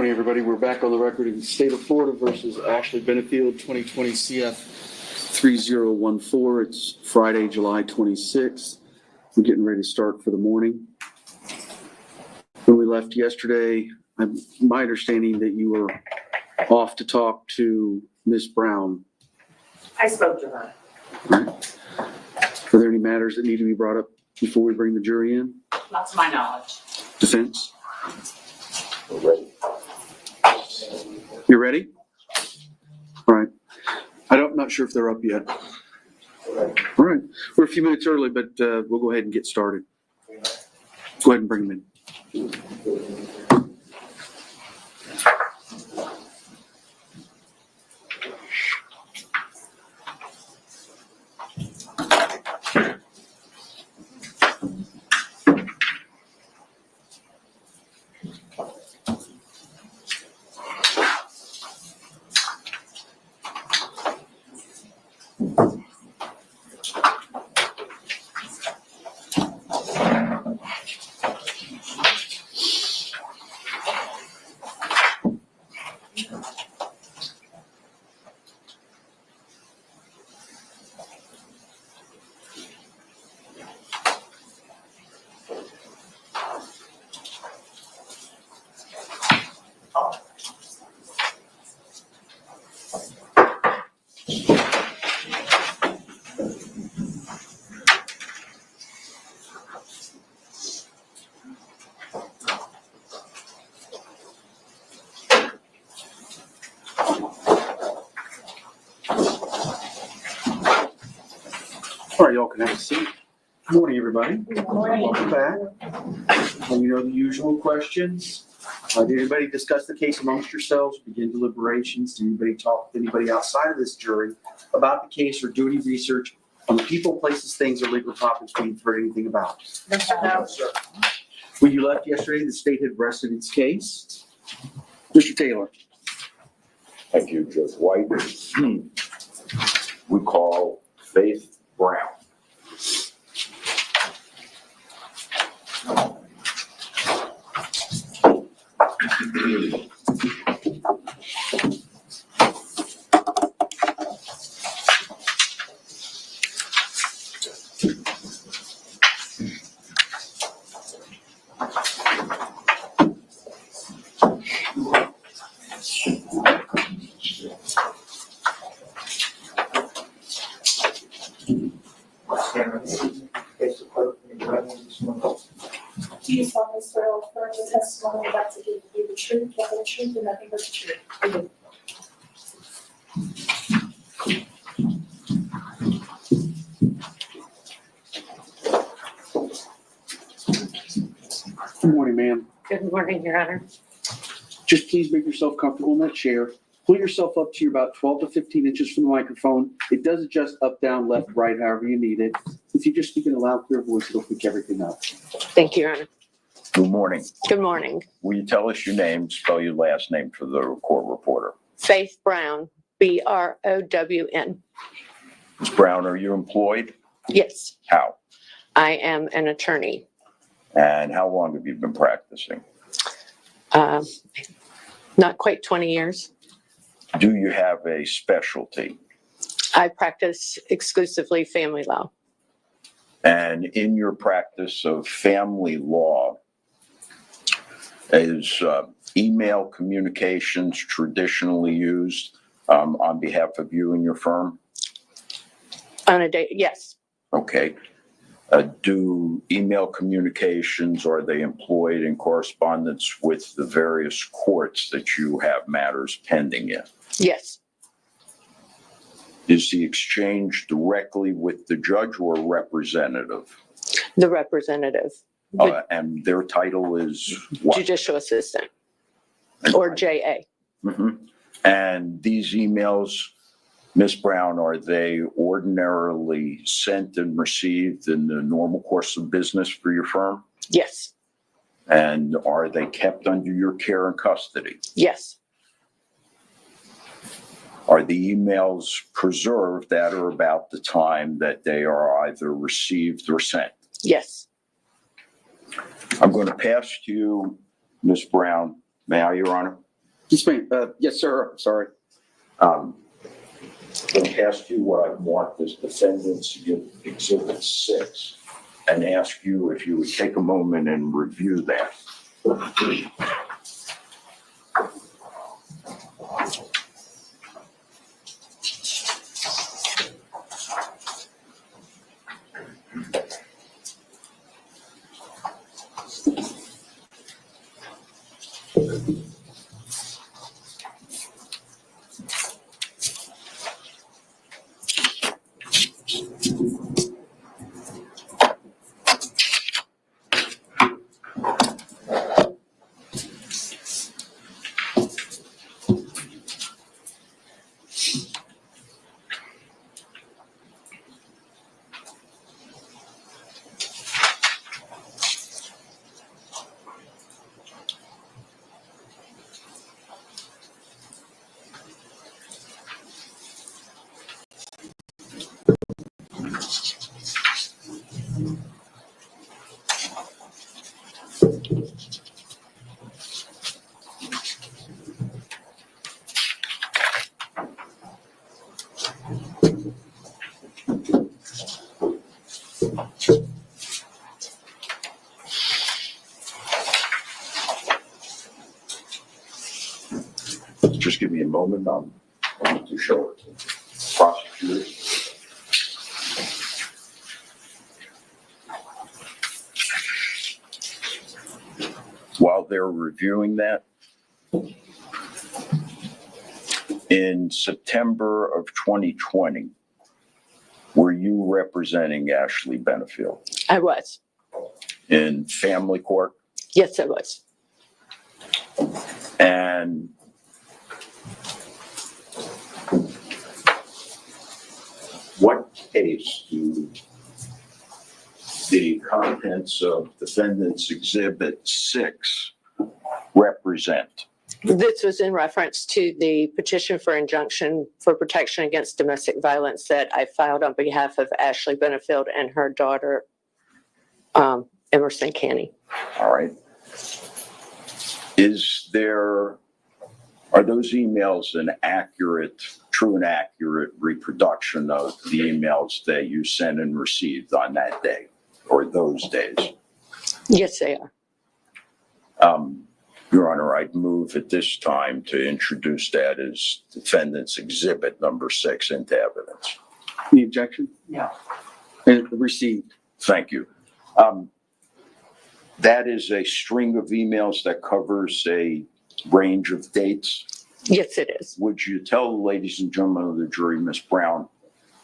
Morning, everybody. We're back on the record in the state of Florida versus Ashley Benefield, 2020 CF 3014. It's Friday, July 26th. We're getting ready to start for the morning. When we left yesterday, my understanding that you were off to talk to Ms. Brown. I spoke to her. Right. Are there any matters that need to be brought up before we bring the jury in? Not to my knowledge. Defense? We're ready. You ready? All right. I'm not sure if they're up yet. All right. We're a few minutes early, but we'll go ahead and get started. Go ahead and bring them in. All right, y'all can have a seat. Good morning, everybody. Good morning. Welcome back. You know the usual questions. Did anybody discuss the case amongst yourselves, begin deliberations? Did anybody talk with anybody outside of this jury about the case or do any research on the people, places, things, or legal topics we've heard anything about? No, sir. When you left yesterday, the state had rested its case. Mr. Taylor. Thank you, Judge White. We call Faith Brown. Do you solemnly swear or affirm the testimony you're about to give to be the truth, the whole truth, and nothing but the truth? I do. Good morning, ma'am. Good morning, Your Honor. Just please make yourself comfortable in that chair. Pull yourself up to you're about 12 to 15 inches from the microphone. It does adjust up, down, left, right, however you need it. If you just speak in a loud, clear voice, it'll pick everything up. Thank you, Your Honor. Good morning. Good morning. Will you tell us your name, spell your last name for the court reporter? Faith Brown, Brown. Ms. Brown, are you employed? Yes, How? I am an attorney. And how long have you been practicing? Not quite 20 years. Do you have a specialty? I practice exclusively family law. And in your practice of family law, is email communications traditionally used on behalf of you and your firm? On a day, yes. Okay. Do email communications, are they employed in correspondence with the various courts that you have matters pending in? Yes. Is the exchange directly with the judge or representative? The representative, And their title is what? judicial assistant, or JA. Mhm. And these emails, Ms. Brown, are they ordinarily sent and received in the normal course of business for your firm? Yes. And are they kept under your care and custody? Yes. Are the emails preserved at or about the time that they are either received or sent? Yes. I'm going to pass to you, Ms. Brown. May I, Your Honor? Yes, sir. Sorry. I'm going to ask you what I want as defendants to give Exhibit 6 and ask you if you would take a moment and review that. Just give me a moment. I'm going to show it to the prosecutor. While they're reviewing that, in September of 2020, were you representing Ashley Benefield I was. in family court? Yes, I was. And what case do the contents of Defendant's Exhibit 6 represent? This was in reference to the petition for injunction for protection against domestic violence that I filed on behalf of Ashley Benefield and her daughter, Emerson Canny. All right. Are those emails an accurate, true and accurate reproduction of the emails that you sent and received on that day or those days? Yes, they are. Your Honor, I'd move at this time to introduce that as Defendant's Exhibit number 6 into evidence. Any objection? No. Received. Thank you. That is a string of emails that covers a range of dates. Yes, it is. Would you tell the ladies and gentlemen of the jury, Ms. Brown,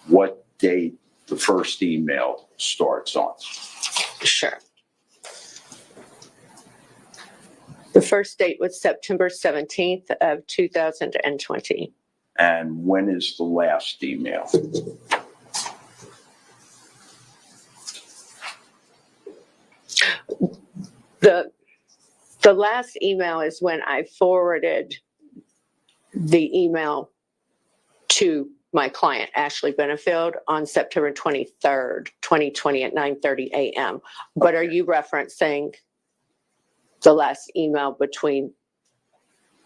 what date the first email starts on? Sure. The first date was September 17th of 2020. And when is the last email? The last email is when I forwarded the email to my client, Ashley Benefield, on September 23rd, 2020 at 9:30 a.m. But are you referencing the last email between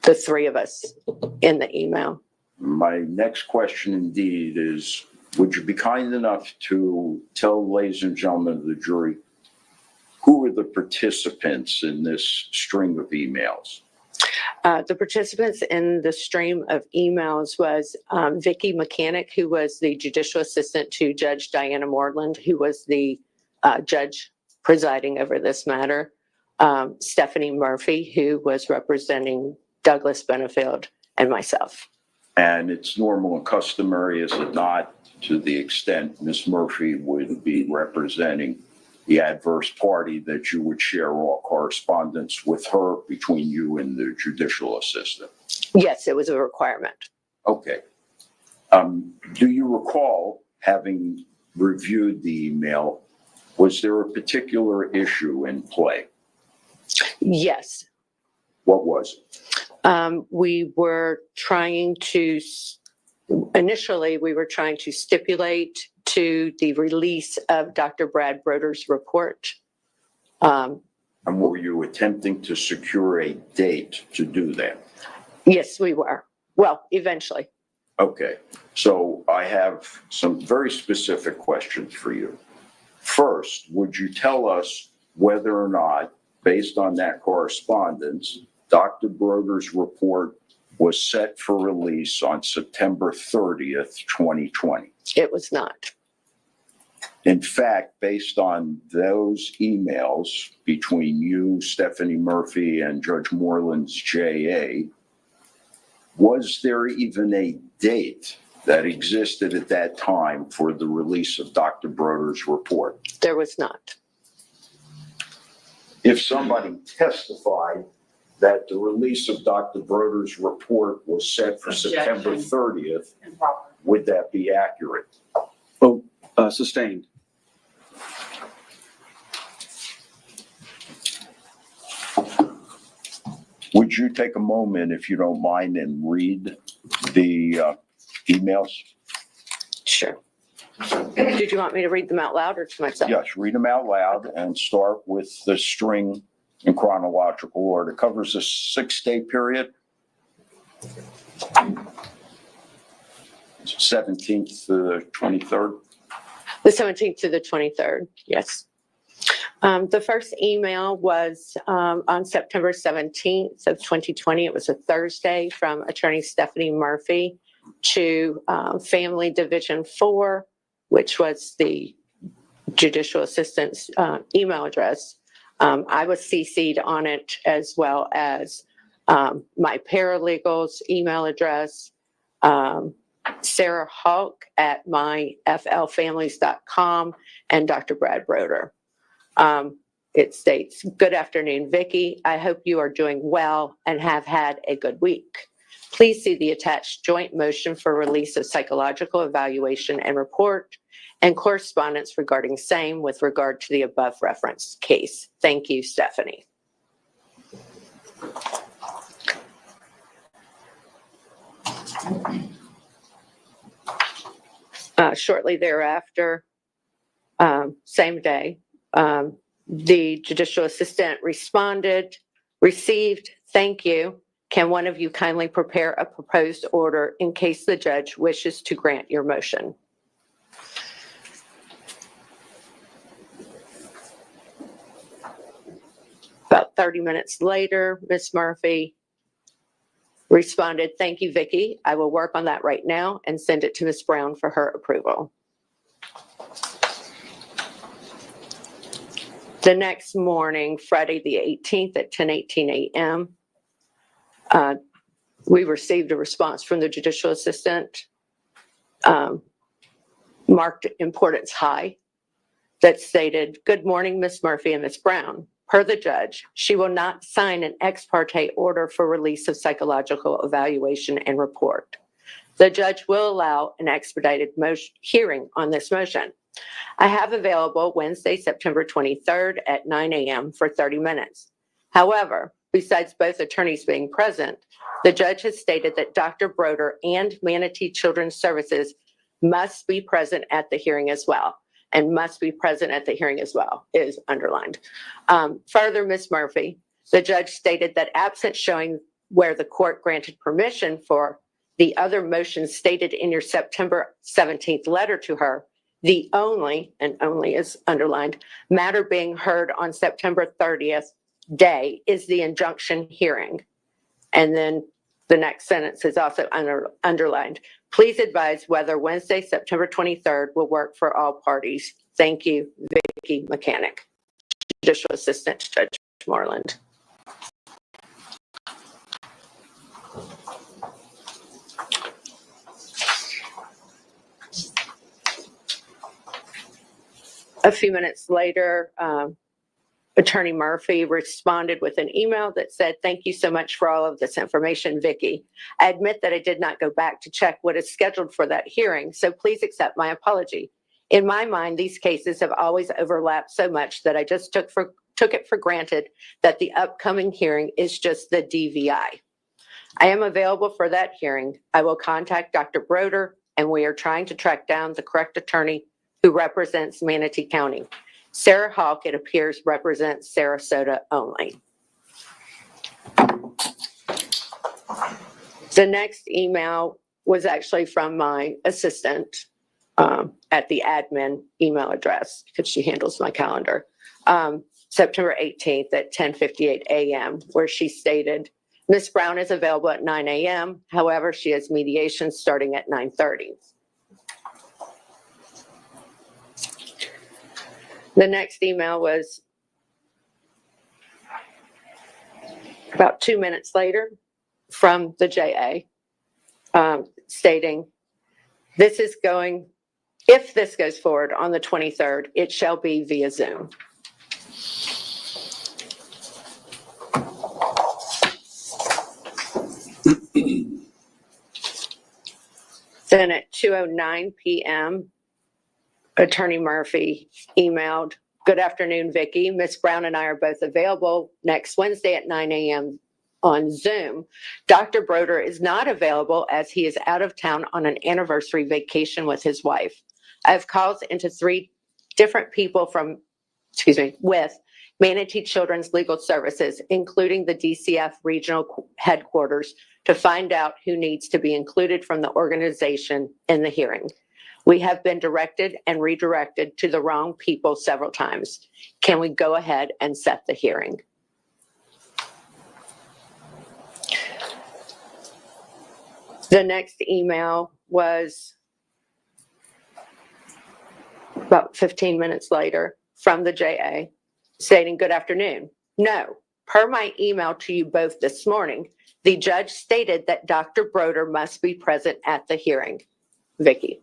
the three of us in the email? My next question indeed is, would you be kind enough to tell ladies and gentlemen of the jury who were the participants in this string of emails? The participants in the stream of emails was Vicki Mechanic, who was the judicial assistant to Judge Diana Moreland, who was the judge presiding over this matter, Stephanie Murphy, who was representing Douglas Benefield, and myself. And it's normal and customary, is it not, to the extent Ms. Murphy would be representing the adverse party, that you would share all correspondence with her between you and the judicial assistant? Yes, it was a requirement. Okay. Do you recall, having reviewed the email, was there a particular issue in play? Yes. What was it? We were trying to, initially, we were trying to stipulate to the release of Dr. Brad Broder's report. And were you attempting to secure a date to do that? Yes, we were. Well, eventually. Okay, so I have some very specific questions for you. First, would you tell us whether or not, based on that correspondence, Dr. Broder's report was set for release on September 30th, 2020? It was not. In fact, based on those emails between you, Stephanie Murphy, and Judge Moreland's JA, was there even a date that existed at that time for the release of Dr. Broder's report? There was not. If somebody testified that the release of Dr. Broder's report was set for September Objection. 30th, Improper. would that be accurate? Oh, sustained. Would you take a moment, if you don't mind, and read the emails? Sure. Did you want me to read them out loud or to myself? Yes, read them out loud and start with the string in chronological order. It covers a 6-day period. 17th to the 23rd. The 17th to the 23rd, yes. The first email was on September 17th of 2020. It was a Thursday from Attorney Stephanie Murphy to Family Division 4, which was the judicial assistant's email address. I was CC'd on it, as well as my paralegal's email address, Sarah Hawk at myflfamilies.com, and Dr. Brad Broder. It states, "Good afternoon, Vicki. I hope you are doing well and have had a good week. Please see the attached joint motion for release of psychological evaluation and report and correspondence regarding same with regard to the above referenced case. Thank you, Stephanie." Shortly thereafter, same day, the judicial assistant responded, "Received, thank you. Can one of you kindly prepare a proposed order in case the judge wishes to grant your motion?" About 30 minutes later, Ms. Murphy responded, "Thank you, Vicki. I will work on that right now and send it to Ms. Brown for her approval." The next morning, Friday the 18th at 10:18 a.m., we received a response from the judicial assistant, marked importance high, that stated, "Good morning, Ms. Murphy and Ms. Brown. Per the judge, she will not sign an ex parte order for release of psychological evaluation and report. The judge will allow an expedited hearing on this motion. I have available Wednesday, September 23rd at 9 a.m. for 30 minutes. However, besides both attorneys being present, the judge has stated that Dr. Broder and Manatee Children's Services must be present at the hearing as well, and must be present at the hearing as well is underlined. Further, Ms. Murphy, the judge stated that absent showing where the court granted permission for the other motions stated in your September 17th letter to her, the only, and only is underlined, matter being heard on September 30th day is the injunction hearing." And then the next sentence is also underlined. "Please advise whether Wednesday, September 23rd will work for all parties. Thank you, Vicki Mechanic." Judicial Assistant to Judge Moreland. A few minutes later, Attorney Murphy responded with an email that said, "Thank you so much for all of this information, Vicki. I admit that I did not go back to check what is scheduled for that hearing, so please accept my apology. In my mind, these cases have always overlapped so much that I just took it for granted that the upcoming hearing is just the DVI. I am available for that hearing. I will contact Dr. Broder, and we are trying to track down the correct attorney who represents Manatee County. Sarah Hawk, it appears, represents Sarasota only." The next email was actually from my assistant at the admin email address because she handles my calendar. September 18th at 10:58 a.m., where she stated, Ms. Brown is available at 9 a.m. However, she has mediation starting at 9:30. The next email was about 2 minutes later from the JA stating, if this goes forward on the 23rd, it shall be via Zoom. Then at 2:09 p.m., Attorney Murphy emailed, good afternoon, Vicki. Ms. Brown and I are both available next Wednesday at 9 a.m. on Zoom. Dr. Broder is not available as he is out of town on an anniversary vacation with his wife. I have calls into 3 different people with Manatee Children's Legal Services, including the DCF regional headquarters, to find out who needs to be included from the organization in the hearing. We have been directed and redirected to the wrong people several times. Can we go ahead and set the hearing? The next email was about 15 minutes later from the JA stating, good afternoon. No, per my email to you both this morning, the judge stated that Dr. Broder must be present at the hearing. Vicki.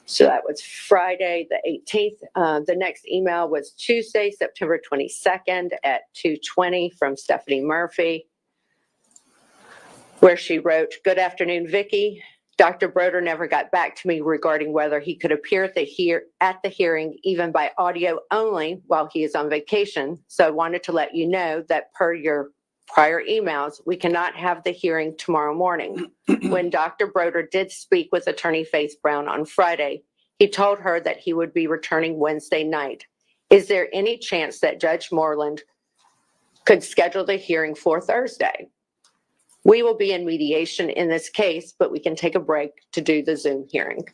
So that was Friday, the 18th. The next email was Tuesday, September 22nd at 2:20 from Stephanie Murphy, where she wrote, good afternoon, Vicki. Dr. Broder never got back to me regarding whether he could appear at the hearing, even by audio only, while he is on vacation. So I wanted to let you know that per your prior emails, we cannot have the hearing tomorrow morning. When Dr. Broder did speak with Attorney Faith Brown on Friday, he told her that he would be returning Wednesday night. Is there any chance that Judge Moreland could schedule the hearing for Thursday? We will be in mediation in this case, but we can take a break to do the Zoom hearing.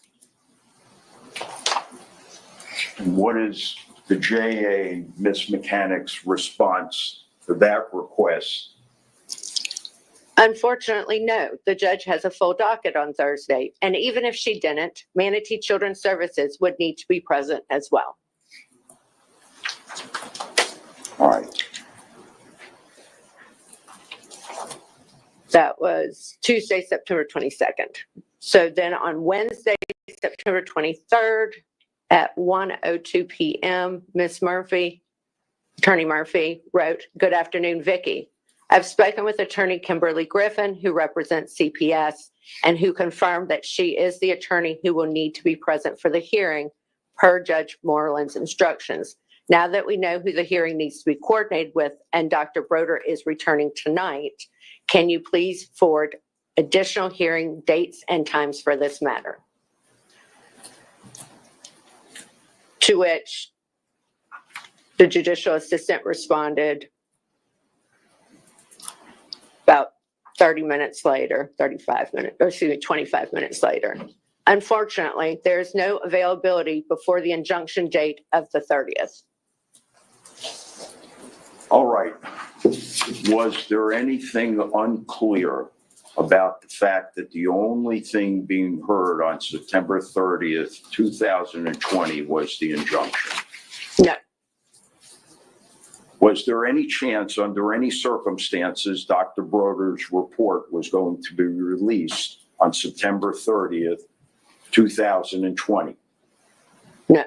What is the JA, Ms. Mechanic's response to that request? Unfortunately, no. The judge has a full docket on Thursday, and even if she didn't, Manatee Children's Services would need to be present as well. All right. That was Tuesday, September 22nd. So then on Wednesday, September 23rd at 1:02 p.m., Ms. Murphy, Attorney Murphy, wrote, good afternoon, Vicki. I've spoken with Attorney Kimberly Griffin, who represents CPS, and who confirmed that she is the attorney who will need to be present for the hearing per Judge Moreland's instructions. Now that we know who the hearing needs to be coordinated with and Dr. Broder is returning tonight, can you please forward additional hearing dates and times for this matter? To which the judicial assistant responded about 30 minutes later, 25 minutes later. Unfortunately, there is no availability before the injunction date of the 30th. All right. Was there anything unclear about the fact that the only thing being heard on September 30th, 2020 was the injunction? No. Was there any chance, under any circumstances, Dr. Broder's report was going to be released on September 30th, 2020? No.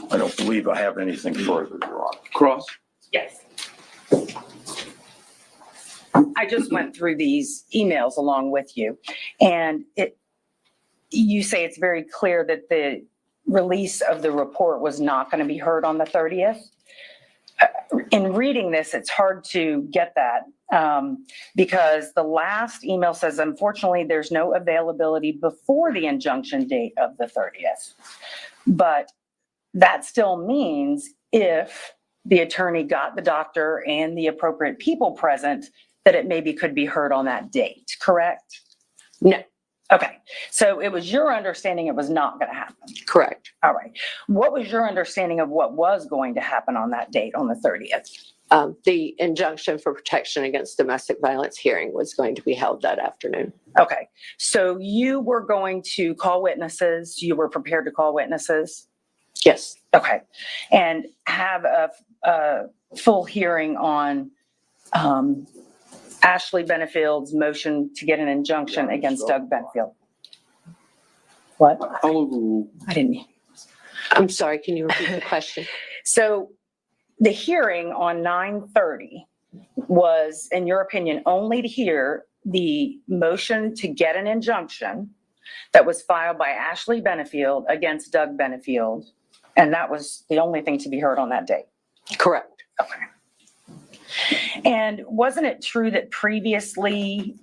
I don't believe I have anything further, Your Honor. Cross? Yes. I just went through these emails along with you, and you say it's very clear that the release of the report was not going to be heard on the 30th. In reading this, it's hard to get that. Because the last email says, unfortunately, there's no availability before the injunction date of the 30th. But that still means if the attorney got the doctor and the appropriate people present, that it maybe could be heard on that date, correct? No. Okay, so it was your understanding it was not going to happen. Correct. All right. What was your understanding of what was going to happen on that date, on the 30th? The injunction for protection against domestic violence hearing was going to be held that afternoon. Okay, so you were going to call witnesses, you were prepared to call witnesses? Yes. Okay, and have a full hearing on Ashley Benefield's motion to get an injunction against Doug Benfield? What? I'll overrule. I didn't. I'm sorry, can you repeat the question? So the hearing on 9:30 was, in your opinion, only to hear the motion to get an injunction that was filed by Ashley Benefield against Doug Benefield. And that was the only thing to be heard on that date. Correct. Okay. And wasn't it true that previously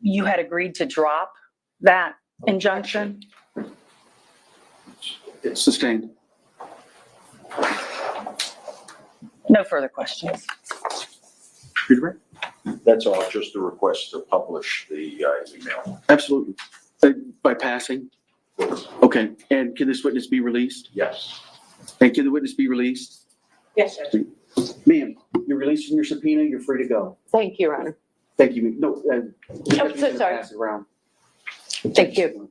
you had agreed to drop that injunction? It's sustained. No further questions. Peter Ray? That's all, just a request to publish the email. Absolutely. By passing? Okay, and can this witness be released? Yes. And can the witness be released? Yes, Judge. Ma'am, you're released from your subpoena, you're free to go. Thank you, Your Honor. Thank you. No. Oh, so sorry. Pass it around. Thank you.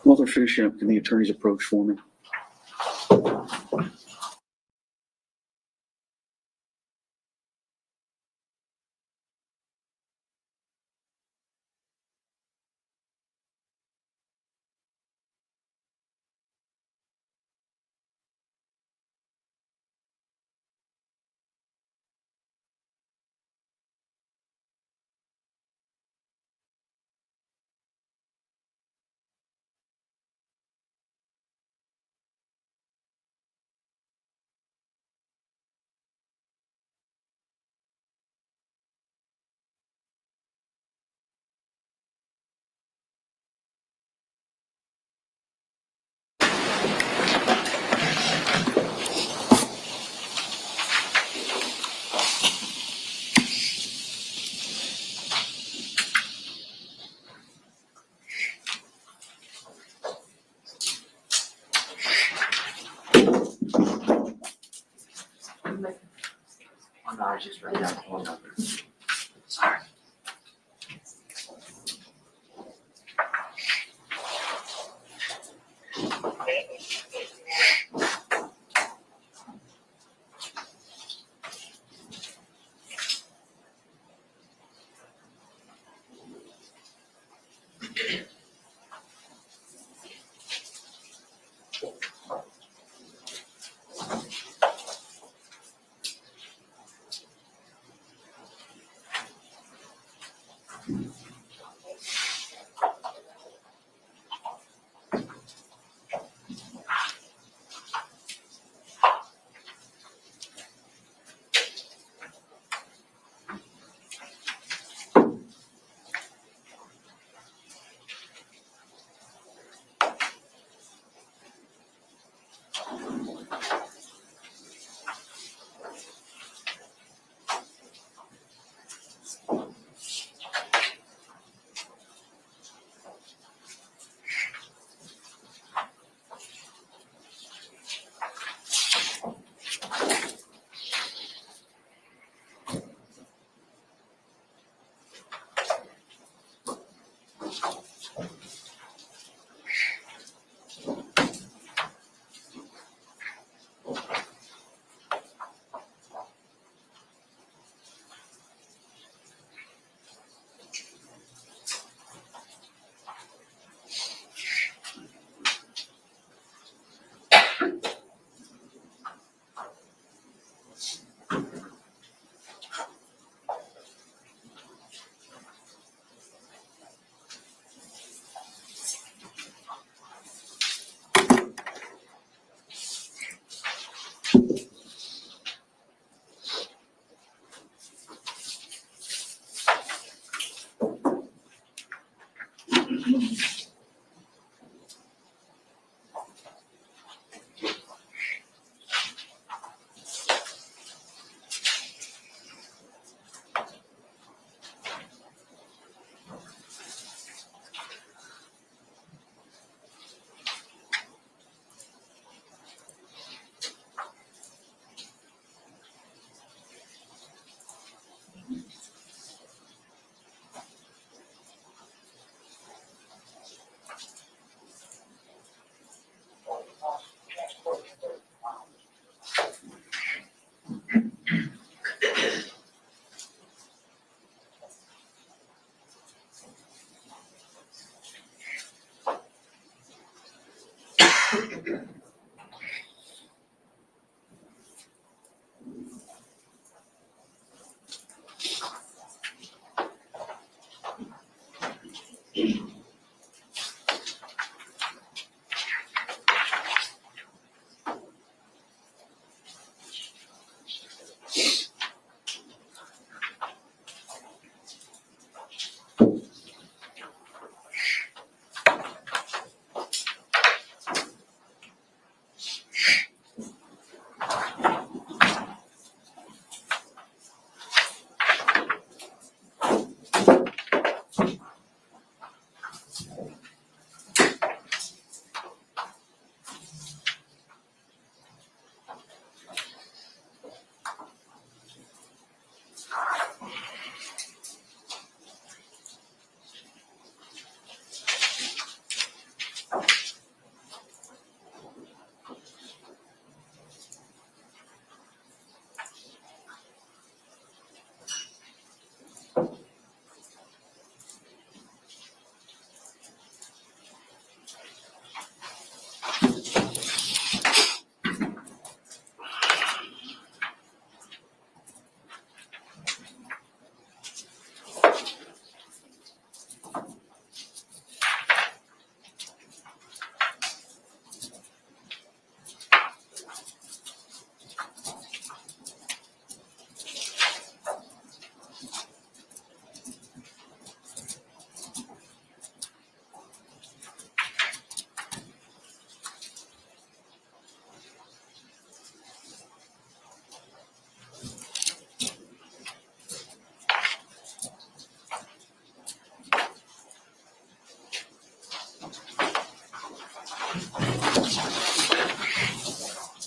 While they're finishing up, can the attorneys approach for me? I just read that phone number. Sorry.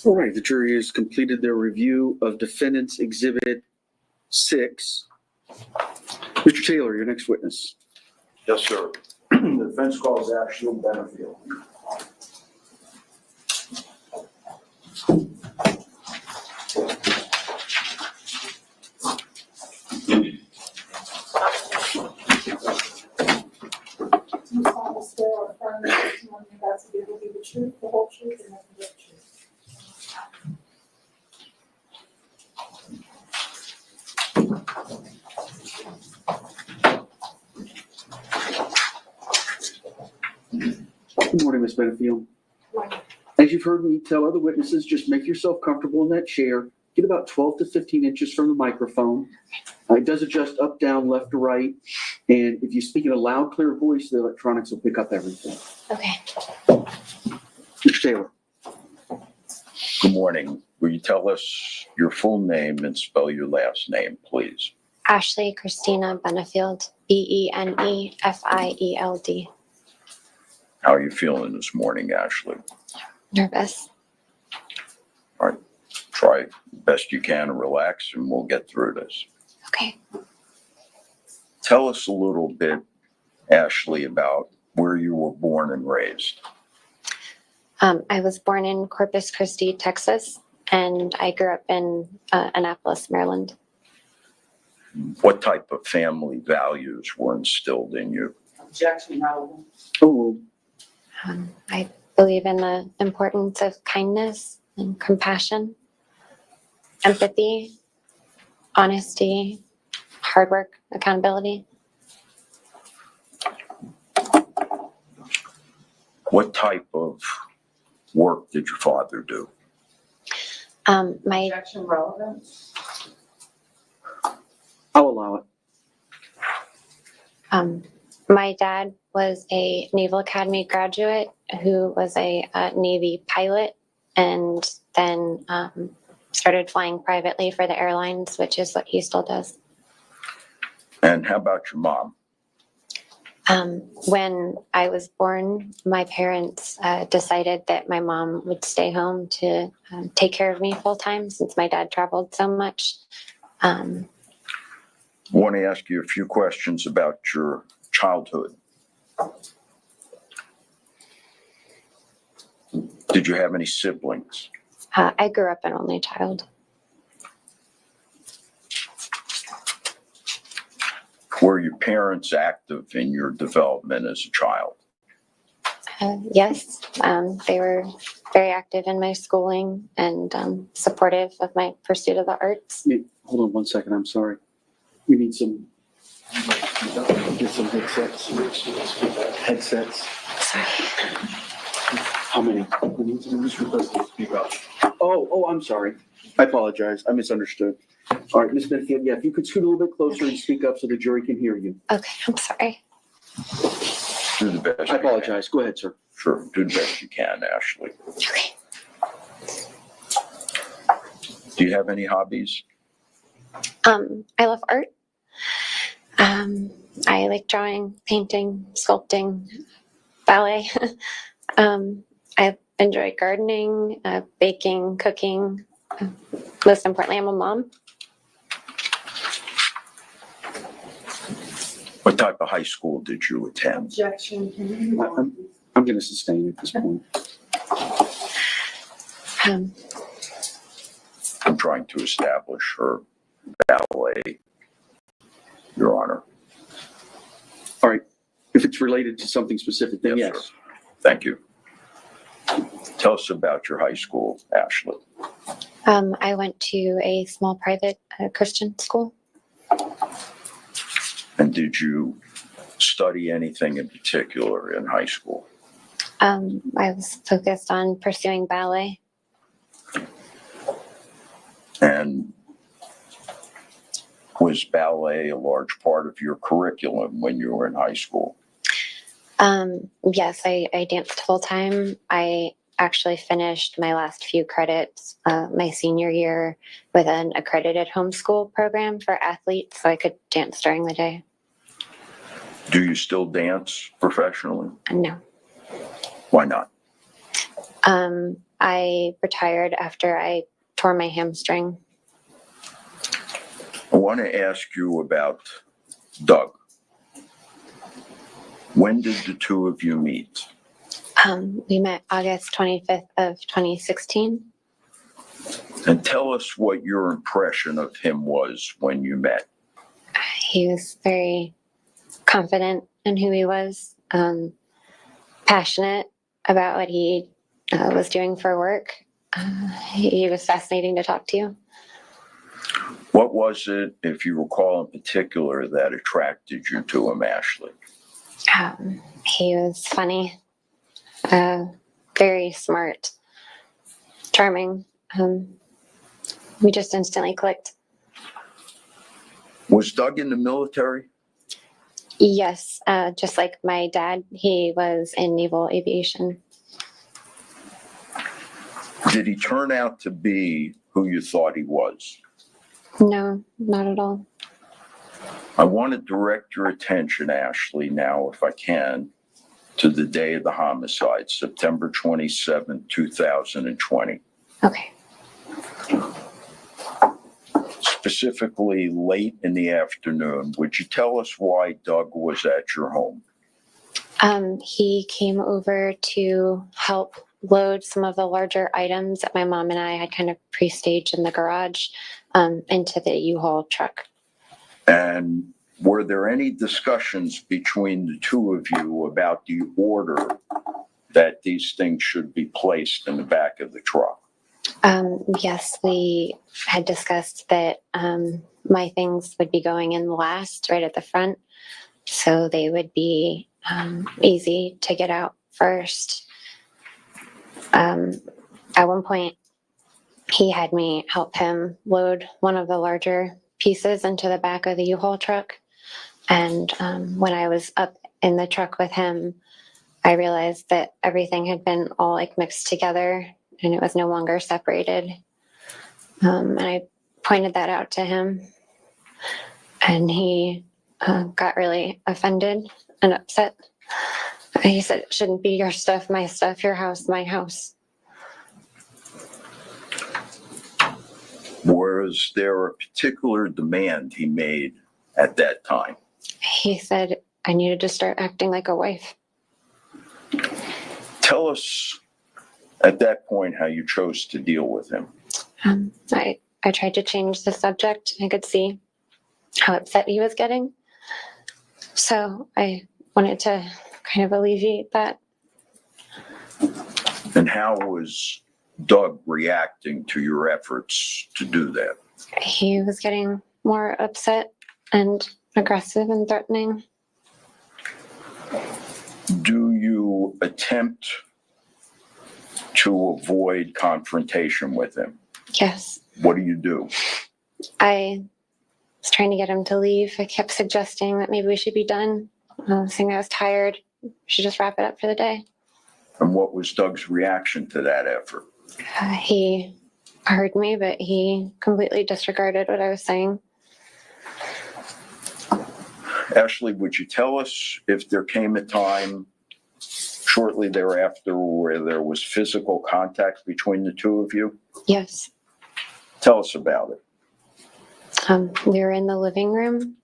All right, the jury has completed their review of Defendant's Exhibit 6. Mr. Taylor, your next witness. Yes, sir. The defense calls Ashley Benefield. Do you solemnly swear or affirm that the testimony you're about to give will be the truth, the whole truth, and nothing but the truth? Good morning, Ms. Benefield. As you've heard me tell other witnesses, just make yourself comfortable in that chair. Get about 12 to 15 inches from the microphone. It does adjust up, down, left to right. And if you speak in a loud, clear voice, the electronics will pick up everything. Okay. Mr. Taylor. Good morning. Will you tell us your full name and spell your last name, please? Ashley Christina Benefield, Benefield. How are you feeling this morning, Ashley? Nervous. All right. Try best you can to relax and we'll get through this. Okay. Tell us a little bit, Ashley, about where you were born and raised. I was born in Corpus Christi, Texas, and I grew up in Annapolis, Maryland. What type of family values were instilled in you? Objection, relevant. Oh, I believe in the importance of kindness and compassion, empathy, honesty, hard work, accountability. What type of work did your father do? My Objection, relevant. I'll allow it. My dad was a Naval Academy graduate who was a Navy pilot and then started flying privately for the airlines, which is what he still does. And how about your mom? When I was born, my parents decided that my mom would stay home to take care of me full time since my dad traveled so much. I want to ask you a few questions about your childhood. Did you have any siblings? I grew up an only child. Were your parents active in your development as a child? Yes, they were very active in my schooling and supportive of my pursuit of the arts. Hold on one second, I'm sorry. We need some, get some headsets. Sorry. How many? Oh, I'm sorry. I apologize. I misunderstood. All right, Ms. Benefield, yeah, if you could scoot a little bit closer and speak up so the jury can hear you. Okay, I'm sorry. Do the best I you can. apologize. Go ahead, sir. Sure, do the best you can, Ashley. Okay. Do you have any hobbies? I love art. I like drawing, painting, sculpting, ballet. I enjoy gardening, baking, cooking. Most importantly, I'm a mom. What type of high school did you attend? Objection, can you move on? I'm going to sustain at this point. Um, I'm trying to establish her ballet, Your Honor. All right, if it's related to something specific, then Yes, yes. sir. Thank you. Tell us about your high school, Ashley. I went to a small private Christian school. And did you study anything in particular in high school? I was focused on pursuing ballet. And was ballet a large part of your curriculum when you were in high school? Yes, I danced full time. I actually finished my last few credits my senior year with an accredited homeschool program for athletes, so I could dance during the day. Do you still dance professionally? No. Why not? I retired after I tore my hamstring. I want to ask you about Doug. When did the two of you meet? We met August 25th of 2016. And tell us what your impression of him was when you met. He was very confident in who he was, passionate about what he was doing for work. He was fascinating to talk to. What was it, if you recall in particular, that attracted you to him, Ashley? He was funny, very smart, charming. We just instantly clicked. Was Doug in the military? Yes, just like my dad, he was in naval aviation. Did he turn out to be who you thought he was? No, not at all. I want to direct your attention, Ashley, now, if I can, to the day of the homicide, September 27, 2020. Okay. Specifically late in the afternoon. Would you tell us why Doug was at your home? He came over to help load some of the larger items that my mom and I had kind of pre-staged in the garage into the U-Haul truck. And were there any discussions between the two of you about the order that these things should be placed in the back of the truck? Yes, we had discussed that my things would be going in last, right at the front, so they would be easy to get out first. At one point, he had me help him load one of the larger pieces into the back of the U-Haul truck. And when I was up in the truck with him, I realized that everything had been all like mixed together and it was no longer separated. And I pointed that out to him, and he got really offended and upset. He said, "It shouldn't be your stuff, your house, my house." Was there a particular demand he made at that time? He said I needed to start acting like a wife. Tell us at that point how you chose to deal with him. I tried to change the subject. I could see how upset he was getting. So I wanted to kind of alleviate that. And how was Doug reacting to your efforts to do that? He was getting more upset and aggressive and threatening. Do you attempt to avoid confrontation with him? Yes. What do you do? I was trying to get him to leave. I kept suggesting that maybe we should be done. Saying I was tired. We should just wrap it up for the day. And what was Doug's reaction to that effort? He heard me, but he completely disregarded what I was saying. Ashley, would you tell us if there came a time shortly thereafter where there was physical contact between the two of you? Yes. Tell us about it. We were in the living room,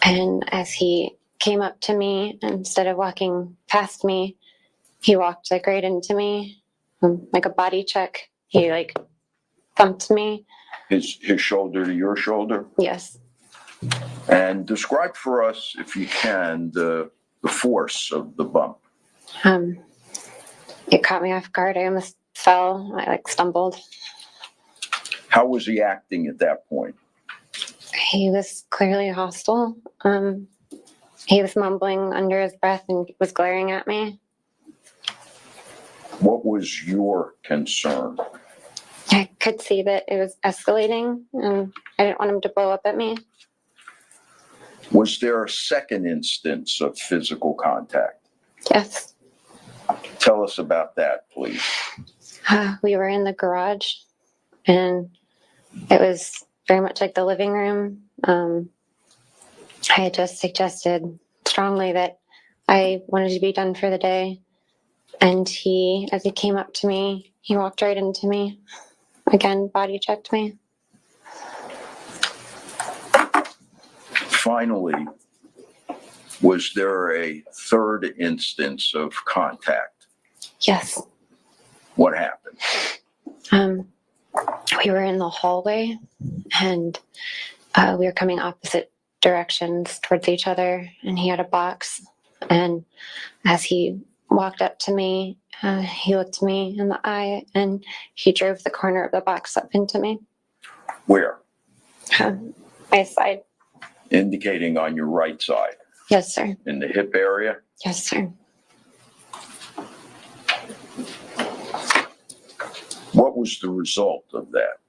and as he came up to me, instead of walking past me, he walked like right into me, like a body check. He like thumped me. His shoulder to your shoulder? Yes. And describe for us, if you can, the force of the bump. It caught me off guard. I almost fell. I like stumbled. How was he acting at that point? He was clearly hostile. He was mumbling under his breath and was glaring at me. What was your concern? I could see that it was escalating, and I didn't want him to blow up at me. Was there a second instance of physical contact? Yes. Tell us about that, please. We were in the garage, and it was very much like the living room. I had just suggested strongly that I wanted to be done for the day. And he, as he came up to me, he walked right into me. Again, body checked me. Finally, was there a third instance of contact? Yes. What happened? We were in the hallway, and we were coming opposite directions towards each other, and he had a box. And as he walked up to me, he looked me in the eye, and he drove the corner of the box up into me. Where? My side. Indicating on your right side. Yes, sir. In the hip area? Yes, sir. What was the result of that?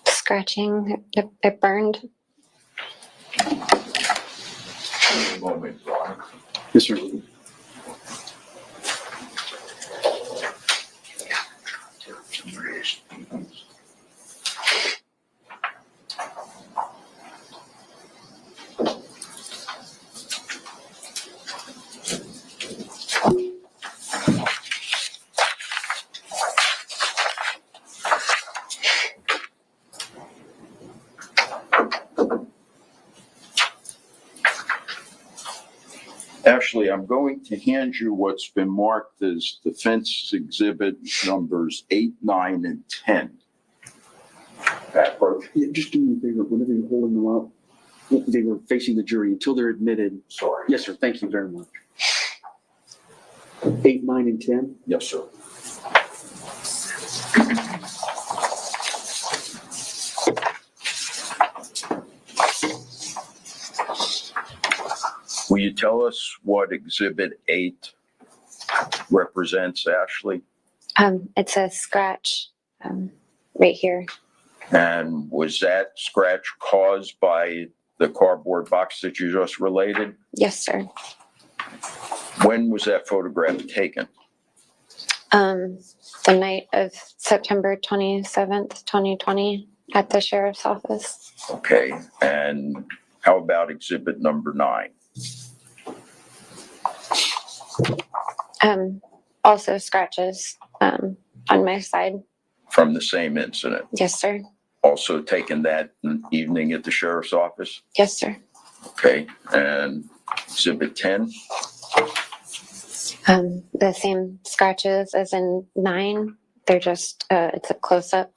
Scratching. It burned. Yes, sir. Ashley, I'm going to hand you what's been marked as defense exhibit numbers 8, 9, and 10. Approach. Yeah, just do me a favor, whenever you're holding them up, they were facing the jury until they're admitted. Sorry. Yes, sir. Thank you very much. 8, 9, and 10. Yes, sir. Will you tell us what Exhibit 8 represents, Ashley? It's a scratch right here. And was that scratch caused by the cardboard box that you just related? Yes, sir. When was that photograph taken? The night of September 27th, 2020 at the sheriff's office. Okay, and how about exhibit number 9? Also scratches, on my side. From the same incident? Yes, sir. Also taken that evening at the sheriff's office? Yes, sir. Okay, and exhibit 10? The same scratches as in 9. They're just, it's a close-up.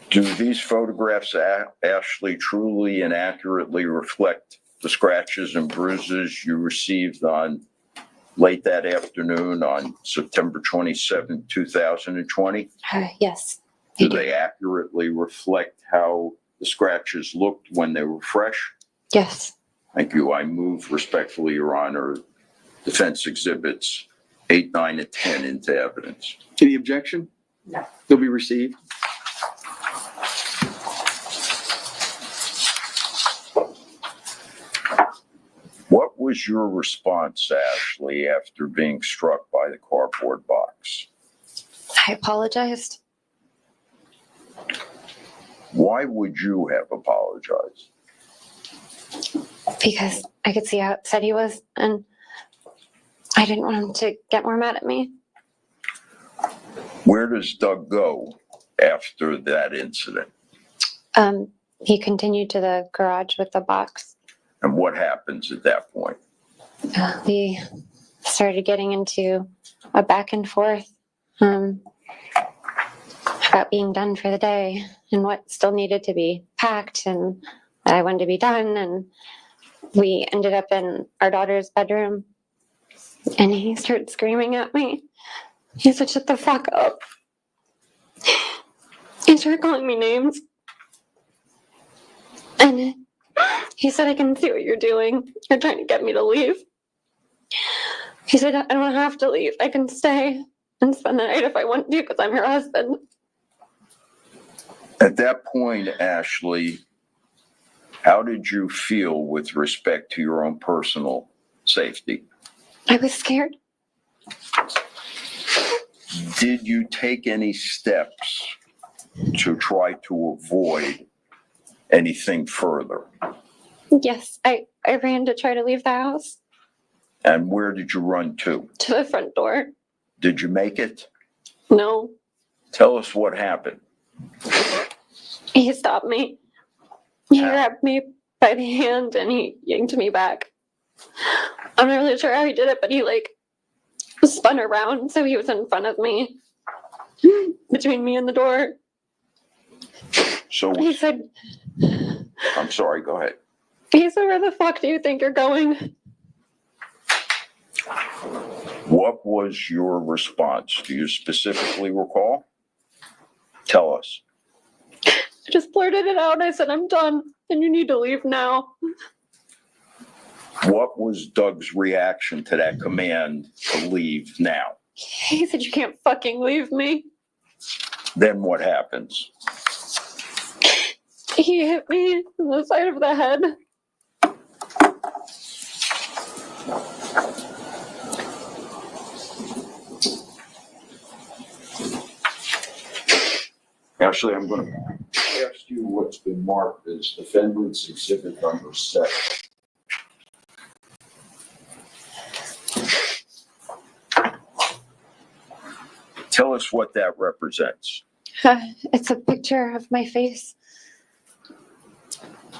Do these photographs actually truly and accurately reflect the scratches and bruises you received on late that afternoon on September 27, 2020? Yes. Do they accurately reflect how the scratches looked when they were fresh? Yes. Thank you. I move respectfully, Your Honor, defense exhibits 8, 9, and 10 into evidence. Any objection? No. They'll be received. What was your response, Ashley, after being struck by the cardboard box? I apologized. Why would you have apologized? Because I could see how upset he was, and I didn't want him to get more mad at me. Where does Doug go after that incident? He continued to the garage with the box. And what happens at that point? We started getting into a back and forth about being done for the day and what still needed to be packed and that I wanted to be done. And we ended up in our daughter's bedroom, and he started screaming at me. He said, "Shut the fuck up." He started calling me names. And he said, "I can see what you're doing. You're trying to get me to leave." He said, "I don't have to leave. I can stay and spend the night if I want to because I'm your husband." At that point, Ashley, how did you feel with respect to your own personal safety? I was scared. Did you take any steps to try to avoid anything further? Yes, I ran to try to leave the house And where did you run to? to the front door. Did you make it? No, Tell us what happened. he stopped me. He How? grabbed me by the hand and he yanked me back. I'm not really sure how he did it, but he spun around so he was in front of me, between me and the door. So, He said, I'm sorry, go ahead. "Where the fuck do you think you're going?" What was your response? Do you specifically recall? Tell us. I just blurted it out. I said, "I'm done and you need to leave now." What was Doug's reaction to that command to leave now? He said, "You can't fucking leave me." Then what happens? He hit me on the side of the head. Ashley, I'm going to ask you what's been marked as defendant's exhibit number 7. Tell us what that represents. It's a picture of my face.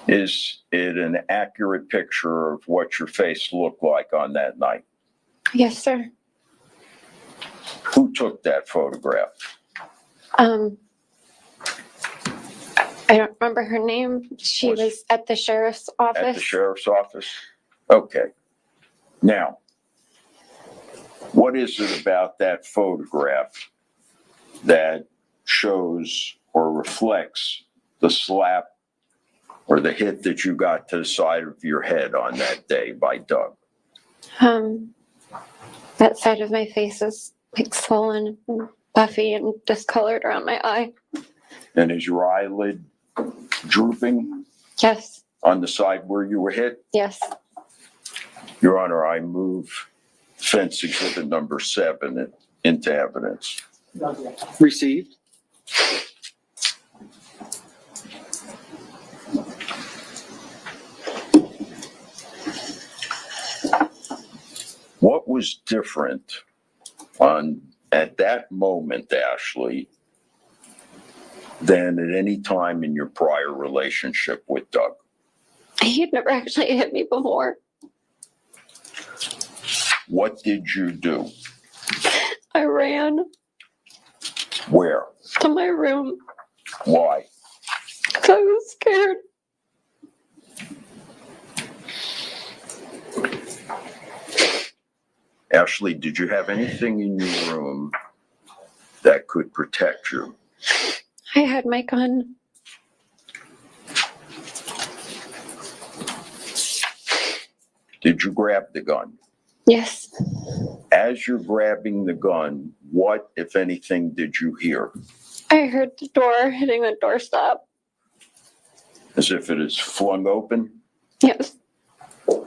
Is it an accurate picture of what your face looked like on that night? Yes, sir. Who took that photograph? I don't remember her name. She was at the sheriff's office. At the sheriff's office? Okay. Now, what is it about that photograph that shows or reflects the slap or the hit that you got to the side of your head on that day by Doug? That side of my face is swollen and puffy and discolored around my eye. And is your eyelid drooping? Yes. on the side where you were hit? Yes. Your Honor, I move fence exhibit number 7 into evidence. Received. What was different at that moment, Ashley, than at any time in your prior relationship with Doug? He had never actually hit me before. What did you do? I ran Where? to my room Why? because I was scared. Ashley, did you have anything in your room that could protect you? I had my gun. Did you grab the gun? Yes. As you're grabbing the gun, what, if anything, did you hear? I heard the door hitting the doorstop. As if it is flung open? Yes.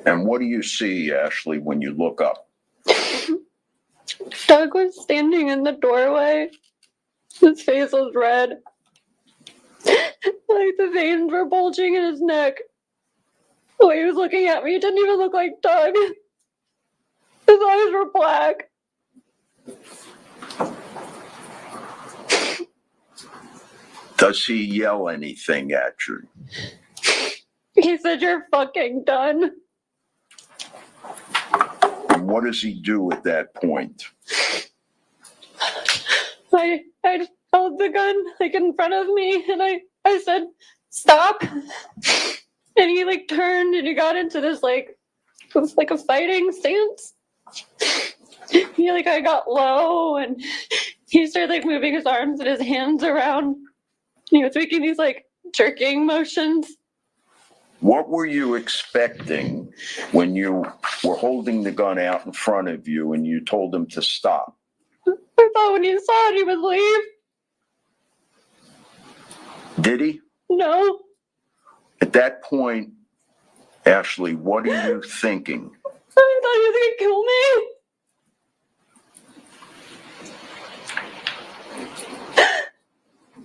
And what do you see, Ashley, when you look up? Doug was standing in the doorway. His face was red. Like the veins were bulging in his neck. The way he was looking at me, it didn't even look like Doug. His eyes were black. Does he yell anything at you? He said, "You're fucking done." And what does he do at that point? I held the gun like in front of me and I said, "Stop." And he like turned and he got into this like, it was like a fighting stance. I got low and he started like moving his arms and his hands around. He was making these like jerking motions. What were you expecting when you were holding the gun out in front of you and you told him to stop? I thought when he saw it, he would leave. Did he? No. At that point, Ashley, what are you thinking? I thought he was going to kill me.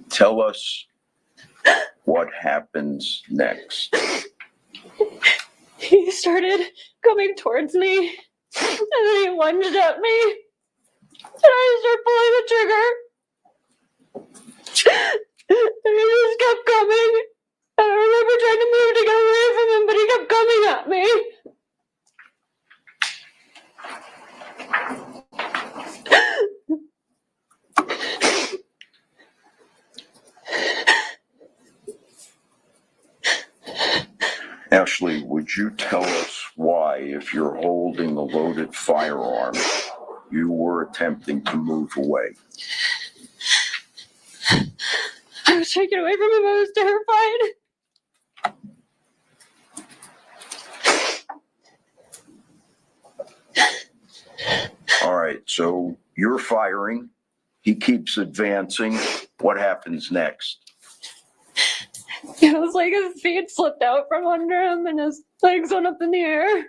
Tell us what happens next. He started coming towards me, and then he lunged at me, and I started pulling the trigger. And he just kept coming. And I remember trying to move to get away from him, but he kept coming at me. Ashley, would you tell us why, if you're holding a loaded firearm, you were attempting to move away? I was trying to get away from him. I was terrified. All right, so you're firing. He keeps advancing. What happens next? It was like his feet slipped out from under him and his legs went up in the air.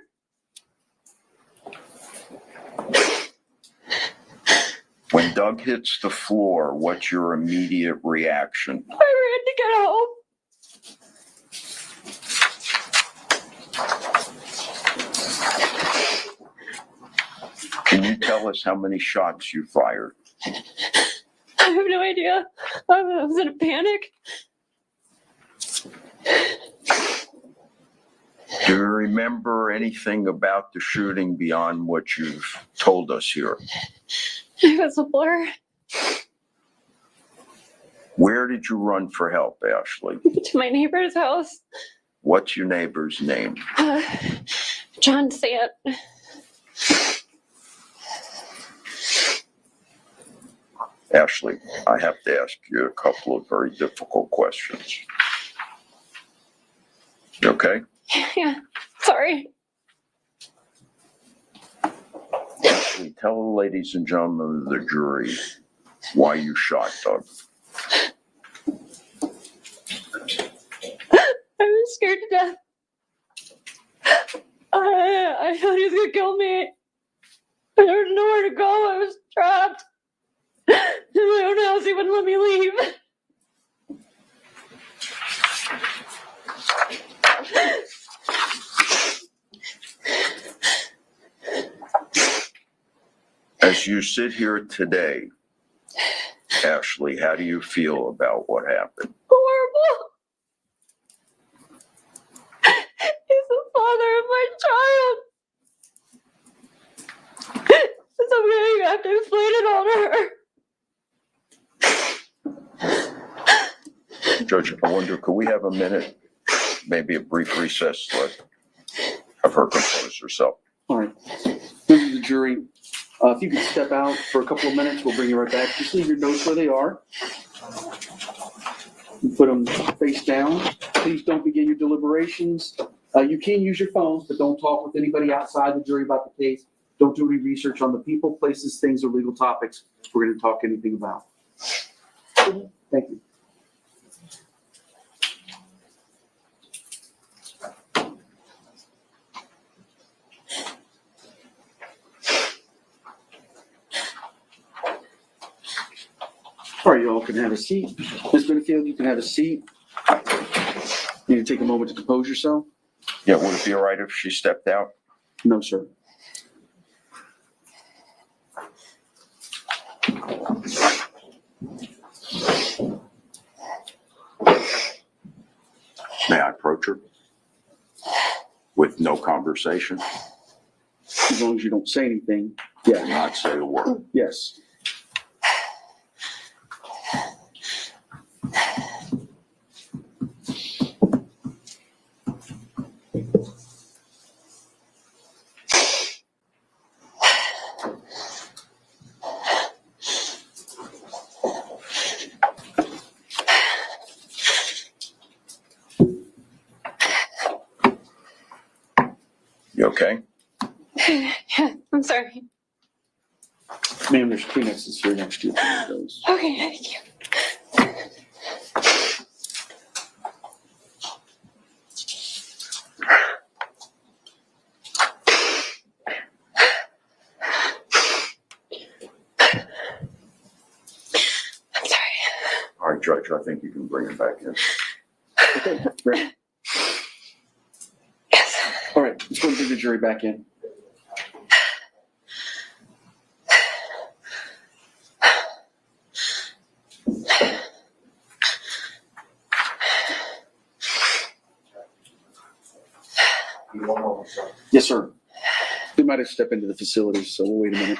When Doug hits the floor, what's your immediate reaction? I ran to get home. Can you tell us how many shots you fired? I have no idea. I was in a panic. Do you remember anything about the shooting beyond what you've told us here? It was a blur. Where did you run for help, Ashley? To my neighbor's house. What's your neighbor's name? John Sant. Ashley, I have to ask you a couple of very difficult questions. You okay? Yeah, sorry. Ashley, tell the ladies and gentlemen of the jury why you shot Doug. I was scared to death. was gonna kill me. There was nowhere to go. I was trapped in my own house. He wouldn't let me leave. As you sit here today, Ashley, how do you feel about what happened? Horrible. He's the father of my child. So I'm gonna have to explain it all to her. Judge, I wonder, could we have a minute, maybe a brief recess, let have her compose herself? All right. Members of the jury, if you could step out for a couple of minutes, we'll bring you right back. Just leave your notes where they are. You put them face down. Please don't begin your deliberations. You can use your phones, but don't talk with anybody outside the jury about the case. Don't do any research on the people, places, things, or legal topics we're going to talk anything about. Thank you. All right, you all can have a seat. Ms. Benefield, you can have a seat. You need to take a moment to compose yourself? Yeah, would it be all right if she stepped out? No, sir. May I approach her? With no conversation? As long as you don't say anything. Yeah, Not say a word. yes. You okay? Yeah, I'm sorry. Ma'am, there's Kleenexes here next to you. Those. Okay, thank you. I'm sorry. All right, Judge, I think you can bring it back in. Okay, great. Yes. All right, let's go and bring the jury back in. Yes, sir. We might have stepped into the facility, so we'll wait a minute.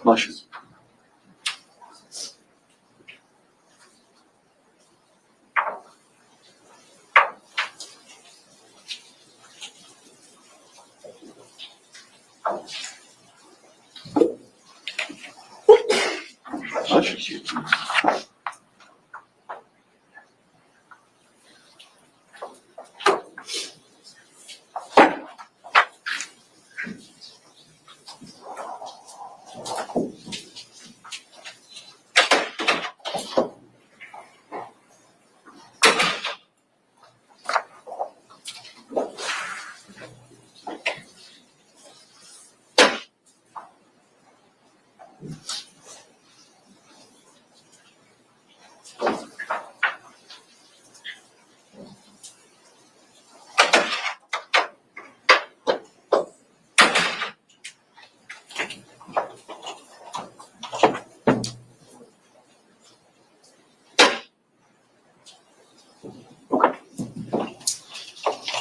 Bless you. Bless you.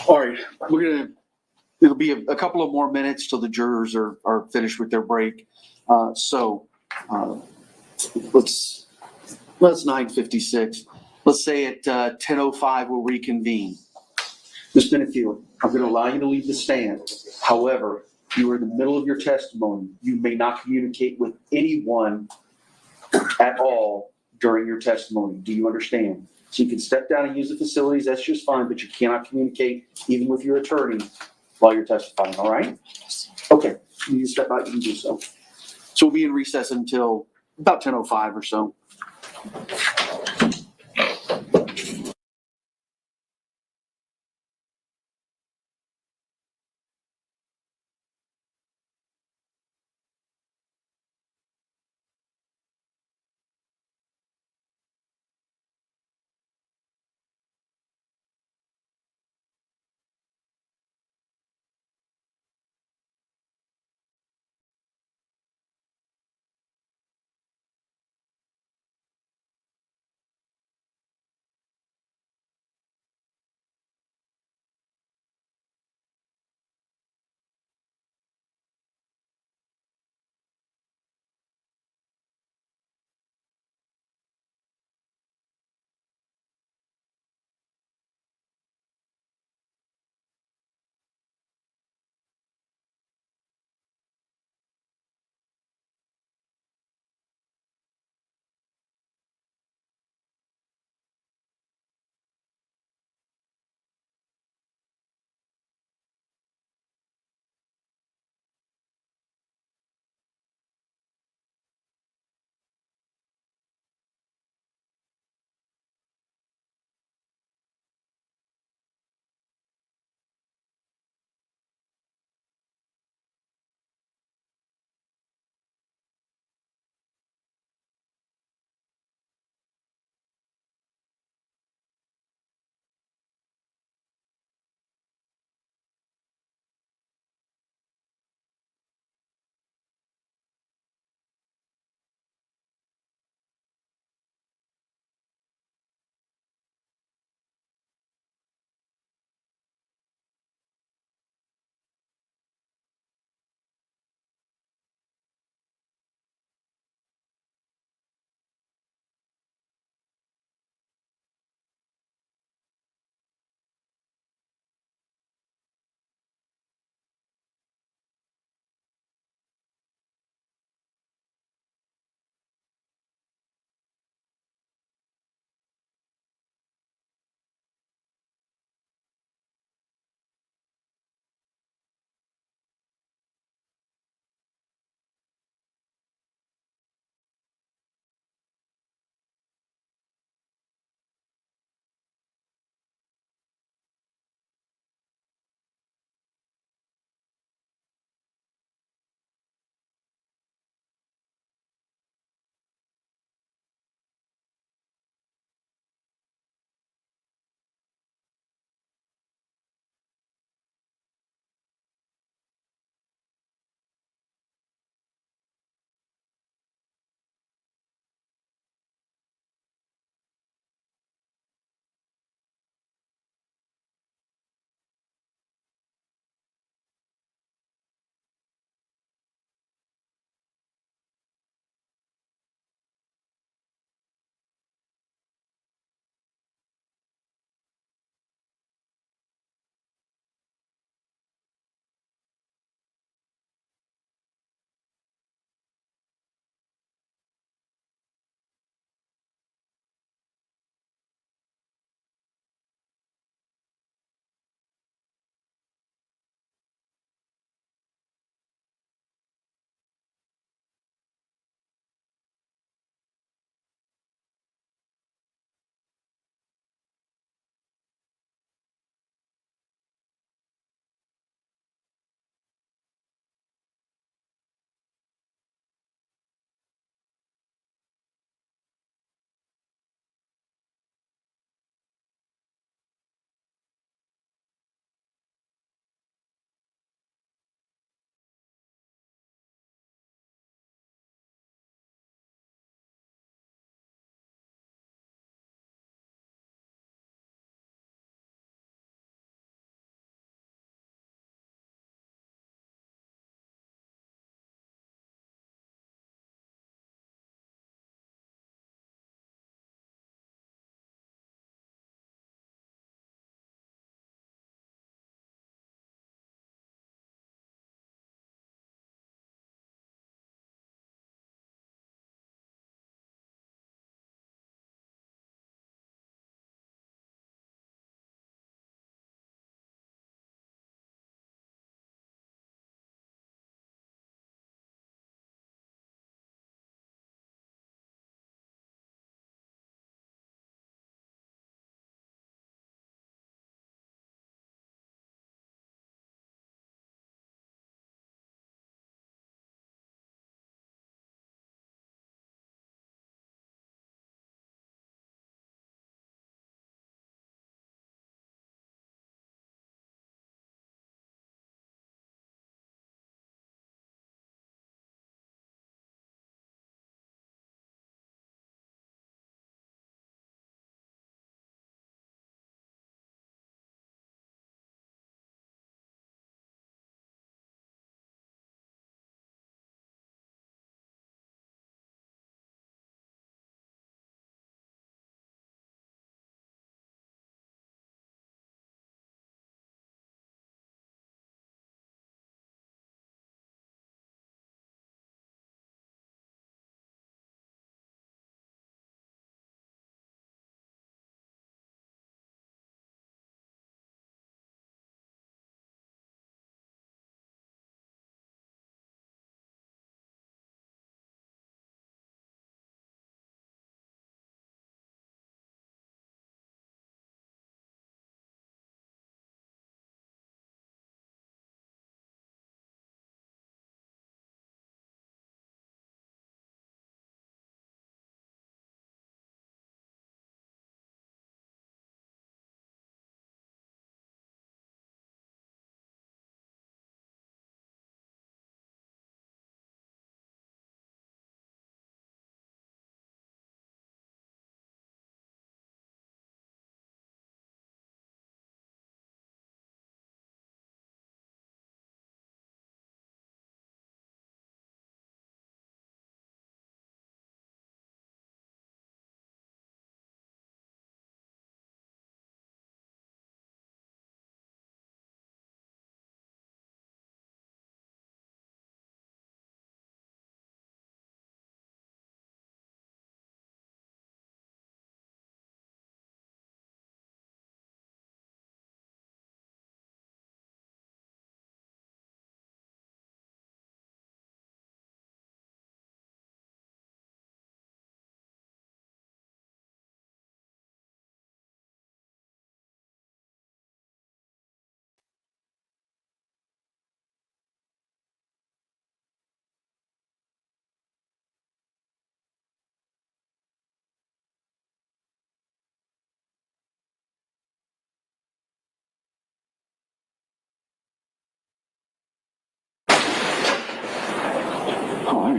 All right, it'll be a couple of more minutes till the jurors are finished with their break. So let's 9:56. Let's say at 10:05 we'll reconvene. Ms. Benefield, I'm going to allow you to leave the stand. However, you are in the middle of your testimony. You may not communicate with anyone at all during your testimony. Do you understand? So you can step down and use the facilities, that's just fine, but you cannot communicate even with your attorney while you're testifying, all right? Okay, you need to step out, you can do so. So we'll be in recess until about 10:05 or so.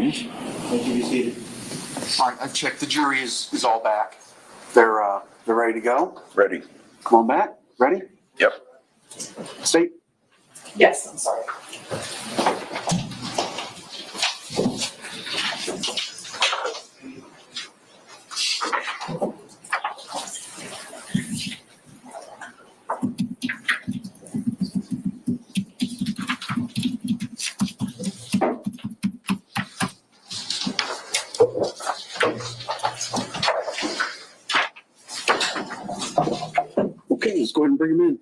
Thank you, be seated. All right, I checked. The jury is all back. They're ready to go. Ready? Come on back. Ready? Yep. State. Yes, I'm sorry. Okay, let's go ahead and bring him in.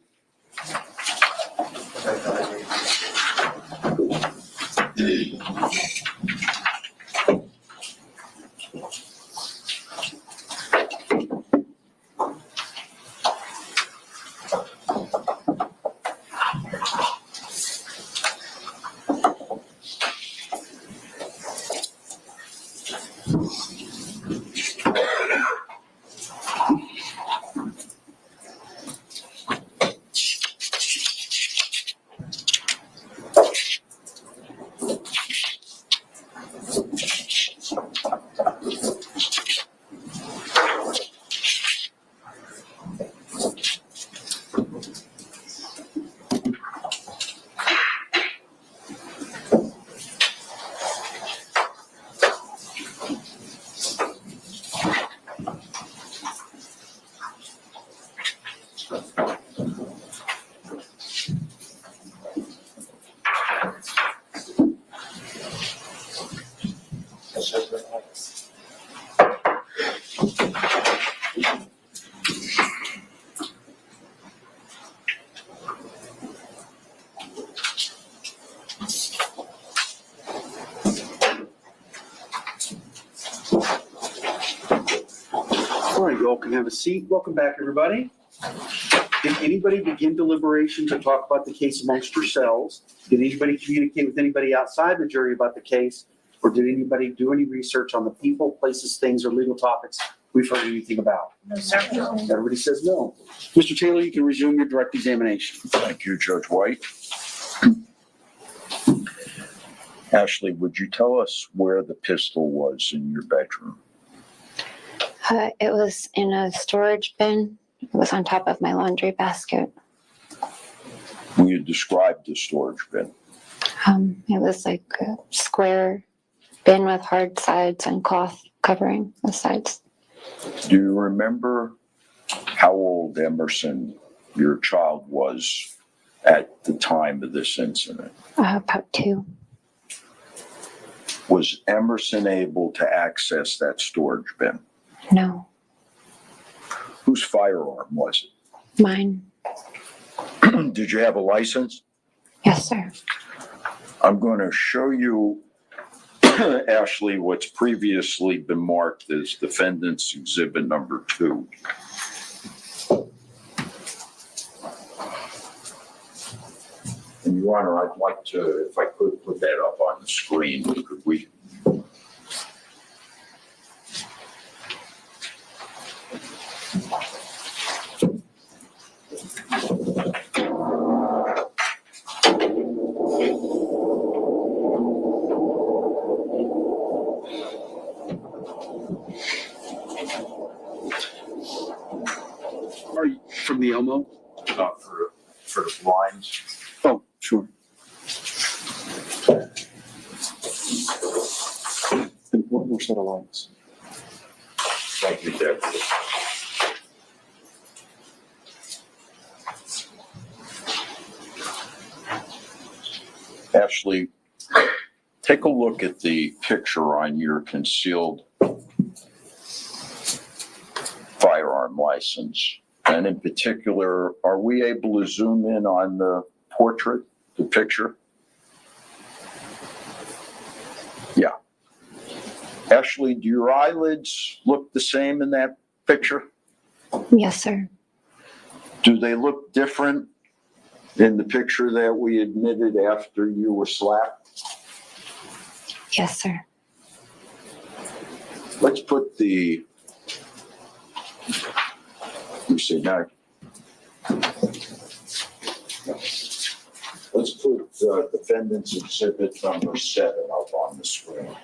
All right, you all can have a seat. Welcome back, everybody. Did anybody begin deliberation to talk about the case amongst yourselves? Did anybody communicate with anybody outside the jury about the case? Or did anybody do any research on the people, places, things, or legal topics we've heard anything about? No, sir. Everybody says no. Mr. Taylor, you can resume your direct examination. Thank you, Judge White. Ashley, would you tell us where the pistol was in your bedroom? It was in a storage bin. It was on top of my laundry basket. Will you describe the storage bin? It was like a square bin with hard sides and cloth covering the sides. Do you remember how old Emerson, your child, was at the time of this incident? About 2. Was Emerson able to access that storage bin? No, Whose firearm was mine. it? Did you have a license? Yes, sir. I'm going to show you, Ashley, what's previously been marked as Defendant's Exhibit Number 2. And Your Honor, I'd like to, if I could, put that up on the screen. Could we? Are you from the Elmo? For the blinds. Oh, sure. And one more set of lights. Thank you, Deputy. Ashley, take a look at the picture on your concealed firearm license. And in particular, are we able to zoom in on the portrait, the picture? Yeah. Ashley, do your eyelids look the same in that picture? Yes, sir. Do they look different in the picture that we admitted after you were slapped? Yes, sir. Let's put the, let me see now. Let's put Defendant's Exhibit Number 7 up on the screen.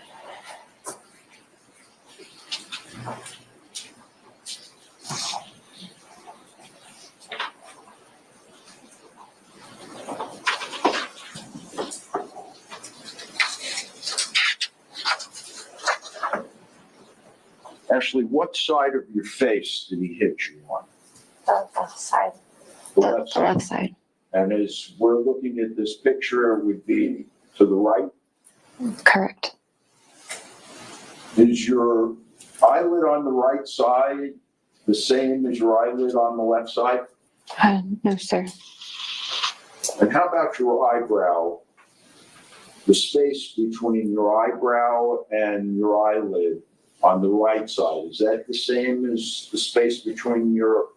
Ashley, what side of your face did he hit you on? The left side. The The left side. left side. And as we're looking at this picture, it would be to the right. Correct. Is your eyelid on the right side the same as your eyelid on the left side? No, sir. And how about your eyebrow? The space between your eyebrow and your eyelid on the right side, is that the same as the space between your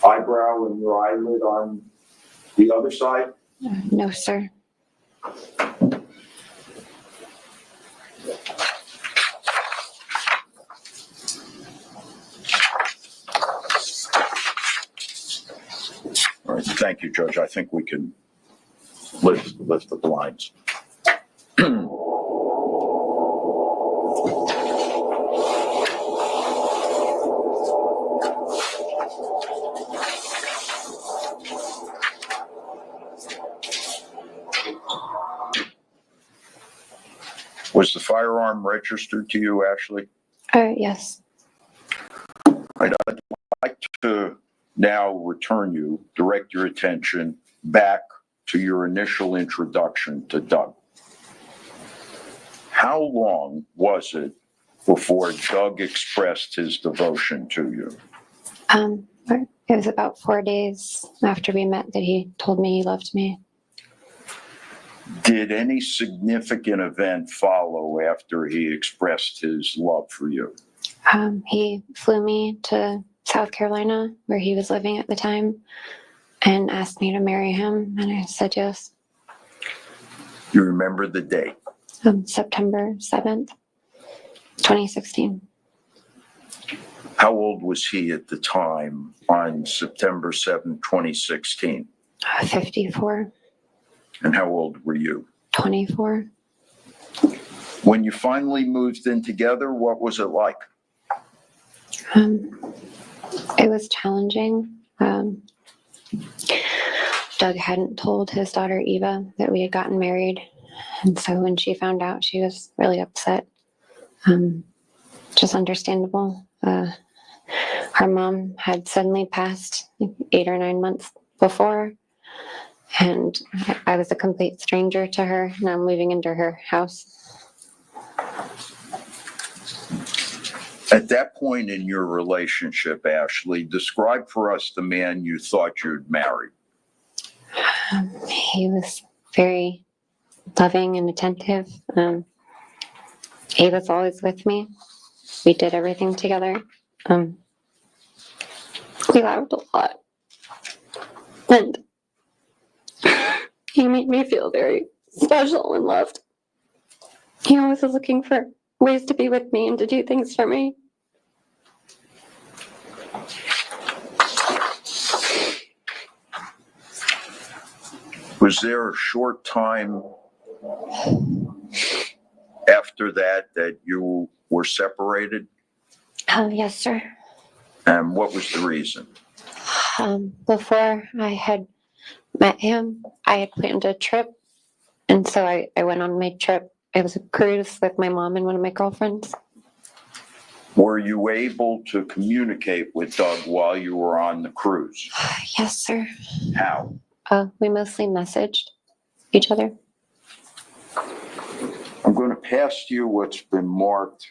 eyebrow and your eyelid on the other side? No, sir. All right, thank you, Judge. I think we can lift the blinds. Was the firearm registered to you, Ashley? Yes. I'd like to now direct your attention back to your initial introduction to Doug. How long was it before Doug expressed his devotion to you? It was about 4 days after we met that he told me he loved me. Did any significant event follow after he expressed his love for you? He flew me to South Carolina, where he was living at the time, and asked me to marry him, and I said yes. You remember the date? September 7th, 2016. How old was he at the time on September 7th, 2016? 54, And how old were you? 24. When you finally moved in together, what was it like? It was challenging. Doug hadn't told his daughter Eva that we had gotten married, and so when she found out, she was really upset. Just understandable. Her mom had suddenly passed 8 or 9 months before, and I was a complete stranger to her, and I'm moving into her house. At that point in your relationship, Ashley, describe for us the man you thought you'd marry. He was very loving and attentive. He was always with me. We did everything together. We laughed a lot. And he made me feel very special and loved. He always was looking for ways to be with me and to do things for me. Was there a short time after that you were separated? Yes, sir. And what was the reason? Before I had met him, I had planned a trip. And so I went on my trip. It was a cruise with my mom and one of my girlfriends. Were you able to communicate with Doug while you were on the cruise? Yes, sir. How? We mostly messaged each other. I'm going to pass to you what's been marked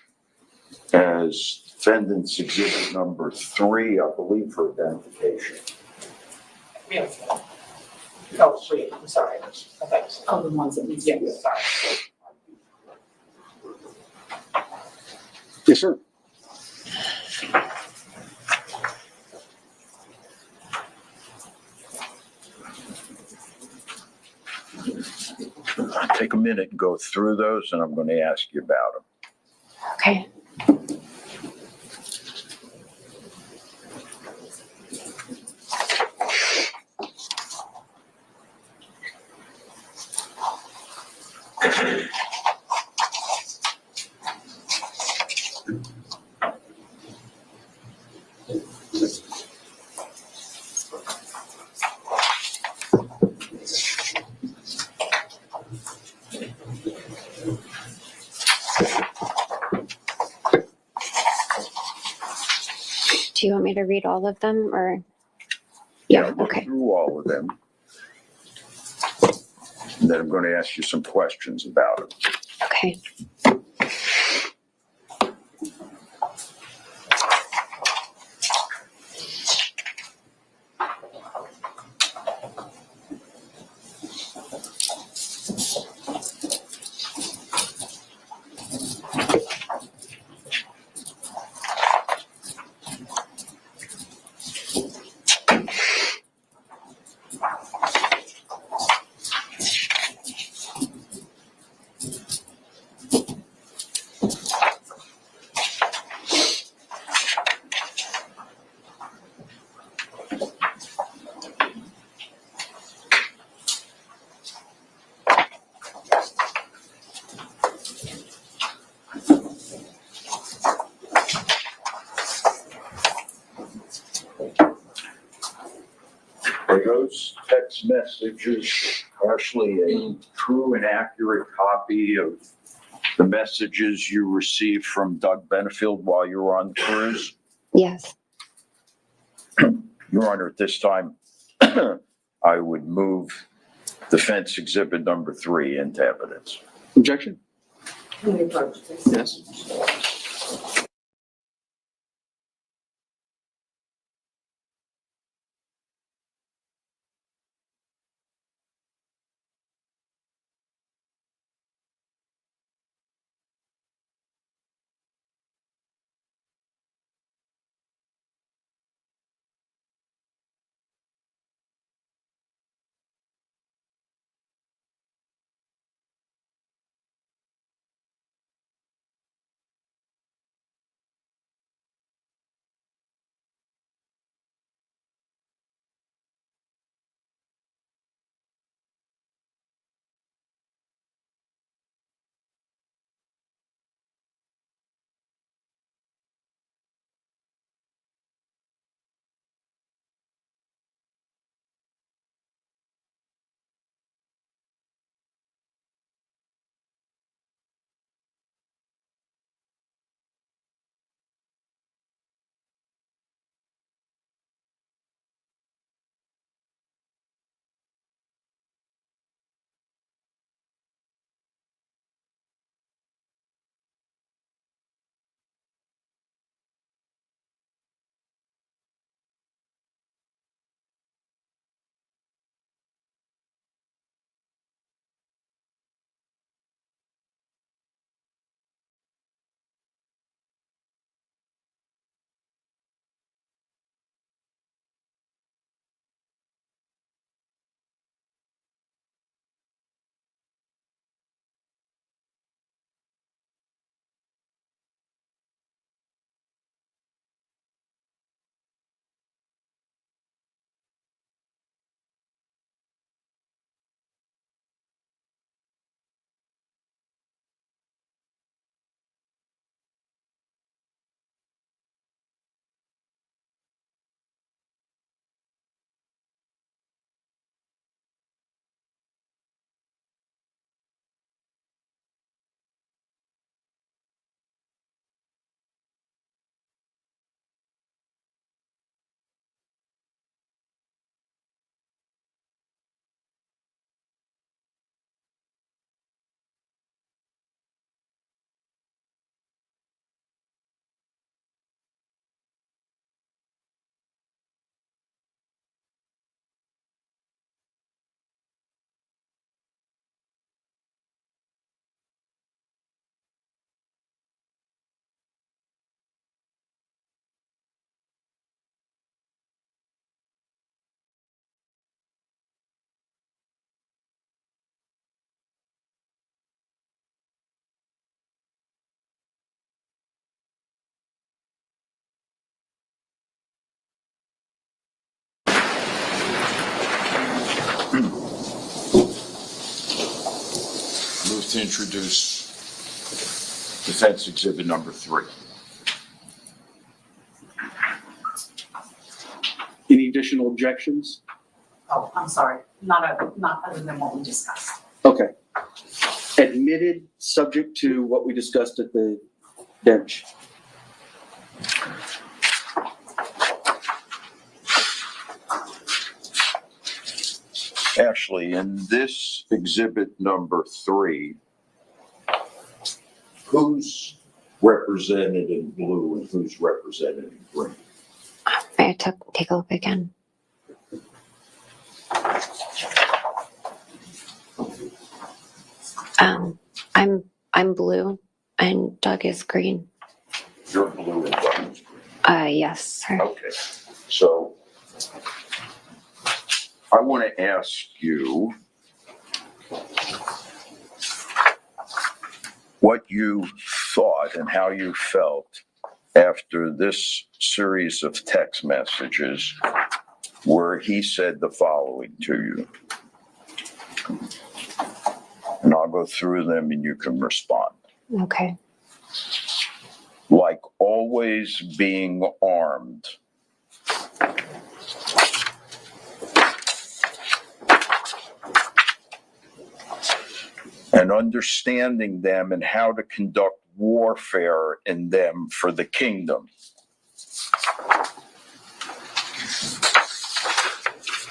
as defendant's exhibit number 3, I believe, for identification. Yes. Oh, wait, I'm sorry. Okay. Oh, the ones that need to be. Sorry. Yes, sir. Take a minute and go through those, and I'm going to ask you about them. Okay. Do you want me to read all of them or? Look Okay, through all of them. And then I'm going to ask you some questions about it. okay. Are those text messages actually a true and accurate copy of the messages you received from Doug Benefield while you were on the cruise? Yes, Your Honor, at this time, I would move defense exhibit number 3 into evidence. Objection? Can you approach, please? Yes. Move to introduce defense exhibit number 3. Any additional objections? Oh, I'm sorry, not other than what we discussed. Okay. Admitted, subject to what we discussed at the bench. Ashley, in this exhibit number 3, who's represented in blue and who's represented in green? I take a look again. I'm blue and Doug is green. You're blue and Doug's green. Yes, sir. Okay, so I want to ask you what you thought and how you felt after this series of text messages where he said the following to you. And I'll go through them and you can respond. Okay. Like always being armed. And understanding them and how to conduct warfare in them for the kingdom.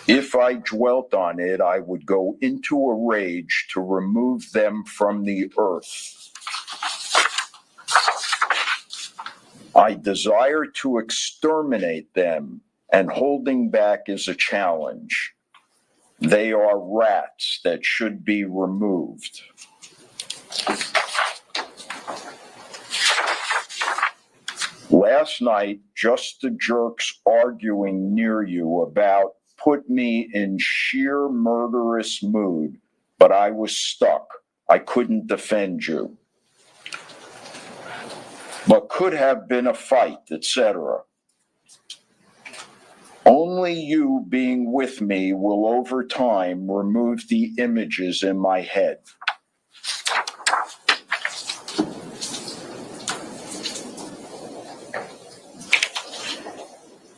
If I dwelt on it, I would go into a rage to remove them from the earth. I desire to exterminate them, and holding back is a challenge. They are rats that should be removed. Last night, just the jerks arguing near you about put me in sheer murderous mood, but I was stuck. I couldn't defend you. But could have been a fight, etc. Only you being with me will over time remove the images in my head.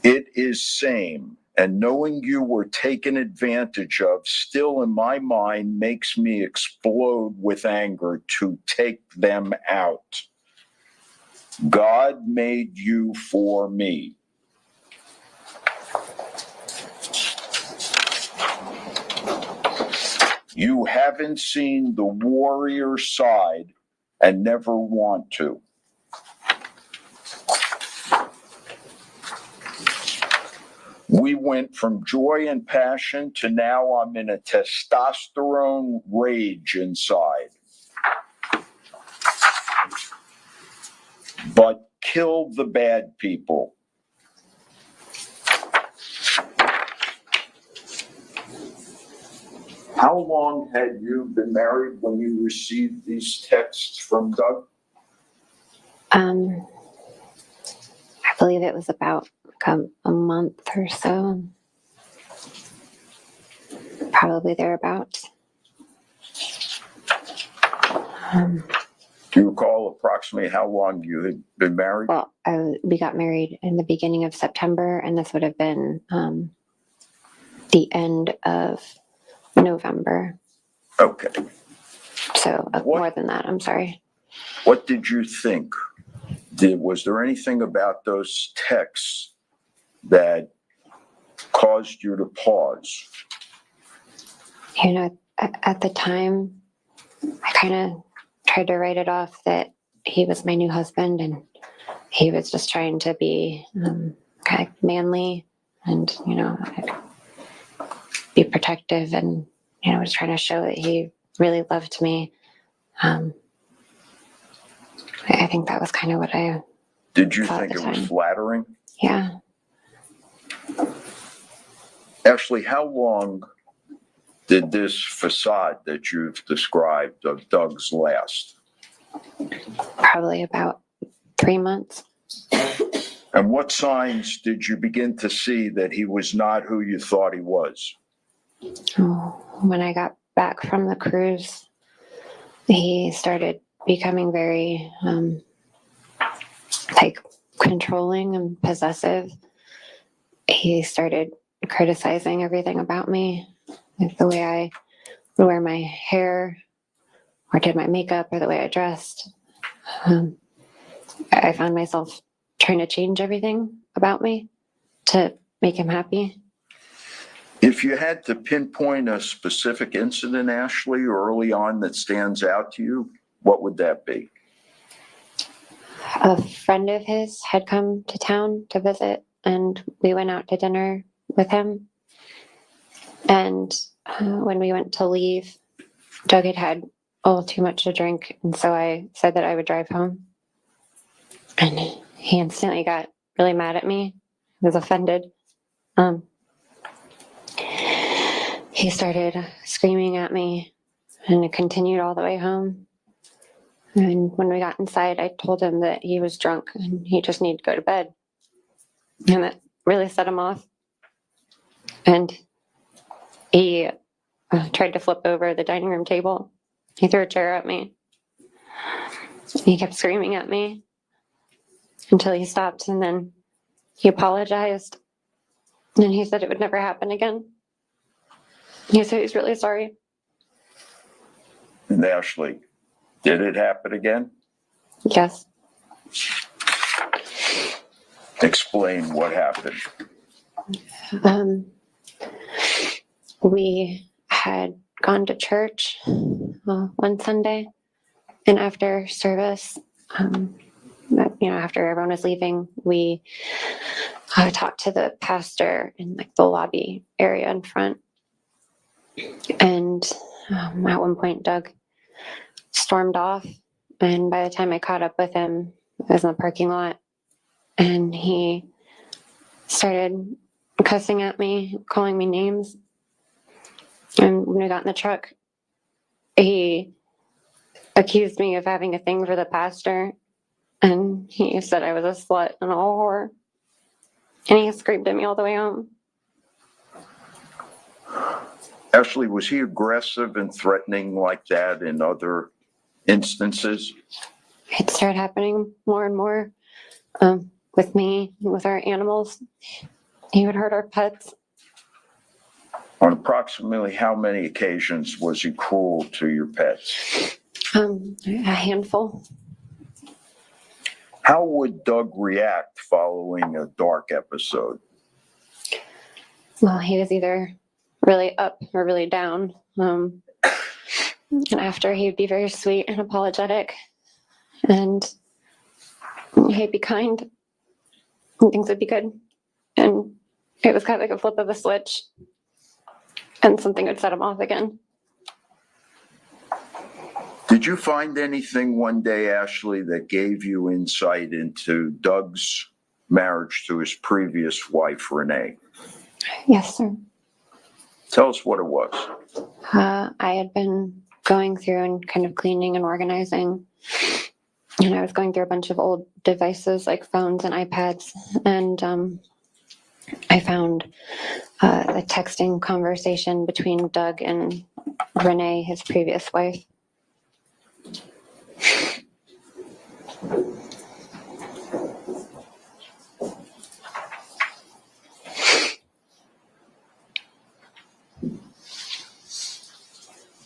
It is same, and knowing you were taken advantage of still in my mind makes me explode with anger to take them out. God made you for me. You haven't seen the warrior side and never want to. We went from joy and passion to now I'm in a testosterone rage inside. But kill the bad people. How long had you been married when you received these texts from Doug? I believe it was about a month or so. Probably thereabouts. Do you recall approximately how long you had been married? Well, we got married in the beginning of September, and this would have been the end of November. Okay. So more than that, I'm sorry. What did you think? Was there anything about those texts that caused you to pause? You know, at the time, I kind of tried to write it off that he was my new husband and he was just trying to be kind of manly and, you know, be protective and, you know, was trying to show that he really loved me. I think that was kind of what I Did you thought think at it the was time. flattering? Yeah. Ashley, how long did this facade that you've described of Doug's last? Probably about 3 months. And what signs did you begin to see that he was not who you thought he was? When I got back from the cruise, he started becoming very like controlling and possessive. He started criticizing everything about me, like the way I would wear my hair or did my makeup or the way I dressed. I found myself trying to change everything about me to make him happy. If you had to pinpoint a specific incident, Ashley, early on that stands out to you, what would that be? A friend of his had come to town to visit, and we went out to dinner with him. And when we went to leave, Doug had had a little too much to drink, and so I said that I would drive home. And he instantly got really mad at me. He was offended. He started screaming at me, and it continued all the way home. And when we got inside, I told him that he was drunk and he just needed to go to bed. And that really set him off. And he tried to flip over the dining room table. He threw a chair at me. He kept screaming at me until he stopped, and then he apologized. And he said it would never happen again. He said he's really sorry. And Ashley, did it happen again? Yes. Explain what happened. We had gone to church one Sunday, and after service, after everyone was leaving, we talked to the pastor in like the lobby area in front. And at one point, Doug stormed off, and by the time I caught up with him, I was in the parking lot, and he started cussing at me, calling me names. And when we got in the truck, he accused me of having a thing for the pastor, and he said I was a slut and a whore, and he screamed at me all the way home. Ashley, was he aggressive and threatening like that in other instances? It started happening more and more with me, with our animals. He would hurt our pets. On approximately how many occasions was he cruel to your pets? A handful. How would Doug react following a dark episode? Well, he was either really up or really down. And after, he'd be very sweet and apologetic, and he'd be kind, and things would be good. And it was kind of like a flip of a switch, and something would set him off again. Did you find anything one day, Ashley, that gave you insight into Doug's marriage to his previous wife, Renee? Yes, sir. Tell us what it was. I had been going through and kind of cleaning and organizing, and I was going through a bunch of old devices like phones and iPads, and I found a texting conversation between Doug and Renee, his previous wife.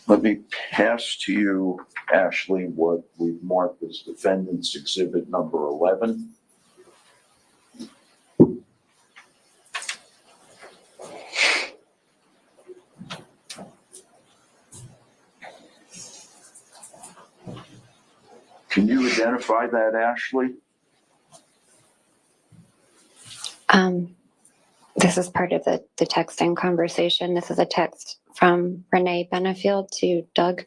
Let me pass to you, Ashley, what we've marked as defendant's exhibit number 11. Can you identify that, Ashley? This is part of the texting conversation. This is a text from Renee Benefield to Doug.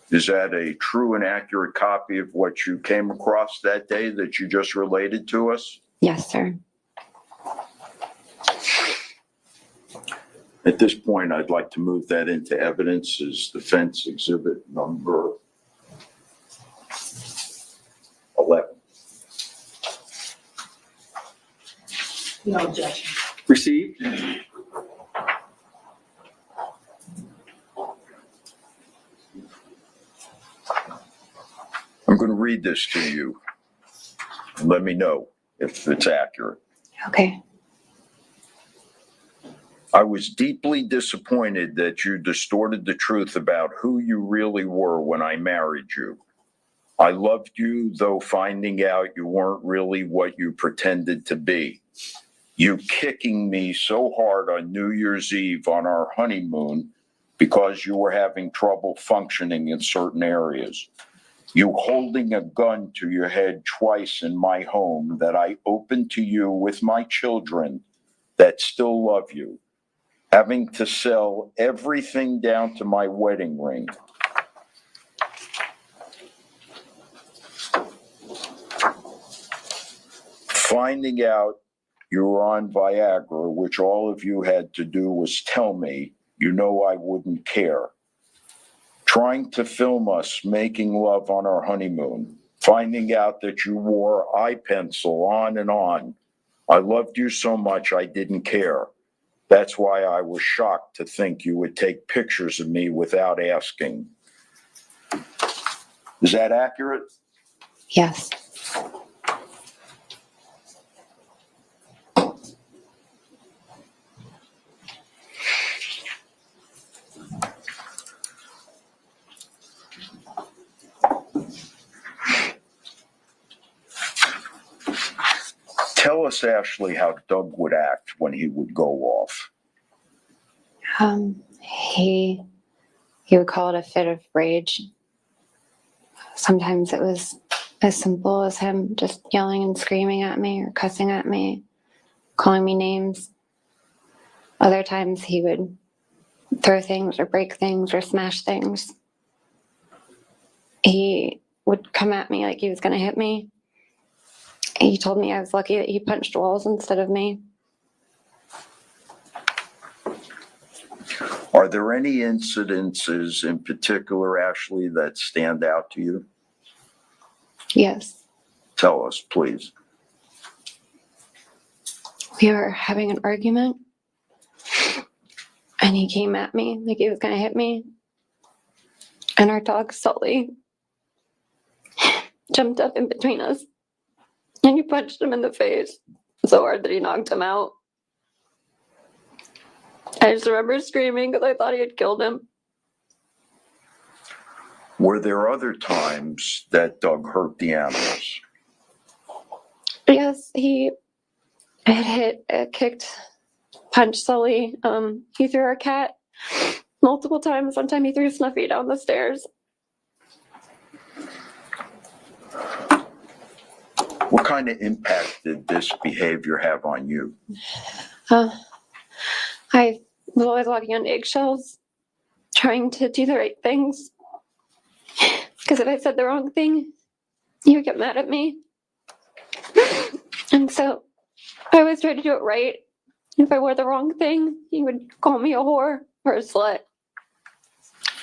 Is that a true and accurate copy of what you came across that day that you just related to us? Yes, sir. At this point, I'd like to move that into evidence as defense exhibit number 11. No objection. Received. I'm going to read this to you and let me know if it's accurate. Okay. I was deeply disappointed that you distorted the truth about who you really were when I married you. I loved you, though finding out you weren't really what you pretended to be. you kicking me so hard on New Year's Eve on our honeymoon because you were having trouble functioning in certain areas. You holding a gun to your head twice in my home that I opened to you with my children that still love you. Having to sell everything down to my wedding ring. Finding out you were on Viagra, which all of you had to do was tell me, you know I wouldn't care. Trying to film us making love on our honeymoon. Finding out that you wore eye pencil on and on. I loved you so much I didn't care. That's why I was shocked to think you would take pictures of me without asking. Is that accurate? Yes. Tell us, Ashley, how Doug would act when he would go off. He would call it a fit of rage. Sometimes it was as simple as him just yelling and screaming at me or cussing at me, calling me names. Other times he would throw things or break things or smash things. He would come at me like he was going to hit me. He told me I was lucky that he punched walls instead of me. Are there any incidences in particular, Ashley, that stand out to you? Yes. Tell us, please. We were having an argument and he came at me like he was going to hit me. And our dog, Sully, jumped up in between us and he punched him in the face so hard that he knocked him out. I just remember screaming because I thought he had killed him. Were there other times that Doug hurt the animals? Yes, he had kicked, punched Sully. He threw our cat multiple times. One time he threw Snuffy down the stairs. What kind of impact did this behavior have on you? I was always walking on eggshells, trying to do the right things. Because if I said the wrong thing, he would get mad at me. And so I always tried to do it right. If I wore the wrong thing, he would call me a whore or a slut.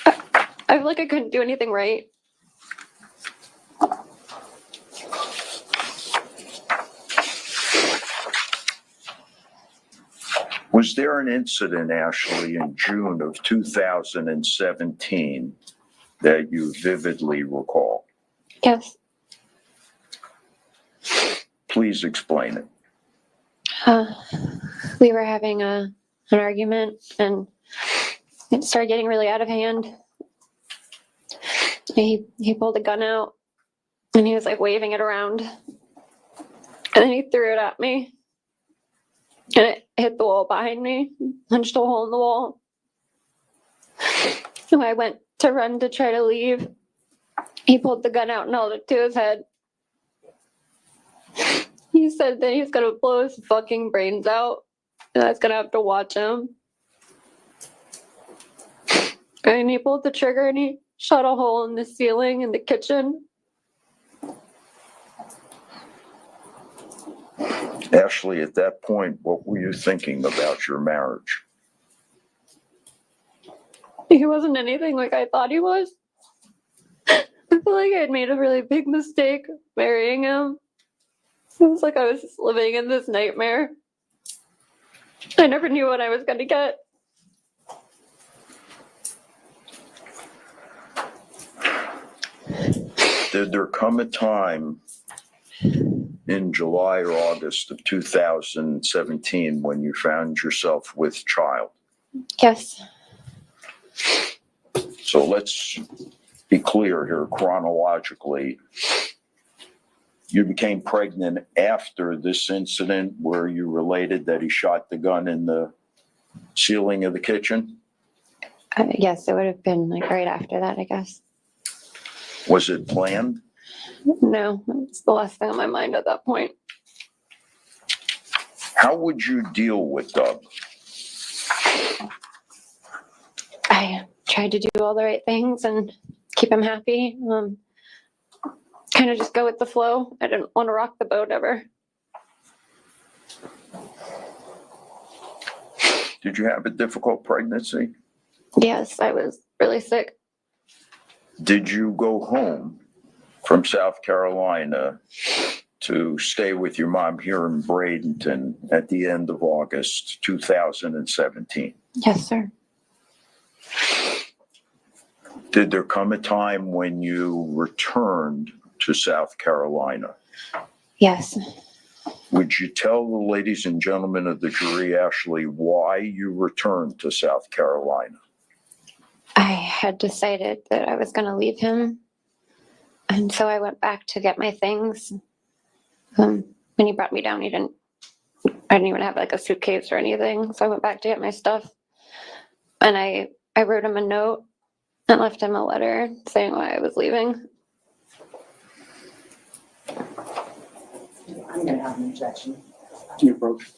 I feel like I couldn't do anything right. Was there an incident, Ashley, in June of 2017 that you vividly recall? Yes. Please explain it. We were having an argument and it started getting really out of hand. He pulled a gun out and he was like waving it around. And then he threw it at me. And it hit the wall behind me, punched a hole in the wall. So I went to run to try to leave. He pulled the gun out and held it to his head. He said that he's going to blow his fucking brains out. And I was going to have to watch him. And he pulled the trigger and he shot a hole in the ceiling in the kitchen. Ashley, at that point, what were you thinking about your marriage? He wasn't anything like I thought he was. I feel like I had made a really big mistake marrying him. It was like I was just living in this nightmare. I never knew what I was going to get. Did there come a time in July or August of 2017 when you found yourself with child? Yes. So let's be clear here chronologically. You became pregnant after this incident where you related that he shot the gun in the ceiling of the kitchen? Yes, it would have been like right after that, I guess. Was it planned? No, it's the last thing on my mind at that point. How would you deal with Doug? I tried to do all the right things and keep him happy. Kind of just go with the flow. I didn't want to rock the boat ever. Did you have a difficult pregnancy? Yes, I was really sick. Did you go home from South Carolina to stay with your mom here in Bradenton at the end of August 2017? Yes, sir. Did there come a time when you returned to South Carolina? Yes. Would you tell the ladies and gentlemen of the jury, Ashley, why you returned to South Carolina? I had decided that I was going to leave him. And so I went back to get my things. When he brought me down, I didn't even have like a suitcase or anything. So I went back to get my stuff. And I wrote him a note and left him a letter saying why I was leaving. I'm gonna have an objection. Can you approach?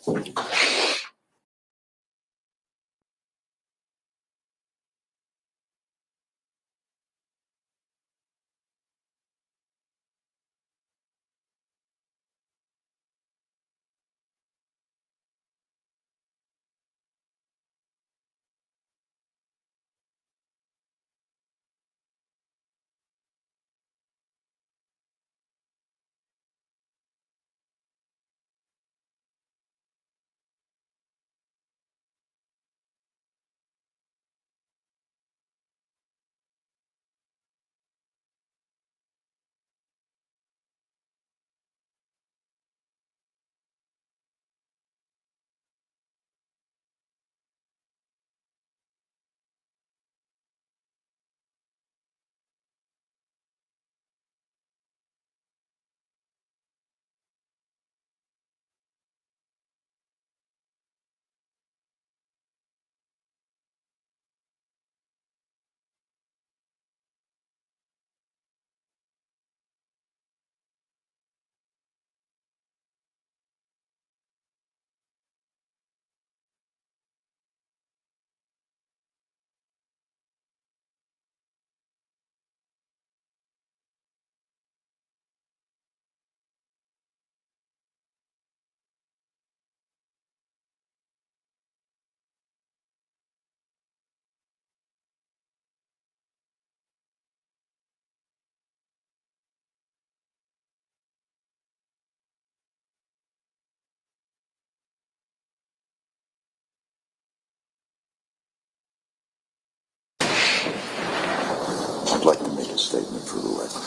I'd like to make a statement for the record.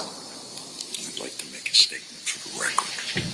I'd like to make a statement for the record.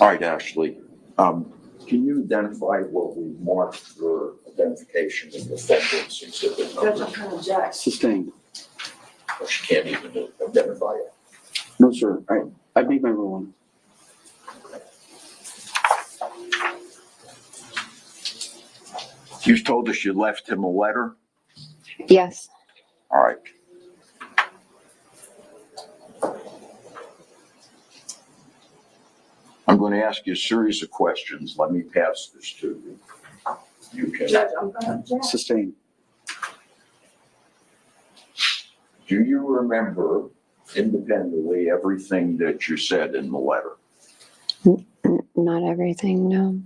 All right, Ashley, can you identify what we marked for identification of defendants exhibit Judge, I'm number? going to object. Sustained. She can't even identify it. No, sir. I made my ruling. You told us you left him a letter? Yes. All right. I'm going to ask you a series of questions. Let me pass this to you. You can. Judge, I'm going to object. Sustained. Do you remember independently everything that you said in the letter? Not everything, no.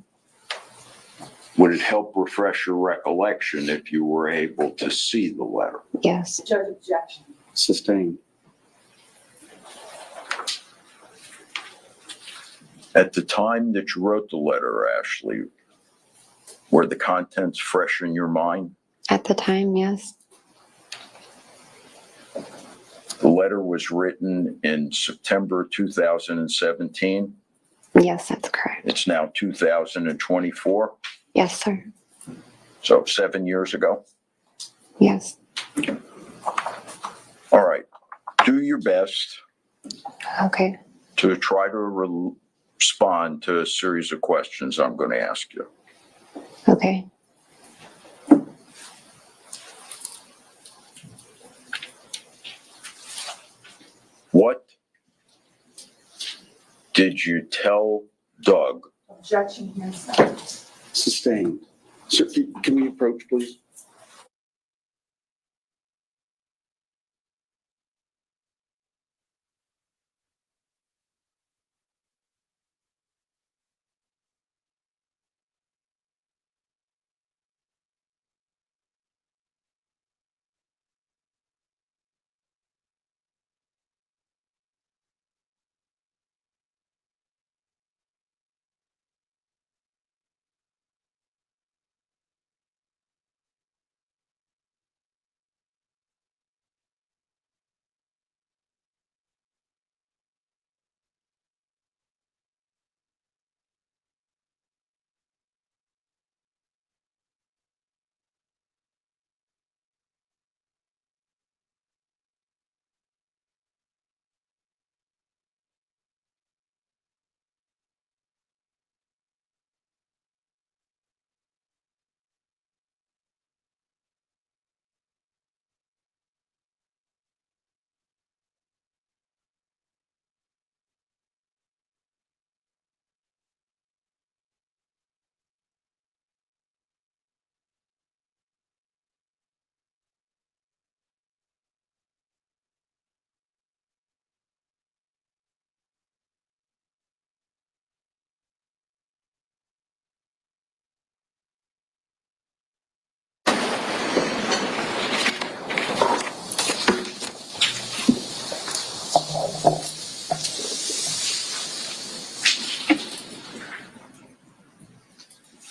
Would it help refresh your recollection if you were able to see the letter? Yes. Judge, objection. Sustained. At the time that you wrote the letter, Ashley, were the contents fresh in your mind? At the time, yes. The letter was written in September 2017. Yes, that's correct. It's now 2024, Yes, sir. so 7 years ago. Yes. All right. Do your best Okay. to try to respond to a series of questions I'm going to ask you. Okay. What did you tell Doug? Objection, hearsay. Sustained. Sir, can we approach, please?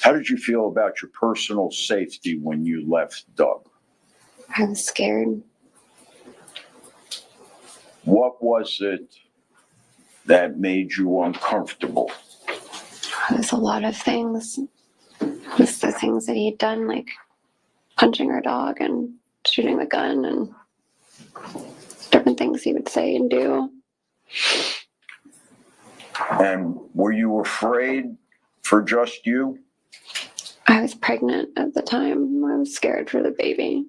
How did you feel about your personal safety when you left Doug? I was scared. What was it that made you uncomfortable? It was a lot of things. Just the things that he'd done, like punching our dog and shooting the gun and different things he would say and do. And were you afraid for just you? I was pregnant at the time. I was scared for the baby.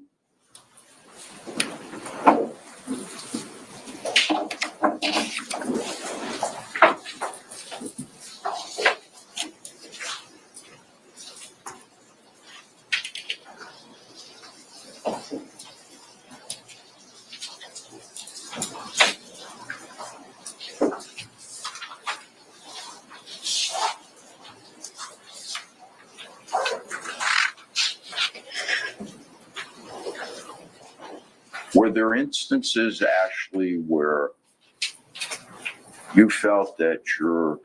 Were there instances, Ashley, where you felt that your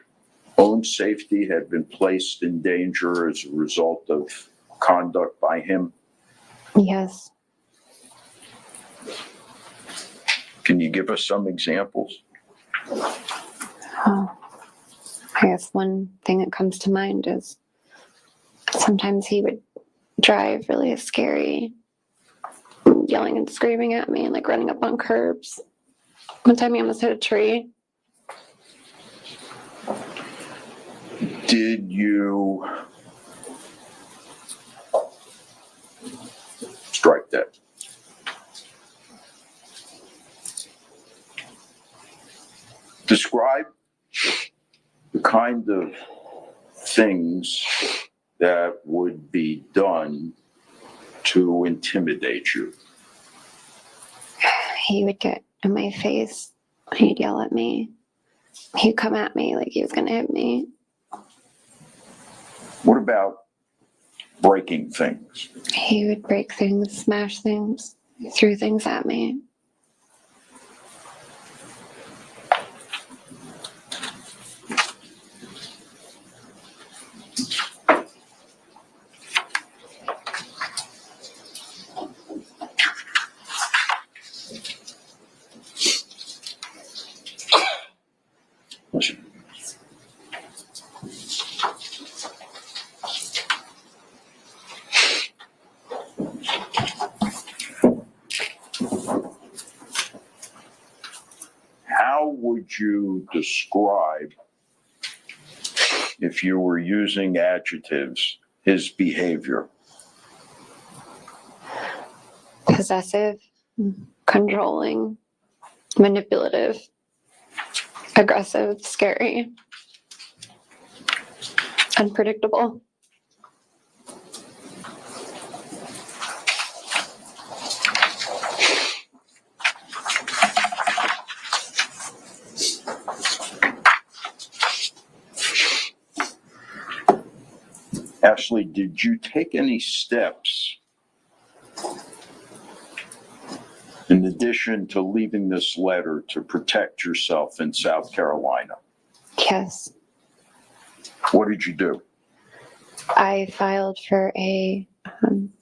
own safety had been placed in danger as a result of conduct by him? Yes. Can you give us some examples? Oh. I guess one thing that comes to mind is sometimes he would drive really scary, yelling and screaming at me and like running up on curbs. One time he almost hit a tree. Did you strike that? Describe the kind of things that would be done to intimidate you. He would get in my face. He'd yell at me. He'd come at me like he was going to hit me. What about breaking things? He would break things, smash things, threw things at me. Listen. How would you describe, if you were using adjectives, his behavior? Possessive, controlling, manipulative, aggressive, scary, unpredictable. Ashley, did you take any steps in addition to leaving this letter to protect yourself in South Carolina? Yes. What did you do? I filed for a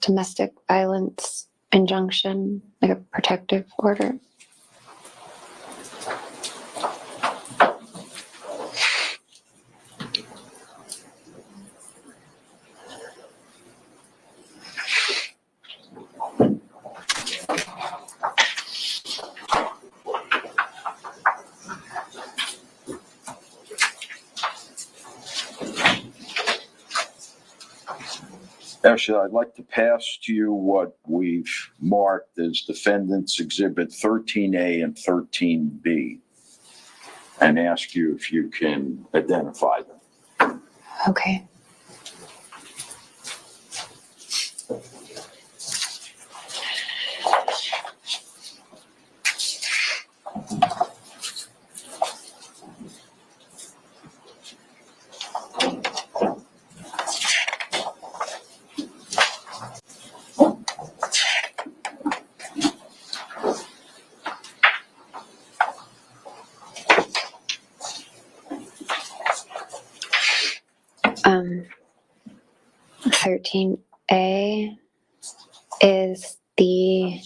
domestic violence injunction, like a protective order. Actually, I'd like to pass to you what we've marked as Defendants Exhibit 13A and 13B and ask you if you can identify them. Okay. Um, 13A is the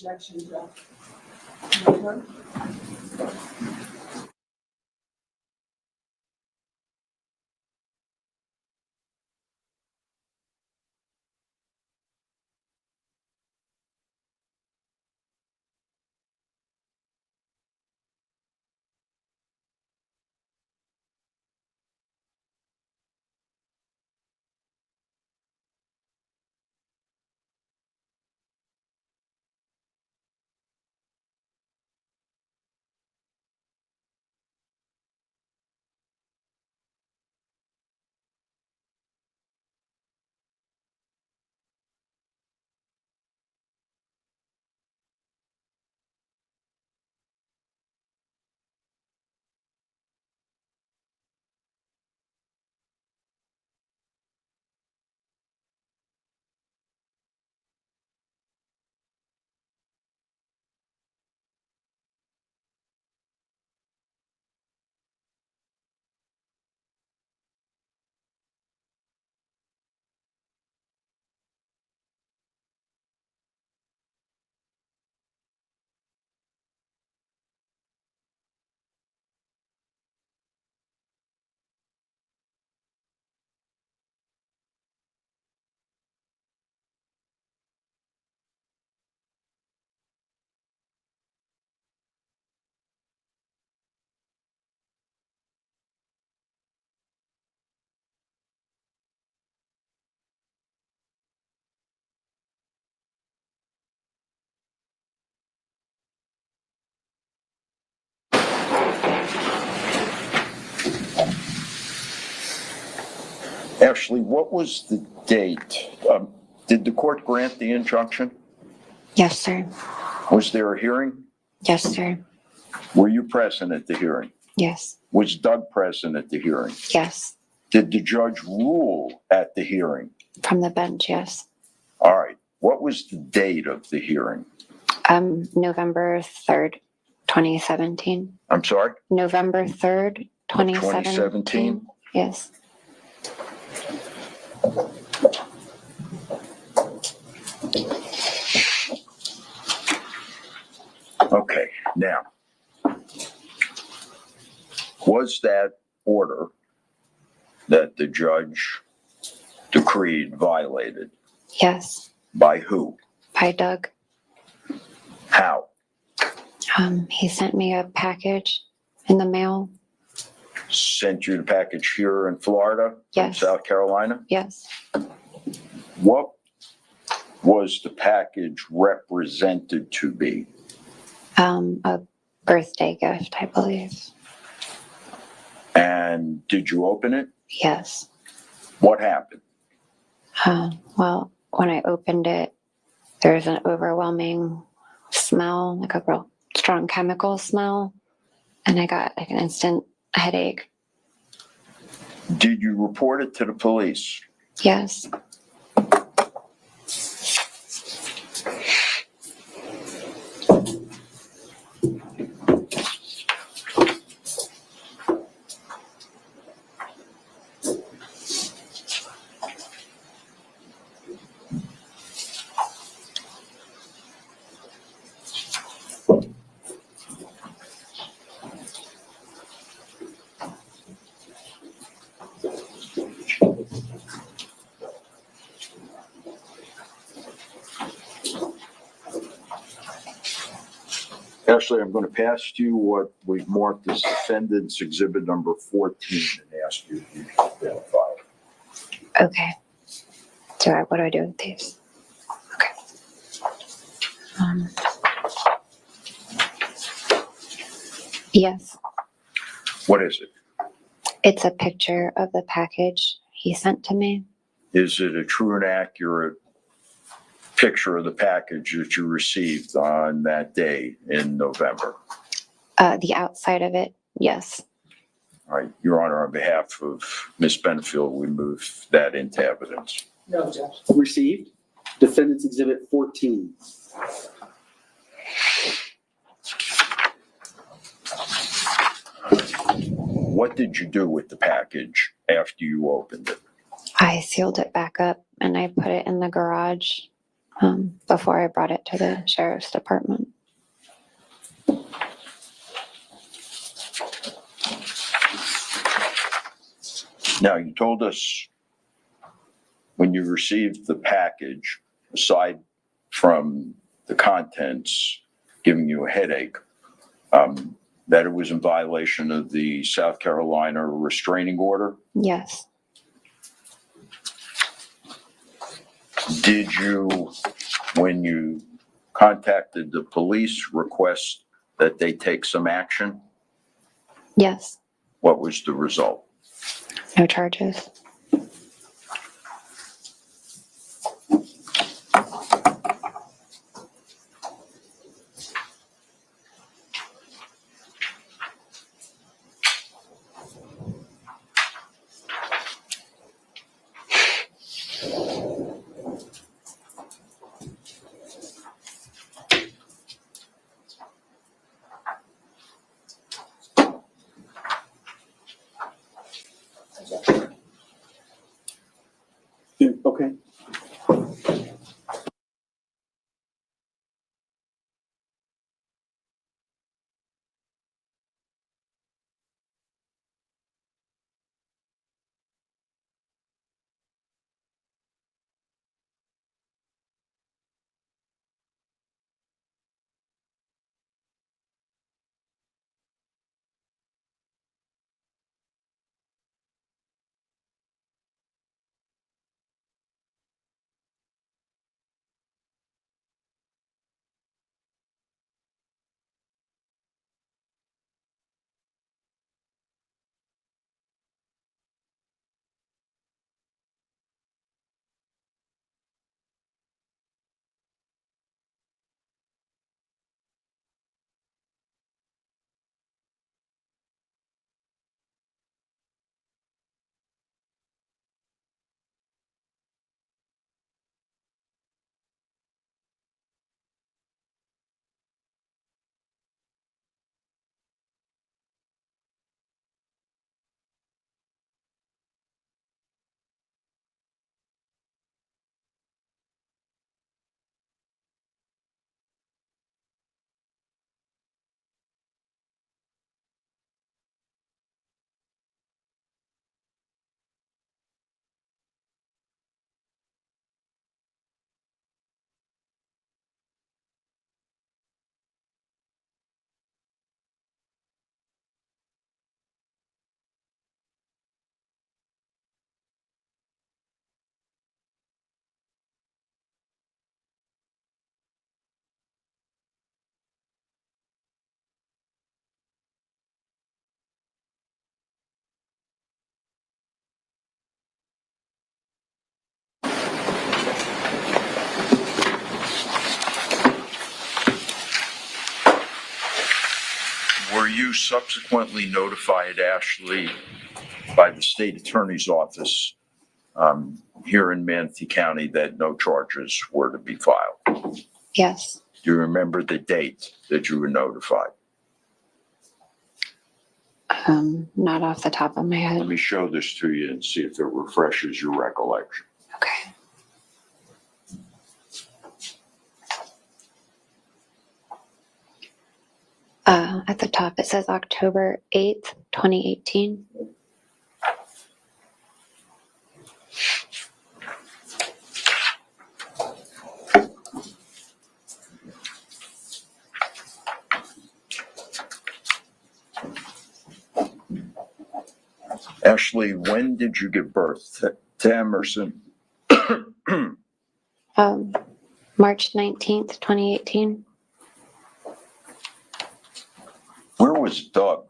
Ashley, what was the date? Did the court grant the injunction? Yes, sir. Was there a hearing? Yes, sir. Were you present at the hearing? Yes. Was Doug present at the hearing? Yes. Did the judge rule at the hearing? From the bench, yes. All right. What was the date of the hearing? November 3rd, 2017. I'm sorry? November 3rd, 2017? Yes. Okay, now, was that order that the judge decreed violated? Yes. By who? By Doug. How? He sent me a package in the mail. Sent you the package here in Florida? Yes. From South Carolina? Yes. What was the package represented to be? A birthday gift, I believe. And did you open it? Yes. What happened? Well, when I opened it, there was an overwhelming smell, like a real strong chemical smell, and I got like an instant headache. Did you report it to the police? Yes. Ashley, I'm going to pass you what we've marked as defendant's exhibit number 14 and ask you if you can identify it. Okay. What do I do with these? Okay. Yes. What is it? It's a picture of the package he sent to me. Is it a true and accurate picture of the package that you received on that day in November? The outside of it, yes. All right, Your Honor, on behalf of Ms. Benefield, we move that into evidence. No objection. Received. Defendant's Exhibit 14. What did you do with the package after you opened it? I sealed it back up and I put it in the garage before I brought it to the sheriff's department. Now, you told us when you received the package, aside from the contents giving you a headache, that it was in violation of the South Carolina restraining order. Yes. Did you, when you contacted the police, request that they take some action? Yes. What was the result? No charges. Okay. you subsequently notified Ashley by the state attorney's office here in Manatee County that no charges were to be filed? Yes. Do you remember the date that you were notified? Not off the top of my Let head. me show this to you and see if it refreshes your recollection. Okay. At the top, it says October 8th, 2018. Ashley, when did you give birth to Emerson? March 19th, 2018. Where was Doug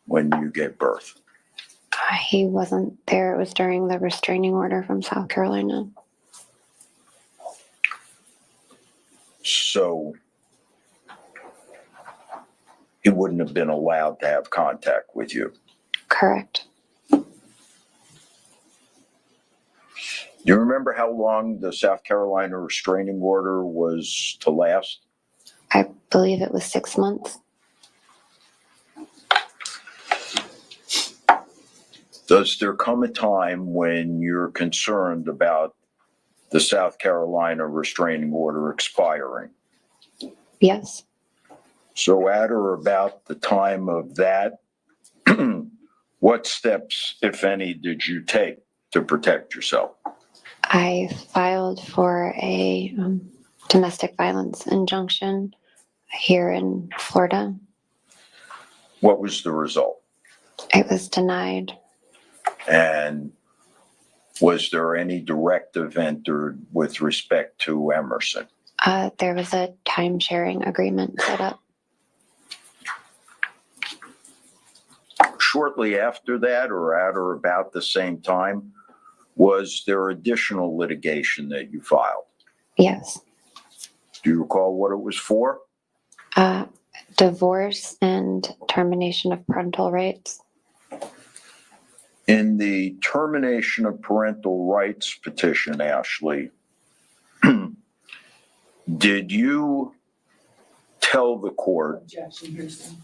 when you gave birth? He wasn't there. It was during the restraining order from South Carolina. So he wouldn't have been allowed to have contact with you. Correct. Do you remember how long the South Carolina restraining order was to last? I believe it was 6 months. Does there come a time when you're concerned about the South Carolina restraining order expiring? Yes. So at or about the time of that, what steps, if any, did you take to protect yourself? I filed for a domestic violence injunction here in Florida. What was the result? It was denied. And was there any directive entered with respect to Emerson? There was a time sharing agreement set up. Shortly after that, or at or about the same time, was there additional litigation that you filed? Yes. Do you recall what it was for? Divorce and termination of parental rights. In the termination of parental rights petition, Ashley, did you tell the court? Objection, hearsay.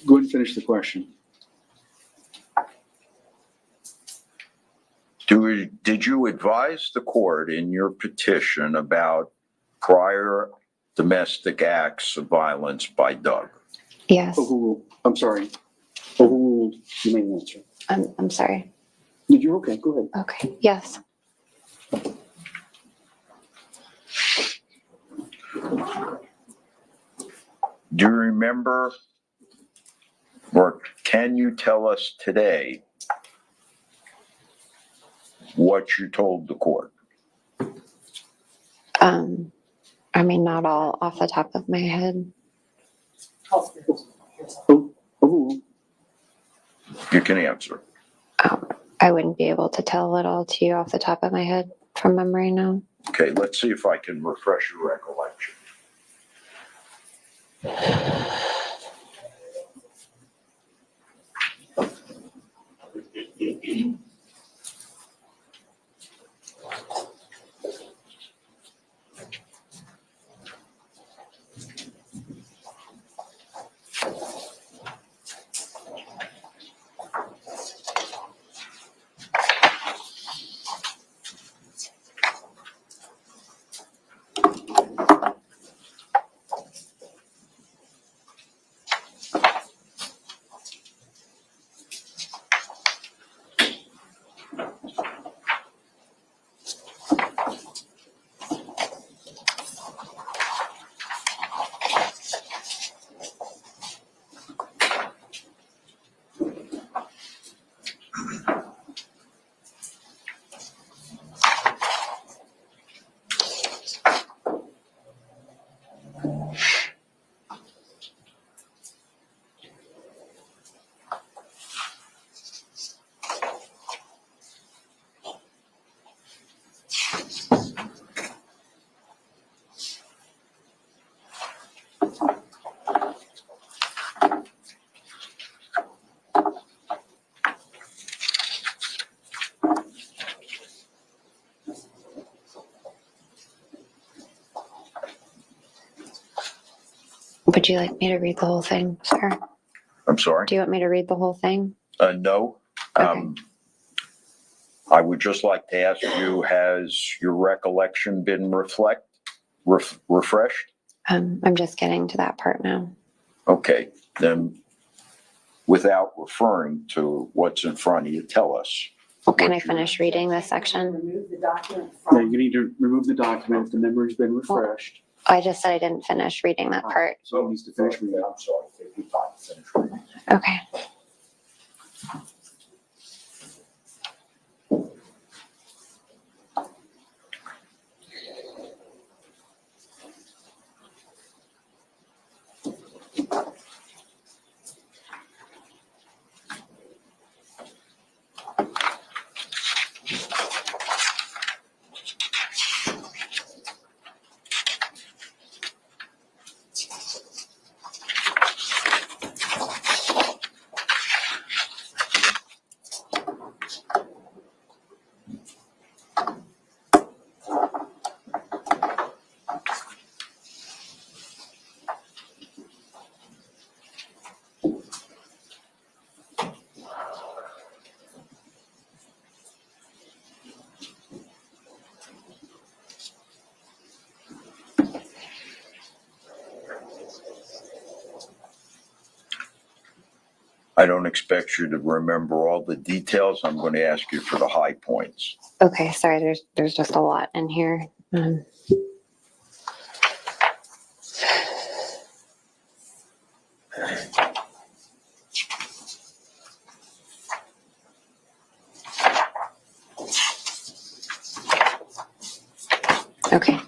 Go ahead and finish the question. Did you advise the court in your petition about prior domestic acts of violence by Doug? Yes. I'm sorry. Overruled. You may answer. I'm sorry. You're okay. Go ahead. Okay. Yes. Do you remember, or can you tell us today what you told the court? I mean, not all off the top of my head. Overruled. You can answer. I wouldn't be able to tell it all to you off the top of my head from memory now. Okay, let's see if I can refresh your recollection. Would you like me to read the whole thing, sir? I'm sorry? Do you want me to read the whole thing? No. Okay. I would just like to ask you, has your recollection been refreshed? I'm just getting to that part now. Okay, then without referring to what's in front of you, tell us. Can I finish reading this section? Remove the document Yeah, from. you need to remove the document if the memory's been refreshed. I just said I didn't finish reading that part. So he needs to finish reading. I'm sorry, take your time, finish reading. Okay. I don't expect you to remember all the details. I'm going to ask you for the high points. Okay, sorry, there's just a lot in here. Okay.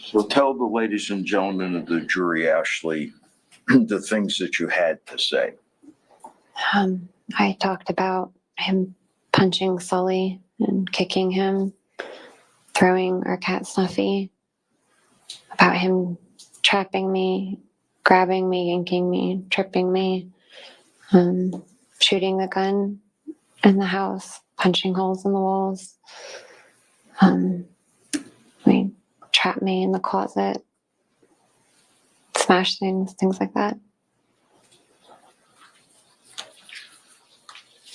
So tell the ladies and gentlemen of the jury, Ashley, the things that you had to say. I talked about him punching Sully and kicking him, throwing our cat Snuffy, about him trapping me, grabbing me, yanking me, tripping me, shooting the gun in the house, punching holes in the walls. He trapped me in the closet, smash things like that.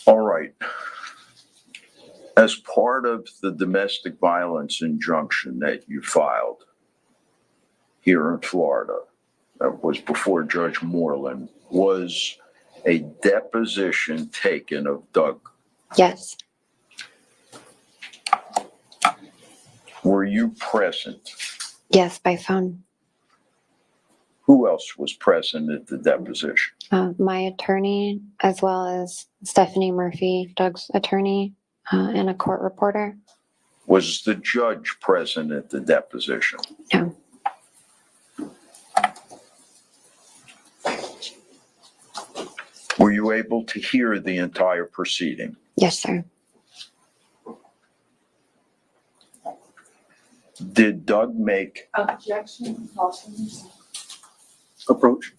All right. As part of the domestic violence injunction that you filed here in Florida, that was before Judge Moreland, was a deposition taken of Doug. Yes, Were you present? yes, by phone. Who else was present at the deposition? My attorney, as well as Stephanie Murphy, Doug's attorney, and a court reporter. Was the judge present at the deposition? No. Were you able to hear the entire proceeding? Yes, sir. Did Doug make Objection, Paulson. Approach.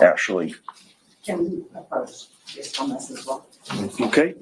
Ashley, Can we approach based on this as well? okay?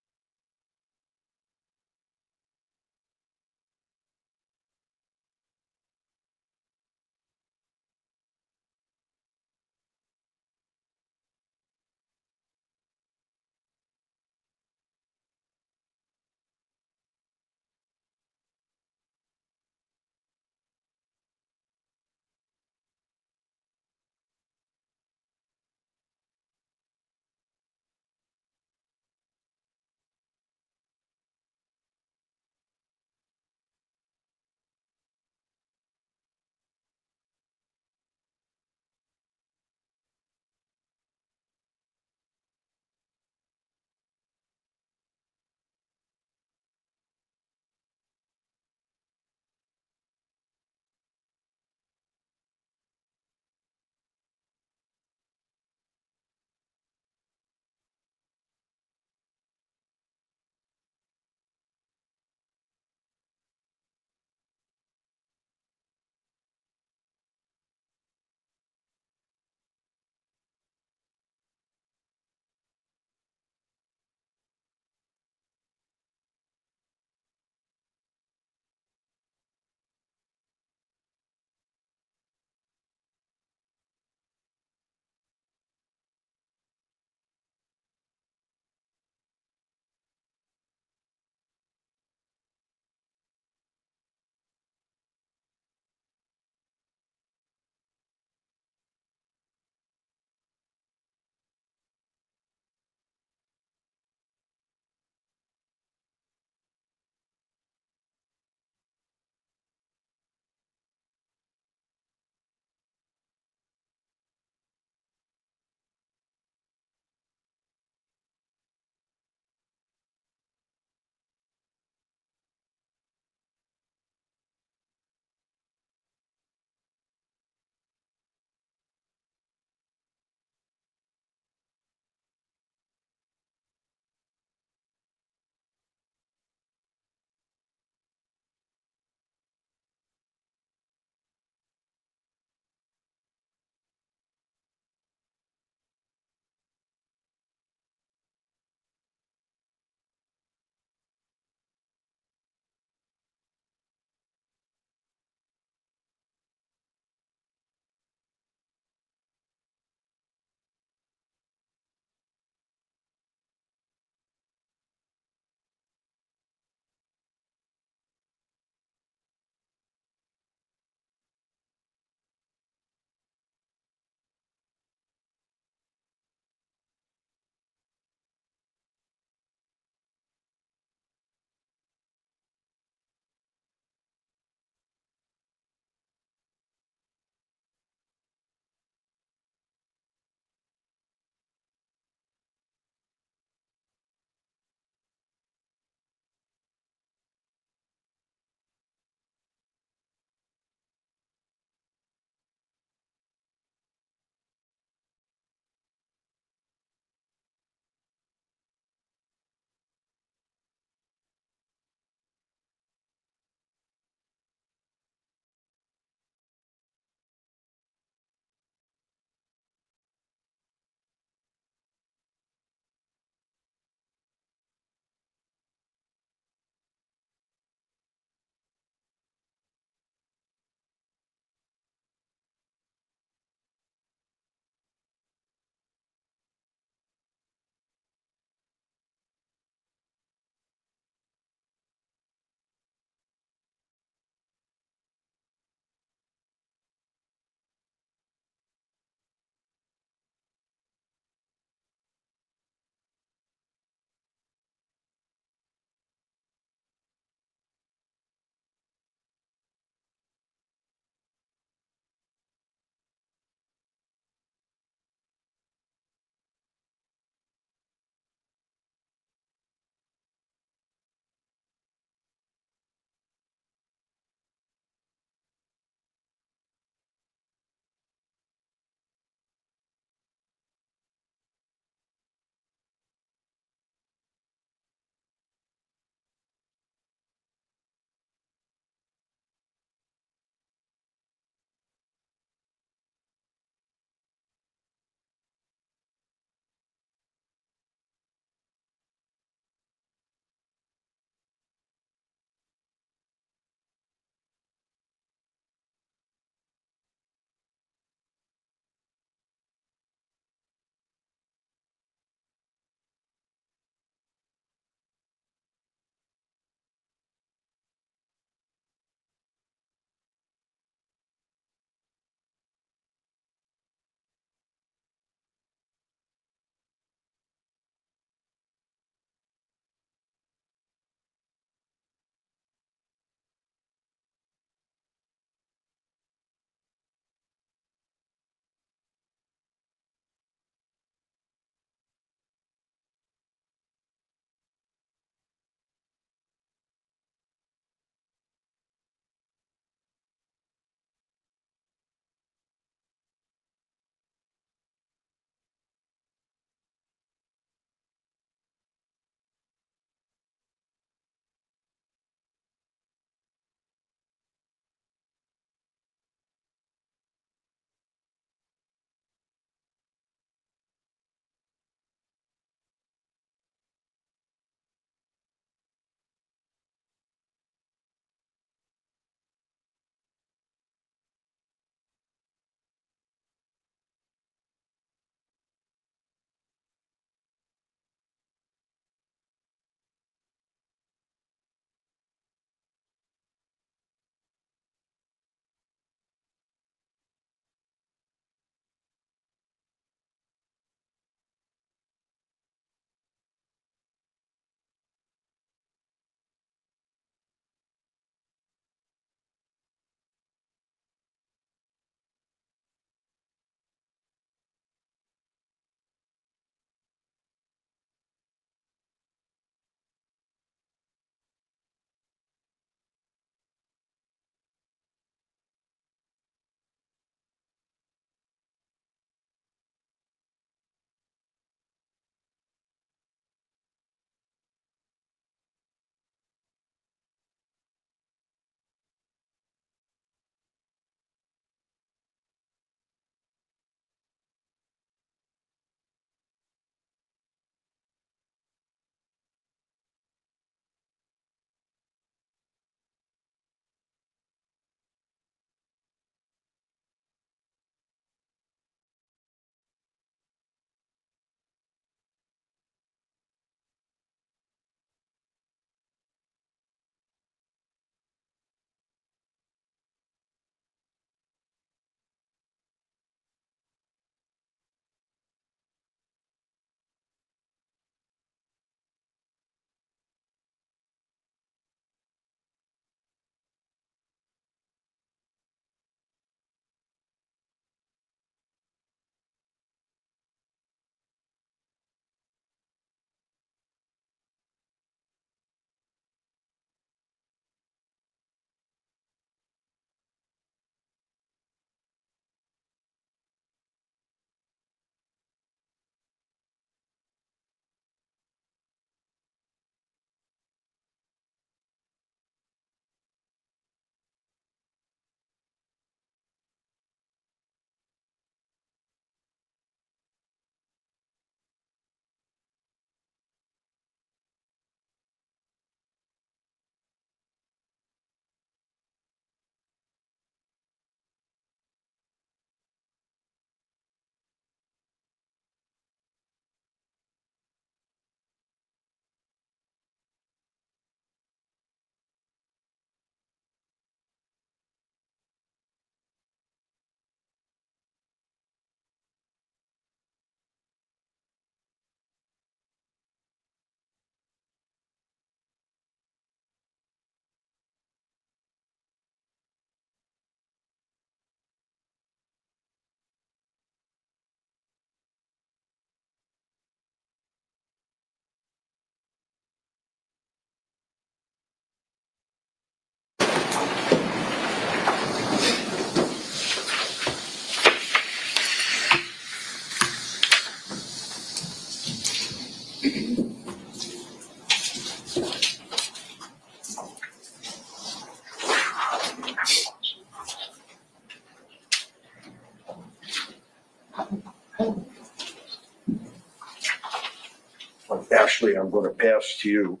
Ashley, I'm going to pass to you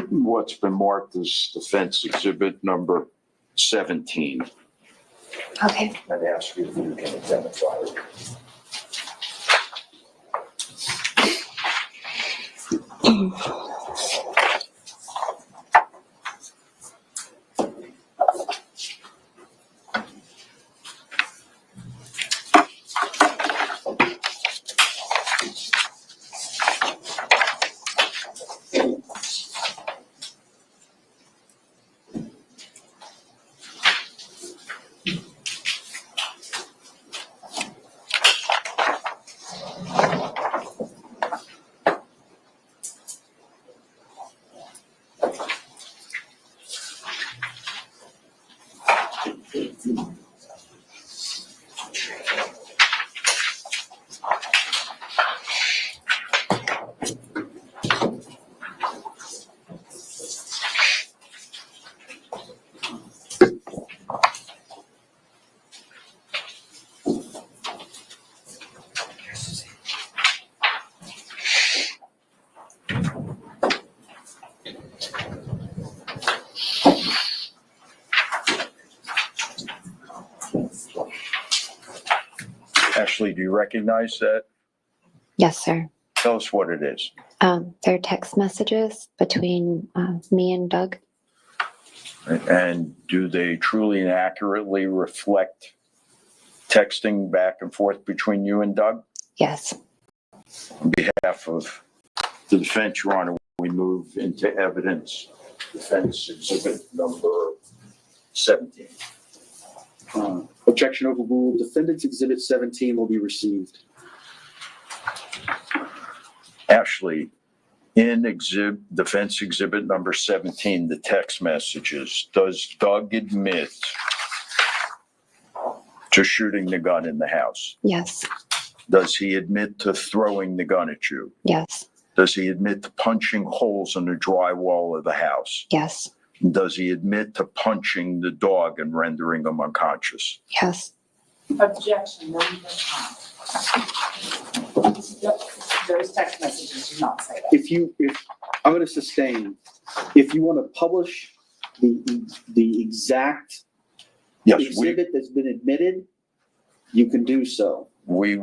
what's been marked as defense exhibit number 17. Okay. I'd ask you if you can identify it. Ashley, do you recognize that? Yes, sir. Tell us what it is. There are text messages between me and Doug. And do they truly and accurately reflect texting back and forth between you and Doug? Yes. On behalf of the defense, Your Honor, we move into evidence, defense exhibit number 17. Objection overruled. Defendant's Exhibit 17 will be received. Ashley, in defense exhibit number 17, the text messages, does Doug admit to shooting the gun in the house? Yes. Does he admit to throwing the gun at you? Yes. Does he admit to punching holes in the drywall of the house? Yes. Does he admit to punching the dog and rendering him unconscious? Yes. Objection, no, you can't. Those text messages do not say that. If I'm going to sustain, if you want to publish the exact Yes, exhibit that's been admitted, you can do so. we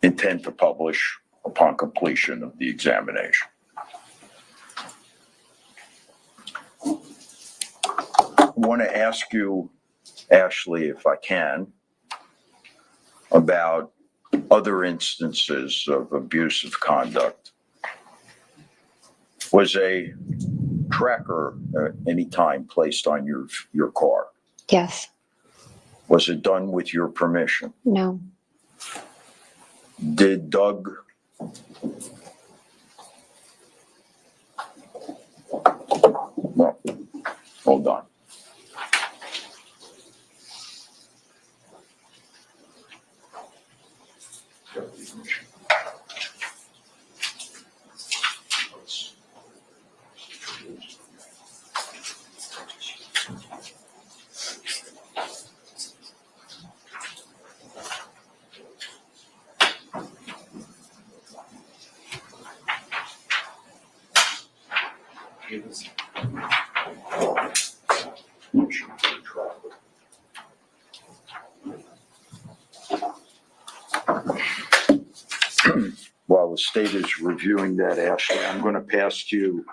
intend to publish upon completion of the examination. I want to ask you, Ashley, if I can, about other instances of abusive conduct. Was a tracker at any time placed on your car? Yes. Was it done with your permission? No. Did Doug well, hold on. While the state is reviewing that, Ashley, I'm going to pass to you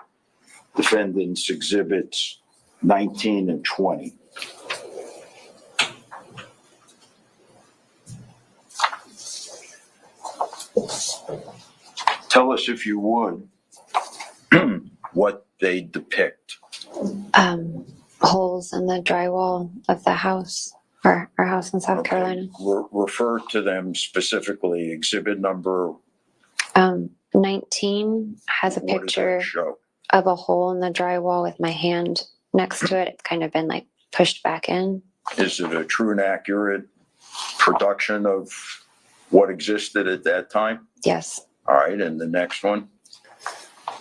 defendants exhibits 19 and 20. Tell us, if you would, what they depict. Holes in the drywall of the house, our house in South Carolina. Refer to them specifically. Exhibit number 19 has a what does that picture show? of a hole in the drywall with my hand next to it. It's kind of been like pushed back in. Is it a true and accurate production of what existed at that time? Yes. All right, and the next one?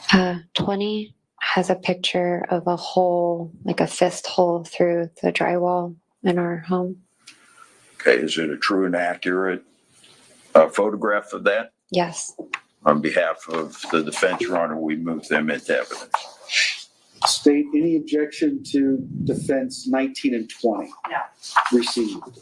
20 has a picture of a hole, like a fist hole through the drywall in our home. Okay, is it a true and accurate photograph of that? Yes. On behalf of the defense, Your Honor, we move them into evidence. State, any objection to defense 19 and 20? No. Received.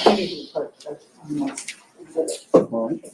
Maybe we put the, exhibit. All right.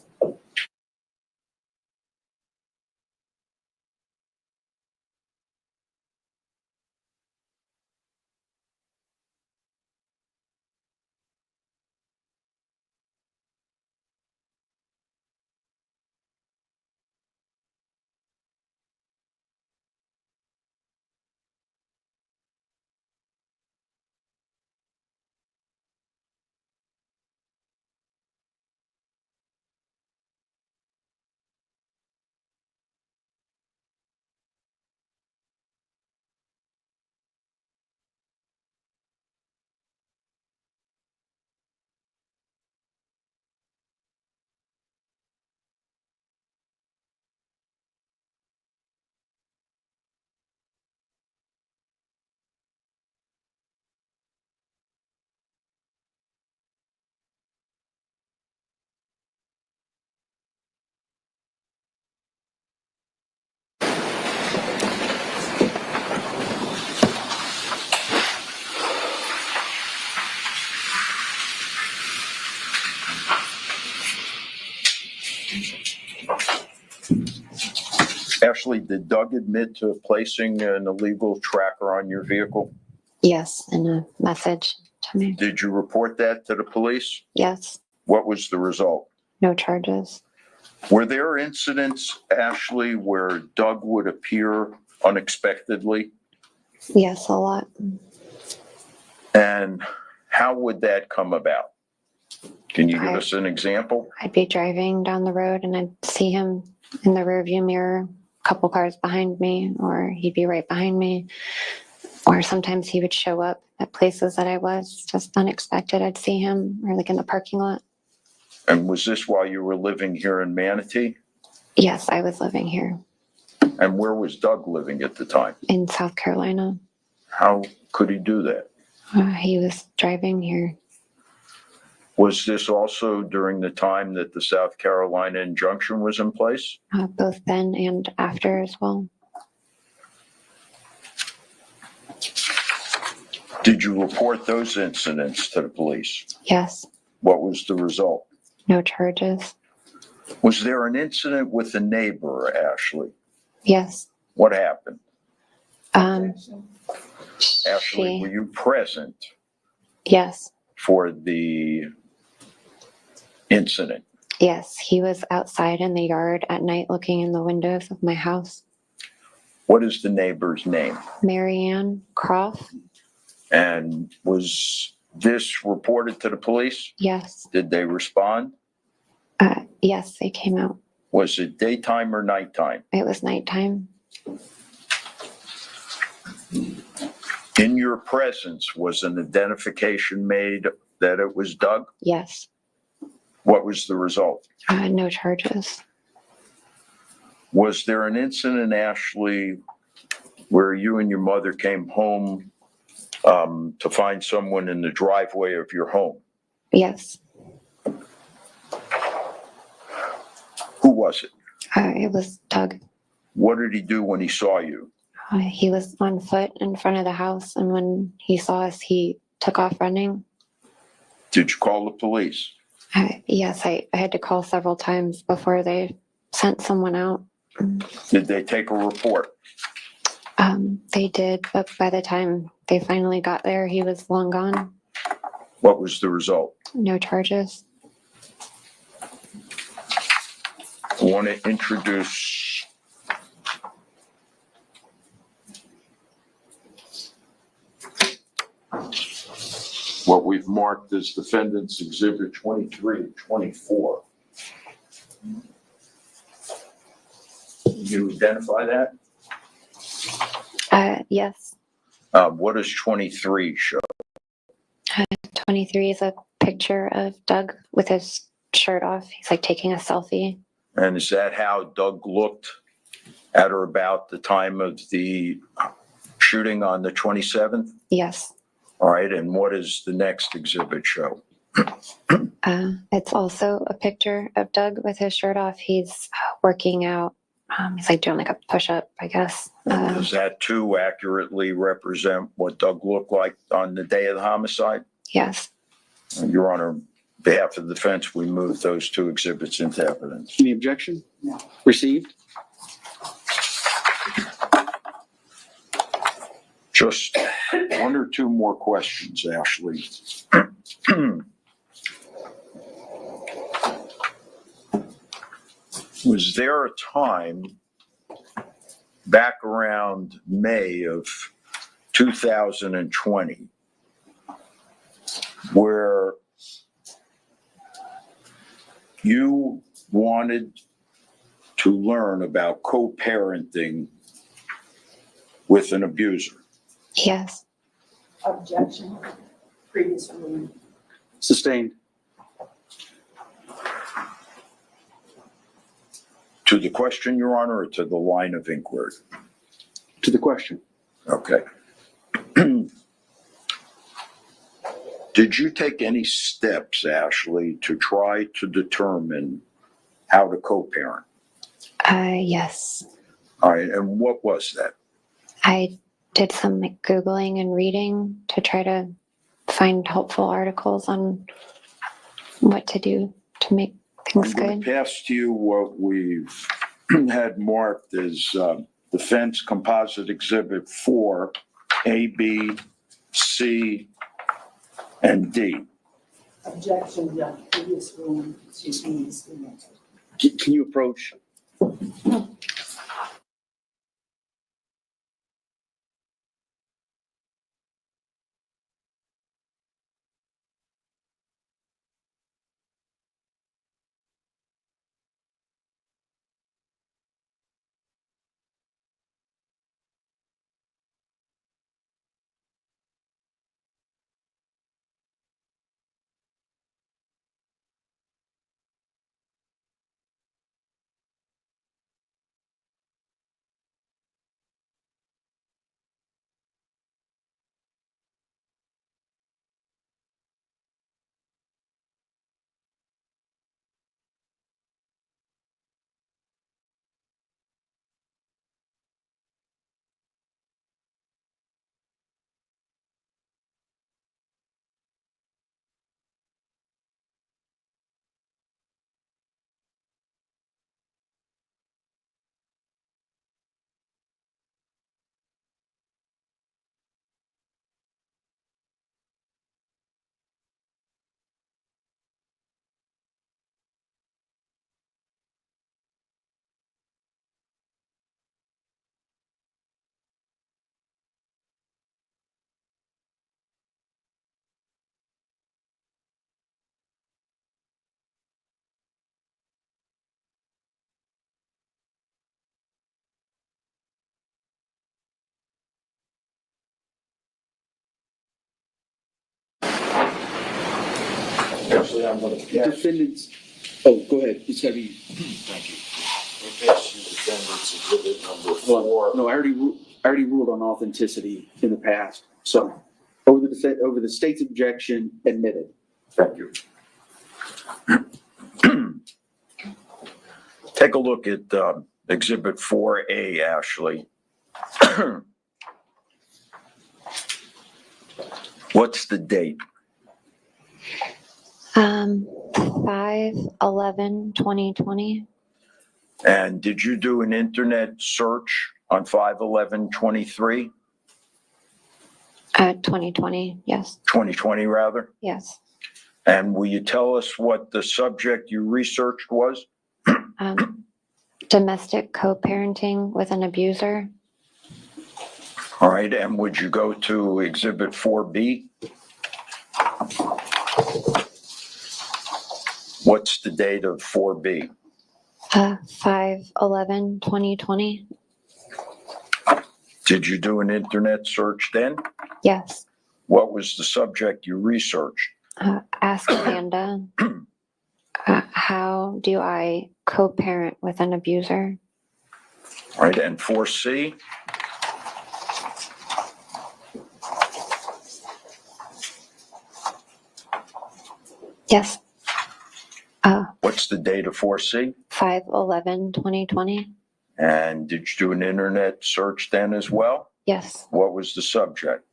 Ashley, did Doug admit to placing an illegal tracker on your vehicle? Yes, and a message to me. Did you report that to the police? Yes. What was the result? No charges. Were there incidents, Ashley, where Doug would appear unexpectedly? Yes, a lot. And how would that come about? Can you give us an example? I'd be driving down the road and I'd see him in the rearview mirror, a couple cars behind me, or he'd be right behind me. Or sometimes he would show up at places that I was just unexpected. I'd see him, or like in the parking lot. And was this while you were living here in Manatee? Yes, I was living here And where was Doug living at the time? in South Carolina. How could he do that? He was driving here. Was this also during the time that the South Carolina injunction was in place? Both then and after as well. Did you report those incidents to the police? Yes. What was the result? No charges. Was there an incident with a neighbor, Ashley? Yes. What happened? Ashley, were She, you present yes. for the incident? Yes, he was outside in the yard at night looking in the windows of my house. What is the neighbor's name? Marianne Croft? And was this reported to the police? Yes. Did they respond? Yes, they came out. Was it daytime or nighttime? It was nighttime. In your presence, was an identification made that it was Doug? Yes. What was the result? No charges. Was there an incident, Ashley, where you and your mother came home to find someone in the driveway of your home? Yes. Who was it? It was Doug. What did he do when he saw you? He was on foot in front of the house, and when he saw us, he took off running. Did you call the police? Yes, I had to call several times before they sent someone out. Did they take a report? They did, but by the time they finally got there, he was long gone. What was the result? No charges. I want to introduce what we've marked as Defendants Exhibit 23 and 24. Can you identify that? Yes. What does 23 show? 23 is a picture of Doug with his shirt off. He's like taking a selfie. And is that how Doug looked at or about the time of the shooting on the 27th? Yes. All right, and what does the next exhibit show? It's also a picture of Doug with his shirt off. He's working out. He's like doing like a push-up, I guess. Does that too accurately represent what Doug looked like on the day of the homicide? Yes. Your Honor, on behalf of the defense, we move those two exhibits into evidence. Any objection? No. Received. Just one or two more questions, Ashley. Was there a time back around May of 2020 where you wanted to learn about co-parenting with an abuser? Yes. Objection. Previous ruling. Sustained. To the question, Your Honor, or to the line of inquiry? To the question. Okay. Did you take any steps, Ashley, to try to determine how to co-parent? Yes. All right, and what was that? I did some like Googling and reading to try to find helpful articles on what to do to make things I'm going good. to pass to you what we've had marked as Defense Composite Exhibit 4, A, B, C, and D. Objection, the previous ruling to be stated. Can you approach? Actually, I'm going to Defendants. Oh, go ahead. Just have you. Thank you. We pass you defendant's exhibit number 4. No, I already ruled on authenticity in the past. So over the state's objection, admitted. Thank you. Take a look at Exhibit 4A, Ashley. What's the date? 5/11/2020. And did you do an internet search on 5/11/23? 2020. Yes. 2020, rather? Yes. And will you tell us what the subject you researched was? Domestic co-parenting with an abuser. All right, and would you go to Exhibit 4B? What's the date of 4B? 5/11/2020. Did you do an internet search then? Yes. What was the subject you researched? Ask Amanda, how do I co-parent with an abuser? All right, and 4C? Yes. What's the date of 4C? 5/11/2020. And did you do an internet search then as well? Yes. What was the subject?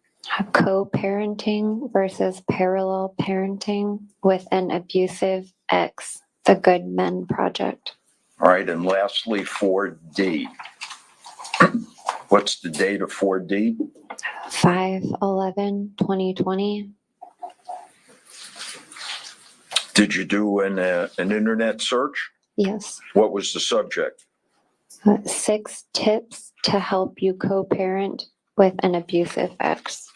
Co-parenting versus parallel parenting with an abusive ex, the Good Men Project. All right, and lastly, 4D. What's the date of 4D? 5/11/2020. Did you do an internet search? Yes. What was the subject? 6 tips to help you co-parent with an abusive ex.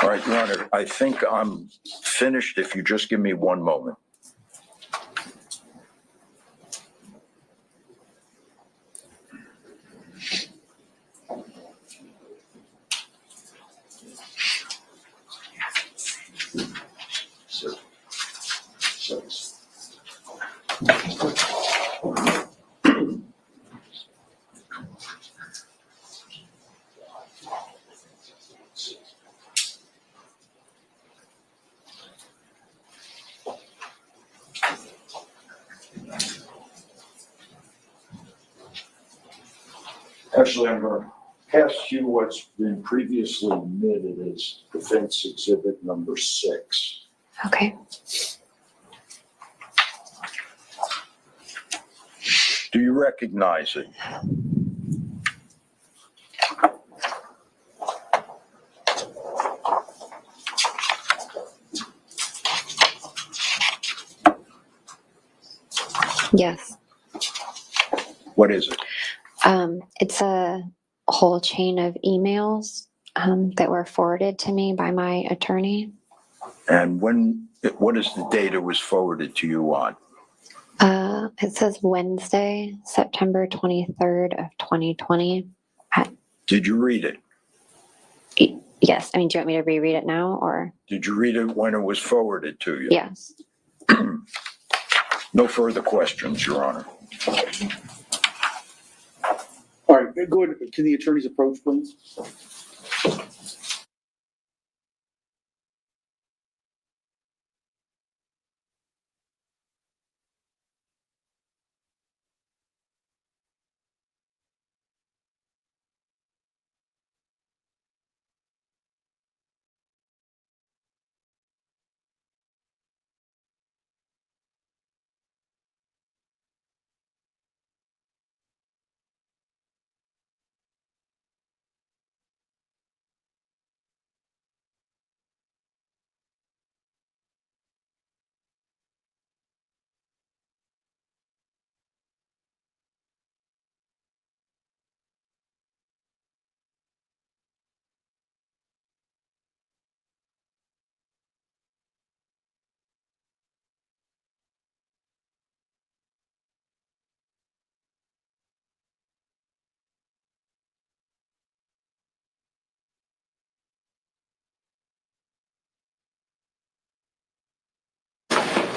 All right, Your Honor, I think I'm finished if you just give me one moment. Actually, I'm going to pass you what's been previously admitted as defense exhibit number 6. Okay. Do you recognize it? Yes. What is it? It's a whole chain of emails that were forwarded to me by my attorney. And what is the date it was forwarded to you on? It says Wednesday, September 23rd of 2020. Did you read it? Yes. I mean, do you want me to reread it now or? Did you read it when it was forwarded to you? Yes. No further questions, Your Honor. All right, go ahead. Can the attorneys approach, please?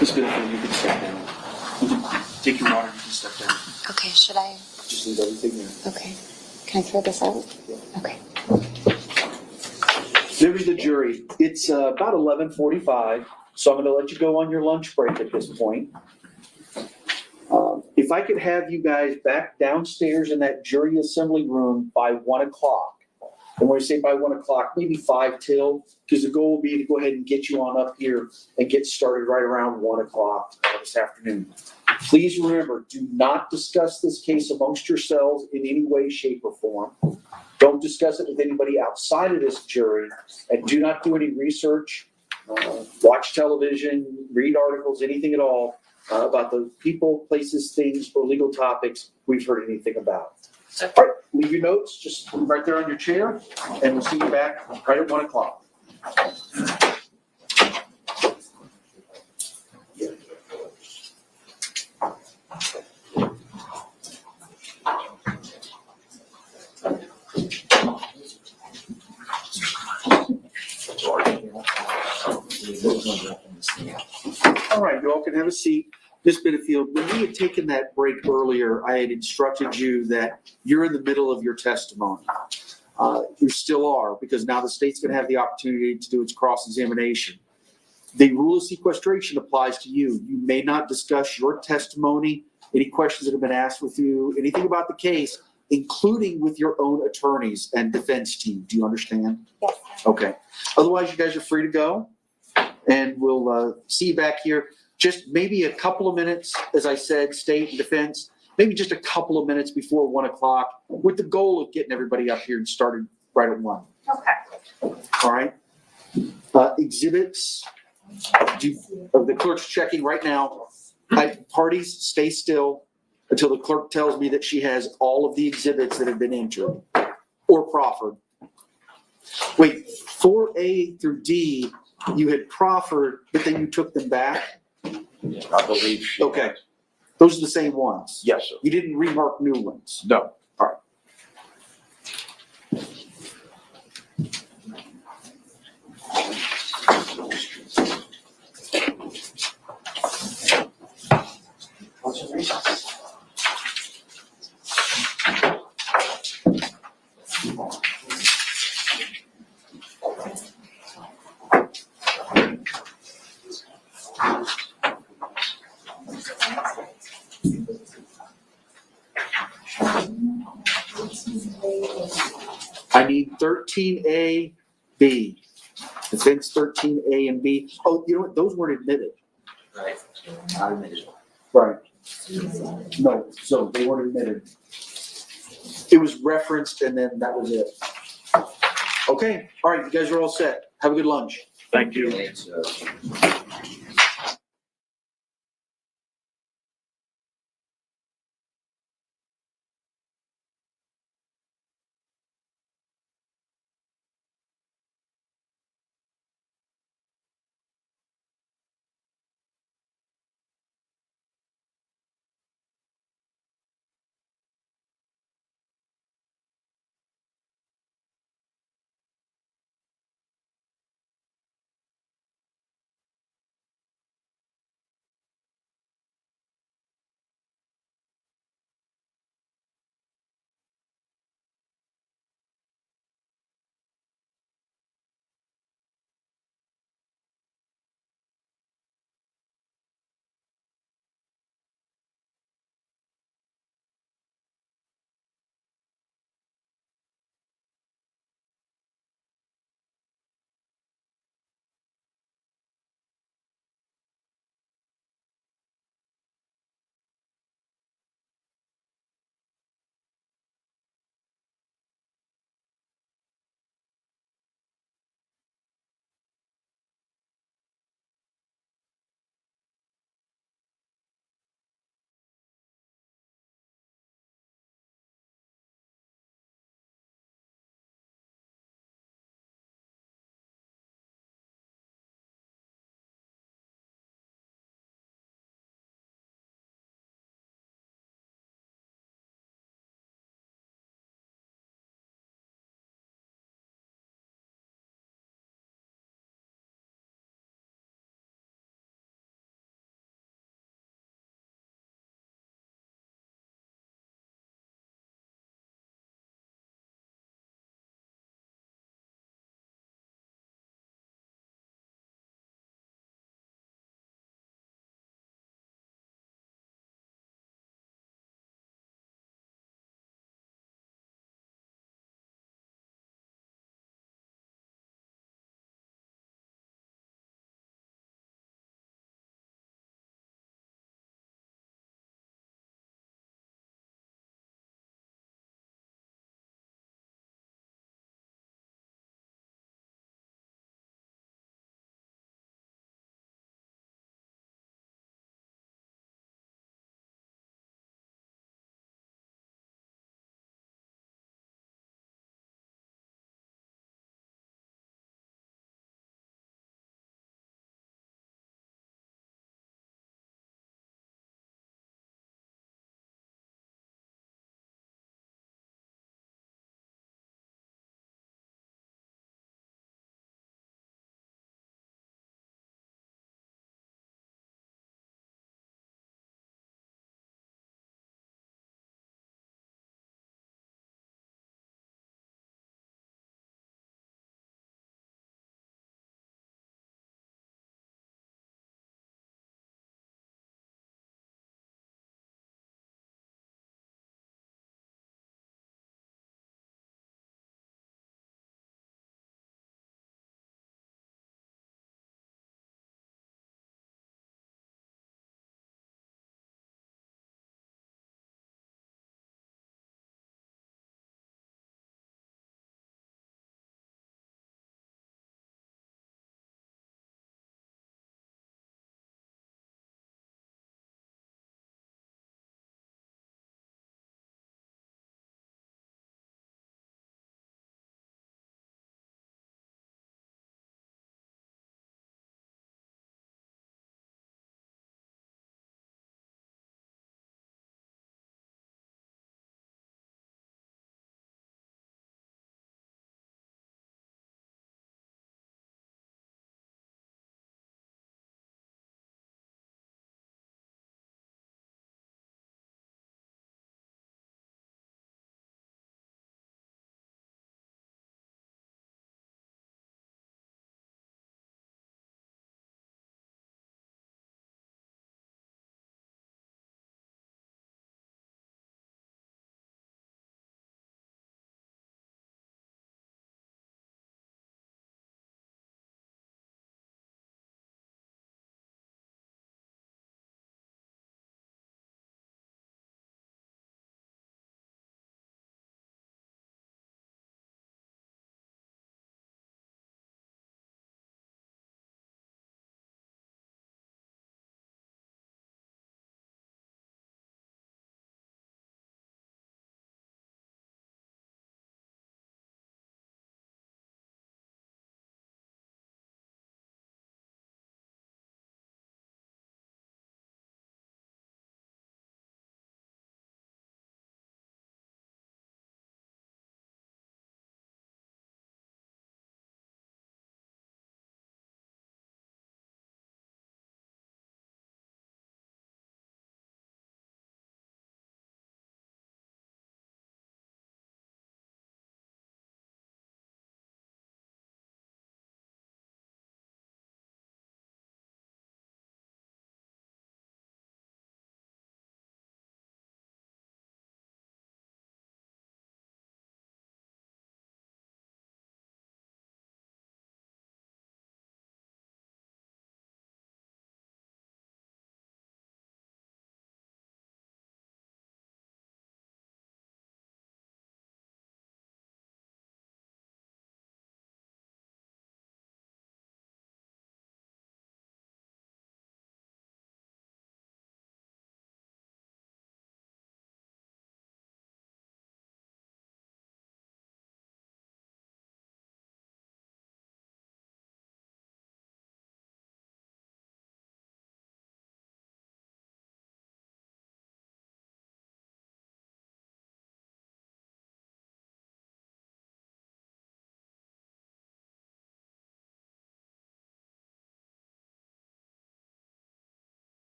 Ms. Benefield, you can step down. You can take your water, you can step down. Okay. Should I? Just leave everything there. Okay. Can I throw this out? Okay. Members of the jury, it's about 11:45, so I'm going to let you go on your lunch break at this point. If I could have you guys back downstairs in that jury assembly room by 1 o'clock. And when I say by 1 o'clock, maybe 5 till, because the goal will be to go ahead and get you on up here and get started right around 1 o'clock this afternoon. Please remember, do not discuss this case amongst yourselves in any way, shape, or form. Don't discuss it with anybody outside of this jury, and do not do any research, watch television, read articles, anything at all about the people, places, things, or legal topics we've heard anything about. All right, leave your notes just right there on your chair, and we'll see you back right at 1 o'clock. All right, you all can have a seat. Ms. Benefield, when we had taken that break earlier, I had instructed you that you're in the middle of your testimony. You still are, because now the state's going to have the opportunity to do its cross-examination. The rule of sequestration applies to you. You may not discuss your testimony, any questions that have been asked with you, anything about the case, including with your own attorneys and defense team. Do you understand? Yes. Okay. Otherwise, you guys are free to go, and we'll see you back here. Just maybe a couple of minutes, as I said, state and defense, maybe just a couple of minutes before 1 o'clock, with the goal of getting everybody up here and started right at 1. Okay. All right? Exhibits, the clerk's checking right now. Parties, stay still until the clerk tells me that she has all of the exhibits that have been entered or proffered. Wait, 4A through D, you had proffered, but then you took them back? I believe she. Okay. Those are the same ones? Yes, sir. You didn't remark new ones? No. I need 13A, B. Defense 13A and B. Oh, you know what? Those weren't admitted. Right. Not admitted. Right. No, so they weren't admitted. It was referenced and then that was it. Okay, all right, you guys are all set. Have a good lunch. Thank you. Thanks,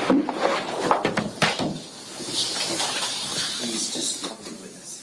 Please just come to witness.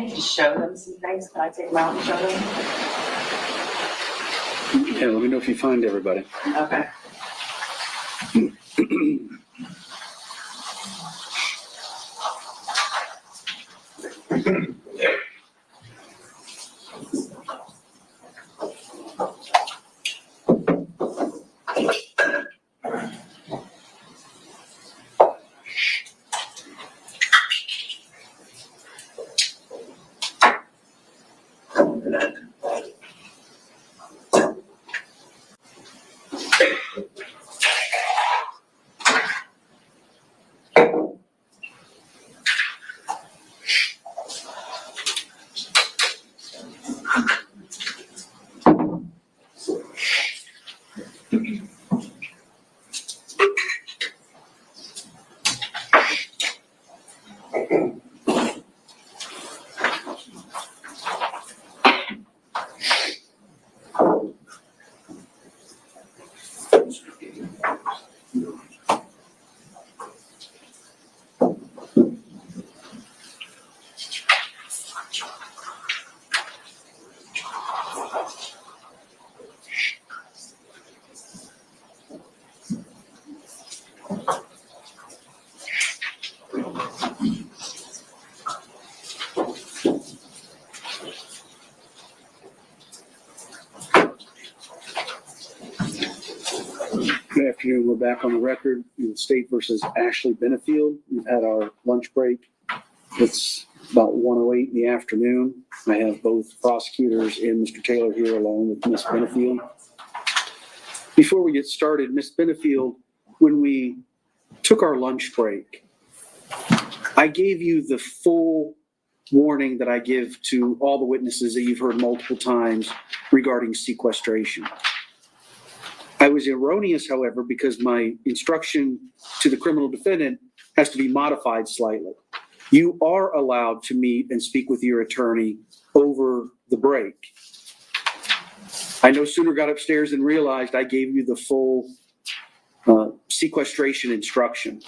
need to show them some things. Can I take them out and show them? Yeah, let me know if you find everybody. Okay. Good afternoon. We're back on the record in State versus Ashley Benefield. We've had our lunch break. It's about 1:08 in the afternoon. I have both prosecutors and Mr. Taylor here along with Ms. Benefield. Before we get started, Ms. Benefield, when we took our lunch break, I gave you the full warning that I give to all the witnesses that you've heard multiple times regarding sequestration. I was erroneous, however, because my instruction to the criminal defendant has to be modified slightly. You are allowed to meet and speak with your attorney over the break. I no sooner got upstairs and realized I gave you the full sequestration instruction.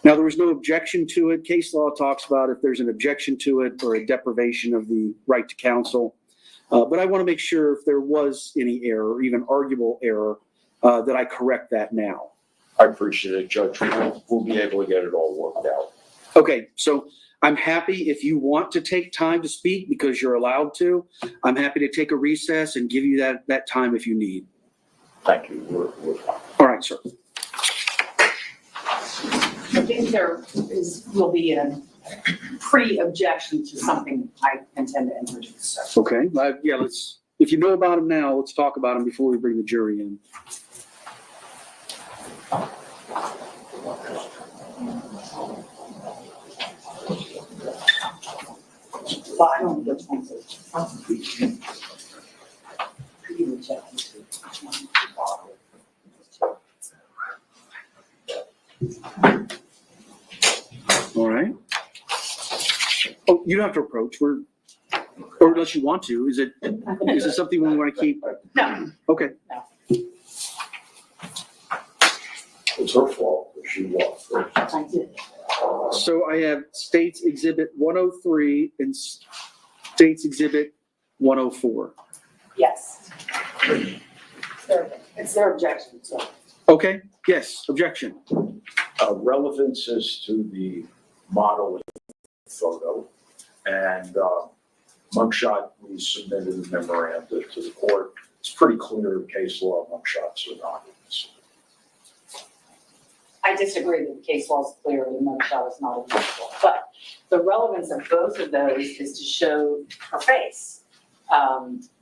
Now, there was no objection to it. Case law talks about if there's an objection to it or a deprivation of the right to counsel. But I want to make sure if there was any error, or even arguable error, that I correct that now. I appreciate it, Judge. We'll be able to get it all worked out. Okay, so I'm happy if you want to take time to speak because you're allowed to. I'm happy to take a recess and give you that time if you need. Thank you. We're fine. All right, sir. I think there will be a pre-objection to something I intend to introduce. Okay, yeah, if you know about them now, let's talk about them before we bring the jury in. Well, I don't know which one's it. Could you check these two? All right. Oh, you don't have to approach. Or unless you want to. Is it something we want to keep? No. Okay. It's her fault that she walked first. I did. So I have States Exhibit 103 and States Exhibit 104. Yes. It's their objection, so. Okay, yes, objection. Relevance is to the modeling photo, and mugshot, we submitted a memorandum to the court. It's pretty clear case law, mugshots are not. I disagree that the case law is clear and the mugshot is not admissible. But the relevance of both of those is to show her face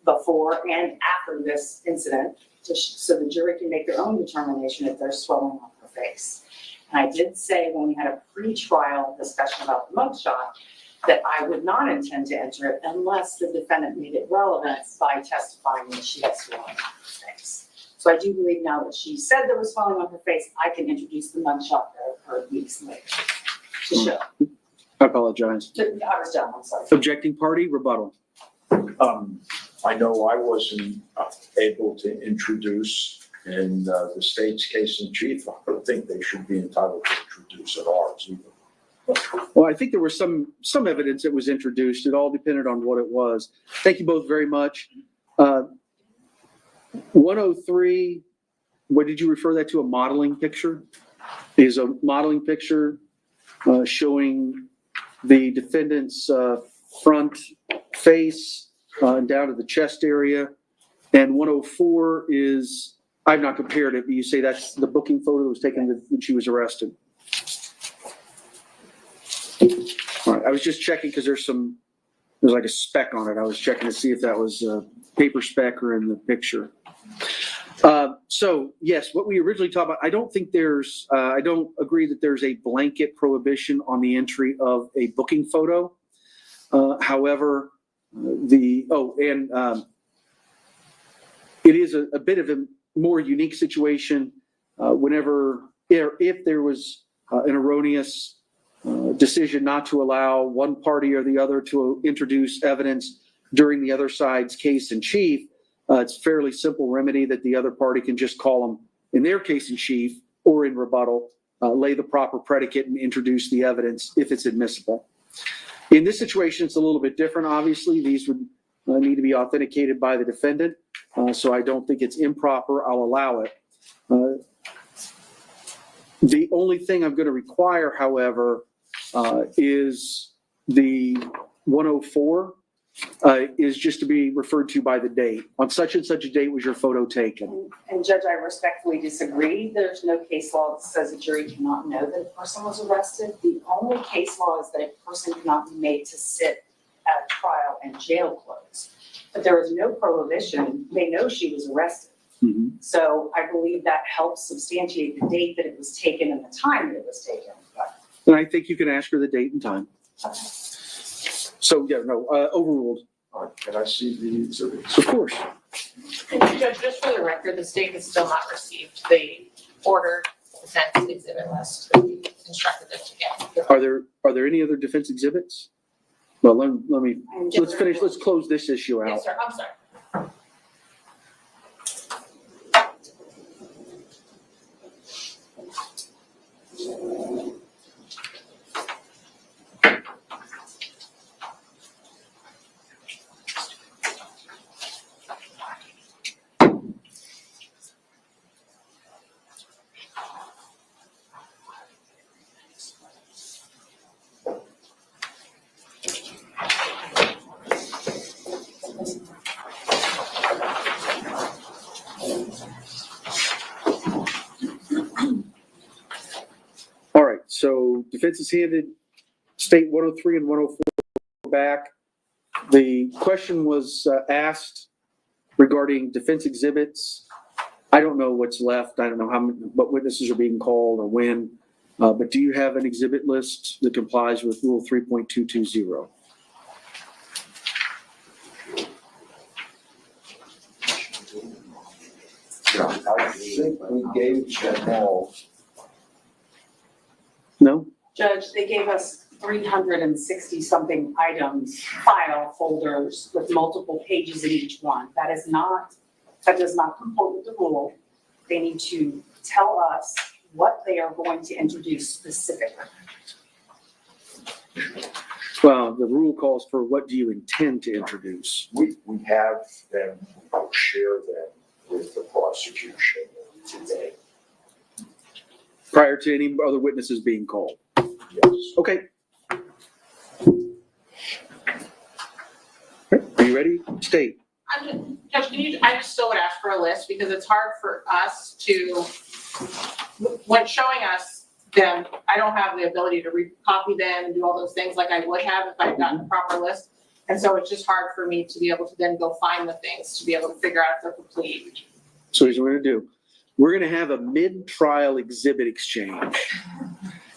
before and after this incident, so the jury can make their own determination if there's swelling on her face. And I did say when we had a pre-trial discussion about the mugshot that I would not intend to enter it unless the defendant made it relevant by testifying that she had swelling on her face. So I do believe now that she said there was swelling on her face, I can introduce the mugshot that occurred weeks later to show. I apologize. I was done, I'm sorry. Objecting party, rebuttal. I know I wasn't able to introduce in the state's case in chief. I don't think they should be entitled to introduce at ours either. Well, I think there was some evidence that was introduced. It all depended on what it was. Thank you both very much. 103, what did you refer that to? A modeling picture? Is a modeling picture showing the defendant's front face down to the chest area. And 104 is, I've not compared it, but you say that's the booking photo that was taken when she was arrested. All right, I was just checking because there's like a speck on it. I was checking to see if that was a paper speck or in the picture. So yes, what we originally talked about, I don't agree that there's a blanket prohibition on the entry of a booking photo. However, it is a bit of a more unique situation if there was an erroneous decision not to allow one party or the other to introduce evidence during the other side's case in chief. It's a fairly simple remedy that the other party can just call them in their case in chief or in rebuttal, lay the proper predicate and introduce the evidence if it's admissible. In this situation, it's a little bit different. Obviously, these would need to be authenticated by the defendant. So I don't think it's improper. I'll allow it. The only thing I'm going to require, however, is the 104 is just to be referred to by the date. On such and such a date was your photo taken. And Judge, I respectfully disagree. There's no case law that says a jury cannot know that a person was arrested. The only case law is that a person cannot be made to sit at trial in jail clothes. But there is no prohibition. They know she was arrested. Mm-hmm. So I believe that helps substantiate the date that it was taken and the time that it was taken. And I think you can ask her the date and time. So, yeah, no, overruled. All right, can I see the exhibits? Of course. Judge, just for the record, the state has still not received the ordered defense exhibit list that we instructed them to get. Are there any other defense exhibits? Well, let's finish. Let's close this issue out. Yes, sir, I'm sorry. All right, so defense has handed state 103 and 104 back. The question was asked regarding defense exhibits. I don't know what's left. I don't know what witnesses are being called or when, but do you have an exhibit list that complies with Rule 3.220? I think we gave them all. No? Judge, they gave us 360 something items, file folders with multiple pages in each one. That does not comport with the rule. They need to tell us what they are going to introduce specifically. Well, the rule calls for what do you intend to introduce? We have them, I'll share them with the prosecution today. Prior to any other witnesses being called? Yes. Okay. Are you ready? State. Judge, I just still would ask for a list because it's hard for us to, when showing us them, I don't have the ability to recopy them and do all those things like I would have if I'd gotten a proper list. And so it's just hard for me to be able to then go find the things to be able to figure out if they're complete. So here's what we're going to do. We're going to have a mid-trial exhibit exchange.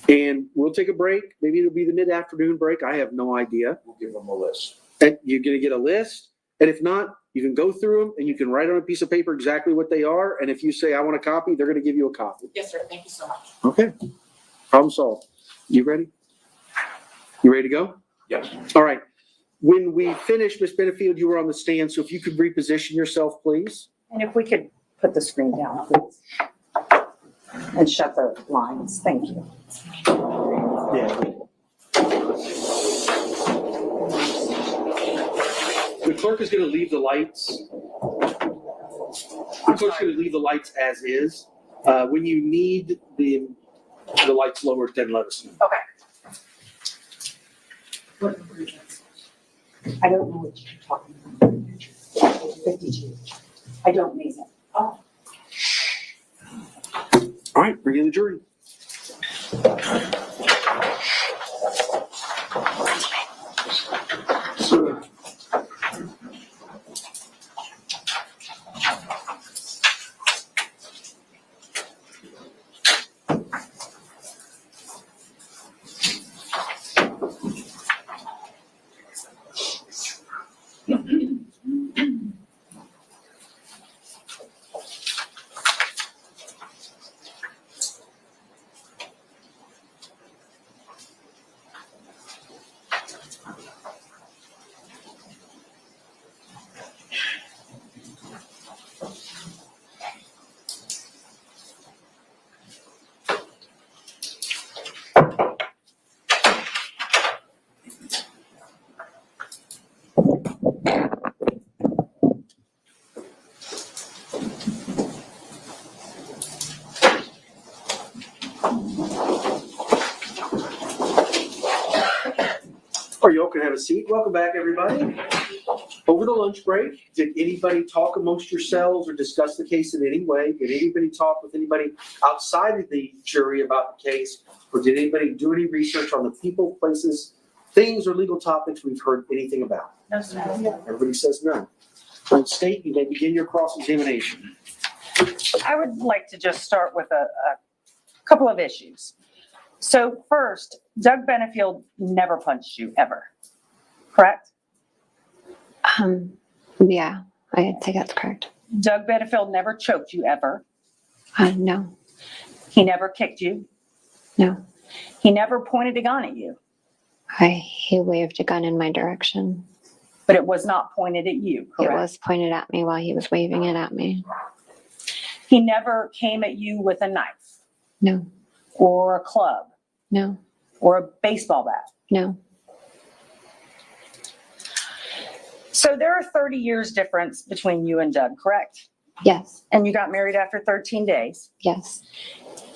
And we'll take a break. Maybe it'll be the mid-afternoon break. I have no idea. We'll give them a list. And you're going to get a list. And if not, you can go through them and you can write on a piece of paper exactly what they are. And if you say, I want a copy, they're going to give you a copy. Yes, sir. Thank you so much. Okay. Problem solved. You ready? You ready to go? Yes. All right. When we finish, Ms. Benefield, you were on the stand. So if you could reposition yourself, please. And if we could put the screen down, please. And shut the lines. Thank you. Yeah. clerk is gonna leave the lights. The clerk's gonna leave the lights as is. When you need the lights lowered, then let us know. Okay. What number is that? I don't know what you're talking about. 52. I don't need it. Oh. All right, bring in the jury. Are you all can have a seat? Welcome back, everybody. Over the lunch break, did anybody talk amongst yourselves or discuss the case in any way? Did anybody talk with anybody outside of the jury about the case? Or did anybody do any research on the people, places, things, or legal topics we've heard anything about? No, sir. Everybody says no. All right, State, you may begin your cross-examination. I would like to just start with a couple of issues. So first, Doug Benefield never punched you ever, correct? Yeah, I think that's correct. Doug Benefield never choked you ever. No, He never kicked you. no. He never pointed a gun at you, He waved a gun in my direction. but it was not pointed at you, It correct? was pointed at me while he was waving it at me. He never came at you with a knife No, or a club no, or a baseball bat. no. So there are 30 years difference between you and Doug, correct? Yes, And you got married after 13 days. yes,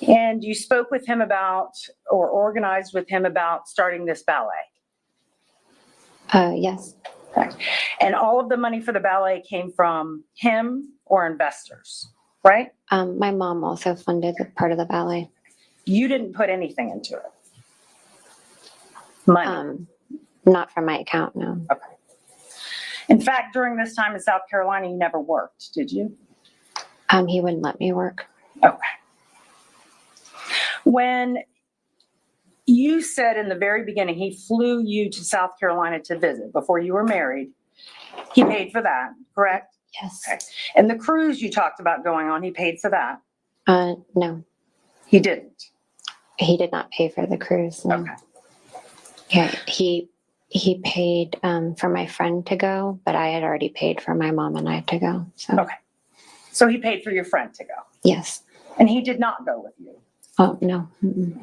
And you spoke with him about or organized with him about starting this ballet. yes. And all of the money for the ballet came from him or investors, right? My mom also funded the part of the ballet. You didn't put anything into it. Money. Not from my account, no. In fact, during this time in South Carolina, you never worked, did you? He wouldn't let me work. Okay. When you said in the very beginning he flew you to South Carolina to visit before you were married, he paid for that, correct? Yes. Okay. And the cruise you talked about going on, he paid for that? No, He didn't. he did not pay for the cruise. No. Okay. Yeah, he paid for my friend to go, but I had already paid for my mom and I to go. So Okay. So he paid for your friend to go, yes. and he did not go with you. Oh no. Mm-mm.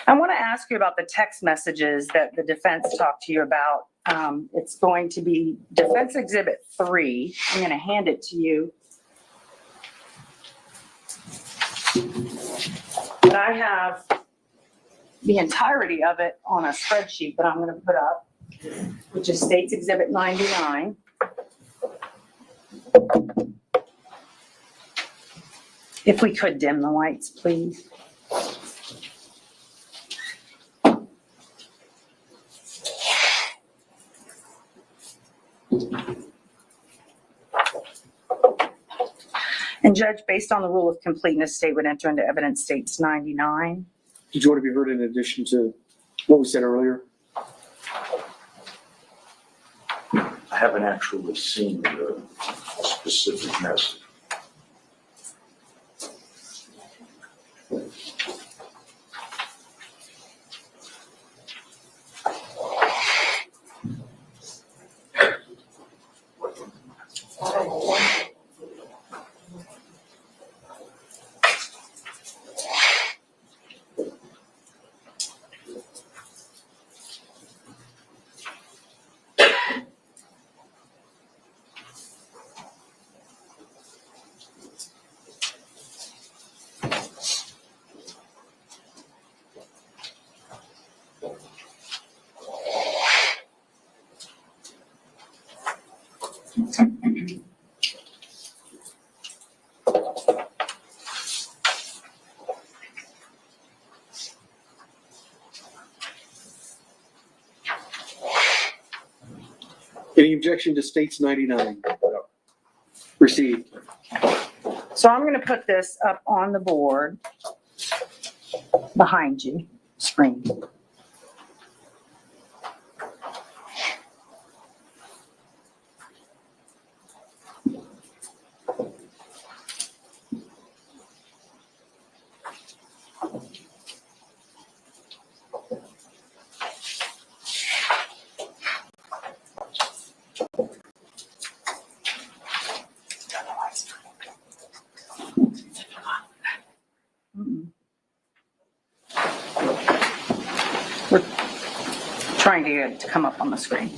I want to ask you about the text messages that the defense talked to you about. It's going to be Defense Exhibit 3. I'm going to hand it to you. But I have the entirety of it on a spreadsheet that I'm going to put up, which is State's Exhibit 99. If we could dim the lights, please. And Judge, based on the rule of completeness, State would enter into evidence State's 99. Did you want to be heard in addition to what we said earlier? I haven't actually seen the specific message. Any objection to states 99? Received. So I'm going to put this up on the board behind you, screen. We're trying to get it to come up on the screen.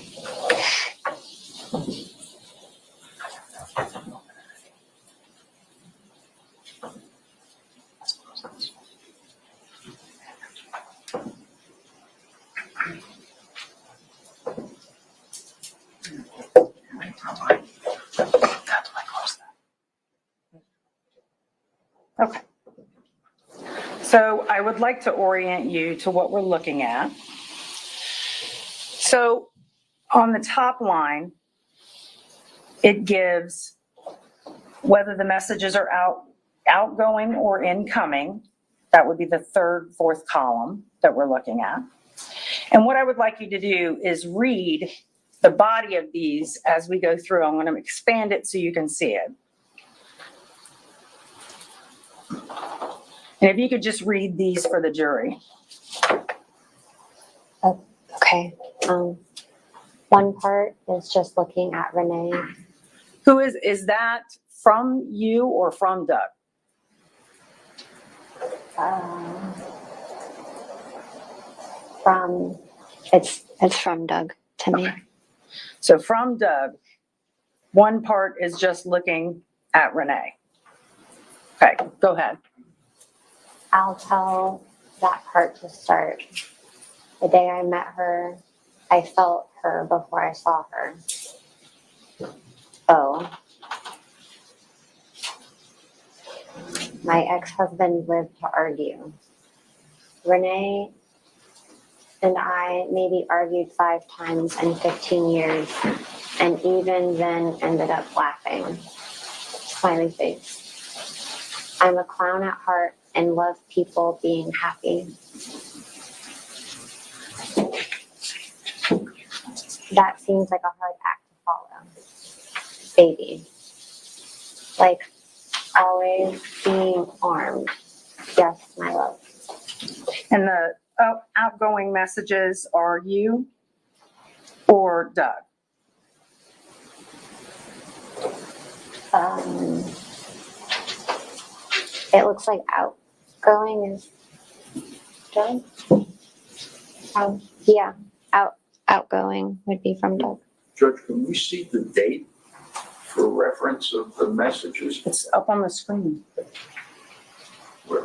Okay. So I would like to orient you to what we're looking at. So on the top line, it gives whether the messages are outgoing or incoming. That would be the third, fourth column that we're looking at. And what I would like you to do is read the body of these as we go through. I'm going to expand it so you can see it. And if you could just read these for the jury. Okay. One part is just looking at Renee. Who is that from you or from Doug? It's from Doug to me. Okay. So from Doug, one part is just looking at Renee. Okay, go ahead. I'll tell that part to start. The day I met her, I felt her before I saw her. Oh. My ex-husband lived to argue. Renee and I maybe argued 5 times in 15 years, and even then ended up laughing. Smiley face. I'm a clown at heart and love people being happy. That seems like a hard act to follow. Baby. Like always being armed. Yes, my love. And the outgoing messages are you or Doug? It looks like outgoing is Doug. Yeah, outgoing would be from Doug. Judge, can we see the date for reference of the messages? It's up on the screen. Where?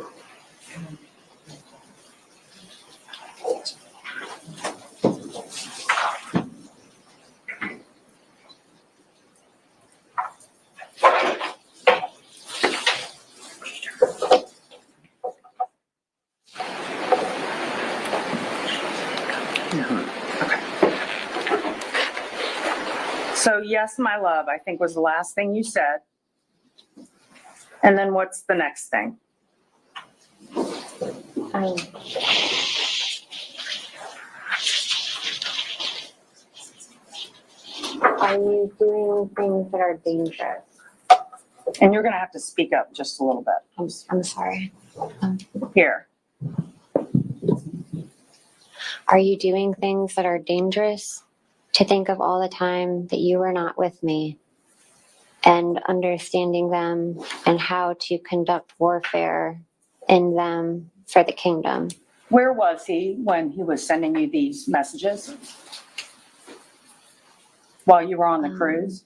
So yes, my love, I think was the last thing you said. And then what's the next thing? Are you doing things that are dangerous? And you're going to have to speak up just a little bit. I'm sorry. Here. Are you doing things that are dangerous? To think of all the time that you were not with me and understanding them and how to conduct warfare in them for the kingdom. Where was he when he was sending you these messages? While you were on the cruise?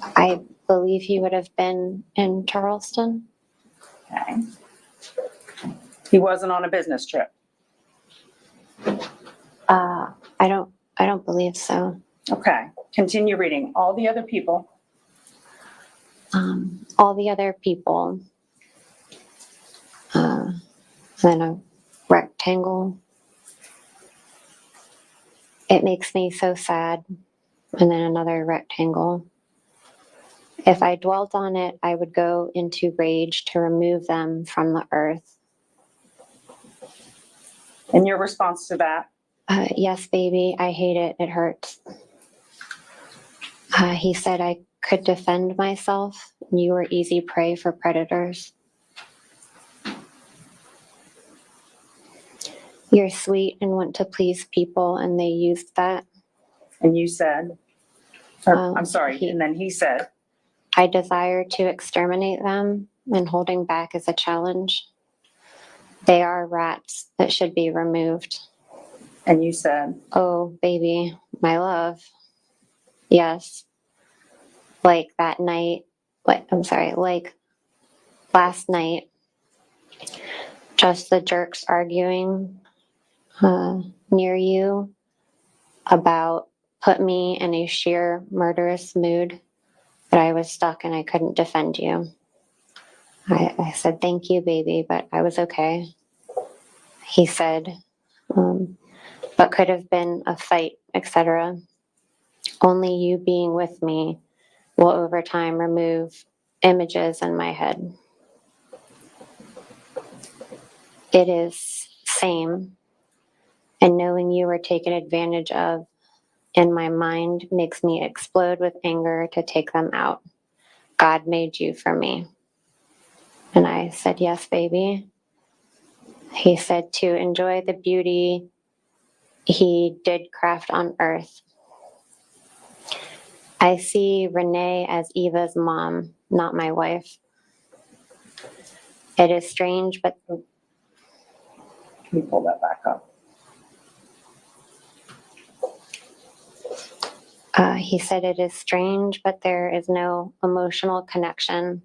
I believe he would have been in Charleston. Okay. He wasn't on a business trip? I don't believe so. Okay. Continue reading. All the other people. All the other people. Then a rectangle. It makes me so sad. And then another rectangle. If I dwelt on it, I would go into rage to remove them from the earth. And your response to that? Yes, baby, I hate it. It hurts. He said I could defend myself. You were easy prey for predators. You're sweet and want to please people, and they used that. And you said, I'm sorry, and then he said, I desire to exterminate them, and holding back is a challenge. They are rats that should be removed. and you said, Oh, baby, my love. Yes. Like that night, like last night, just the jerks arguing near you about put me in a sheer murderous mood that I was stuck and I couldn't defend you. I said, thank you, baby, but I was okay. He said, but could have been a fight, etc. Only you being with me will over time remove images in my head. It is same, and knowing you were taken advantage of in my mind makes me explode with anger to take them out. God made you for me. And I said, yes, baby. He said to enjoy the beauty he did craft on earth. I see Renee as Eva's mom, not my wife. It is strange, but... Can you pull that back up? He said it is strange, but there is no emotional connection.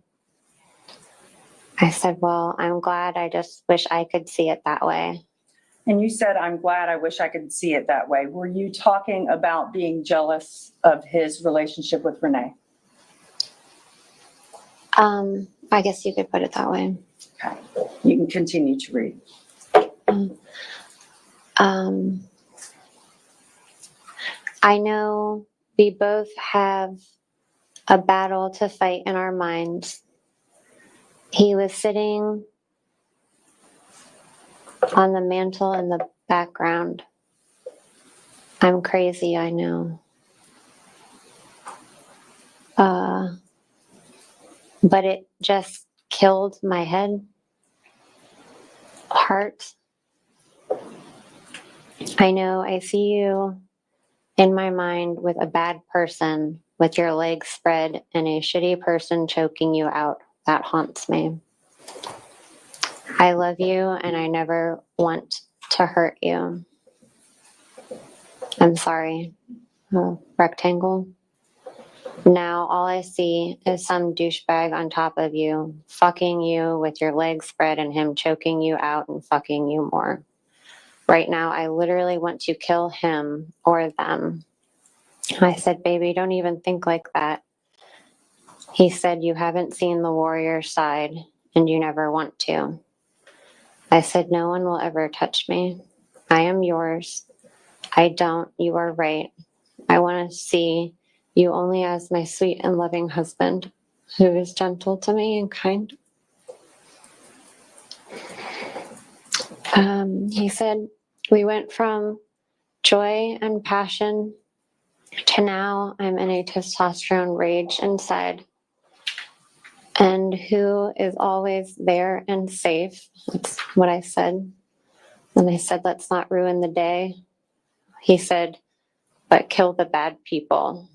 I said, well, I'm glad. I just wish I could see it that way. And you said, I'm glad, I wish I could see it that way. Were you talking about being jealous of his relationship with Renee? I guess you could put it that way. Okay. You can continue to read. I know we both have a battle to fight in our minds. He was sitting on the mantle in the background. I'm crazy, I know. But it just killed my heart. I know I see you in my mind with a bad person with your legs spread and a shitty person choking you out. That haunts me. I love you and I never want to hurt you. I'm sorry. Rectangle. Now all I see is some douchebag on top of you, fucking you with your legs spread and him choking you out and fucking you more. Right now, I literally want to kill him or them. I said, baby, don't even think like that. He said, you haven't seen the warrior side and you never want to. I said, no one will ever touch me. I am yours. I don't. You are right. I want to see you only as my sweet and loving husband who is gentle to me and kind. He said, we went from joy and passion to now I'm in a testosterone rage inside. And who is always there and safe? That's what I said. And I said, let's not ruin the day. He said, but kill the bad people.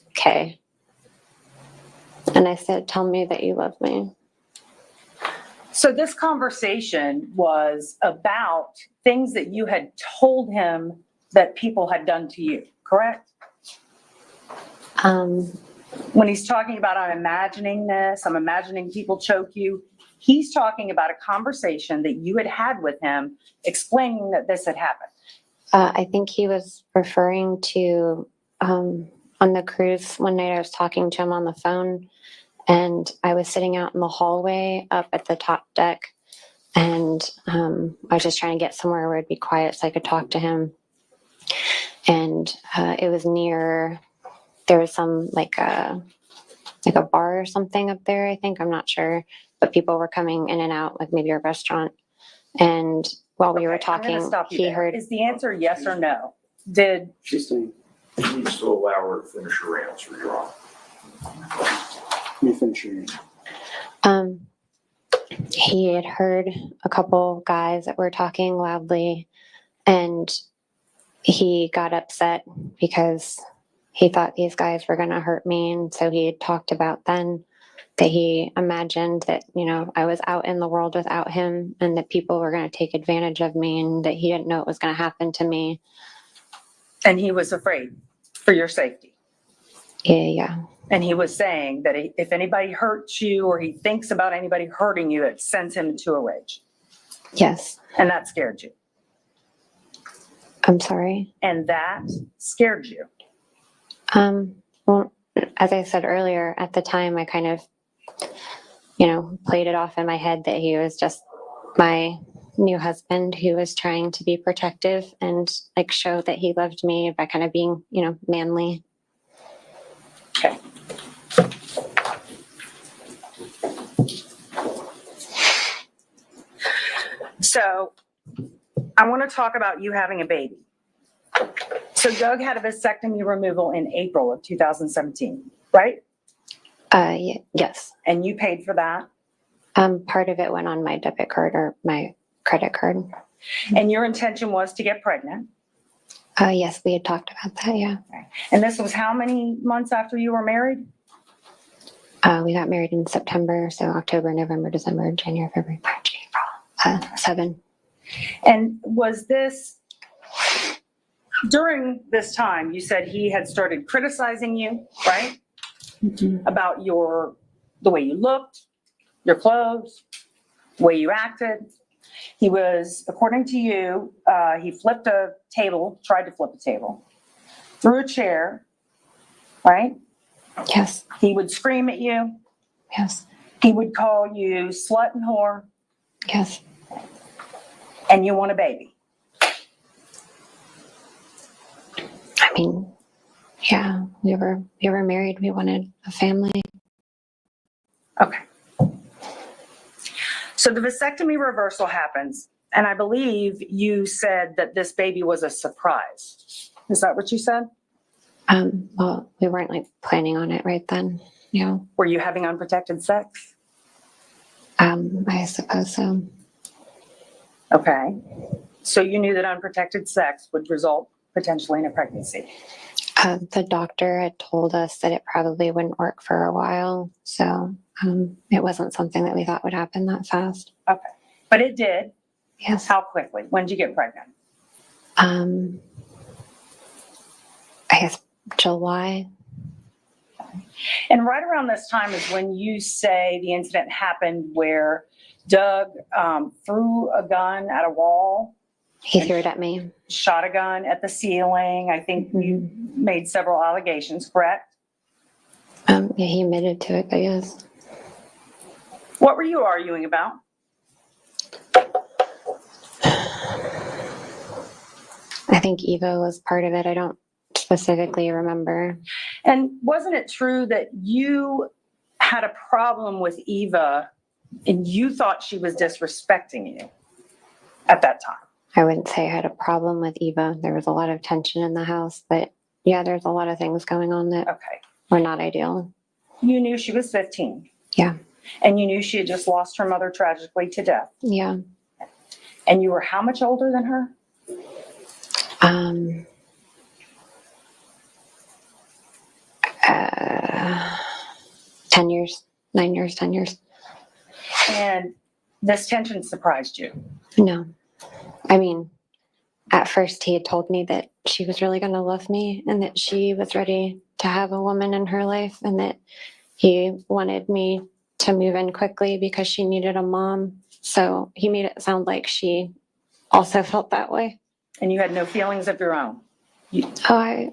Okay. And I said, tell me that you love me. So this conversation was about things that you had told him that people had done to you, correct? When he's talking about, I'm imagining this, I'm imagining people choke you, he's talking about a conversation that you had had with him explaining that this had happened. I think he was referring to on the cruise one night I was talking to him on the phone and I was sitting out in the hallway up at the top deck and I was just trying to get somewhere where it'd be quiet so I could talk to him. and it was near, there was some like a bar or something up there, I think, I'm not sure, but people were coming in and out, like maybe a restaurant. And while we were Okay, I'm gonna talking, stop you he there. heard, Is the answer yes or no? Did, She's saying, He needs to allow her to finish her answer, Your Honor. let me finish your answer. he had heard a couple guys that were talking loudly, and he got upset because he thought these guys were going to hurt me. And so he had talked about then that he imagined that, you know, I was out in the world without him and that people were going to take advantage of me and that he didn't know what was going to happen to me. and he was afraid for your safety. Yeah. And he was saying that if anybody hurts you or he thinks about anybody hurting you, it sends him into a rage. Yes. And that scared you. I'm sorry. And that scared you. Well, as I said earlier, at the time, I kind of, you know, played it off in my head that he was just my new husband who was trying to be protective and like show that he loved me by kind of being, you know, manly. Okay. So I want to talk about you having a baby. So Doug had a vasectomy removal in April of 2017, right? Yes. And you paid for that. Part of it went on my debit card or my credit card. And your intention was to get pregnant. Yes, we had talked about that. Yeah. And this was how many months after you were married? We got married in September, so October, November, December, January, February, March, April. 7. And was this, during this time, you said he had started criticizing you, right? Mm-hmm. About the way you looked, your clothes, the way you acted. He was, according to you, he flipped a table, tried to flip a table, threw a chair, right? Yes. He would scream at you. Yes. He would call you slut and whore, Yes. and you want a baby. I mean, yeah, we were married. We wanted a family. Okay. So the vasectomy reversal happens, and I believe you said that this baby was a surprise. Is that what you said? Well, we weren't like planning on it right then. You know, Were you having unprotected sex? I suppose so. Okay. So you knew that unprotected sex would result potentially in a pregnancy. The doctor had told us that it probably wouldn't work for a while. So it wasn't something that we thought would happen that fast. Okay. But it did. Yes. How quickly? When did you get pregnant? I guess July. And right around this time is when you say the incident happened where Doug threw a gun at a wall. He threw it at me. Shot a gun at the ceiling. I think you made several allegations, correct? Yeah, he admitted to it, but yes. What were you arguing about? I think Eva was part of it. I don't specifically remember. And wasn't it true that you had a problem with Eva and you thought she was disrespecting you at that time? I wouldn't say I had a problem with Eva. There was a lot of tension in the house, but yeah, there's a lot of things going on that Okay. were not ideal. You knew she was 15. Yeah. And you knew she had just lost her mother tragically to death. Yeah. And you were how much older than her? 10 years, 9 years, 10 years. And this tension surprised you. No. I mean, at first he had told me that she was really going to love me and that she was ready to have a woman in her life and that he wanted me to move in quickly because she needed a mom. So he made it sound like she also felt that way. And you had no feelings of your own. I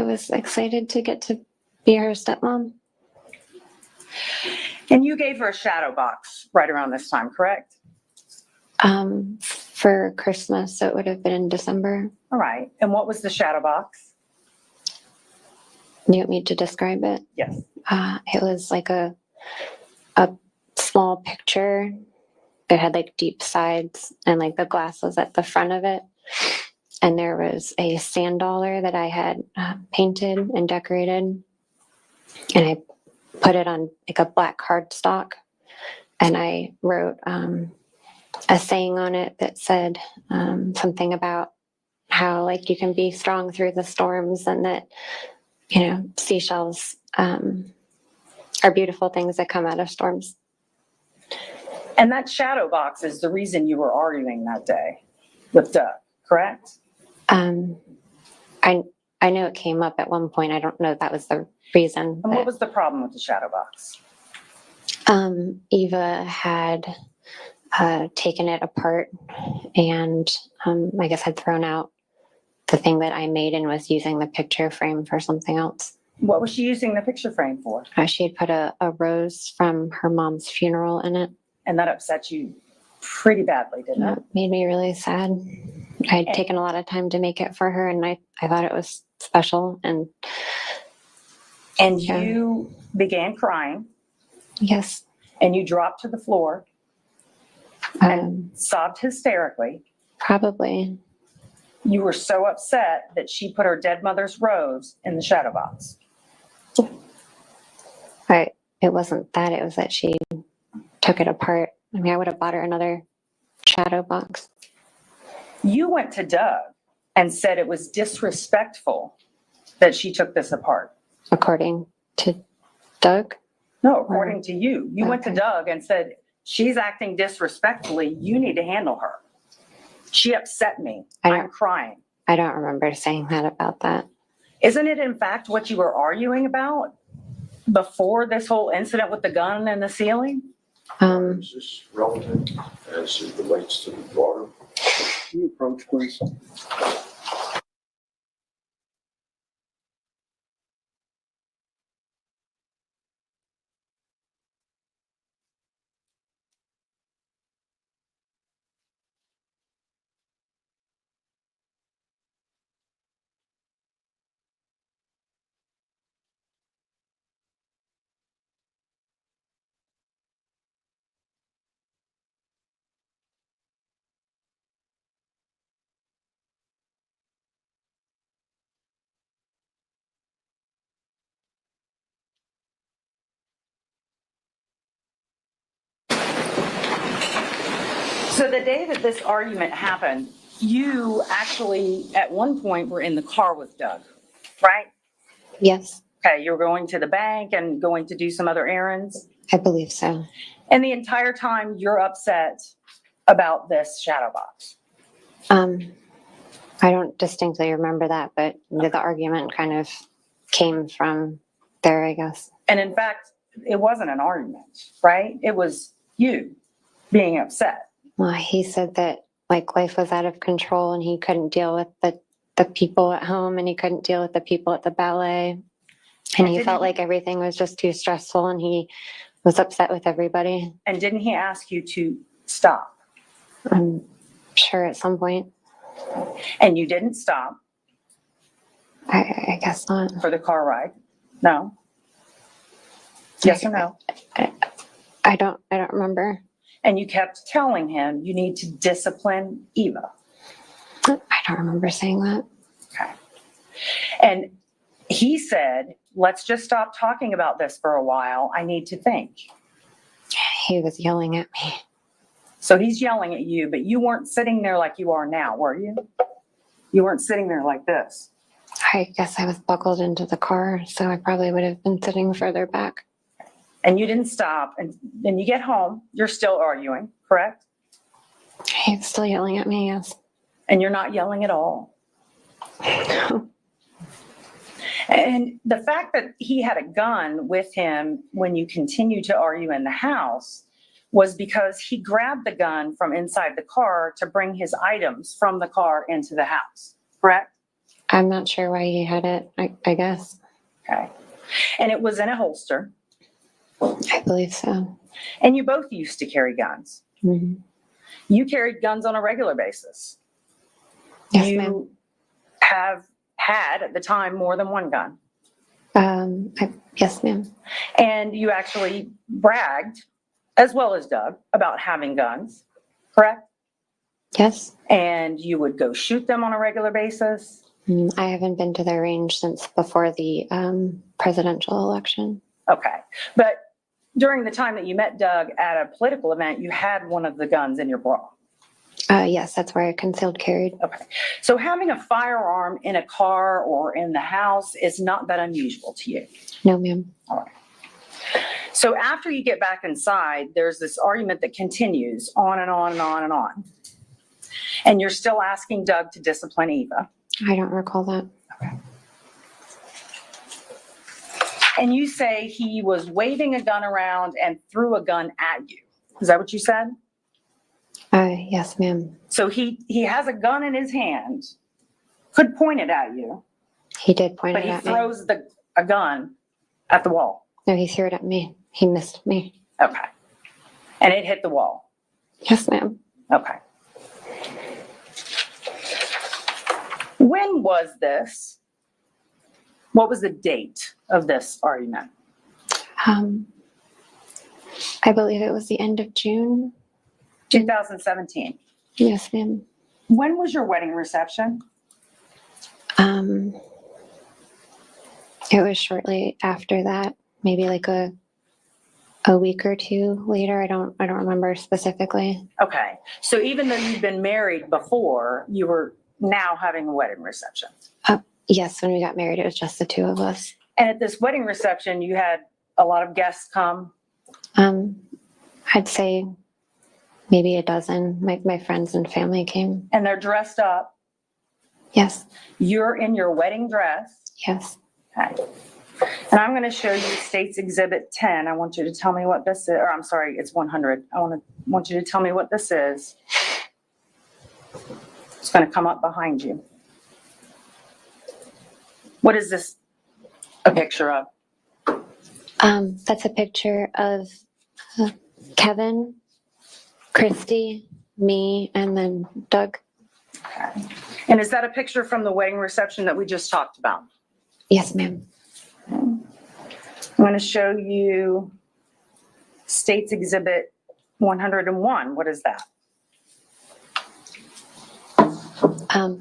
was excited to get to be her stepmom. And you gave her a shadow box right around this time, correct? for Christmas, so it would have been in December. All right. And what was the shadow box? You want me to describe it? Yes. It was like a small picture that had like deep sides, and like the glass was at the front of it. And there was a sand dollar that I had painted and decorated. And I put it on like a black cardstock. And I wrote a saying on it that said something about how like you can be strong through the storms, and that, you know, seashells are beautiful things that come out of storms. And that shadow box is the reason you were arguing that day with Doug, correct? I know it came up at one point. I don't know if that was the reason. And what was the problem with the shadow box? Eva had taken it apart and I guess had thrown out the thing that I made and was using the picture frame for something else. What was she using the picture frame for? She had put a rose from her mom's funeral in it. And that upset you pretty badly, didn't it? It made me really sad. I'd taken a lot of time to make it for her, and I thought it was special. And yeah. You began crying. Yes. And you dropped to the floor and sobbed hysterically. Probably. You were so upset that she put her dead mother's rose in the shadow box. It wasn't that. It was that she took it apart. I mean, I would have bought her another shadow box. You went to Doug and said it was disrespectful that she took this apart. According to Doug? No, according to you. You went to Okay. Doug and said, she's acting disrespectfully. You need to handle her. She upset me. I'm crying. I don't remember saying that about that. Isn't it, in fact, what you were arguing about before this whole incident with the gun and the ceiling? Is this relevant as it relates to the daughter? Can you approach, please? So the day that this argument happened, you actually, at one point, were in the car with Doug, right? Yes, Okay, you were going to the bank and going to do some other errands. I believe so. And the entire time you're upset about this shadow box. I don't distinctly remember that, but the argument kind of came from there, I guess. And in fact, it wasn't an argument, right? It was you being upset. Well, he said that like life was out of control and he couldn't deal with the people at home and he couldn't deal with the people at the ballet. And he felt like everything was just too stressful and he was upset with everybody. And didn't he ask you to stop? I'm sure at some point. And you didn't stop I guess not. for the car ride? No? Yes or no? I don't remember. And you kept telling him you need to discipline Eva. I don't remember saying that. Okay. And he said, let's just stop talking about this for a while. I need to think. He was yelling at me. So he's yelling at you, but you weren't sitting there like you are now, were you? You weren't sitting there like this. I guess I was buckled into the car, so I probably would have been sitting further back. And you didn't stop. And then you get home, you're still arguing, correct? He's still yelling at me, yes. And you're not yelling at all. And the fact that he had a gun with him when you continued to argue in the house was because he grabbed the gun from inside the car to bring his items from the car into the house, correct? I'm not sure why he had it, I guess. Okay. And it was in a holster. I believe so. And you both used to carry guns. Mm-hmm. You carried guns on a regular basis. Yes, ma'am. You have had at the time more than one gun. Yes, ma'am. And you actually bragged, as well as Doug, about having guns, correct? Yes. And you would go shoot them on a regular basis. I haven't been to their range since before the presidential election. Okay. But during the time that you met Doug at a political event, you had one of the guns in your bra. Yes, that's where I concealed carried. Okay. So having a firearm in a car or in the house is not that unusual to you. No, ma'am. All right. So after you get back inside, there's this argument that continues on and on and on and on. And you're still asking Doug to discipline Eva. I don't recall that. And you say he was waving a gun around and threw a gun at you. Is that what you said? Yes, ma'am. So he has a gun in his hand, could point it at you, He did point but it he at me. throws a gun at the wall. No, he threw it at me. He missed me. Okay. And it hit the wall. Yes, ma'am. Okay. When was this? What was the date of this argument? I believe it was the end of June. 2017. Yes, ma'am. When was your wedding reception? It was shortly after that, maybe like a week or two later. I don't remember specifically. Okay. So even though you'd been married before, you were now having a wedding reception. Yes, when we got married, it was just the two of us. And at this wedding reception, you had a lot of guests come. I'd say maybe a dozen. My friends and family came. And they're dressed up. Yes. You're in your wedding dress. Yes. Okay. And I'm going to show you State's Exhibit 10. I want you to tell me what this is. Or I'm sorry, it's 100. I want you to tell me what this is. It's going to come up behind you. What is this a picture of? That's a picture of Kevin, Christy, me, and then Doug. Okay. And is that a picture from the wedding reception that we just talked about? Yes, ma'am. I'm going to show you State's Exhibit 101. What is that?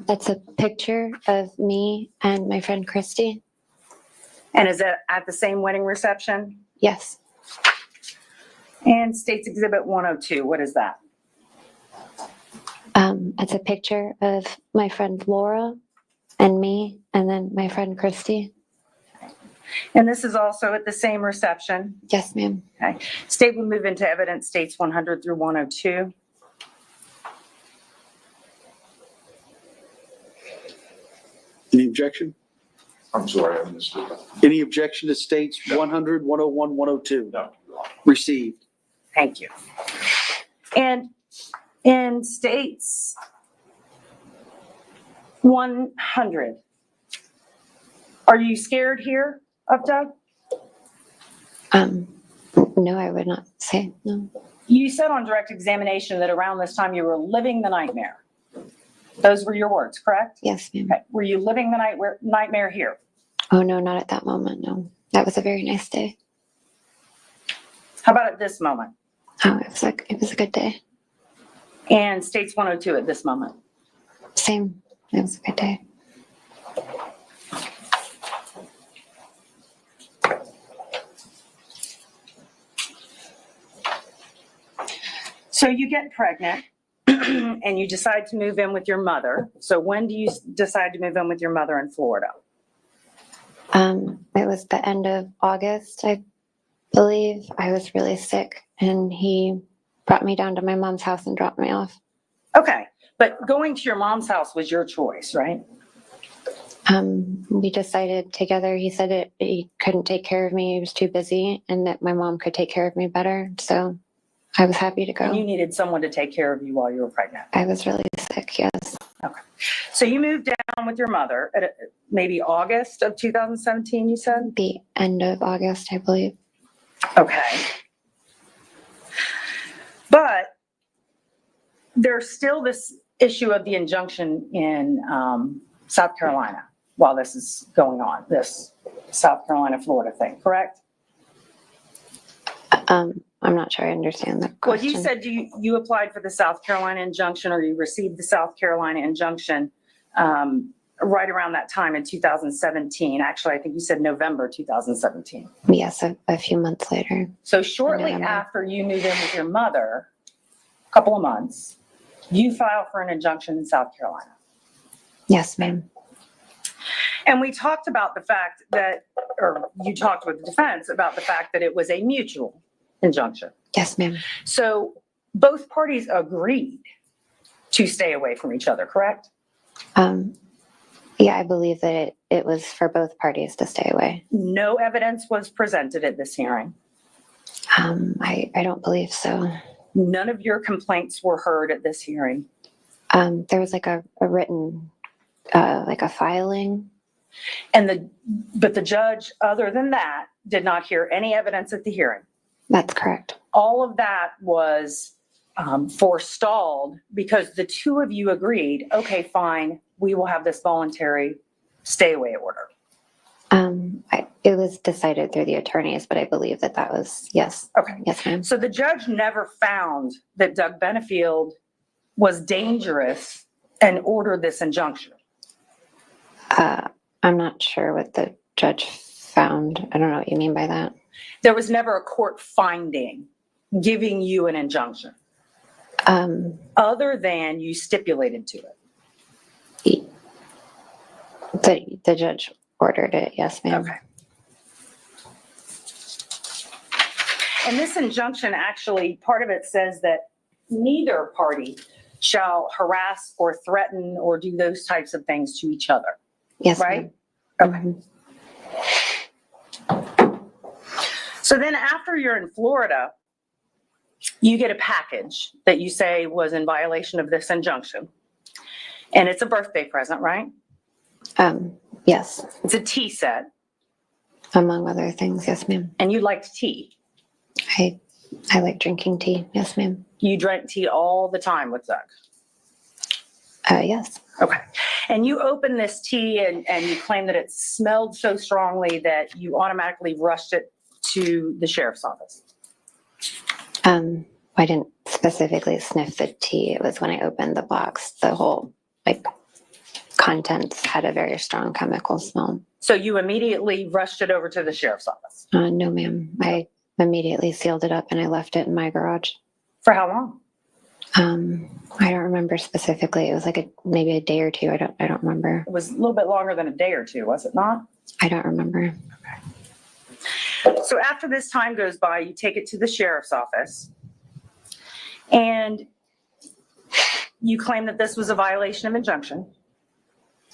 That's a picture of me and my friend Christy. And is it at the same wedding reception? Yes. And State's Exhibit 102. What is that? It's a picture of my friend Laura and me, and then my friend Christy. And this is also at the same reception. Yes, ma'am. Okay. State will move into evidence States 100 through 102. Any objection? I'm sorry, I missed it. Any objection to states No. 100, 101, 102? No. Received. Thank you. And in States 100, are you scared here of Doug? No, I would not say no. You said on direct examination that around this time you were living the nightmare. Those were your words, correct? Yes, ma'am. Okay. Were you living the nightmare here? Oh, no, not at that moment. No, that was a very nice day. How about at this moment? Oh, it was a good day. And States 102 at this moment? Same. It was a good day. So you get pregnant and you decide to move in with your mother. So when do you decide to move in with your mother in Florida? It was the end of August, I believe. I was really sick, and he brought me down to my mom's house and dropped me off. Okay, but going to your mom's house was your choice, right? We decided together. He said he couldn't take care of me. He was too busy, and that my mom could take care of me better. So I was happy to And you go. needed someone to take care of you while you were pregnant. I was really sick, yes. Okay. So you moved down with your mother at maybe August of 2017, you said? The end of August, I believe. Okay. But there's still this issue of the injunction in South Carolina while this is going on, this South Carolina, Florida thing, correct? I'm not sure I understand the Well, question. you said you applied for the South Carolina injunction, or you received the South Carolina injunction right around that time in 2017. Actually, I think you said November 2017. Yes, a few months later. So shortly November. after you moved in with your mother, a couple of months, you filed for an injunction in South Carolina. Yes, ma'am. And we talked about the fact that, or you talked with the defense about the fact that it was a mutual injunction. Yes, ma'am. So both parties agreed to stay away from each other, correct? Yeah, I believe that it was for both parties to stay away. No evidence was presented at this hearing. I don't believe so. None of your complaints were heard at this hearing. There was like a written, like a filing. But the judge, other than that, did not hear any evidence at the hearing. That's correct. All of that was forestalled because the two of you agreed, okay, fine, we will have this voluntary stay away order. It was decided through the attorneys, but I believe that was, yes. Okay. Yes, ma'am. So the judge never found that Doug Benefield was dangerous and ordered this injunction. I'm not sure what the judge found. I don't know what you mean by that. There was never a court finding giving you an injunction other than you stipulated to it. The judge ordered it. Yes, ma'am. Okay. And this injunction, actually, part of it says that neither party shall harass or threaten or do those types of things to each other. Yes, Right? ma'am. Okay. So then after you're in Florida, you get a package that you say was in violation of this injunction. And it's a birthday present, right? Yes, It's a tea set. among other things. Yes, ma'am. And you liked tea. I like drinking tea. Yes, ma'am. You drank tea all the time with Doug. Yes. Okay. And you open this tea and you claim that it smelled so strongly that you automatically rushed it to the sheriff's office. I didn't specifically sniff the tea. It was when I opened the box. The whole contents had a very strong chemical smell. So you immediately rushed it over to the sheriff's office. No, ma'am. I immediately sealed it up and I left it in my garage. For how long? I don't remember specifically. It was maybe a day or two. I don't remember. It was a little bit longer than a day or two, was it not? I don't remember. So after this time goes by, you take it to the sheriff's office and you claim that this was a violation of injunction.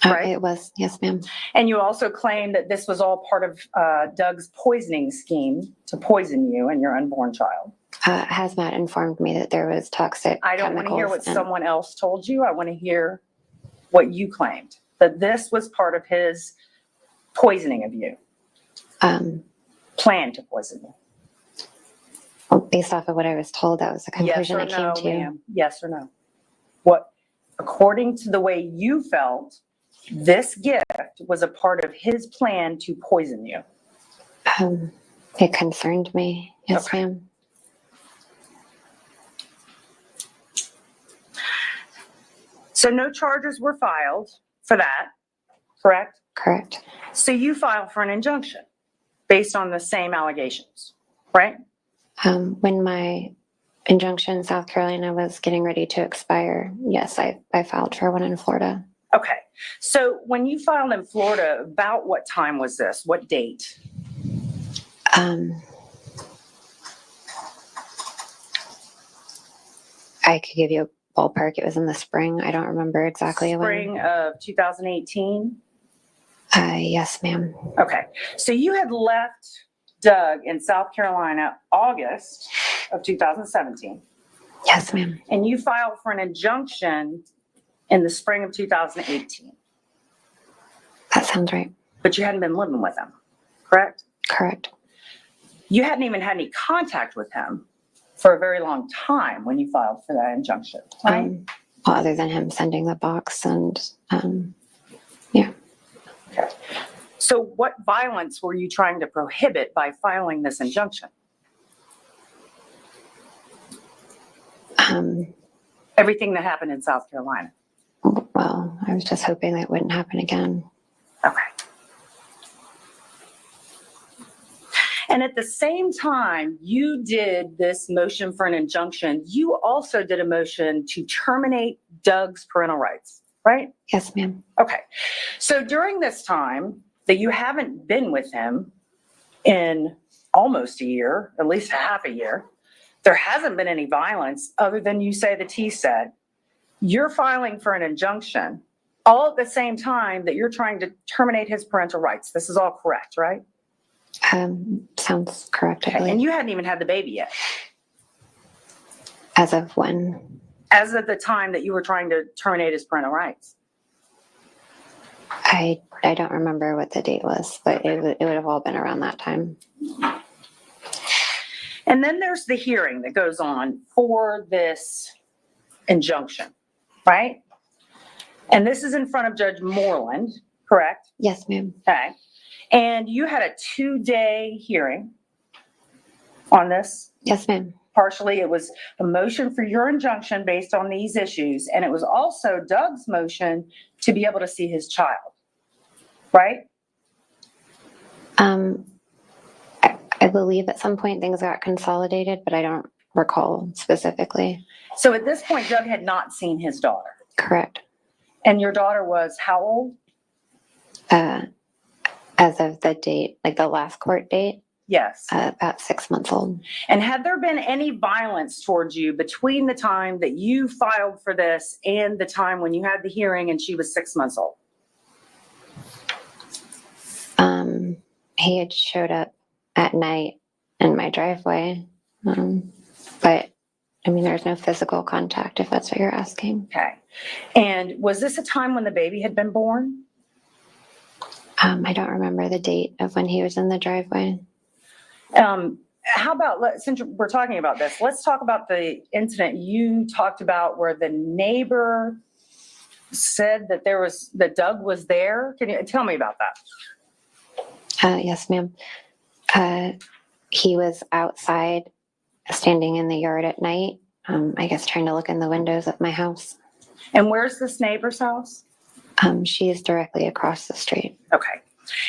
Right. It was. Yes, ma'am. And you also claim that this was all part of Doug's poisoning scheme to poison you and your unborn child. Hazmat informed me that there was toxic I don't want to hear what chemicals and- someone else told you. I want to hear what you claimed, that this was part of his poisoning of you, plan to poison you. Based off of what I was told, that was the Yes conclusion or I came no, to. ma'am? Yes or no? What, according to the way you felt, this gift was a part of his plan to poison you. It concerned me. Yes, Okay. ma'am. So no charges were filed for that, correct? Correct. So you filed for an injunction based on the same allegations, right? When my injunction in South Carolina was getting ready to expire, yes, I filed for one in Florida. Okay. So when you filed in Florida, about what time was this? What date? I could give you a ballpark. It was in the spring. I don't remember exactly Spring of 2018? Yes, ma'am. Okay. So you had left Doug in South Carolina August of 2017, Yes, ma'am. and you filed for an injunction in the spring of 2018, That sounds right. but you hadn't been living with him, correct? Correct. You hadn't even had any contact with him for a very long time when you filed for that injunction, right? Well, other than him sending the box and, So what violence were you trying to prohibit by filing this injunction? Everything that happened in South Carolina. well, I was just hoping that wouldn't happen again. Okay. And at the same time you did this motion for an injunction, you also did a motion to terminate Doug's parental rights, right? Yes, ma'am. Okay. So during this time that you haven't been with him in almost a year, at least half a year, there hasn't been any violence other than you say the T said. You're filing for an injunction all at the same time that you're trying to terminate his parental rights. This is all correct, right? Sounds correct, I Okay. believe. And you hadn't even had the baby yet. As of when? As of the time that you were trying to terminate his parental rights. I don't remember what the date was, but it would have all been around that time. And then there's the hearing that goes on for this injunction, right? And this is in front of Judge Moreland, correct? Yes, ma'am. Okay. And you had a 2-day hearing on this. Yes, ma'am. Partially, it was a motion for your injunction based on these issues, and it was also Doug's motion to be able to see his child, right? I believe at some point things got consolidated, but I don't recall specifically. So at this point, Doug had not seen his daughter. Correct. And your daughter was how old? As of the date, like the last court date, Yes. about 6 months old. And had there been any violence towards you between the time that you filed for this and the time when you had the hearing and she was 6 months old? He had showed up at night in my driveway, but I mean, there's no physical contact if that's what you're asking. Okay. And was this a time when the baby had been born? I don't remember the date of when he was in the driveway. How about, since we're talking about this, let's talk about the incident you talked about where the neighbor said that that Doug was there. Can you tell me about that? Yes, ma'am. He was outside standing in the yard at night, I guess trying to look in the windows of my house. And where's this neighbor's house? She is directly across the street. Okay.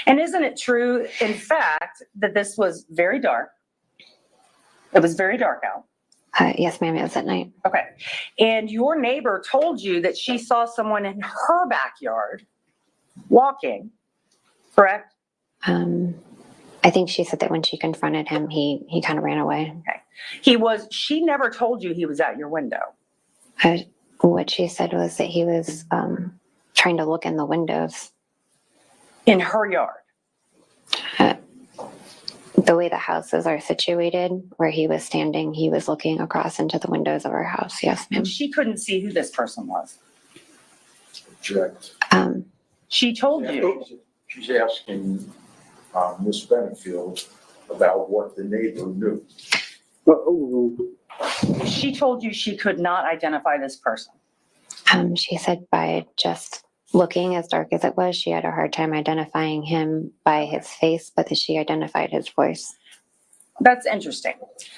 And isn't it true, in fact, that this was very dark? It was very dark out. Yes, ma'am, it was at night. Okay. And your neighbor told you that she saw someone in her backyard walking, correct? I think she said that when she confronted him, he kind of ran away. Okay. She never told you he was at your window. What she said was that he was trying to look in the windows. In her yard? The way the houses are situated, where he was standing, he was looking across into the windows of our house. Yes, ma'am. And she couldn't see who this person was. Object. She told you. She's asking Ms. Benefield about what the neighbor knew. She told you she could not identify this person. She said by just looking, as dark as it was, she had a hard time identifying him by his face, but that she identified his voice. That's interesting.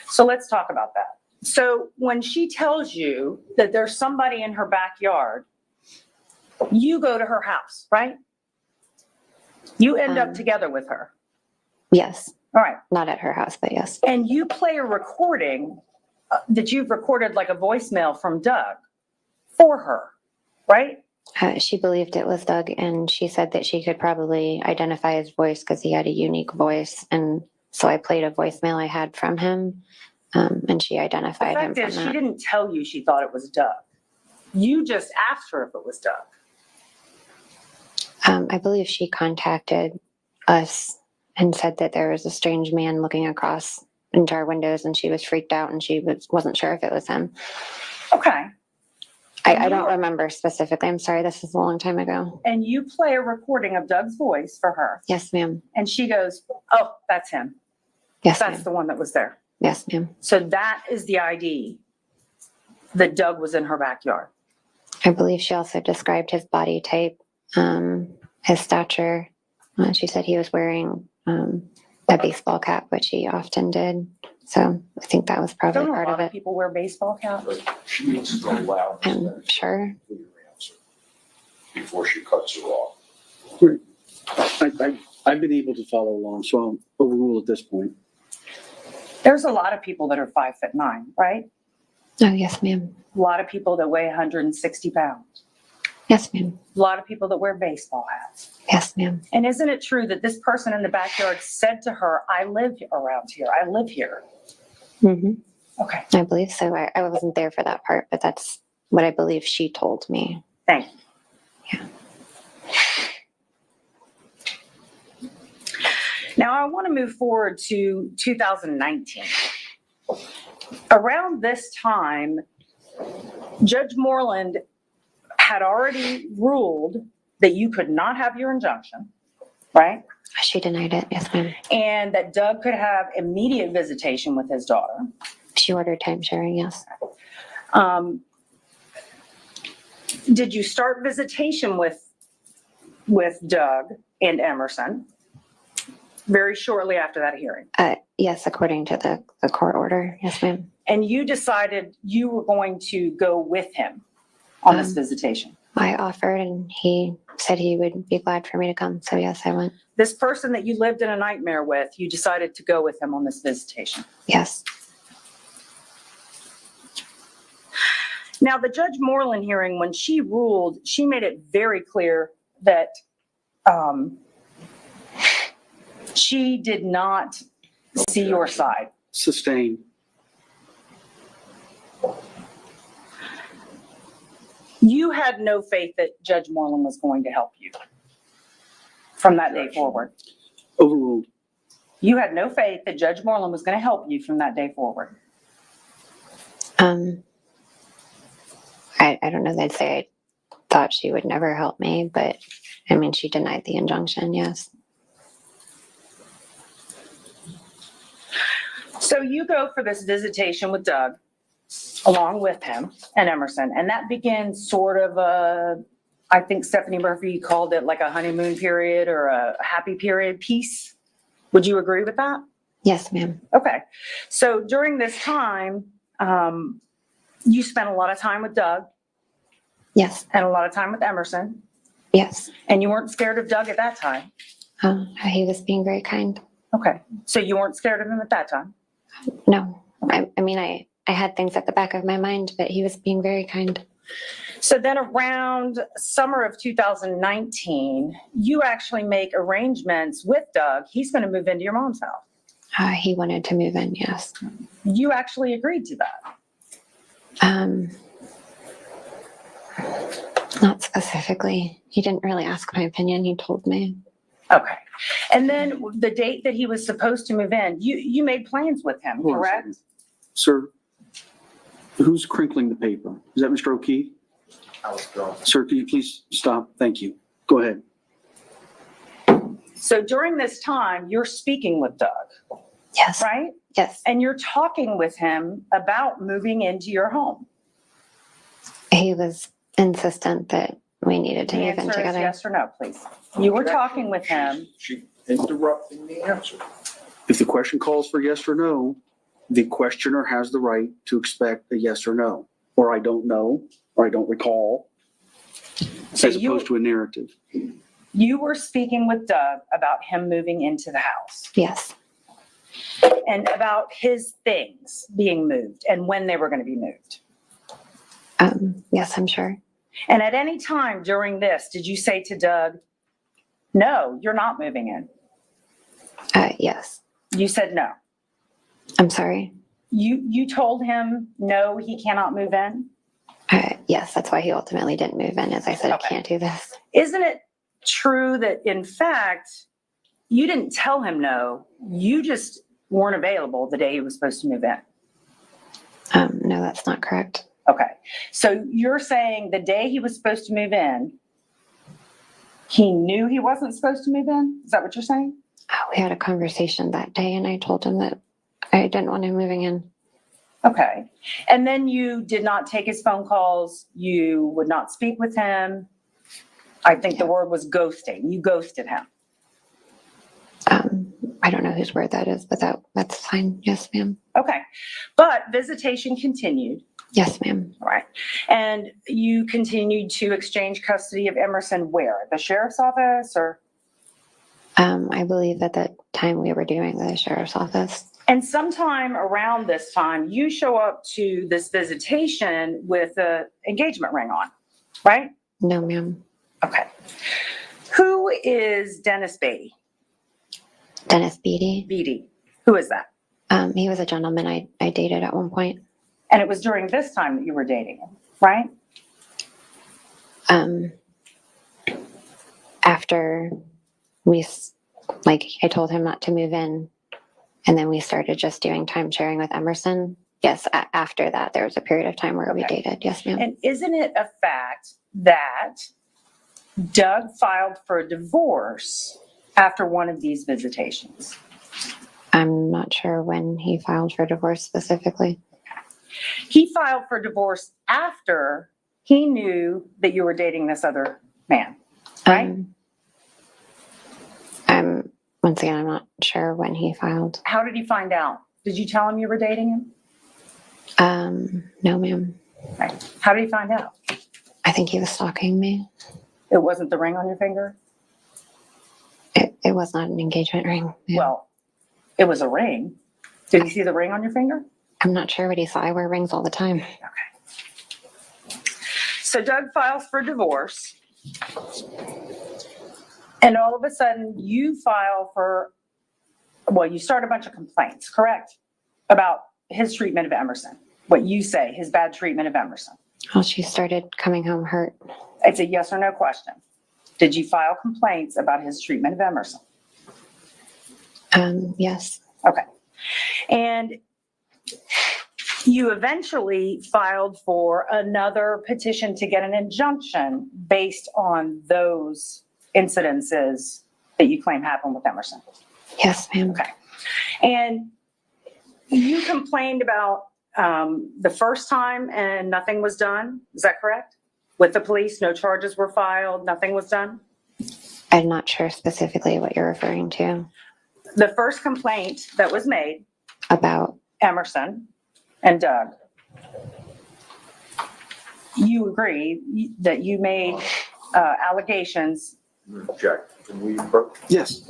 So let's talk about that. So when she tells you that there's somebody in her backyard, you go to her house, right? You end up together with her. Yes. All right. Not at her house, but yes. And you play a recording that you've recorded, like a voicemail from Doug for her, right? She believed it was Doug, and she said that she could probably identify his voice because he had a unique voice. And so I played a voicemail I had from him, and she identified him The from fact is, that. she didn't tell you she thought it was Doug. You just asked her if it was Doug. I believe she contacted us and said that there was a strange man looking across into our windows, and she was freaked out, and she wasn't sure if it was him. Okay. I don't remember specifically. I'm sorry. This is a long time ago. And you play a recording of Doug's voice for her. Yes, ma'am. And she goes, oh, that's him. Yes, That's ma'am. the one that was there. Yes, ma'am. So that is the ID that Doug was in her backyard. I believe she also described his body type, his stature. She said he was wearing a baseball cap, which he often did. So I think that was probably Don't a part lot of of it. people wear baseball caps? But she needs to allow Ms. I'm Benfield sure. to clear answer before she cuts her off. I've been able to follow along, so I'll overrule at this point. There's a lot of people that are 5'9", right? Oh, yes, ma'am. A lot of people that weigh 160 pounds. Yes, ma'am. A lot of people that wear baseball hats. Yes, ma'am. And isn't it true that this person in the backyard said to her, I live around here, I live here? Hmm. Okay, I believe so. I wasn't there for that part, but that's what I believe she told me. thank you. Yeah. Now I want to move forward to 2019. Around this time, Judge Moreland had already ruled that you could not have your injunction, right? She denied it. Yes, ma'am. And that Doug could have immediate visitation with his daughter. She ordered time sharing. Yes. Did you start visitation with Doug and Emerson very shortly after that hearing? Yes, according to the court order. Yes, ma'am. And you decided you were going to go with him on this visitation? I offered and he said he would be glad for me to come. So yes, I went. This person that you lived in a nightmare with, you decided to go with him on this visitation? Yes. Now, the Judge Moreland hearing, when she ruled, she made it very clear that she did not see your side. Sustained. You had no faith that Judge Moreland was going to help you from that day forward. Overruled. You had no faith that Judge Moreland was going to help you from that day forward. I don't know that I'd say I thought she would never help me, but I mean, she denied the injunction. Yes. So you go for this visitation with Doug, along with him and Emerson, and that begins sort of I think Stephanie Murphy called it like a honeymoon period or a happy period piece. Would you agree with that? Yes, ma'am. Okay. So during this time, you spent a lot of time with Doug Yes. and a lot of time with Emerson, Yes. and you weren't scared of Doug at that time. He was being very kind. Okay. So you weren't scared of him at that time? No, I mean, I had things at the back of my mind, but he was being very kind. So then around summer of 2019, you actually make arrangements with Doug. He's going to move into your mom's house. He wanted to move in. Yes. You actually agreed to that. Not specifically. He didn't really ask my opinion. He told me. Okay. And then the date that he was supposed to move in, you made plans with him, Hold on a correct? second. Sir, who's crinkling the paper? Is that Mr. O'Keefe? I was going. Sir, can you please stop? Thank you. Go ahead. So during this time, you're speaking with Doug, Yes. right? Yes. And you're talking with him about moving into your home. He was insistent that we needed to The move in answer is together. yes or no, please. You were talking with him. She interrupting the answer. If the question calls for yes or no, the questioner has the right to expect a yes or no, or I don't know, or I don't recall, So as opposed to a narrative. you were speaking with Doug about him moving into the house Yes. and about his things being moved and when they were going to be moved. Yes, I'm sure. And at any time during this, did you say to Doug, no, you're not moving in? Yes. You said no. I'm sorry. You told him, no, he cannot move in? Yes, that's why he ultimately didn't move in, as I said, Okay. I can't do this. Isn't it true that in fact, you didn't tell him no, you just weren't available the day he was supposed to move in? No, that's not correct. Okay. So you're saying the day he was supposed to move in, he knew he wasn't supposed to move in? Is that what you're saying? We had a conversation that day and I told him that I didn't want him moving in. Okay. And then you did not take his phone calls. You would not speak with him. I think the word was ghosting. You ghosted him. I don't know whose word that is, but that's fine. Yes, ma'am. Okay. But visitation continued. Yes, ma'am. All right. And you continued to exchange custody of Emerson where? The sheriff's office or? I believe at the time we were doing the sheriff's office. And sometime around this time, you show up to this visitation with a engagement ring on, right? No, ma'am. Okay. Who is Dennis Beatty? Dennis Beatty. Beatty. Who is that? He was a gentleman I dated at one point. And it was during this time that you were dating him, right? After I told him not to move in, and then we started just doing time sharing with Emerson. Yes, after that, there was a period of time where we dated. Yes, ma'am. And isn't it a fact that Doug filed for a divorce after one of these visitations? I'm not sure when he filed for divorce specifically. He filed for divorce after he knew that you were dating this other man, right? Once again, I'm not sure when he filed. How did he find out? Did you tell him you were dating him? No, ma'am. Right. How did he find out? I think he was stalking me. It wasn't the ring on your finger? It was not an engagement ring. Yeah. Well, it was a ring. Did he see the ring on your finger? I'm not sure what he saw. I wear rings all the time. Okay. So Doug files for divorce. And all of a sudden you file for, you start a bunch of complaints, correct? About his treatment of Emerson. What you say, his bad treatment of Emerson. Well, she started coming home hurt. It's a yes or no question. Did you file complaints about his treatment of Emerson? Yes. Okay. And you eventually filed for another petition to get an injunction based on those incidences that you claim happened with Emerson. Yes, ma'am. Okay. And you complained about the first time and nothing was done. Is that correct? With the police, no charges were filed, nothing was done? I'm not sure specifically what you're referring to. The first complaint that was made About Emerson and Doug, you agree that you made allegations. Jack, can we? Yes.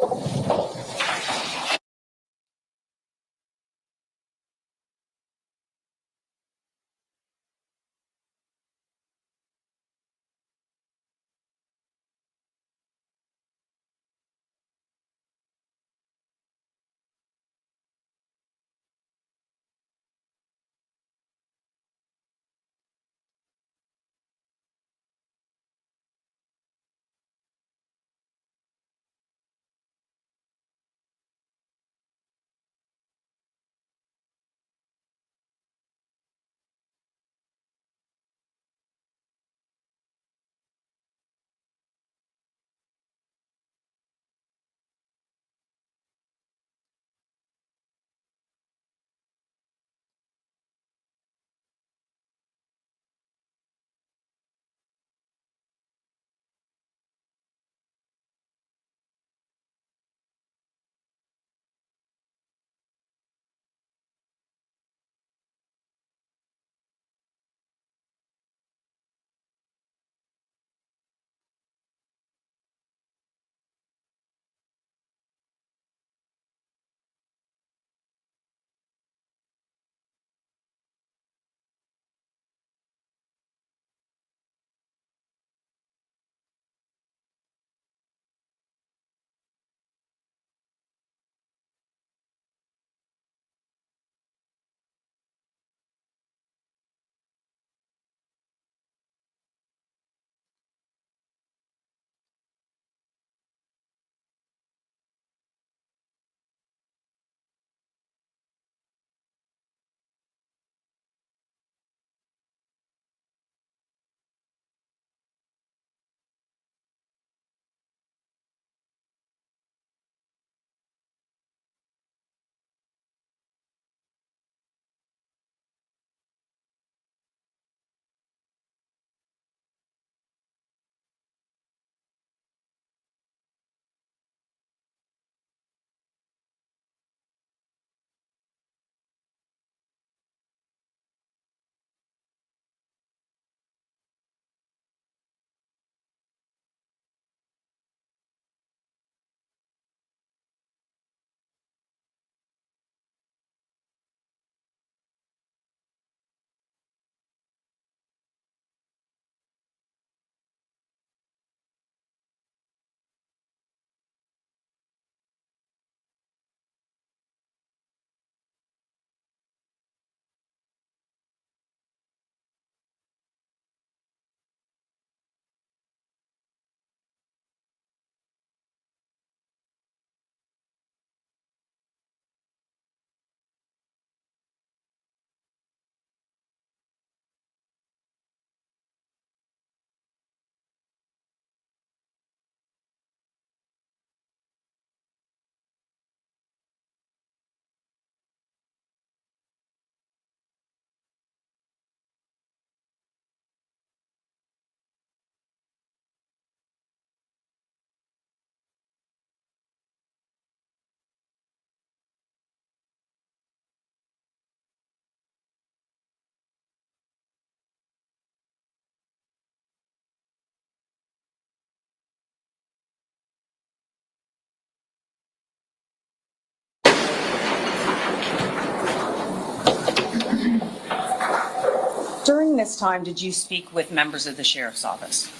During this time, did you speak with members of the sheriff's office?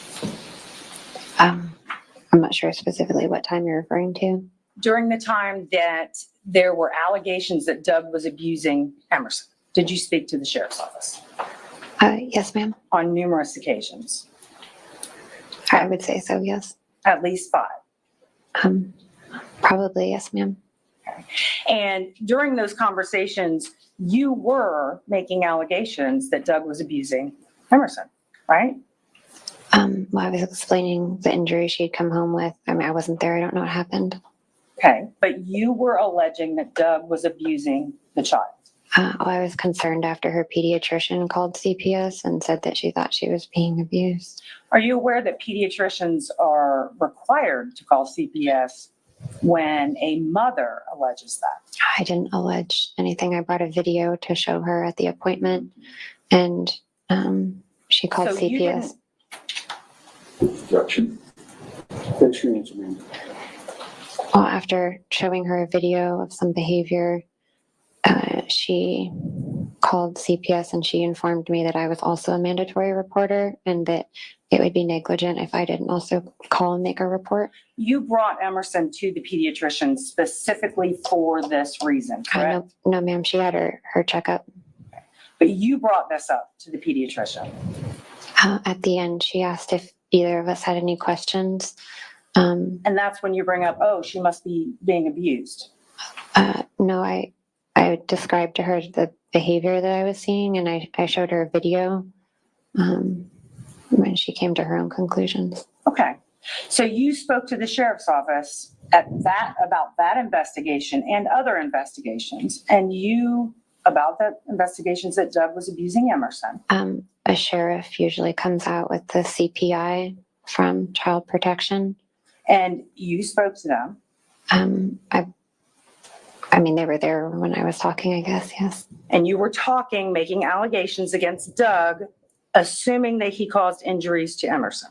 I'm not sure specifically what time you're referring to. During the time that there were allegations that Doug was abusing Emerson, did you speak to the sheriff's office? Yes, ma'am. On numerous occasions, I would say so, yes. at least 5. Probably, yes, ma'am. And during those conversations, you were making allegations that Doug was abusing Emerson, right? Well, I was explaining the injury she'd come home with. I mean, I wasn't there. I don't know what happened. Okay, but you were alleging that Doug was abusing the child. I was concerned after her pediatrician called CPS and said that she thought she was being abused. Are you aware that pediatricians are required to call CPS when a mother alleges that? I didn't allege anything. I brought a video to show her at the appointment, and she called So you CPS. Objection. Finish your answer, ma'am. Well, after showing her a video of some behavior, she called CPS and she informed me that I was also a mandatory reporter and that it would be negligent if I didn't also call and make a report. You brought Emerson to the pediatrician specifically for this reason, correct? No, ma'am, she had her checkup. But you brought this up to the pediatrician. At the end, she asked if either of us had any questions. And that's when you bring up, oh, she must be being abused. No, I described to her the behavior that I was seeing, and I showed her a video when she came to her own conclusions. Okay. So you spoke to the sheriff's office about that investigation and other investigations, and you about the investigations that Doug was abusing Emerson. A sheriff usually comes out with the CPI from Child Protection. And you spoke to them. I mean, they were there when I was talking, I guess, yes. And you were talking, making allegations against Doug, assuming that he caused injuries to Emerson.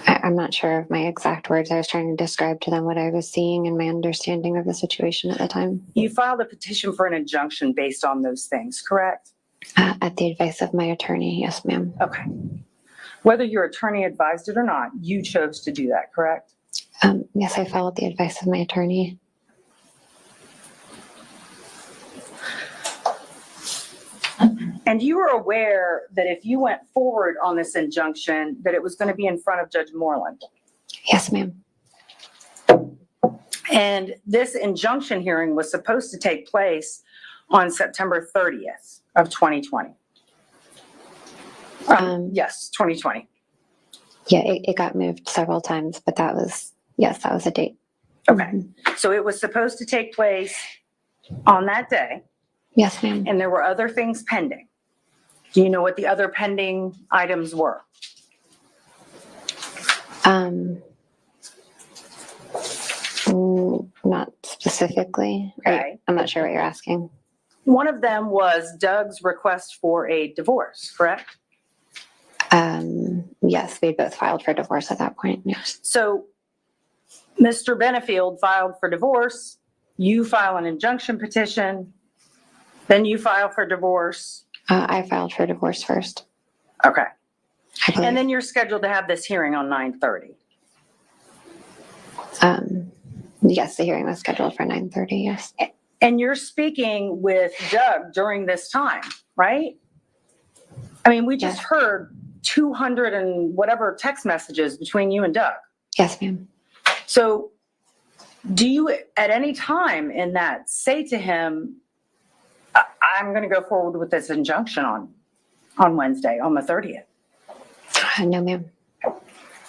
I'm not sure of my exact words. I was trying to describe to them what I was seeing and my understanding of the situation at the time. You filed a petition for an injunction based on those things, correct? At the advice of my attorney, yes, ma'am. Okay. Whether your attorney advised it or not, you chose to do that, correct? Yes, I followed the advice of my attorney. And you were aware that if you went forward on this injunction, that it was going to be in front of Judge Moreland. Yes, ma'am. And this injunction hearing was supposed to take place on September 30th of 2020. Yes, 2020. Yeah, it got moved several times, but that was a date. Okay. So it was supposed to take place on that day, Yes, ma'am. and there were other things pending. Do you know what the other pending items were? Not specifically. Okay. I'm not sure what you're asking. One of them was Doug's request for a divorce, correct? Yes, we both filed for divorce at that point. Yes. So Mr. Benefield filed for divorce, you file an injunction petition, then you file for divorce. I filed for divorce first. Okay. I believe. And then you're scheduled to have this hearing on 9:30. Yes, the hearing was scheduled for 9:30. Yes. And you're speaking with Doug during this time, right? I mean, we just Yes. heard 200 and whatever text messages between you and Doug. Yes, ma'am. So do you at any time in that say to him, I'm going to go forward with this injunction on Wednesday, on the 30th? No, ma'am.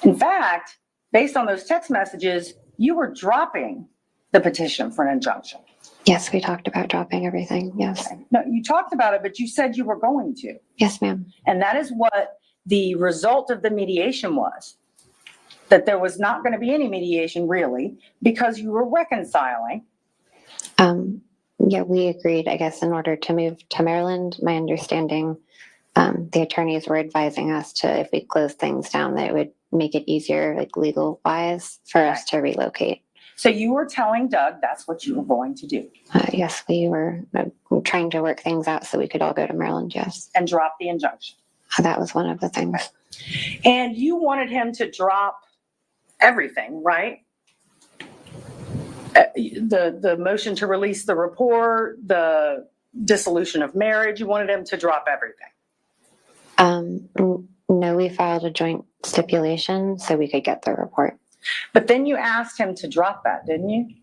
In fact, based on those text messages, you were dropping the petition for an injunction. Yes, we talked about dropping everything. Yes. No, you talked about it, but you said you were going to. Yes, ma'am. And that is what the result of the mediation was. That there was not going to be any mediation really because you were reconciling. Yeah, we agreed, I guess, in order to move to Maryland. My understanding, the attorneys were advising us to, if we close things down, that it would make it easier, like legal wise, for us to relocate. So you were telling Doug that's what you were going to do Yes, we were trying to work things out so we could all go to Maryland, yes. and drop the injunction. That was one of the things. And you wanted him to drop everything, right? The motion to release the report, the dissolution of marriage, you wanted him to drop everything. No, we filed a joint stipulation so we could get the report. But then you asked him to drop that, didn't you?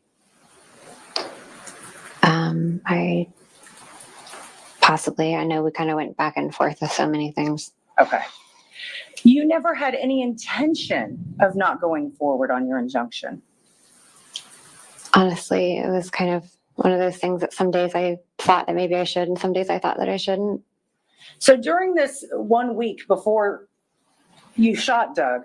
I know we kind of went back and forth with so many things. Okay. You never had any intention of not going forward on your injunction. Honestly, it was kind of one of those things that some days I thought that maybe I should, and some days I thought that I shouldn't. So during this 1 week before you shot Doug,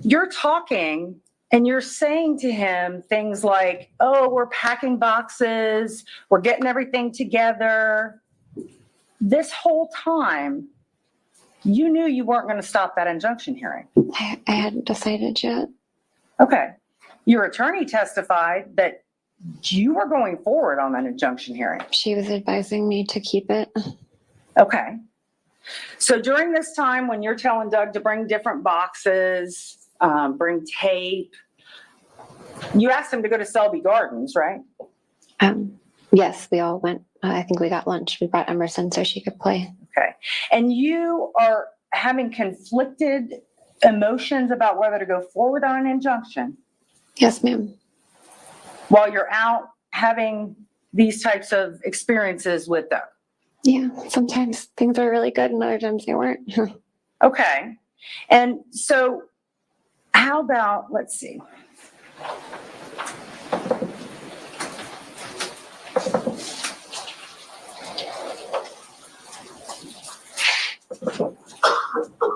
you're talking and you're saying to him things like, oh, we're packing boxes, we're getting everything together. This whole time, you knew you weren't going to stop that injunction hearing. I hadn't decided yet. Okay. Your attorney testified that you were going forward on that injunction hearing. She was advising me to keep it. Okay. So during this time when you're telling Doug to bring different boxes, bring tape, you asked him to go to Selby Gardens, right? Yes, we all went. I think we got lunch. We brought Emerson so she could play. Okay. And you are having conflicted emotions about whether to go forward on an injunction Yes, ma'am. while you're out having these types of experiences with Doug. Yeah, sometimes things are really good and other times they weren't. Okay. And so how about, let's see.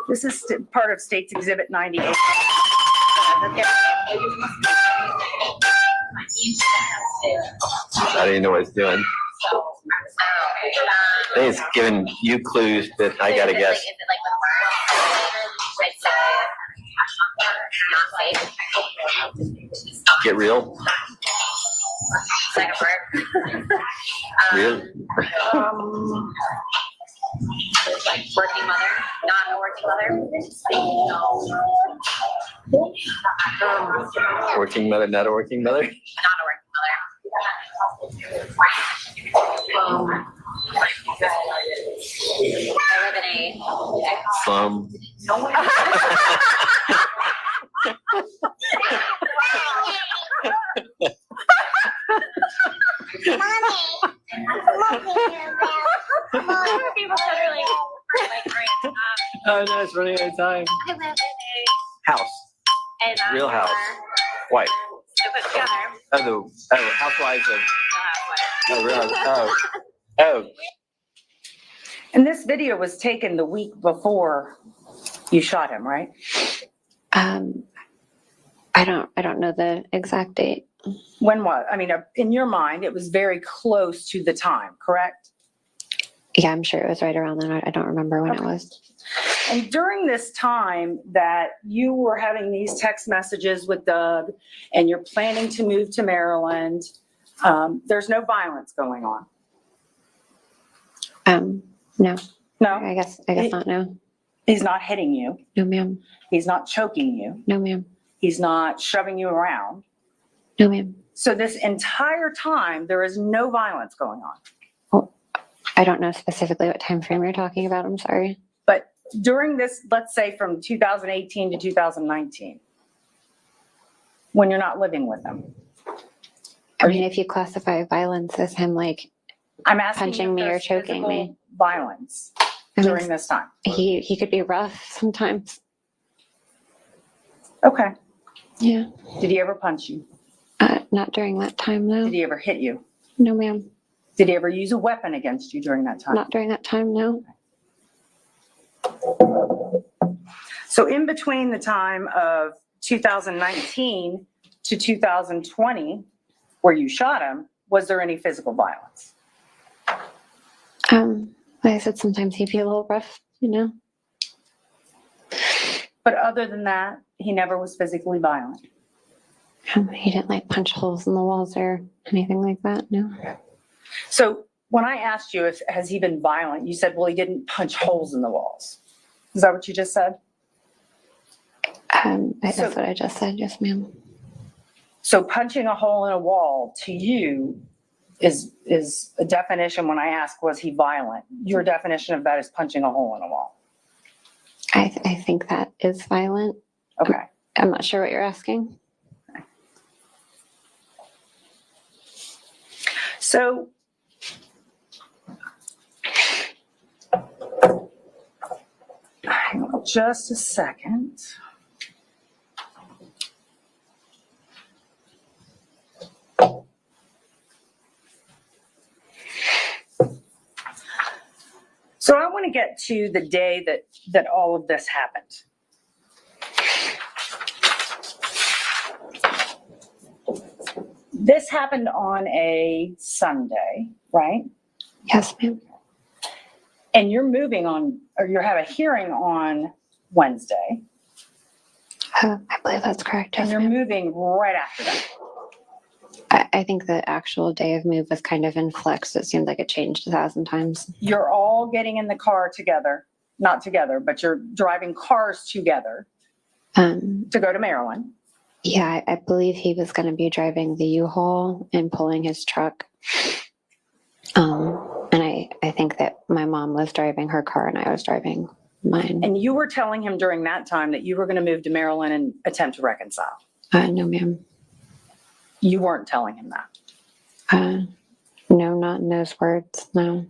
This is part of State's Exhibit 98. I didn't know what it's doing. I think it's giving you clues that I gotta guess. Get real? Real? Working mother, not a working mother. Working mother, not a working mother? Not a working mother. I live in a Slum. people literally Oh no, it's running out of time. I live in a House. Real house. White. to put together. Oh, housewives of. Oh, real house. Oh. And this video was taken the week before you shot him, right? I don't know the exact date. When was, I mean, in your mind, it was very close to the time, correct? Yeah, I'm sure it was right around then. I don't remember when it was. And during this time that you were having these text messages with Doug and you're planning to move to Maryland, there's no violence going on. No. No, I guess not. No. he's not hitting you. No, ma'am. He's not choking you. No, ma'am. He's not shoving you around. No, ma'am. So this entire time, there is no violence going on. I don't know specifically what time frame you're talking about. I'm sorry. But during this, let's say from 2018 to 2019, when you're not living with them, I mean, if you classify violence as him like I'm asking punching if me or there's choking physical me. violence I mean, during this time. he could be rough sometimes. Okay. Yeah. Did he ever punch you? Not during that time, though. Did he ever hit you? No, ma'am. Did he ever use a weapon against you during that time? Not during that time, no. So in between the time of 2019 to 2020, where you shot him, was there any physical violence? Like I said, sometimes he'd be a little rough, you know. But other than that, he never was physically violent. He didn't like punch holes in the walls or anything like that, no. So when I asked you if, has he been violent, you said, well, he didn't punch holes in the walls. Is that what you just said? That's what I just said, yes, ma'am. So punching a hole in a wall to you is a definition. When I ask, was he violent? Your definition of that is punching a hole in a wall. I think that is violent. Okay. I'm not sure what you're asking. So hang on just a second. So I want to get to the day that all of this happened. This happened on a Sunday, right? Yes, ma'am. And you're moving on, or you have a hearing on Wednesday, I believe that's correct, and yes, you're ma'am. moving right after that. I think the actual day of move was kind of in flux. It seemed like it changed 1,000 times. You're all getting in the car together, not together, but you're driving cars together to go to Maryland. Yeah, I believe he was going to be driving the U-Haul and pulling his truck. And I think that my mom was driving her car and I was driving mine. And you were telling him during that time that you were going to move to Maryland and attempt to reconcile. No, ma'am. You weren't telling him that. No, not in those words, no.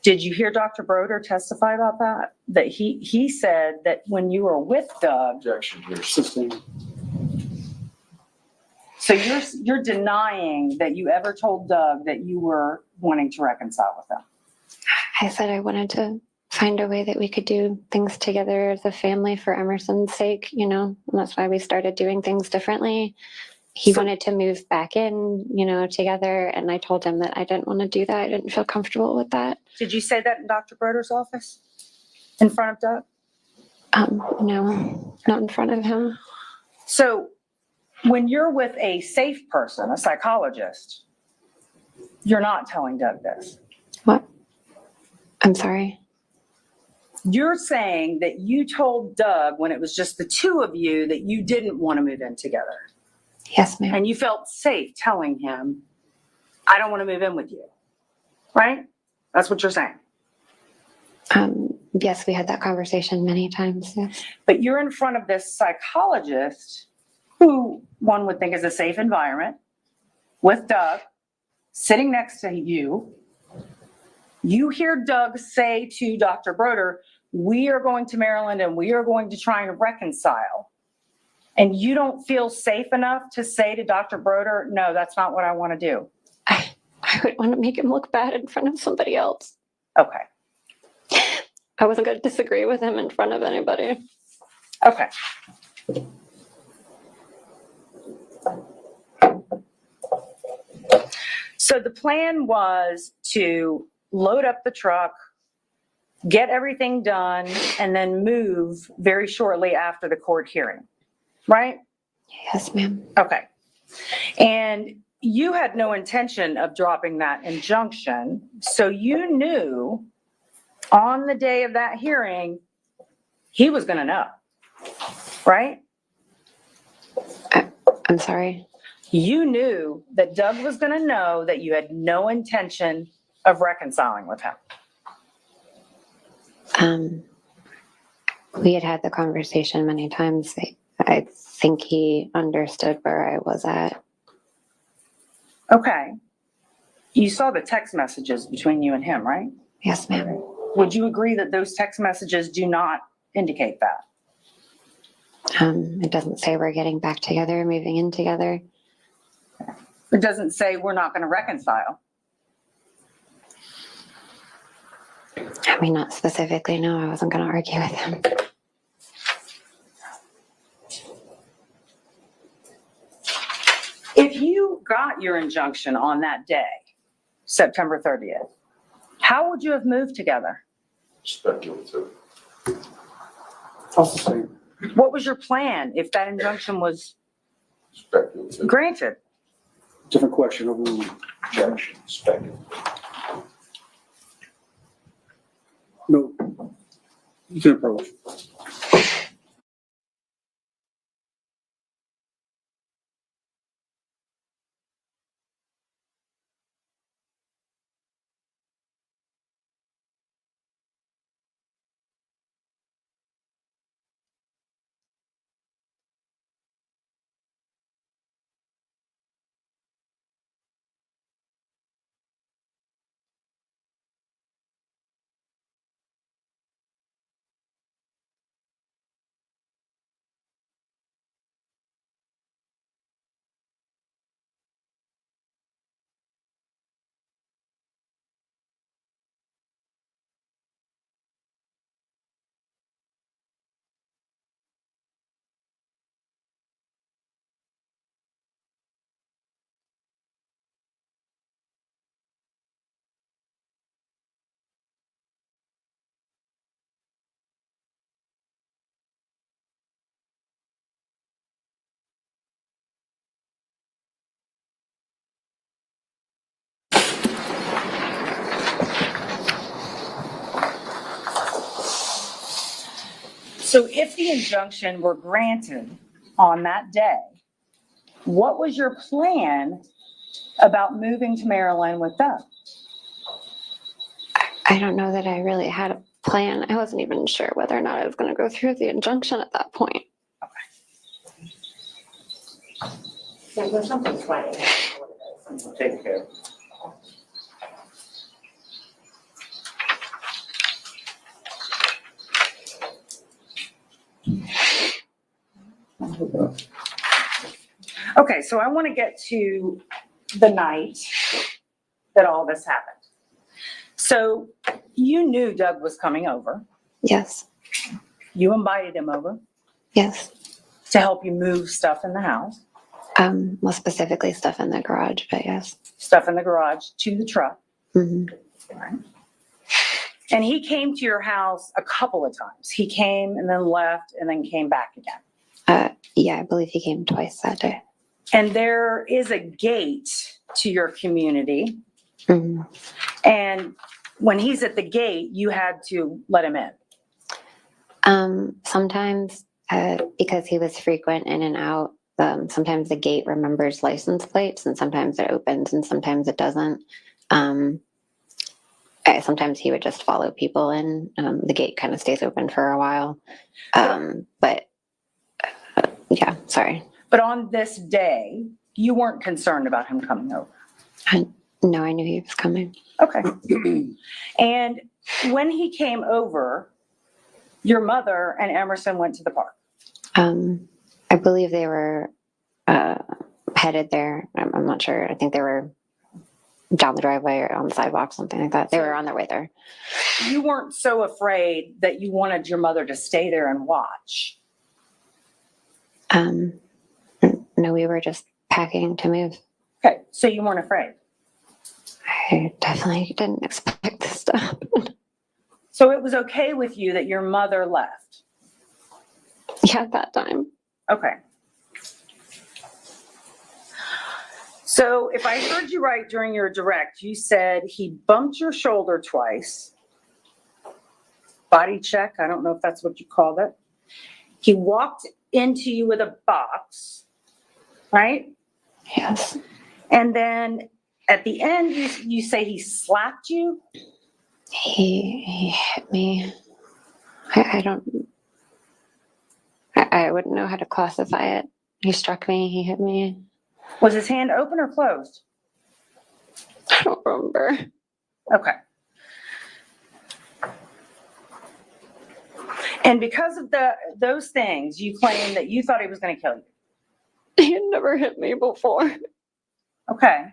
Did you hear Dr. Broder testify about that? That he said that when you were with Doug. Objection here. Sustained. So you're denying that you ever told Doug that you were wanting to reconcile with him. I said I wanted to find a way that we could do things together as a family for Emerson's sake, and that's why we started doing things differently. He wanted to move back in, together, and I told him that I didn't want to do that. I didn't feel comfortable with that. Did you say that in Dr. Broder's office? In front of Doug? No, not in front of him. So when you're with a safe person, a psychologist, you're not telling Doug this. What? I'm sorry. You're saying that you told Doug when it was just the two of you that you didn't want to move in together. Yes, ma'am. And you felt safe telling him, I don't want to move in with you. Right? That's what you're saying. Yes, we had that conversation many times. Yes. But you're in front of this psychologist who one would think is a safe environment with Doug sitting next to you. You hear Doug say to Dr. Broder, we are going to Maryland and we are going to try and reconcile. And you don't feel safe enough to say to Dr. Broder, no, that's not what I want to do. I would want to make him look bad in front of somebody else. Okay. I wasn't going to disagree with him in front of anybody. Okay. So the plan was to load up the truck, get everything done, and then move very shortly after the court hearing, right? Yes, ma'am. Okay. And you had no intention of dropping that injunction, so you knew on the day of that hearing, he was going to know, right? I'm sorry. You knew that Doug was going to know that you had no intention of reconciling with him. We had the conversation many times. I think he understood where I was at. Okay. You saw the text messages between you and him, right? Yes, ma'am. Would you agree that those text messages do not indicate that? It doesn't say we're getting back together, moving in together. It doesn't say we're not going to reconcile. I mean, not specifically, no, I wasn't going to argue with him. If you got your injunction on that day, September 30th, how would you have moved together? Speculative. I'll sustain. What was your plan if that injunction was Speculative. Granted. Different question, overruled. Objection, speculative. No, you can approach. So if the injunction were granted on that day, what was your plan about moving to Maryland with them? I don't know that I really had a plan. I wasn't even sure whether or not I was going to go through the injunction at that point. Yeah, there's something funny. Take care. Okay, so I want to get to the night that all this happened. So you knew Doug was coming over. Yes, You invited him over yes. to help you move stuff in the house, Well, specifically stuff in the garage, but yes. stuff in the garage to the truck. hmm Right. And he came to your house a couple of times. He came and then left and then came back again. Yeah, I believe he came twice that day. And there is a gate to your community. hmm And when he's at the gate, you had to let him in. Sometimes, because he was frequent in and out, sometimes the gate remembers license plates and sometimes it opens and sometimes it doesn't. Sometimes he would just follow people in. The gate kind of stays open for a while. But yeah, sorry. But on this day, you weren't concerned about him coming over. No, I knew he was coming. Okay. And when he came over, your mother and Emerson went to the park. I believe they were headed there. I'm not sure. I think they were down the driveway or on the sidewalk, something like that. They were on their way there. You weren't so afraid that you wanted your mother to stay there and watch. No, we were just packing to move. Okay, so you weren't afraid. I definitely didn't expect this to happen. So it was okay with you that your mother left. Yeah, at that time. Okay. So if I heard you right during your direct, you said he bumped your shoulder twice. Body check, I don't know if that's what you called it. He walked into you with a box, right? Yes. And then at the end, you say he slapped you? He hit me. I wouldn't know how to classify it. He struck me, he hit me. Was his hand open or closed? I don't remember. Okay. And because of those things, you claim that you thought he was going to kill you. He had never hit me before. Okay.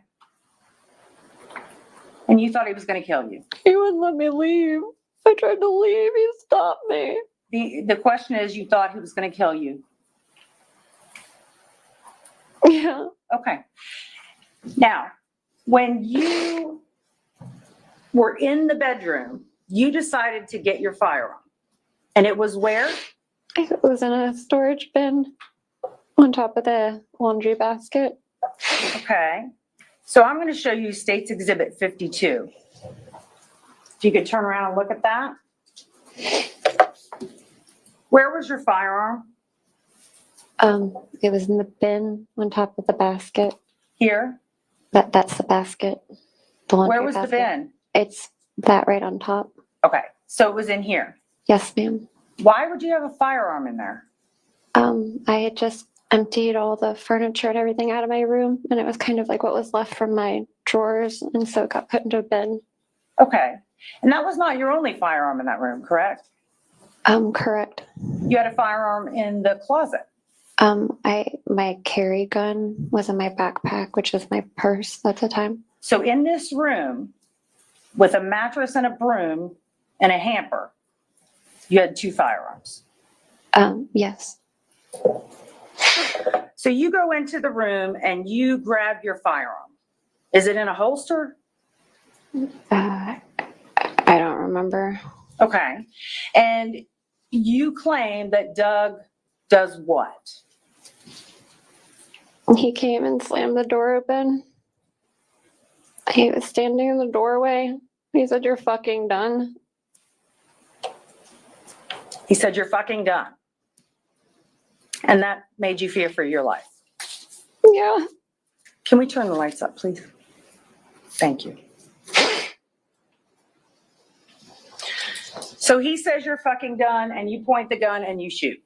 And you thought he was going to kill you. He wouldn't let me leave. I tried to leave, he stopped me. The question is, you thought he was going to kill you. Yeah. Okay. Now, when you were in the bedroom, you decided to get your firearm. And it was where? It was in a storage bin. On top of the laundry basket. Okay. So I'm going to show you State's Exhibit 52. If you could turn around and look at that. Where was your firearm? It was in the bin on top of the basket. Here? That's the basket. The laundry Where was the basket. bin? It's that right on top. Okay, so it was in here. Yes, ma'am. Why would you have a firearm in there? I had just emptied all the furniture and everything out of my room, and it was kind of like what was left from my drawers, and so it got put into a bin. Okay, and that was not your only firearm in that room, correct? Correct. You had a firearm in the closet. My carry gun was in my backpack, which was my purse at the time. So in this room, with a mattress and a broom and a hamper, you had 2 firearms. Yes. So you go into the room and you grab your firearm. Is it in a holster? I don't remember. Okay. And you claim that Doug does what? He came and slammed the door open. He was standing in the doorway. He said, "You're fucking done." He said, "You're fucking done." And that made you fear for your life. Yeah. Can we turn the lights up, please? Thank you. So he says you're fucking done, and you point the gun and you shoot.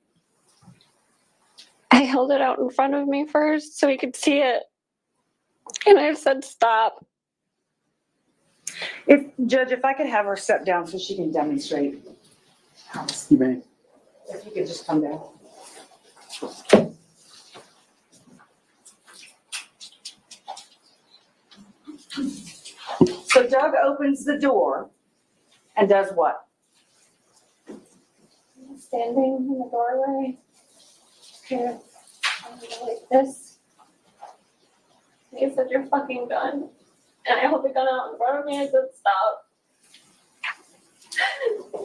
I held it out in front of me first so he could see it. And I said, "Stop." Judge, if I could have her step down so she can demonstrate. You may. If you could just come down. So Doug opens the door and does what? Standing in the doorway, kind of like this. He said, "You're fucking done." And I held the gun out in front of me. I said, "Stop."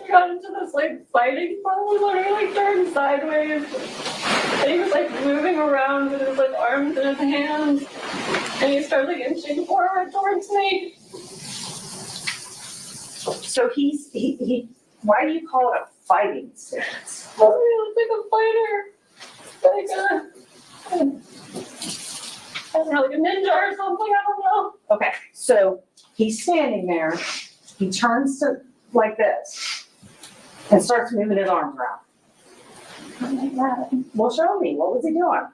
He got into this like fighting mode, literally turned sideways. And he was like moving around with his like arms in his hands. And he started like inching forward towards me. So he why do you call it a fighting stance? He looked like a fighter. Like I don't know, like a ninja or something, I don't know. Okay, so he's standing there, he turns to like this and starts moving his arms around. Like that. Well, show me, what was he doing?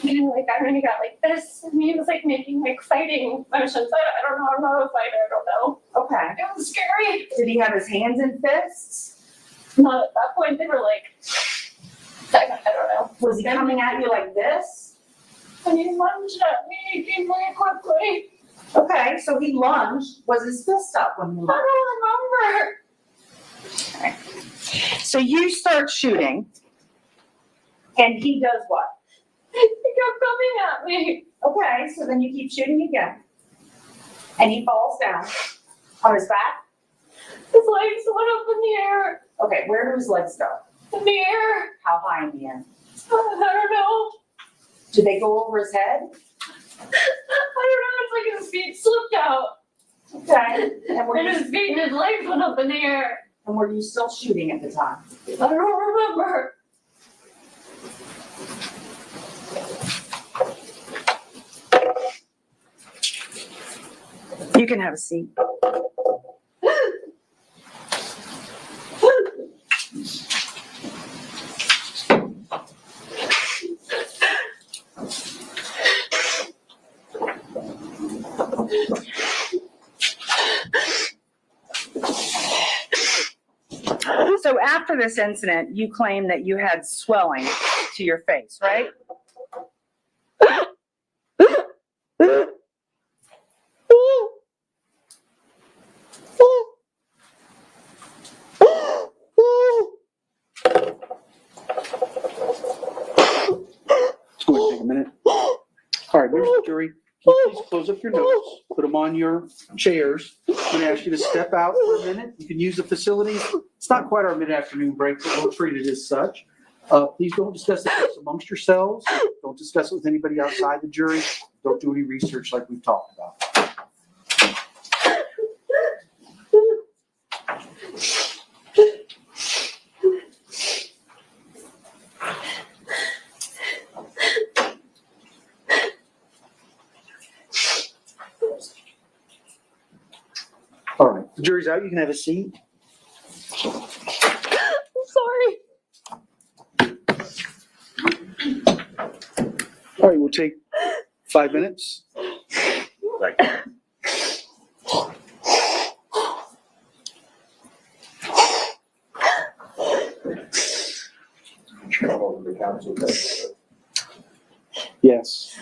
And like I really got like this, and he was like making like fighting motions. I don't know, I'm not a fighter, I don't know. Okay. It was scary. Did he have his hands in fists? Not at that point, they were like, I don't know. Was he coming at you like this? And he lunged at me, he came really quickly. Okay, so he lunged. Was his fist up when he lunged? I don't remember. Okay. So you start shooting, and he does what? He kept coming at me. Okay, so then you keep shooting again. And he falls down on his back. His legs went up in the air. Okay, where do his legs go? In the air. How high in the air? I don't know. Do they go over his head? I don't know, it's like his feet slipped out. Okay. And his feet and his legs went up in the air. And were you still shooting at the time? I don't remember. You can have a seat. So after this incident, you claim that you had swelling to your face, right? It's going to take a minute. All right, members of the jury, can you please close up your notes, put them on your chairs. I'm going to ask you to step out for a minute. You can use the facilities. It's not quite our mid-afternoon break, but we'll treat it as such. Please don't discuss the case amongst yourselves. Don't discuss it with anybody outside the jury. Don't do any research like we've talked about. All right, the jury's out. You can have a seat. I'm sorry. All right, we'll take 5 minutes. Thank you. Turn over to counsel. Yes.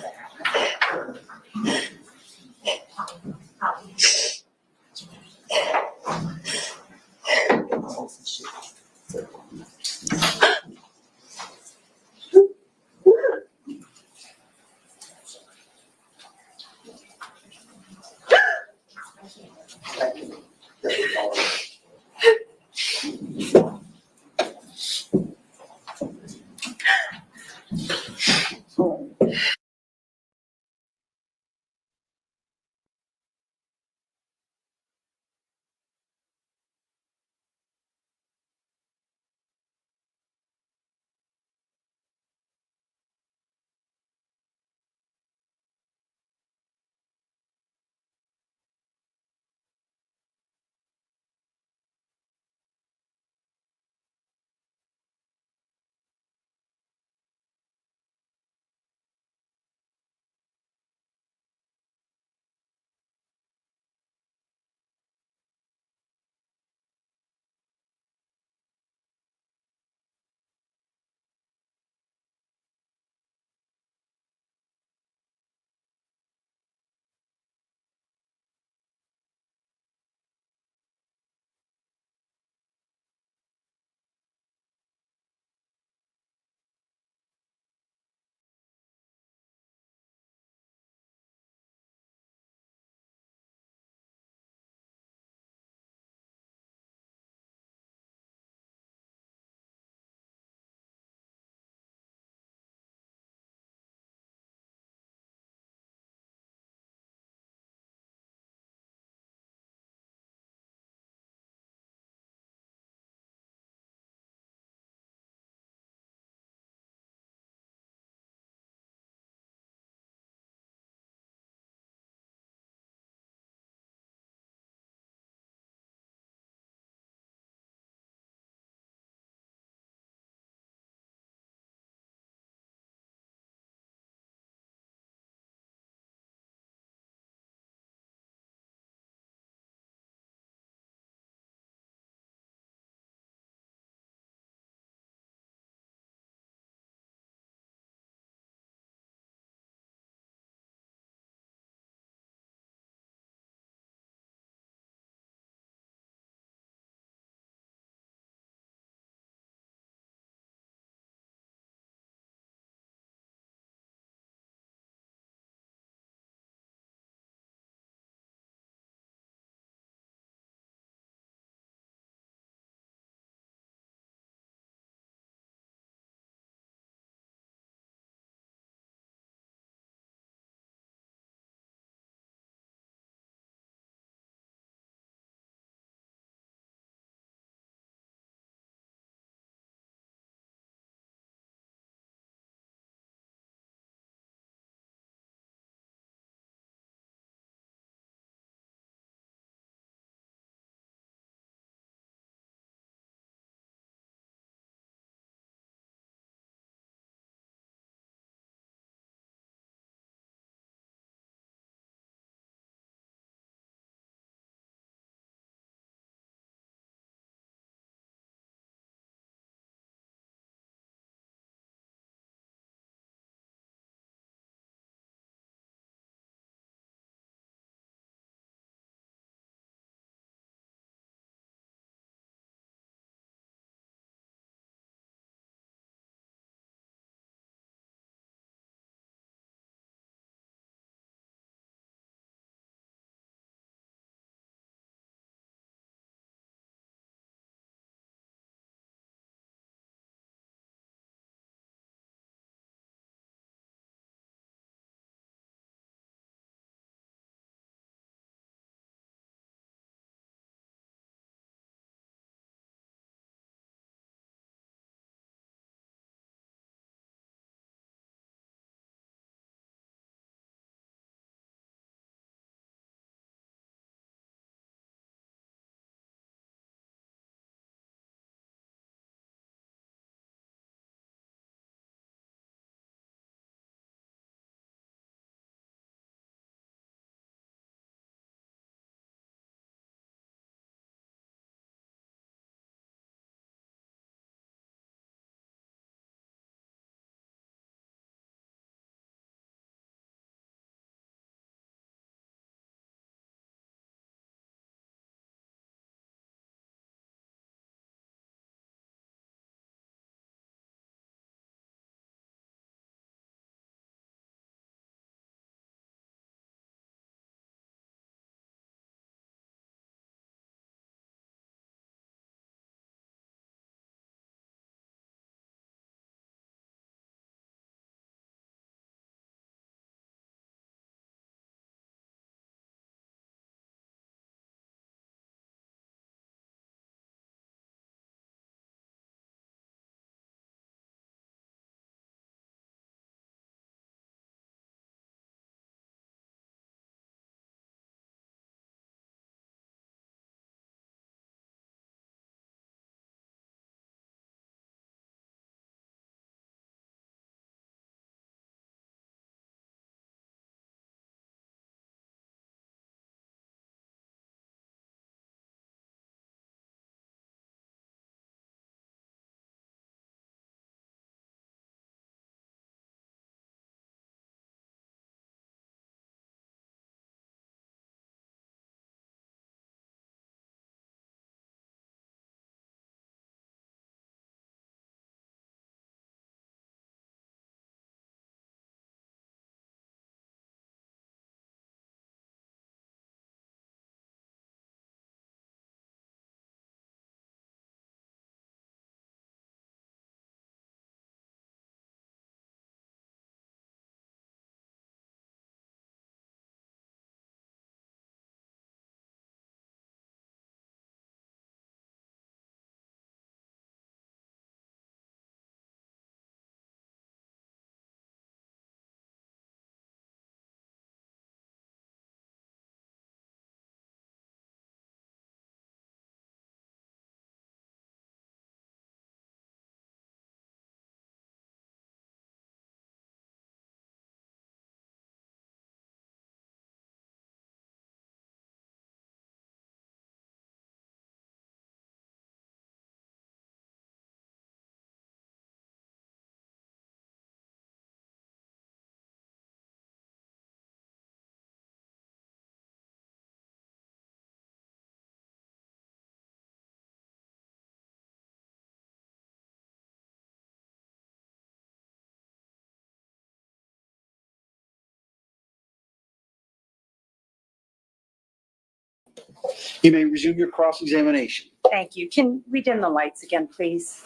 You may resume your cross-examination. Thank you. Can we dim the lights again, please?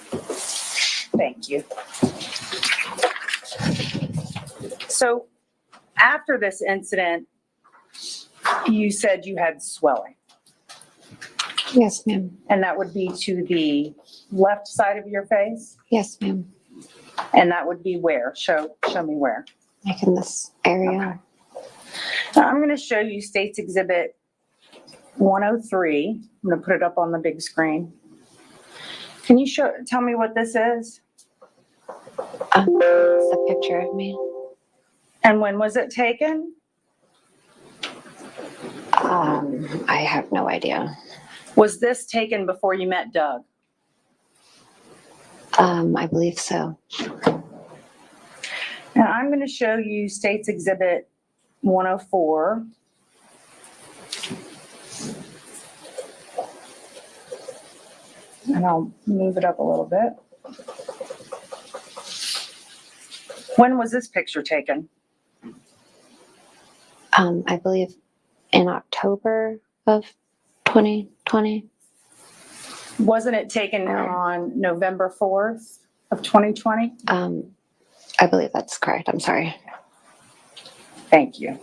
Thank you. So after this incident, you said you had swelling, Yes, ma'am. and that would be to the left side of your face? Yes, ma'am. And that would be where? Show me where. Like in this area. Now, I'm going to show you State's Exhibit 103. I'm going to put it up on the big screen. Can you tell me what this is? It's a picture of me. And when was it taken? I have no idea. Was this taken before you met Doug? I believe so. Now I'm going to show you State's Exhibit 104. And I'll move it up a little bit. When was this picture taken? I believe in October of 2020. Wasn't it taken on November 4th of 2020? I believe that's correct. I'm sorry. Thank you.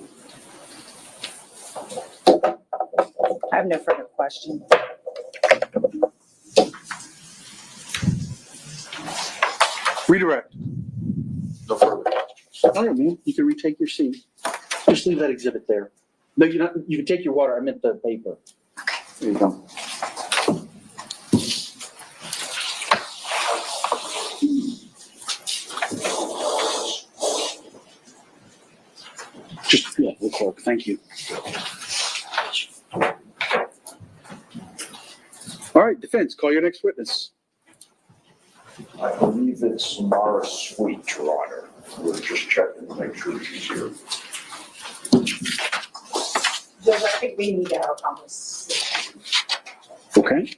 I have no further questions. Redirect. No further questions. All right, man. You can retake your seat. Just leave that exhibit there. No, you're not. You can take your water. I meant the paper. Okay. There you go. Just, yeah, the clerk. Thank you. All right, defense, call your next witness. I believe it's Mara Sweet, Your Honor. We're just checking to make sure she's here. Judge, I think we need to have a conversation. Okay.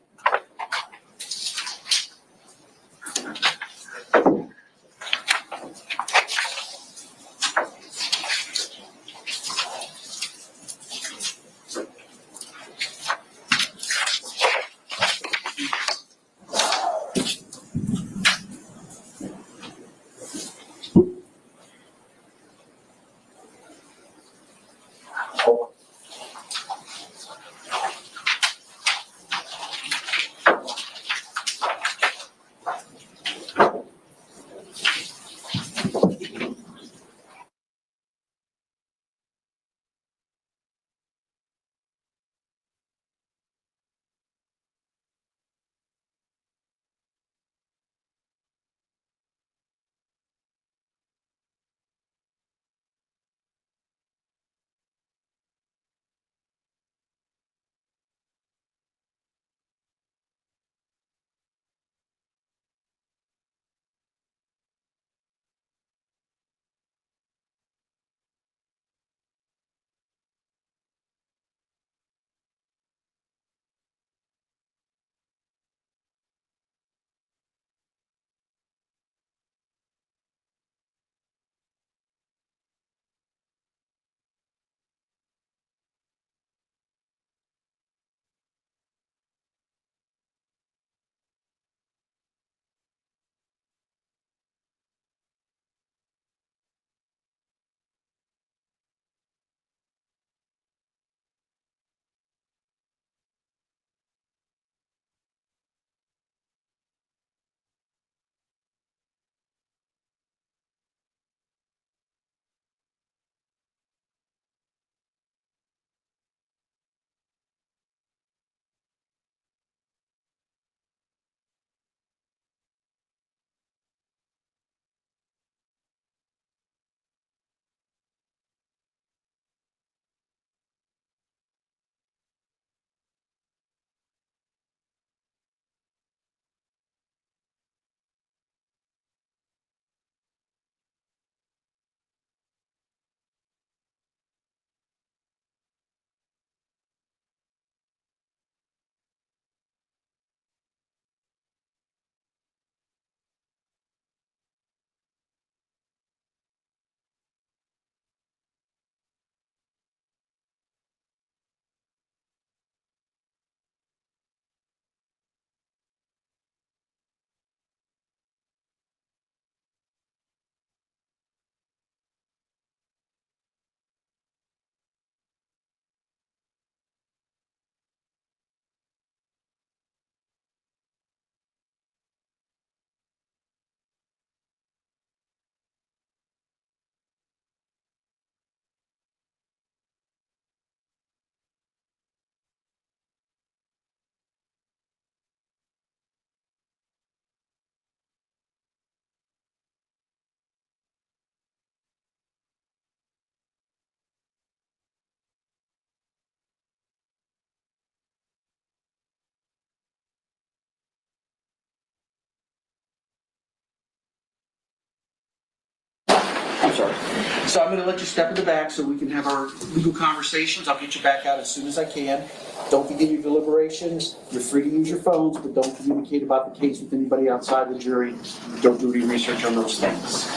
sorry. So I'm gonna let you step in the back so we can have our legal conversations. I'll get you back out as soon as I can. Don't begin your deliberations. You're free to use your phones, but don't communicate about the case with anybody outside the jury. Don't do any research on those things.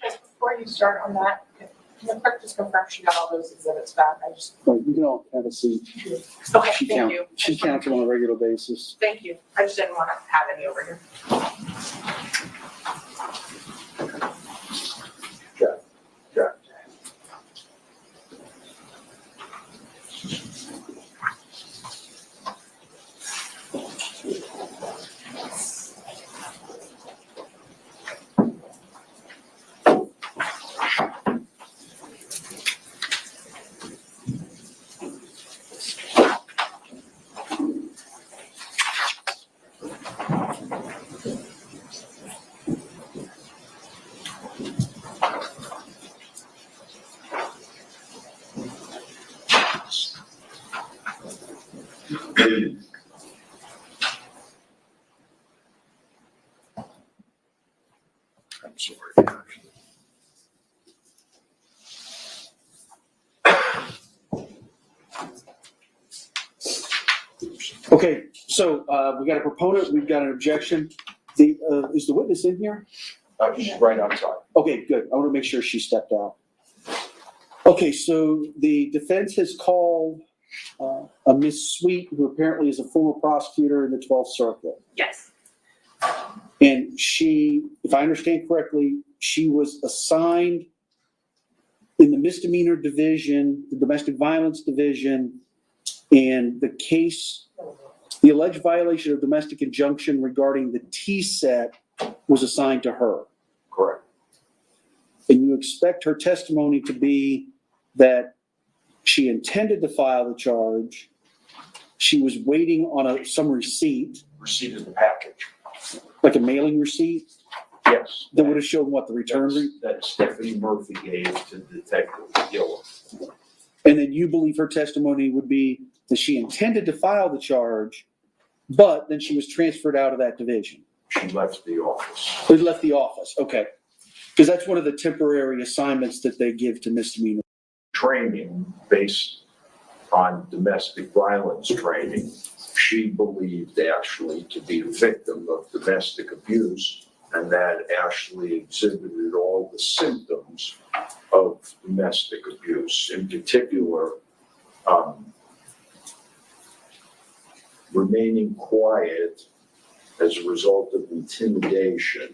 Before you start on that, can the clerk just confirm she got all those exhibits back? I just, But you can all have a seat. okay, She thank count- you. She counts them on a regular basis. Thank you. I just didn't want to have any over here. Jack. I'm sorry. Okay, so we got a proponent, we've got an objection. Is the witness in here? She's right outside. Okay, good. I want to make sure she stepped out. Okay, so the defense has called a Miss Sweet, who apparently is a former prosecutor in the 12th Circuit. Yes. And she, if I understand correctly, she was assigned in the misdemeanor division, the domestic violence division, and the case, the alleged violation of domestic injunction regarding the T-set was assigned to her. Correct. And you expect her testimony to be that she intended to file the charge, she was waiting on some receipt, Receipt of the package. like a mailing receipt, Yes. that would have shown what, the return? That Stephanie Murphy gave to Detective Gillen. And then you believe her testimony would be that she intended to file the charge, but then she was transferred out of that division. She left the office. She left the office, okay. Because that's one of the temporary assignments that they give to misdemeanor. Training based on domestic violence training. She believed Ashley to be a victim of domestic abuse, and that Ashley exhibited all the symptoms of domestic abuse, in particular, remaining quiet as a result of intimidation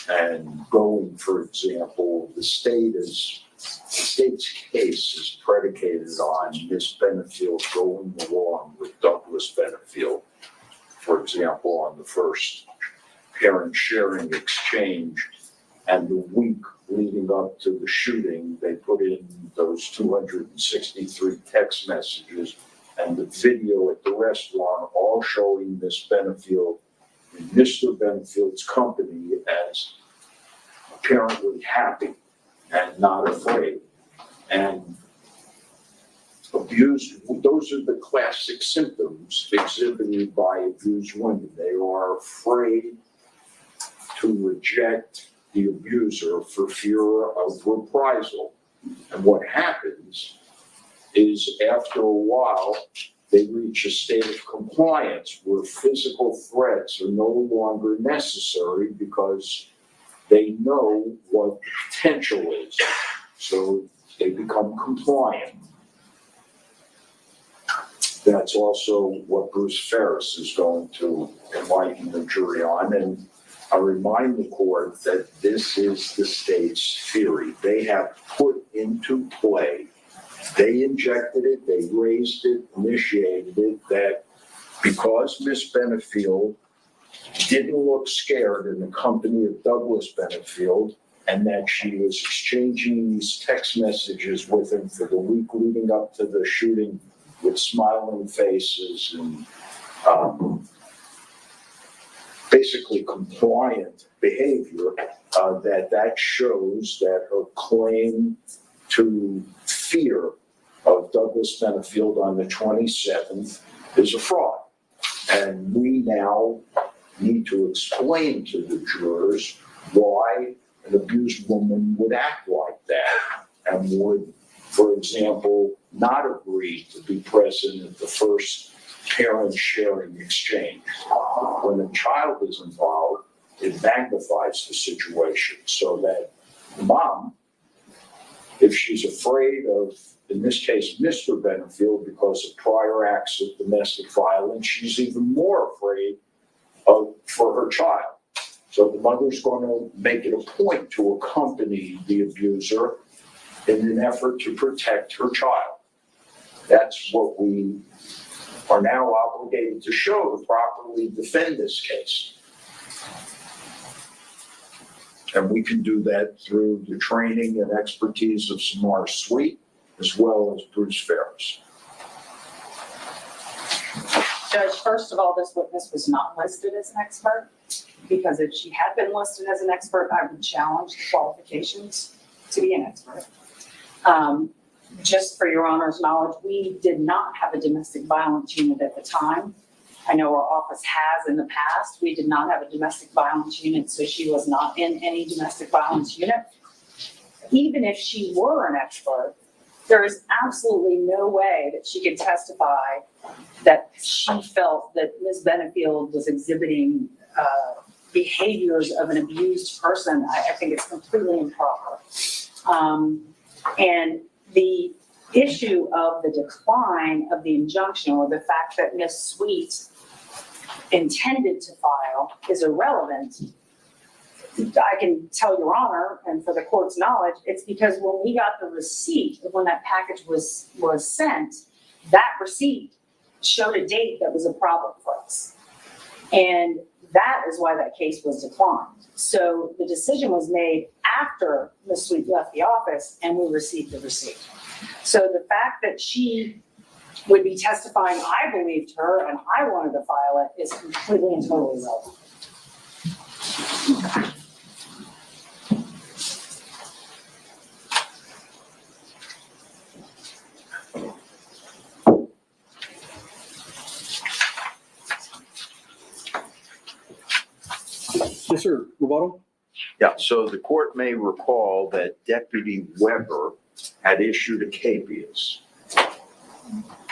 and going, for example, the state's case is predicated on Miss Benefield going along with Douglas Benefield, for example, on the first parent sharing exchange, and the week leading up to the shooting, they put in those 263 text messages and the video at the restaurant, all showing Miss Benefield and Mr. Benefield's company as apparently happy and not afraid. And abused, those are the classic symptoms exhibited by abused women. They are afraid to reject the abuser for fear of reprisal. And what happens is after a while, they reach a state of compliance where physical threats are no longer necessary because they know what the potential is. So they become compliant. That's also what Bruce Ferris is going to enlighten the jury on. And I remind the court that this is the state's theory. They have put into play, they injected it, they raised it, initiated it, that because Miss Benefield didn't look scared in the company of Douglas Benefield, and that she was exchanging these text messages with him for the week leading up to the shooting with smiling faces and basically compliant behavior, that shows that her claim to fear of Douglas Benefield on the 27th is a fraud. And we now need to explain to the jurors why an abused woman would act like that and would, for example, not agree to be present at the first parent sharing exchange. When a child is involved, it magnifies the situation so that the mom, if she's afraid of, in this case, Mr. Benefield, because of prior acts of domestic violence, she's even more afraid for her child. So the mother's going to make it a point to accompany the abuser in an effort to protect her child. That's what we are now obligated to show to properly defend this case. And we can do that through the training and expertise of Samara Sweet, as well as Bruce Ferris. Judge, first of all, this witness was not listed as an expert, because if she had been listed as an expert, I would challenge the qualifications to be an expert. Just for your honor's knowledge, we did not have a domestic violence unit at the time. I know our office has in the past. We did not have a domestic violence unit, so she was not in any domestic violence unit. Even if she were an expert, there is absolutely no way that she could testify that she felt that Ms. Benefield was exhibiting behaviors of an abused person. I think it's completely improper. And the issue of the decline of the injunction, or the fact that Ms. Sweet intended to file, is irrelevant. I can tell your honor, and for the court's knowledge, it's because when we got the receipt of when that package was sent, that receipt showed a date that was a problem for us. And that is why that case was declined. So the decision was made after Ms. Sweet left the office and we received the receipt. So the fact that she would be testifying, I believed her and I wanted to file it, is completely and totally irrelevant. Yes, sir. Rebuttal? Yeah, so the court may recall that Deputy Weber had issued a capias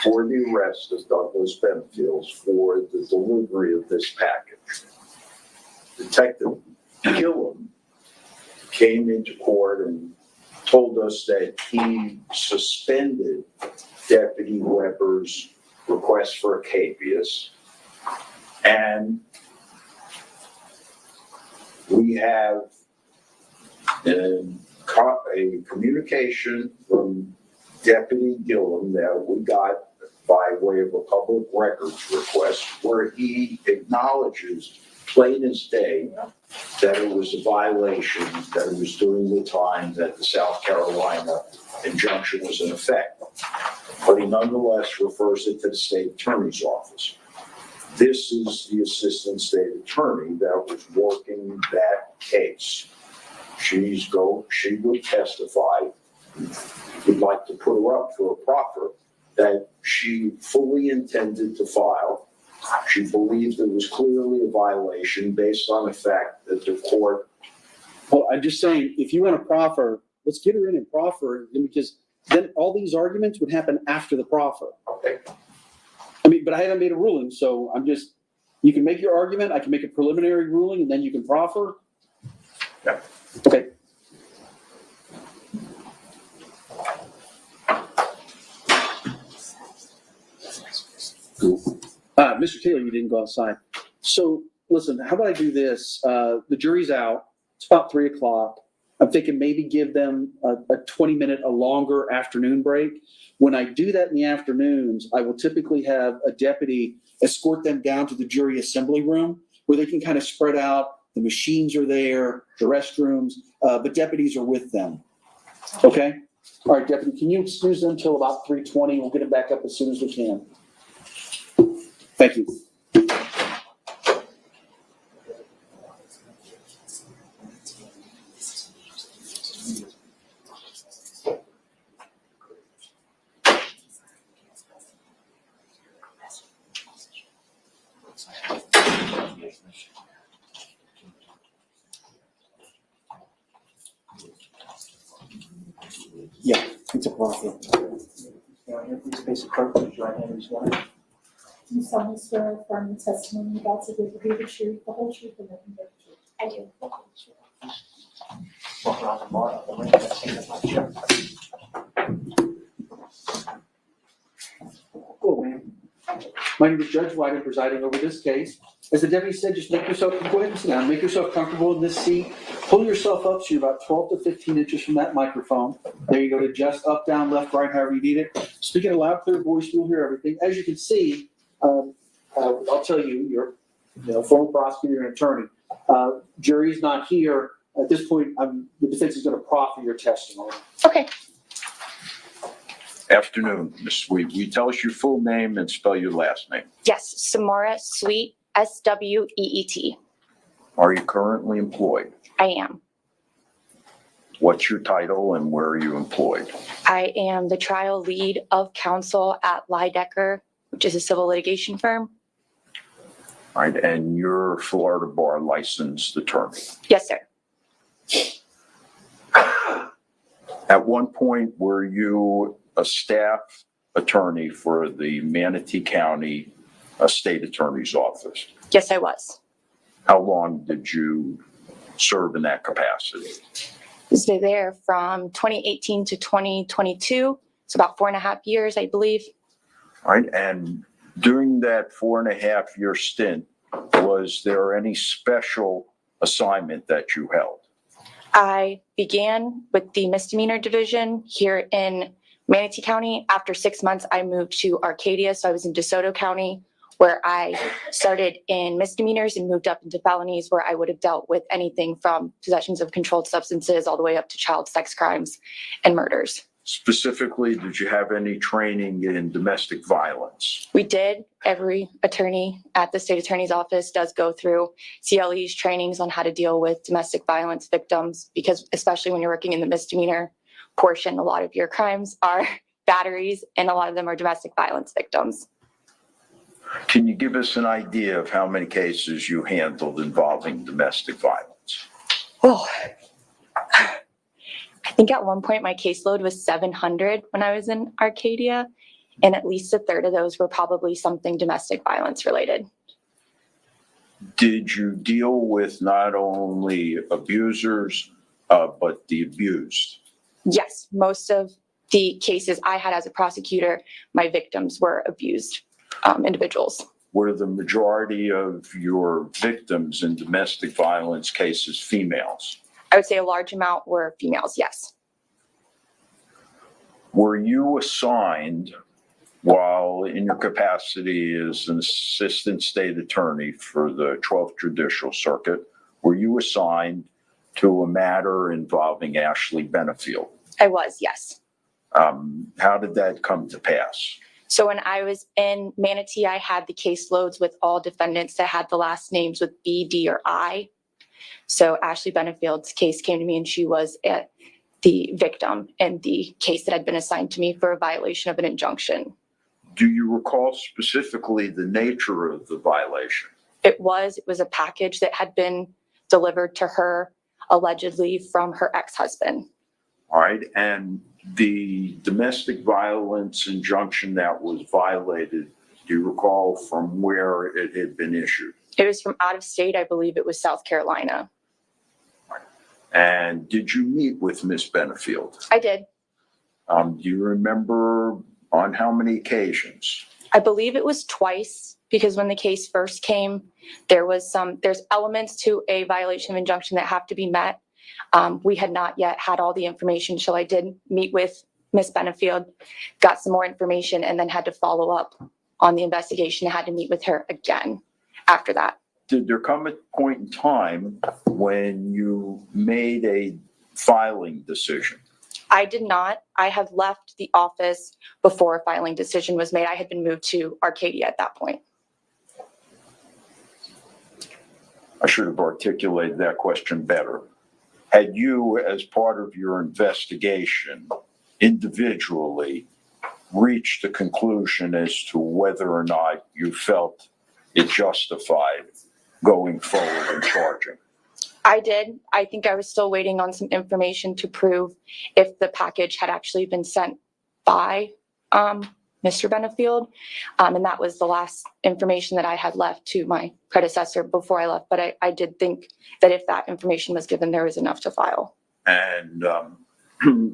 for the arrest of Douglas Benfield for the delivery of this package. Detective Gillum came into court and told us that he suspended Deputy Weber's request for a capias, and we have a communication from Deputy Gillum that we got by way of a public records request, where he acknowledges plain as day that it was a violation, that it was during the time that the South Carolina injunction was in effect. But he nonetheless refers it to the state attorney's office. This is the assistant state attorney that was working that case. She would testify, we'd like to put her up for a Profer, that she fully intended to file. She believed it was clearly a violation based on the fact that the court. Well, I'm just saying, if you want to proffer, let's get her in and proffer, because then all these arguments would happen after the proffer. Okay. I mean, but I haven't made a ruling, so you can make your argument, I can make a preliminary ruling, and then you can proffer? Yeah. Okay. Mr. Taylor, you didn't go outside. So, listen, how about I do this? The jury's out. It's about 3 o'clock. I'm thinking maybe give them a 20-minute, a longer afternoon break. When I do that in the afternoons, I will typically have a deputy escort them down to the jury assembly room where they can kind of spread out. The machines are there, the restrooms, but deputies are with them. Okay? All right, Deputy, can you excuse them till about 3:20? We'll get them back up as soon as we can. Thank you. Yeah, it's a profit. You solemnly swear or affirm the testimony you're about to give will be the truth, the whole truth, and nothing but the truth. I do. Walk around the bar, the ring, that's it, that's my chair. Cool, man. My name is Judge White. I'm presiding over this case. As the deputy said, just make yourself, go ahead and sit down, make yourself comfortable in this seat. Pull yourself up so you're about 12 to 15 inches from that microphone. There you go, to adjust up, down, left, right, however you need it. Speak in a loud, clear voice, you'll hear everything. As you can see, I'll tell you, you're a former prosecutor and attorney. Jury's not here. At this point, the defense is going to proffer your testimony. Okay. Afternoon, Ms. Sweet. Will you tell us your full name and spell your last name? Yes, Samara Sweet, SWEET. Are you currently employed? I am. What's your title and where are you employed? I am the trial lead of counsel at Lidecker, which is a civil litigation firm. All right, and you're a Florida bar licensed attorney. Yes, sir. At one point, were you a staff attorney for the Manatee County State Attorney's Office? Yes, I was. How long did you serve in that capacity? I was there from 2018 to 2022. It's about 4.5 years, I believe. All right, and during that 4.5 year stint, was there any special assignment that you held? I began with the misdemeanor division here in Manatee County. After 6 months, I moved to Arcadia, so I was in DeSoto County, where I started in misdemeanors and moved up into felonies, where I would have dealt with anything from possessions of controlled substances all the way up to child sex crimes and murders. Specifically, did you have any training in domestic violence? We did. Every attorney at the state attorney's office does go through CLE's trainings on how to deal with domestic violence victims, because especially when you're working in the misdemeanor portion, a lot of your crimes are batteries and a lot of them are domestic violence victims. Can you give us an idea of how many cases you handled involving domestic violence? Oh, I think at one point my caseload was 700 when I was in Arcadia, and at least a third of those were probably something domestic violence related. Did you deal with not only abusers, but the abused? Yes, most of the cases I had as a prosecutor, my victims were abused individuals. Were the majority of your victims in domestic violence cases females? I would say a large amount were females, yes. Were you assigned, while in your capacity as an assistant state attorney for the 12th Judicial Circuit, were you assigned to a matter involving Ashley Benefield? I was, yes. How did that come to pass? So when I was in Manatee, I had the caseloads with all defendants that had the last names with B, D, or I. So Ashley Benefield's case came to me and she was the victim in the case that had been assigned to me for a violation of an injunction. Do you recall specifically the nature of the violation? It was a package that had been delivered to her allegedly from her ex-husband. All right, and the domestic violence injunction that was violated, do you recall from where it had been issued? It was from out of state. I believe it was South Carolina. And did you meet with Ms. Benefield? I did. Do you remember on how many occasions? I believe it was twice, because when the case first came, there's elements to a violation of injunction that have to be met. We had not yet had all the information, so I did meet with Ms. Benefield, got some more information, and then had to follow up on the investigation. I had to meet with her again after that. Did there come a point in time when you made a filing decision? I did not. I had left the office before a filing decision was made. I had been moved to Arcadia at that point. I should have articulated that question better. Had you, as part of your investigation, individually reached a conclusion as to whether or not you felt it justified going forward and charging? I did. I think I was still waiting on some information to prove if the package had actually been sent by Mr. Benefield. And that was the last information that I had left to my predecessor before I left. But I did think that if that information was given, there was enough to file. And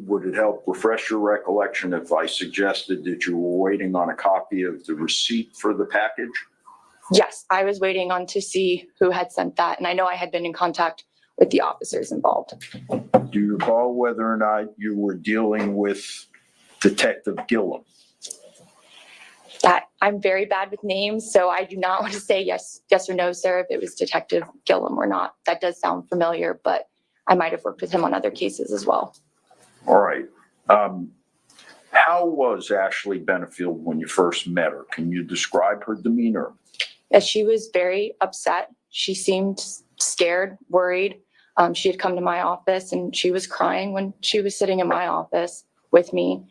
would it help refresh your recollection if I suggested that you were waiting on a copy of the receipt for the package? Yes, I was waiting on to see who had sent that. And I know I had been in contact with the officers involved. Do you recall whether or not you were dealing with Detective Gillum? That I'm very bad with names, so I do not want to say yes or no, sir, if it was Detective Gillum or not. That does sound familiar, but I might have worked with him on other cases as well. All right. How was Ashley Benefield when you first met her? Can you describe her demeanor? Yes, she was very upset. She seemed scared, worried. She had come to my office and she was crying when she was sitting in my office with me.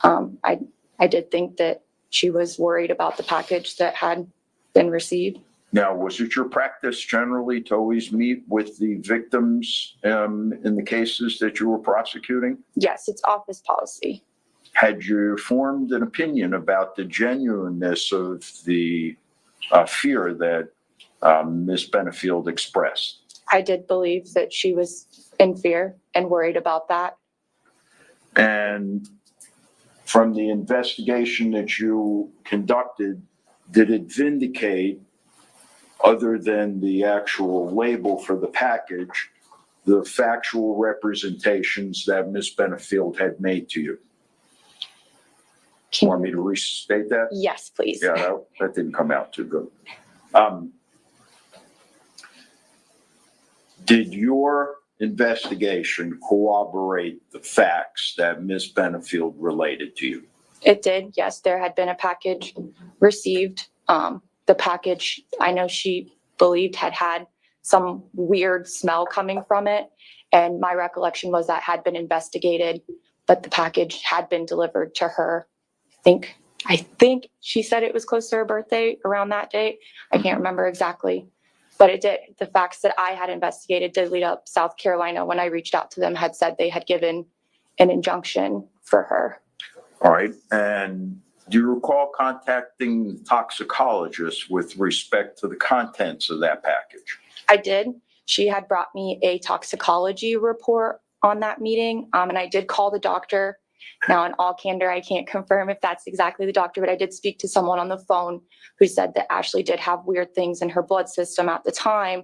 I did think that she was worried about the package that had been received. Now, was it your practice generally to always meet with the victims in the cases that you were prosecuting? Yes, it's office policy. Had you formed an opinion about the genuineness of the fear that Ms. Benefield expressed? I did believe that she was in fear and worried about that. And from the investigation that you conducted, did it vindicate, other than the actual label for the package, the factual representations that Ms. Benefield had made to you? Want me to restate that? Yes, please. Yeah, that didn't come out too good. Did your investigation corroborate the facts that Ms. Benefield related to you? It did, yes. There had been a package received. The package, I know she believed had some weird smell coming from it. And my recollection was that had been investigated, but the package had been delivered to her. I think she said it was close to her birthday around that date. I can't remember exactly, but it did. The facts that I had investigated did lead up. South Carolina, when I reached out to them, had said they had given an injunction for her. All right. And do you recall contacting the toxicologist with respect to the contents of that package? I did. She had brought me a toxicology report on that meeting, and I did call the doctor. Now, in all candor, I can't confirm if that's exactly the doctor, but I did speak to someone on the phone who said that Ashley did have weird things in her blood system at the time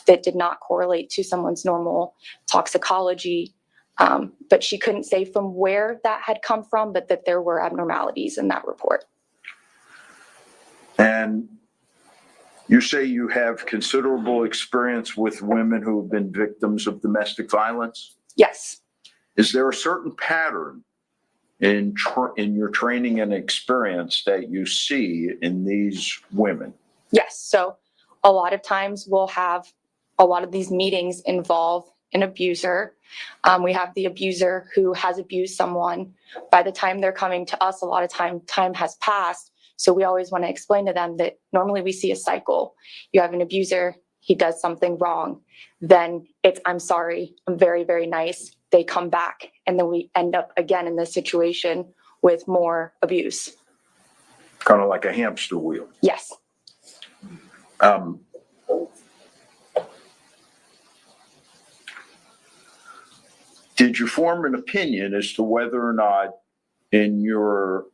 that did not correlate to someone's normal toxicology. But she couldn't say from where that had come from, but that there were abnormalities in that report. And you say you have considerable experience with women who have been victims of domestic violence? Yes. Is there a certain pattern in your training and experience that you see in these women? Yes. So a lot of times we'll have a lot of these meetings involve an abuser. We have the abuser who has abused someone. By the time they're coming to us, a lot of time has passed. So we always want to explain to them that normally we see a cycle. You have an abuser, he does something wrong. Then it's, I'm sorry, I'm very, very nice. They come back, and then we end up again in this situation with more abuse. Kind of like a hamster wheel. Yes. Did you form an opinion as to whether or not in your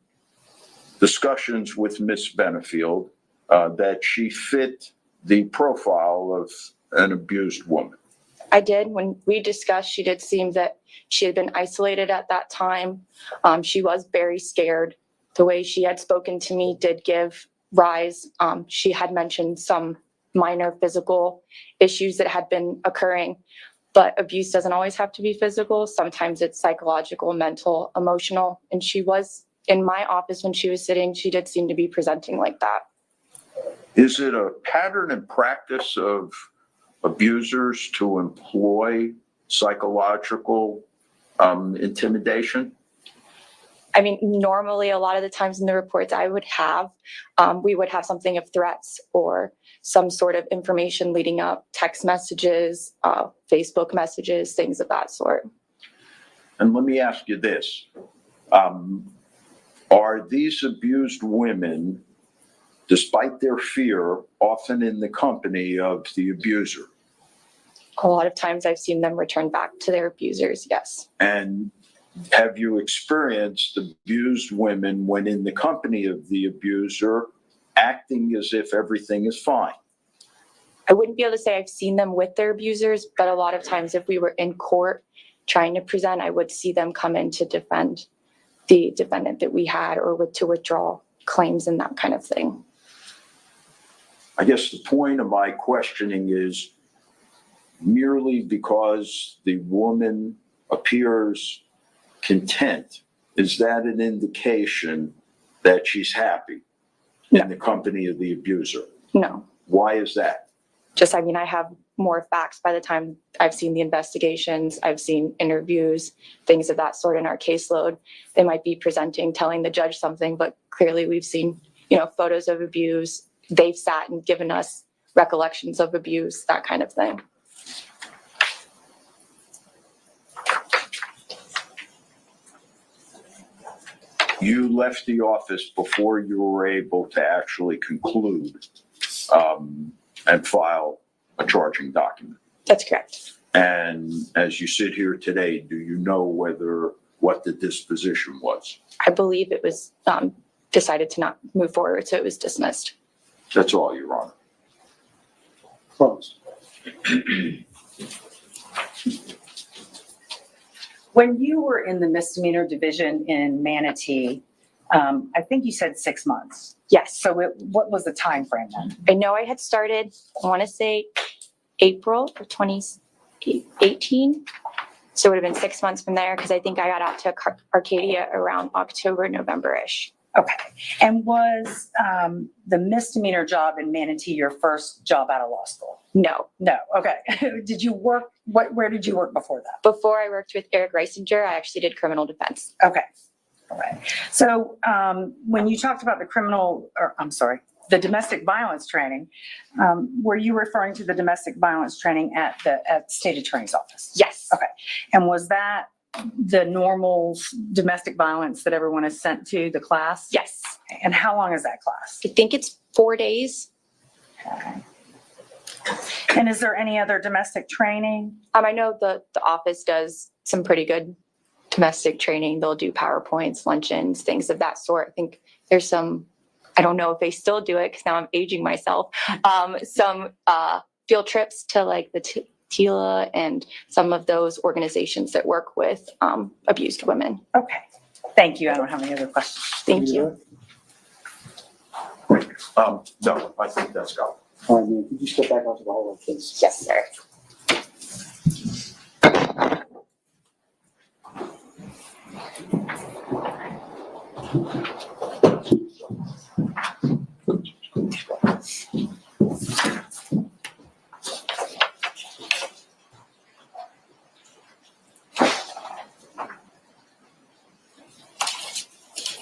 discussions with Ms. Benefield that she fit the profile of an abused woman? I did. When we discussed, she did seem that she had been isolated at that time. She was very scared. The way she had spoken to me did give rise. She had mentioned some minor physical issues that had been occurring. but abuse doesn't always have to be physical. Sometimes it's psychological, mental, emotional. And she was in my office when she was sitting, she did seem to be presenting like that. Is it a pattern and practice of abusers to employ psychological intimidation? I mean, normally a lot of the times in the reports I would have, we would have something of threats or some sort of information leading up, text messages, Facebook messages, things of that sort. And let me ask you this. Are these abused women, despite their fear, often in the company of the abuser? A lot of times I've seen them return back to their abusers, yes. And have you experienced abused women when in the company of the abuser acting as if everything is fine? I wouldn't be able to say I've seen them with their abusers, but a lot of times if we were in court trying to present, I would see them come in to defend the defendant that we had or to withdraw claims and that kind of thing. I guess the point of my questioning is merely because the woman appears content, is that an indication that she's happy in the company of the abuser? No. Why is that? Just, I mean, I have more facts by the time I've seen the investigations, I've seen interviews, things of that sort in our caseload. They might be presenting, telling the judge something, but clearly we've seen, photos of abuse. They've sat and given us recollections of abuse, that kind of thing. You left the office before you were able to actually conclude and file a charging document. That's correct. And as you sit here today, do you know what the disposition was? I believe it was decided to not move forward, so it was dismissed. That's all, Your Honor. Close. When you were in the misdemeanor division in Manatee, I think you said 6 months. Yes. So what was the time frame then? I know I had started, I want to say April of 2018. So it would have been 6 months from there because I think I got out to Arcadia around October, November-ish. Okay. And was the misdemeanor job in Manatee your first job out of law school? No. No. Okay. Did you work, where did you work before that? Before I worked with Eric Reisinger, I actually did criminal defense. Okay. All right. So when you talked about the domestic violence training, were you referring to the domestic violence training at the state attorney's office? Yes. Okay. And was that the normal domestic violence that everyone is sent to the class? Yes. And how long is that class? I think it's 4 days. Okay. And is there any other domestic training? I know the office does some pretty good domestic training. They'll do PowerPoints, luncheons, things of that sort. I think there's some, I don't know if they still do it because now I'm aging myself, some field trips to like the TILA and some of those organizations that work with abused women. Okay. Thank you. I don't have any other questions. Thank you. No, I think that's got it. All right, man, could you step back onto the hallway, please? Yes, sir.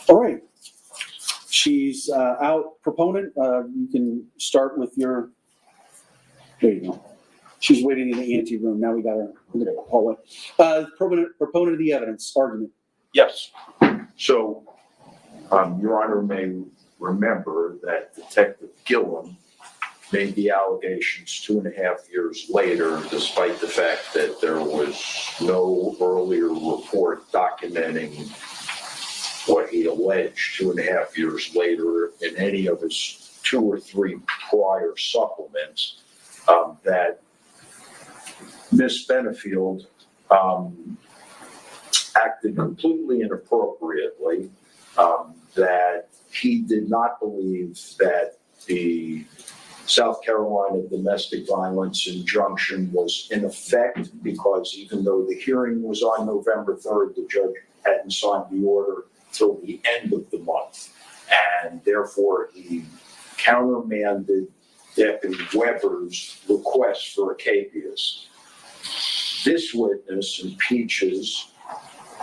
All right. She's out. Proponent, you can start with your, there you go. She's waiting in the ante room. Now we got her in the hallway. Proponent of the evidence, argument. Yes. So, Your Honor may remember that Detective Gillum made the allegations 2.5 years later, despite the fact that there was no earlier report documenting what he alleged 2.5 years later in any of his 2 or 3 prior supplements, that Miss Benefield acted completely South Carolina domestic violence injunction was in effect because even though the hearing was on November 3rd, the judge hadn't signed the order till the end of the month. And therefore, he countermanded Deputy Weber's request for a capias. This witness impeaches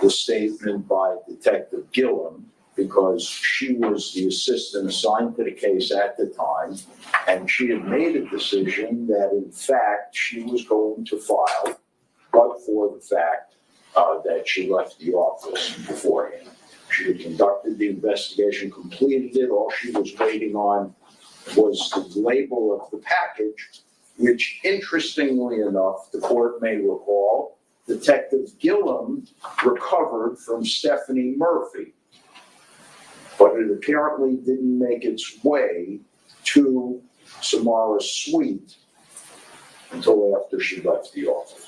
the statement by Detective Gillum because she was the assistant assigned to the case at the time, and she had made a decision that in fact she was going to file, but for the fact that she left the office beforehand. She had conducted the investigation, completed it. All she was waiting on was the label of the package, which interestingly enough, the court may recall, Detective Gillum recovered from Stephanie Murphy. But it apparently didn't make its way to Samara's suite until after she left the office.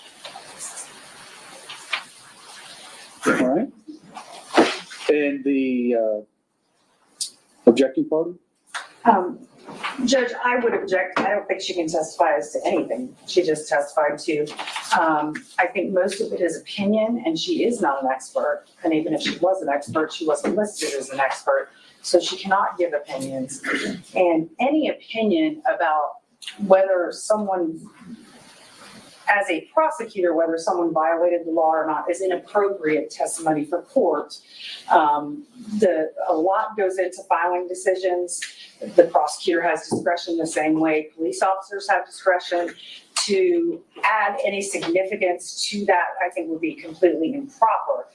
All right. And the objecting party? Judge, I would object. I don't think she can testify as to anything. She just testified to. I think most of it is opinion, and she is not an expert. And even if she was an expert, she wasn't listed as an expert. So she cannot give opinions. And any opinion about whether someone, as a prosecutor, whether someone violated the law or not is inappropriate testimony for court. A lot goes into filing decisions. The prosecutor has discretion the same way police officers have discretion. To add any significance to that, I think would be completely improper.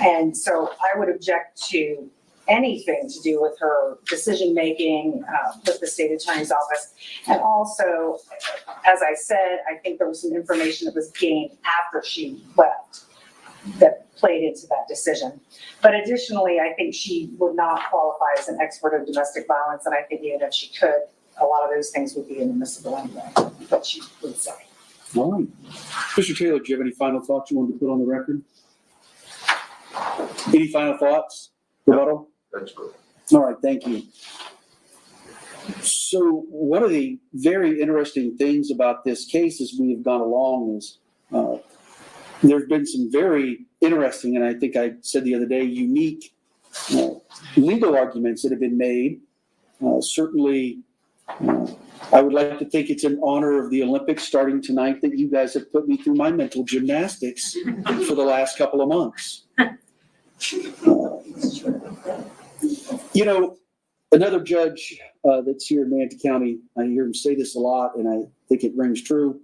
And so I would object to anything to do with her decision-making with the state attorney's office. And also, as I said, I think there was some information that was gained after she left that played into that decision. But additionally, I think she would not qualify as an expert of domestic violence, and I think even if she could, a lot of those things would be inadmissible anyway, what she would say. All right. Mr. Taylor, do you have any final thoughts you wanted to put on the record? Any final thoughts? Rebuttal? That's good. All right, thank you. So one of the very interesting things about this case as we have gone along is there have been some very interesting, and I think I said the other day, unique legal arguments that have been made. Certainly, I would like to think it's in honor of the Olympics starting tonight that you guys have put me through my mental gymnastics for the last couple of months. You know, another judge that's here in Manatee County, I hear him say this a lot, and I think it rings true.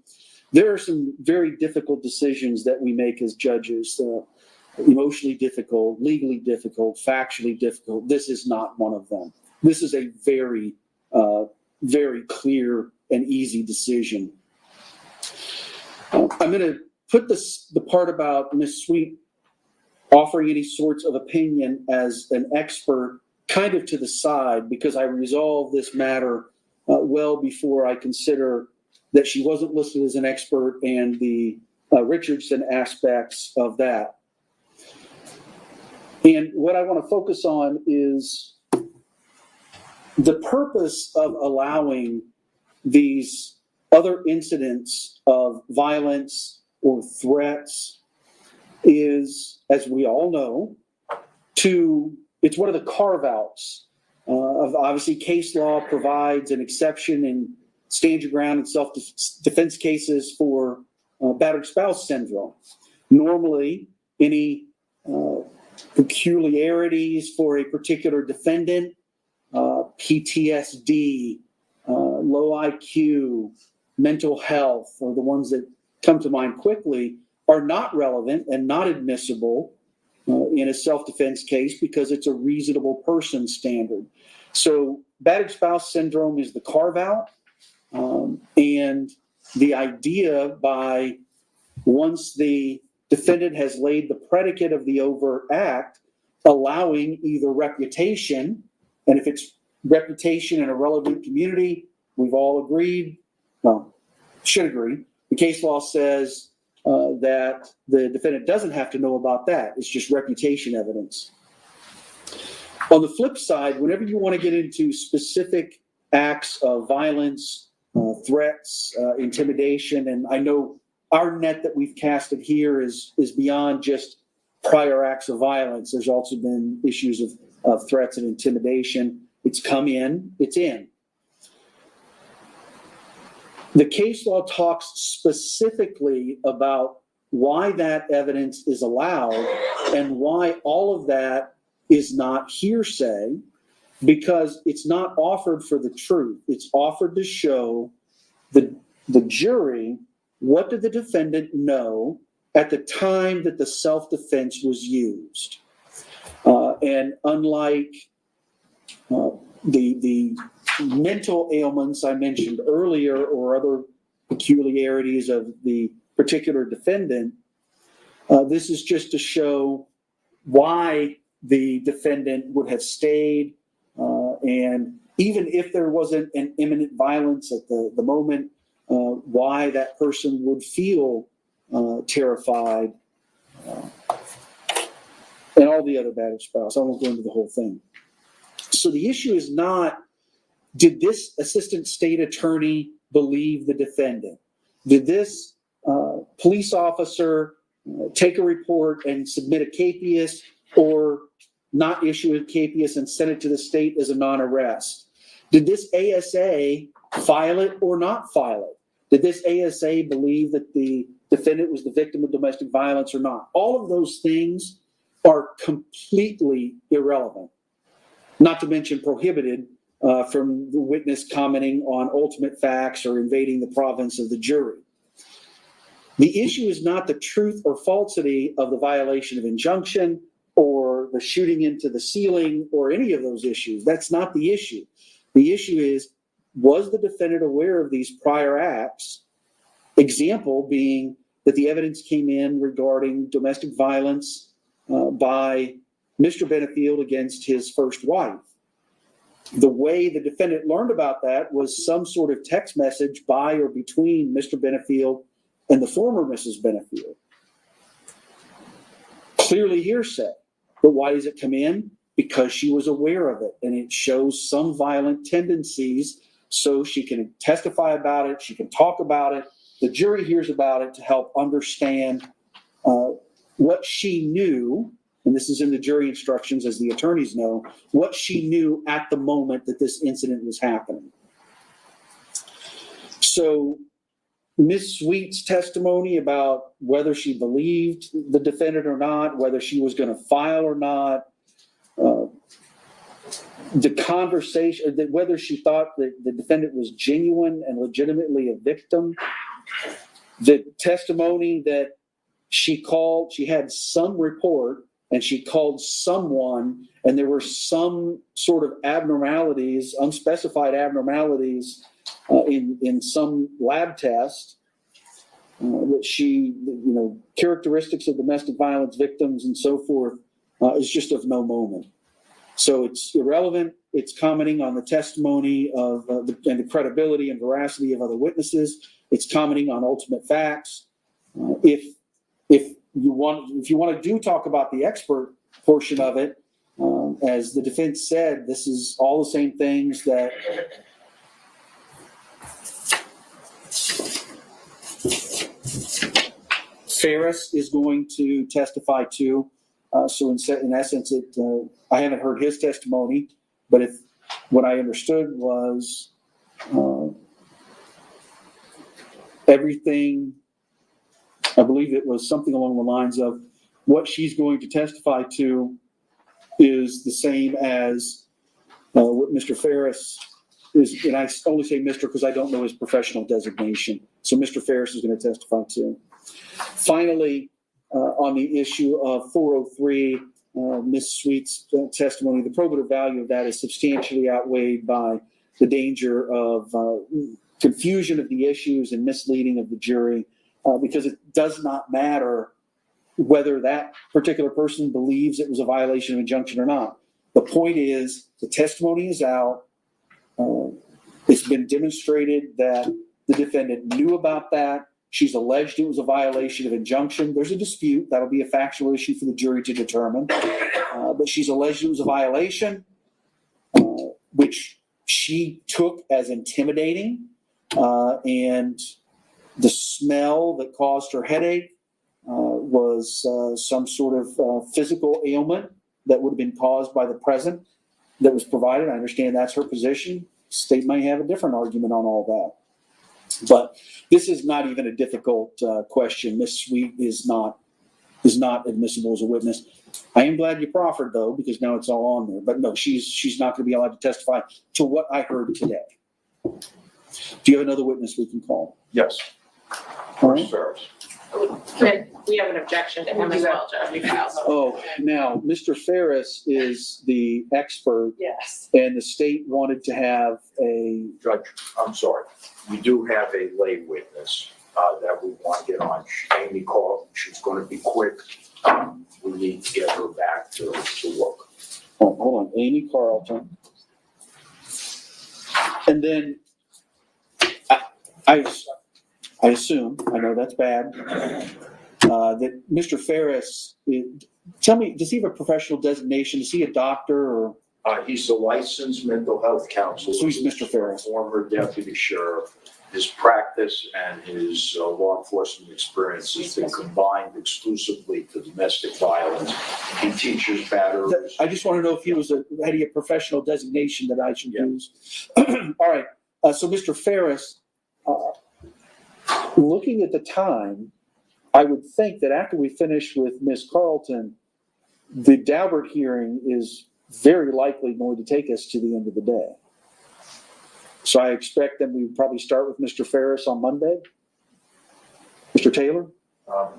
There are some very difficult decisions that we make as judges, emotionally difficult, legally difficult, factually difficult. This is not one of them. This is a very, very clear and easy decision. I'm going to put the part about Ms. Sweet offering any sorts of opinion as an expert kind of to the side, because I resolved this matter well before I consider that she wasn't listed as an expert and the Richardson aspects of that. And what I want to focus on is the purpose of allowing these other incidents of violence or threats is, as we all know, it's one of the carve-outs of obviously case law provides an exception in stand your ground and self-defense cases for battered spouse syndrome. Normally, any peculiarities for a particular defendant, PTSD, low IQ, mental health, are the ones that come to mind quickly, are not relevant and not admissible in a self-defense case because it's a reasonable person standard. So battered spouse syndrome is the carve-out, and the idea by once the defendant has laid the predicate of the overt act, allowing either reputation, and if it's reputation in a relevant community, we've all agreed, should agree, the case law says that the defendant doesn't have to know about that. It's just reputation evidence. On the flip side, whenever you want to get into specific acts of violence threats, intimidation, and I know our net that we've casted here is beyond just prior acts of violence. There's also been issues of threats and intimidation. It's come in, it's in. The case law talks specifically about why that evidence is allowed and why all of that is not hearsay, because it's not offered for the truth. It's offered to show the jury, what did the defendant know at the time that the self-defense was used? And unlike the mental ailments I mentioned earlier or other peculiarities of the particular defendant, this is just to show why the defendant would have stayed, and even if there wasn't an imminent violence at the moment, why that person would feel terrified, and all the other bad spells. I won't go into the whole thing. So the issue is not, did this assistant state attorney believe the defendant? Did this police officer take a report and submit a capias, or not issue a capias and send it to the state as a non-arrest? Did this ASA file it or not file it? Did this ASA believe that the defendant was the victim of domestic violence or not? All of those things are completely irrelevant, not to mention prohibited from the witness commenting on ultimate facts or invading the province of the jury. The issue is not the truth or falsity of the violation of injunction or the shooting into the ceiling or any of those issues. That's not the issue. The issue is, was the defendant aware of these prior acts? Example being that the evidence came in regarding domestic violence by Mr. Benefield against his first wife. The way the defendant learned about that was some sort of text message by or between Mr. Benefield and the former Mrs. Benefield. Clearly hearsay. But why does it come in? Because she was aware of it, and it shows some violent tendencies, so she can testify about it, she can talk about it, the jury hears about it to help understand what she knew, and this is in the jury instructions as the attorneys know, what she knew at the moment that this incident was happening. So Ms. Sweet's testimony about whether she believed the defendant or not, whether she was going to file or not, the conversation, that whether she thought that the defendant was genuine and legitimately a victim, the testimony that she had some report and she called someone and there were some sort of abnormalities, unspecified abnormalities in some lab test, that she, characteristics of domestic violence victims and so forth, is just of no moment. So it's irrelevant. It's commenting on the testimony of and the credibility and veracity of other witnesses. It's commenting on ultimate facts. If you want to talk about the expert portion of it, as the defense said, this is all the same things that Ferris is going to testify to. So in essence, I haven't heard his testimony, but what I understood was everything, I believe it was something along the lines of what she's going to testify to is the same as what Mr. Ferris is, and I only say Mr. because I don't know his professional designation. So Mr. Ferris is going to testify to. Finally, on the issue of 403, Ms. Sweet's testimony, the probative value of that is substantially outweighed by the danger of confusion of the issues and misleading of the jury, because it does not matter whether that particular person believes it was a violation of injunction or not. The point is, the testimony is out. It's been demonstrated that the defendant knew about that. She's alleged it was a violation of injunction. There's a dispute. That'll be a factual issue for the jury to determine. But she's alleged it was a violation, which she took as intimidating. And the smell that caused her headache was some sort of physical ailment that would have been caused by the present that was provided. I understand that's her position. State may have a different argument on all that. But this is not even a difficult question. Ms. Sweet is not admissible as a witness. I am glad you proffered, though, because now it's all on there. But no, she's not going to be allowed to testify to what I heard today. Do you have another witness we can call? Yes. All right. Ferris. We have an objection to him as well, Judge. Oh, now, Mr. Ferris is the expert, Yes. and the state wanted to have a, Judge, I'm sorry. We do have a lay witness that we want to get on. Amy Carlton. She's going to be quick. We need to get her back to work. oh, hold on, Amy Carlton. And then I assume, I know that's bad, that Mr. Ferris, tell me, does he have a professional designation? Is he a doctor or? He's a licensed mental health counselor. So he's Mr. Ferris. Former deputy sheriff. His practice and his law enforcement experience has been combined exclusively to domestic violence. He teaches batteries. I just want to know if he was had he a professional designation that I should use. All right, so Mr. Ferris, looking at the time, I would think that after we finish with Ms. Carlton, the Dabert hearing is very likely going to take us to the end of the day. So I expect that we would probably start with Mr. Ferris on Monday. Mr. Taylor? Well,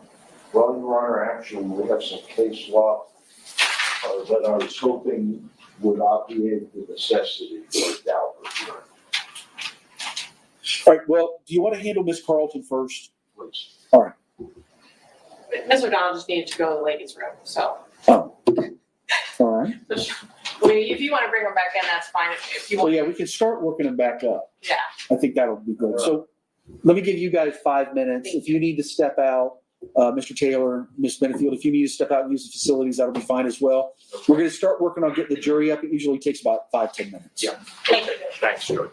Your Honor, actually, we have some case law that I was hoping would obviate the necessity for a Dabert hearing. All right, well, do you want to handle Ms. Carlton first? Please. All right. Ms. O'Donnell just needed to go to the ladies' room, so. Oh. All right. I mean, if you want to bring her back in, that's fine. If you Well, want. yeah, we can start working them back up. Yeah. I think that'll be good. So let me give you guys 5 minutes. If you need to step out, Mr. Taylor, Ms. Benefield, if you need to step out and use the facilities, that'll be fine as well. We're going to start working on getting the jury up. It usually takes about 5-10 minutes. Yeah. Okay. Thanks, George.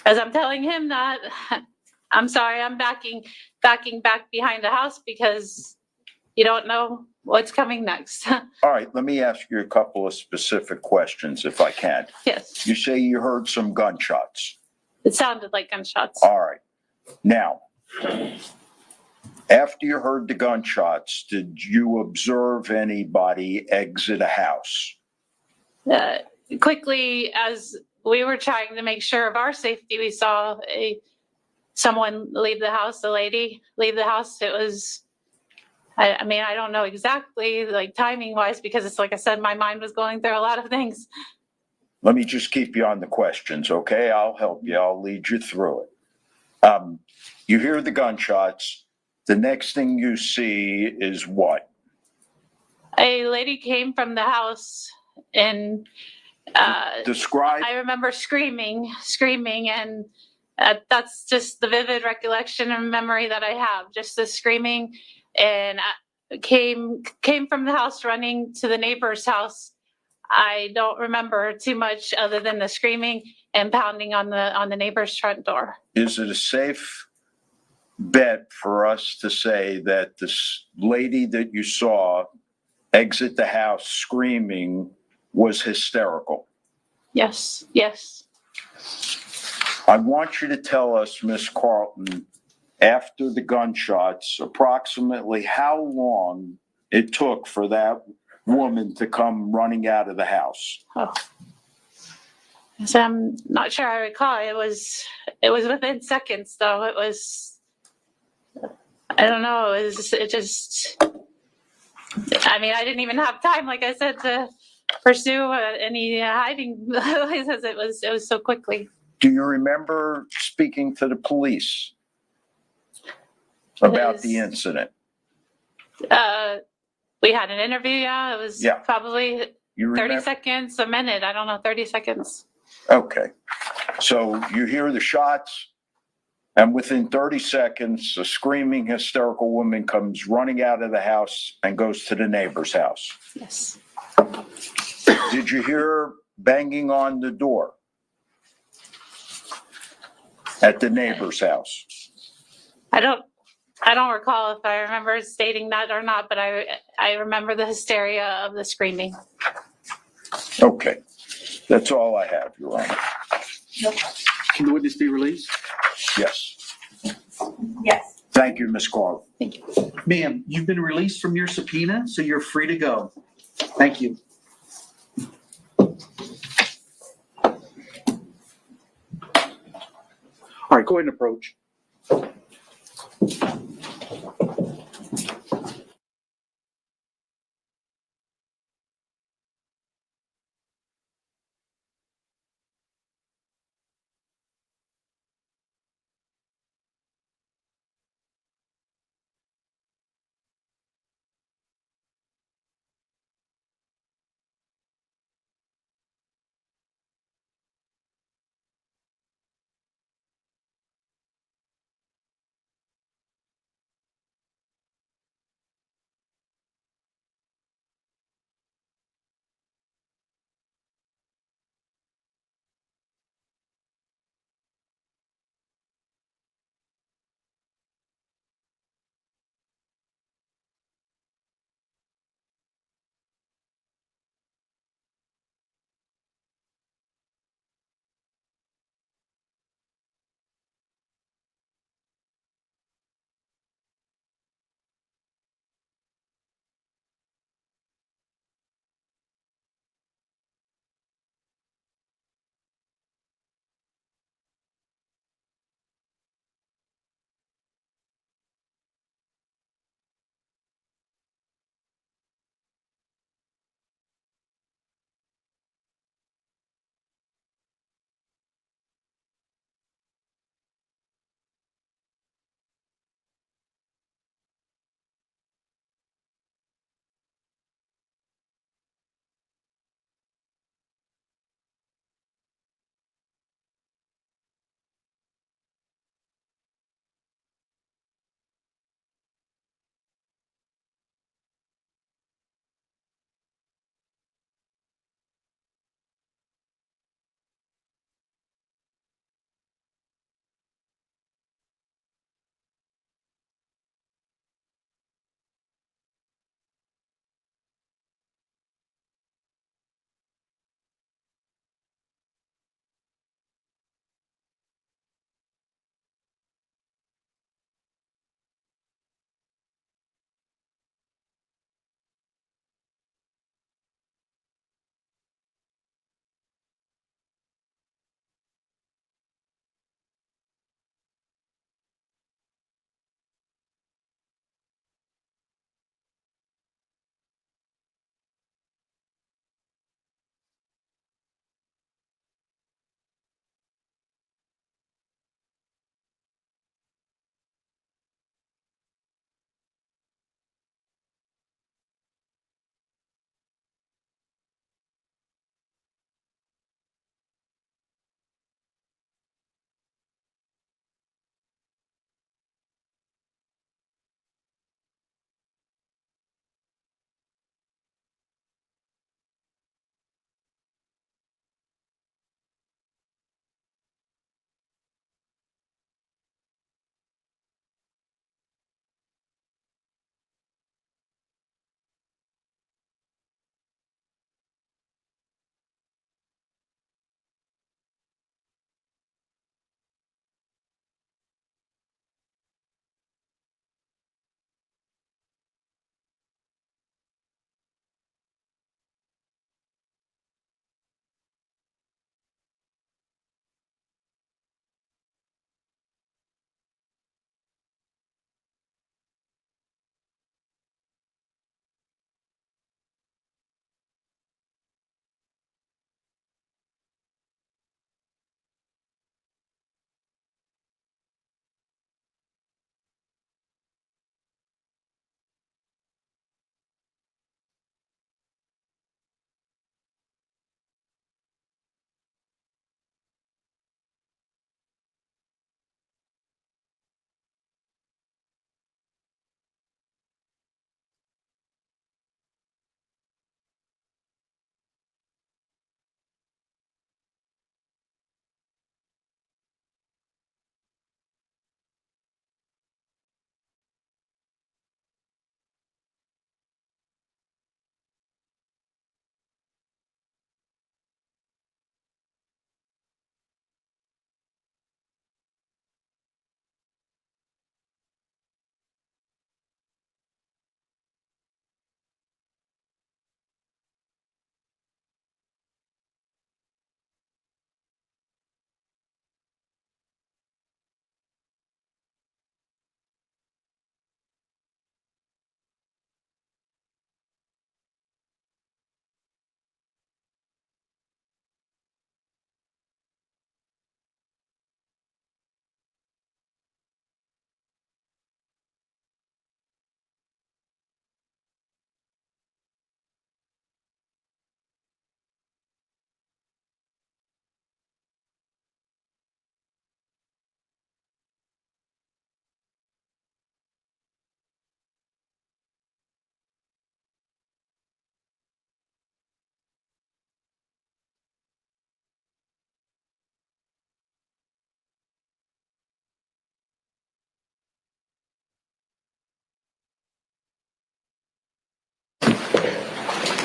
As I'm telling him that, I'm sorry, I'm backing back behind the house because you don't know what's coming next. All right, let me ask you a couple of specific questions if I can. Yes, You say you heard some gunshots. it sounded like gunshots. All right. Now, after you heard the gunshots, did you observe anybody exit a house? Quickly, as we were trying to make sure of our safety, we saw someone leave the house, a lady leave the house. It was, I mean, I don't know exactly like timing wise, because it's like I said, my mind was going through a lot of things. Let me just keep you on the questions, okay? I'll help you. I'll lead you through it. You hear the gunshots. The next thing you see is what? A lady came from the house and Describe. I remember screaming, and that's just the vivid recollection and memory that I have. Just the screaming, and came from the house running to the neighbor's house. I don't remember too much other than the screaming and pounding on the neighbor's front door. Is it a safe bet for us to say that this lady that you saw exit the house screaming was hysterical? Yes, yes. I want you to tell us, Miss Carlton, after the gunshots, approximately how long it took for that woman to come running out of the house. Oh. So I'm not sure I recall. It was within seconds though. It was, I don't know. It just, I mean, I didn't even have time, like I said, to pursue any hiding places. It was so quickly. Do you remember speaking to the police about the incident? We had an interview, yeah. It was probably 30 seconds, a minute. I don't know, 30 seconds. Okay. So you hear the shots, and within 30 seconds, a screaming, hysterical woman comes running out of the house and goes to the neighbor's house. Yes. Did you hear banging on the door at the neighbor's house? I don't recall if I remember stating that or not, but I remember the hysteria of the screaming. Okay. That's all I have, Your Honor. Can the witness be released? Yes. Yes. Thank you, Ms. Carlton. Thank you. Ma'am, you've been released from your subpoena, so you're free to go. Thank you. All right, go ahead and approach.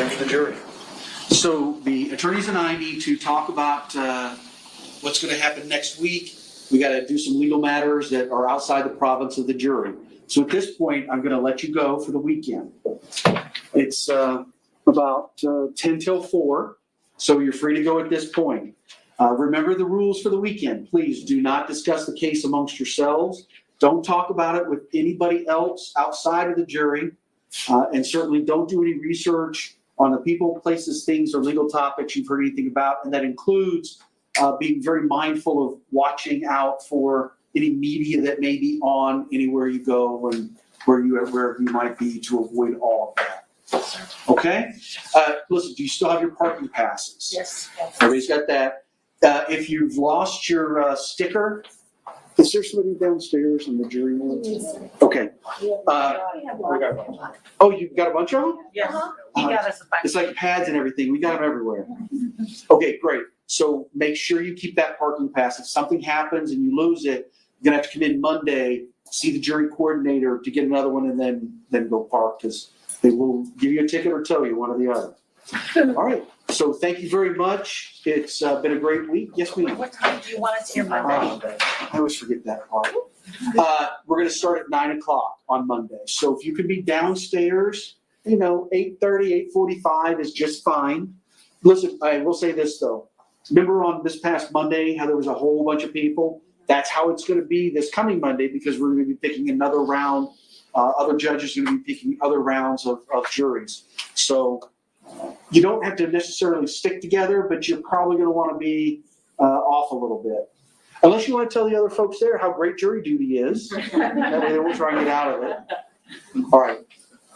Thanks for the jury. So the attorneys and I need to talk about what's going to happen next week. We got to do some legal matters that are outside the province of the jury. So at this point, I'm going to let you go for the weekend. It's about 10 till 4, so you're free to go at this point. Remember the rules for the weekend. Please do not discuss the case amongst yourselves. Don't talk about it with anybody else outside of the jury. And certainly don't do any research on the people, places, things, or legal topics you've heard anything about. And that includes being very mindful of watching out for any media that may be on anywhere you go and wherever you might be to avoid all of that. Okay? Listen, do you still have your parking passes? Yes. Everybody's got that. If you've lost your sticker, is there somebody downstairs in the jury room? Okay. Oh, you've got a bunch of them? Yes, he got us a bunch. It's like pads and everything. We got them everywhere. Okay, great. So make sure you keep that parking pass. If something happens and you lose it, you're gonna have to come in Monday, see the jury coordinator to get another one, and then go park, because they will give you a ticket or tow you, one or the other. All right. So thank you very much. It's been a great week. Yes, ma'am. What time do you want us here Monday? I always forget that part. We're going to start at 9 o'clock on Monday. So if you could be downstairs, 8:30, 8:45 is just fine. Listen, I will say this though. Remember on this past Monday how there was a whole bunch of people? That's how it's going to be this coming Monday, because we're going to be picking another round. Other judges are going to be picking other rounds of juries. So you don't have to necessarily stick together, but you're probably going to want to be off a little bit. Unless you want to tell the other folks there how great jury duty is. That way they won't try and get out of it. All right.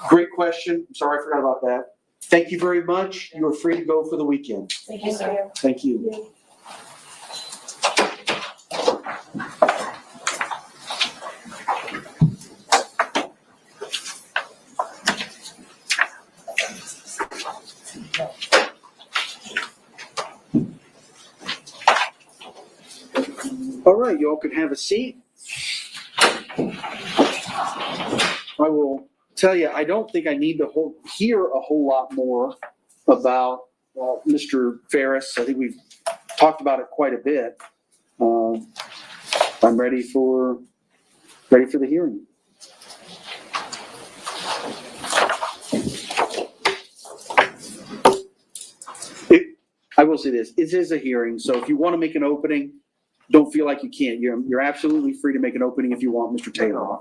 Great question. I'm sorry I forgot about that. Thank you very much. You are free to go for the weekend. Thank you, sir. Thank you. All right, you all can have a seat. I will tell you, I don't think I need to hear a whole lot more about Mr. Ferris. I think we've talked about it quite a bit. I'm ready for the hearing. I will say this, it is a hearing, so if you want to make an opening, don't feel like you can't. You're absolutely free to make an opening if you want, Mr. Taylor.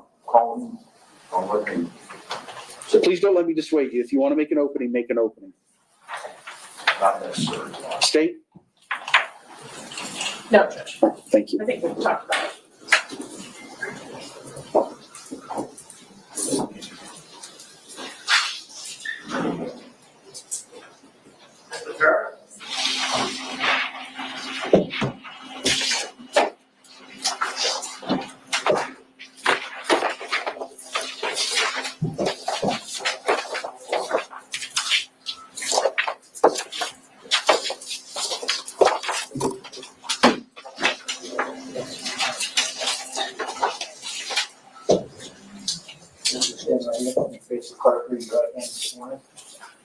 So please don't let me dissuade you. If you want to make an opening, make an opening. Not necessarily. State? No, Judge. Thank you. I think we've talked about it.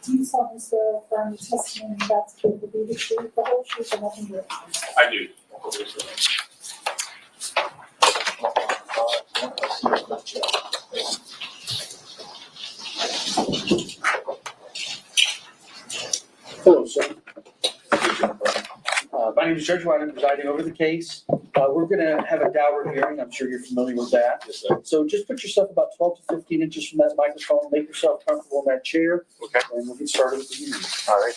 You saw this from testimony that's to be the truth, the whole truth, and nothing but. I do. Hello, sir. My name is Judge White. I'm presiding over the case. We're going to have a Dabert hearing. I'm sure you're familiar with that. Yes, sir. So just put yourself about 12 to 15 inches from that microphone. Make yourself comfortable in that chair. Okay. And we'll get started with the hearing. All right.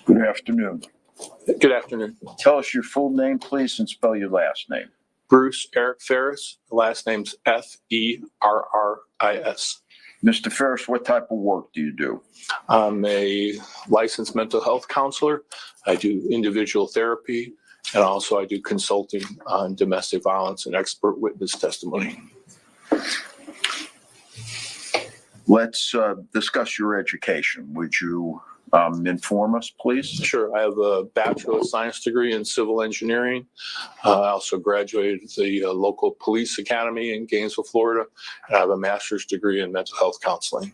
Good afternoon. Good afternoon. Tell us your full name, please, and spell your last name. Bruce Eric Ferris. The last name's Ferris. Mr. Ferris, what type of work do you do? I'm a licensed mental health counselor. I do individual therapy, and also I do consulting on domestic violence and expert witness testimony. Let's discuss your education. Would you inform us, please? Sure. I have a Bachelor of Science degree in civil engineering. I also graduated the local police academy in Gainesville, Florida. And I have a master's degree in mental health counseling.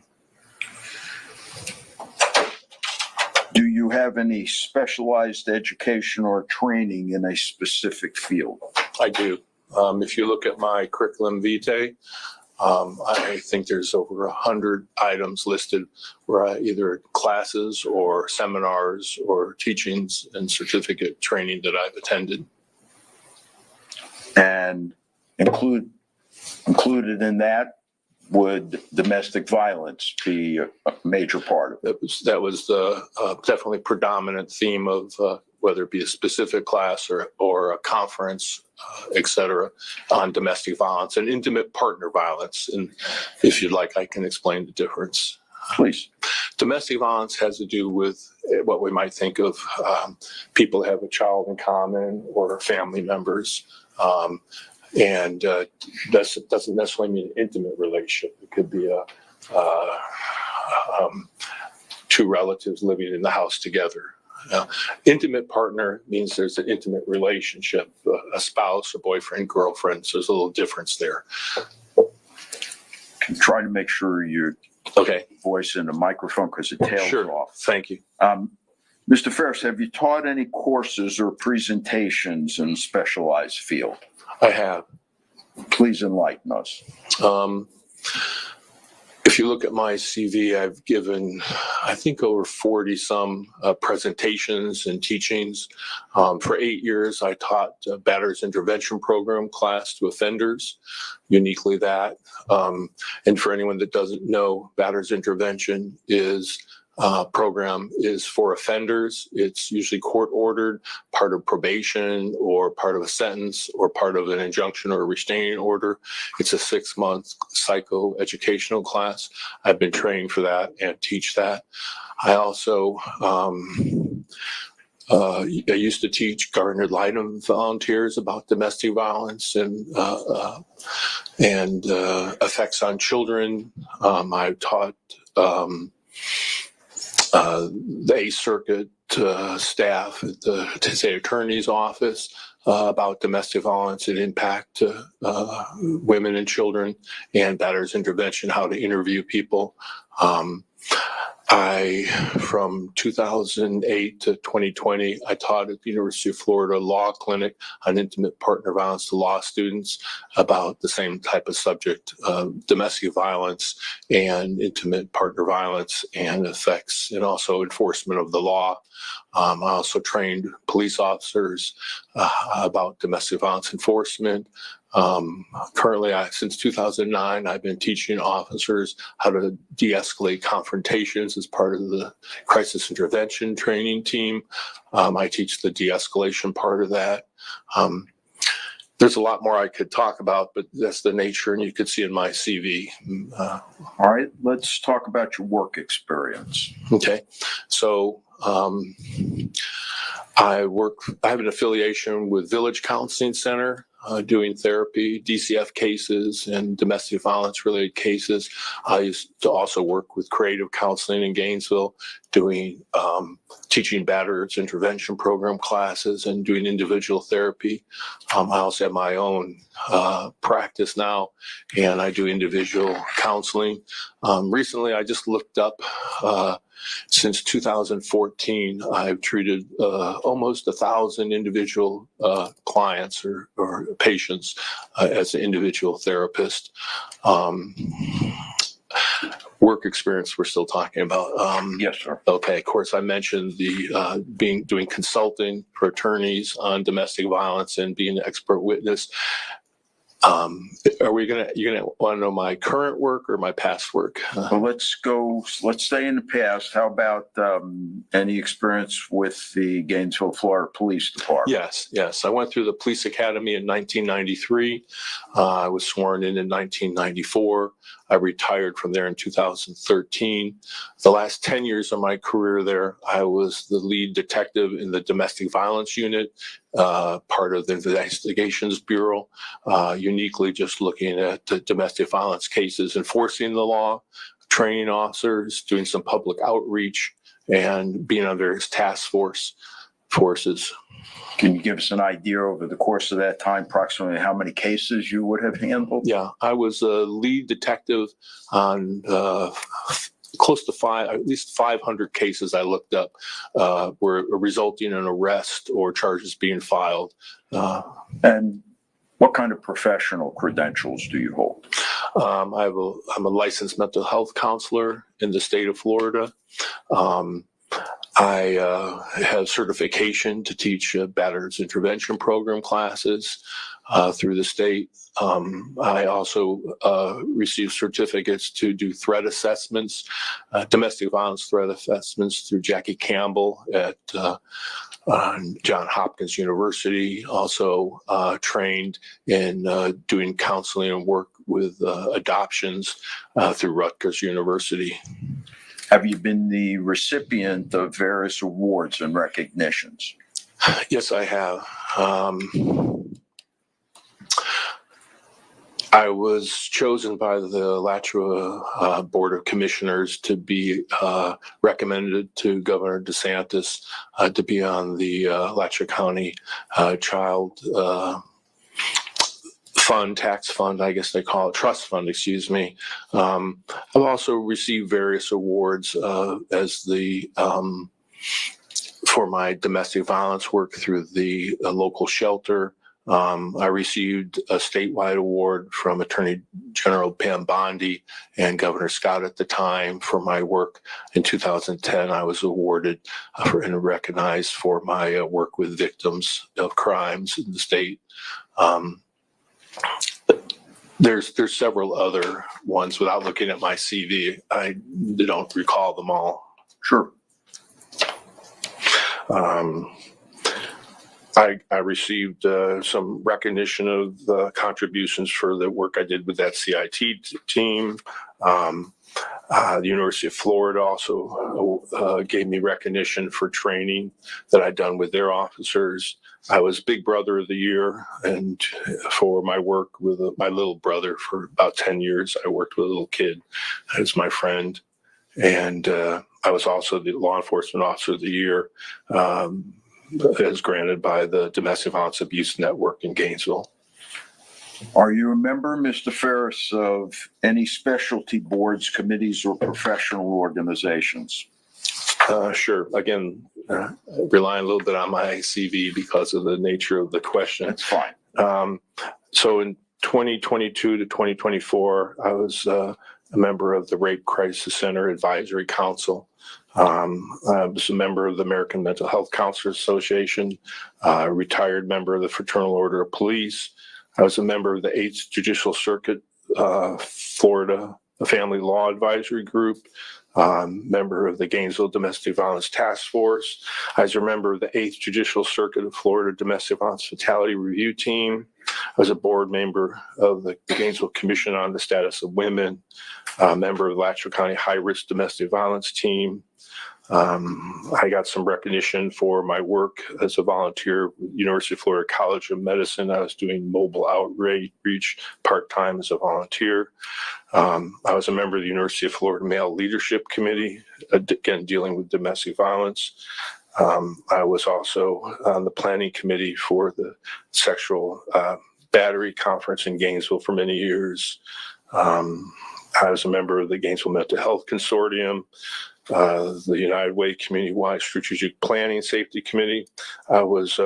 Do you have any specialized education or training in a specific field? I do. If you look at my curriculum vitae, I think there's over 100 items listed where either classes or seminars or teachings and certificate training that I've attended. And included in that, would domestic violence be a major part of it? That was the definitely predominant theme of whether it be a specific class or a conference, et cetera, on domestic violence and intimate partner violence. And if you'd like, I can explain the difference. Please. Domestic violence has to do with what we might think of people have a child in common or family members. And that doesn't necessarily mean an intimate relationship. It could be two relatives living in the house together. Intimate partner means there's an intimate relationship, a spouse, a boyfriend, girlfriend. So there's a little difference there. Try to make sure your voice in the microphone because it tails off. Thank you. Mr. Ferris, have you taught any courses or presentations in a specialized field? I have. Please enlighten us. If you look at my CV, I've given, I think, over 40 some presentations and teachings. For 8 years, I taught a batter's intervention program class to offenders, uniquely that. And for anyone that doesn't know, batter's intervention program is for offenders. It's usually court ordered, part of probation or part of a sentence or part of an injunction or a restraining order. It's a 6-month psychoeducational class. I've been training for that and teach that. I also I used to teach Gardner Lightham volunteers about domestic violence and effects on children. I've taught the Eighth Circuit staff at the state attorney's office about domestic violence and impact to women and children and batter's intervention, how to interview people. From 2008 to 2020, I taught at the University of Florida Law Clinic on intimate partner violence to law students about the same type of subject, domestic violence and intimate partner violence and effects, and also enforcement of the law. I also trained police officers about domestic violence enforcement. Currently, since 2009, I've been teaching officers how to de-escalate confrontations as part of the crisis intervention training team. I teach the de-escalation part of that. There's a lot more I could talk about, but that's the nature, and you could see in my CV. All right, let's talk about your work experience. Okay, so I have an affiliation with Village Counseling Center, doing therapy, DCF cases, and domestic violence related cases. I used to also work with Creative Counseling in Gainesville, doing teaching batter's intervention program classes and doing individual therapy. I also have my own practice now, and I do individual counseling. Recently, I just looked up since 2014, I've treated almost 1,000 individual clients or patients as an individual therapist. Work experience we're still talking about. Yes, sir. Okay, of course, I mentioned the doing consulting for attorneys on domestic violence and being an expert witness. You're gonna want to know my current work or my past work? Well, let's stay in the past. How about any experience with the Gainesville, Florida Police Department? Yes. I went through the police academy in 1993. I was sworn in 1994. I retired from there in 2013. The last 10 years of my career there, I was the lead detective in the domestic violence unit, part of the Investigations Bureau, uniquely just looking at the domestic violence cases, enforcing the law, training officers, doing some public outreach, and being under his forces. Can you give us an idea over the course of that time, approximately how many cases you would have handled? Yeah, I was a lead detective on close to at least 500 cases I looked up were resulting in arrest or charges being filed. And what kind of professional credentials do you hold? I'm a licensed mental health counselor in the state of Florida. I have certification to teach batterers intervention program classes through the state. I also received certificates to do threat assessments, domestic violence threat assessments through Jackie Campbell at Johns Hopkins University. Also trained in doing counseling and work with adoptions through Rutgers University. Have you been the recipient of various awards and recognitions? Yes, I have. I was chosen by the Alachua Board of Commissioners to be recommended to Governor DeSantis to be on the Alachua County Child Fund, tax fund, I guess they call it, trust fund, excuse me. I've also received various awards as the for my domestic violence work through the local shelter. I received a statewide award from Attorney General Pam Bondi and Governor Scott at the time for my work. In 2010, I was awarded and recognized for my work with victims of crimes in the state. There's several other ones. Without looking at my CV, I don't recall them all. Sure. I received some recognition of the contributions for the work I did with that CIT team. The University of Florida also gave me recognition for training that I'd done with their officers. I was Big Brother of the Year, and for my work with my little brother for about 10 years, I worked with a little kid as my friend. And I was also the Law Enforcement Officer of the Year, as granted by the Domestic Violence Abuse Network in Gainesville. Are you a member, Mr. Ferris, of any specialty boards, committees, or professional organizations? Sure. Again, relying a little bit on my CV because of the nature of the question. That's fine. So in 2022 to 2024, I was a member of the Rape Crisis Center Advisory Council. I was a member of the American Mental Health Counselors Association, a retired member of the Fraternal Order of Police. I was a member of the 8th Judicial Circuit, Florida Family Law Advisory Group, member of the Gainesville Domestic Violence Task Force. I was a member of the 8th Judicial Circuit of Florida Domestic Violence Fatality Review Team. I was a board member of the Gainesville Commission on the Status of Women, member of the Alachua County High Risk Domestic Violence Team. I got some recognition for my work as a volunteer with University of Florida College of Medicine. I was doing mobile outreach part-time as a volunteer. I was a member of the University of Florida Male Leadership Committee, again, dealing with domestic violence. I was also on the planning committee for the sexual battery conference in Gainesville for many years. I was a member of the Gainesville Mental Health Consortium, the United Way Community-Wide Strategic Planning Safety Committee. I was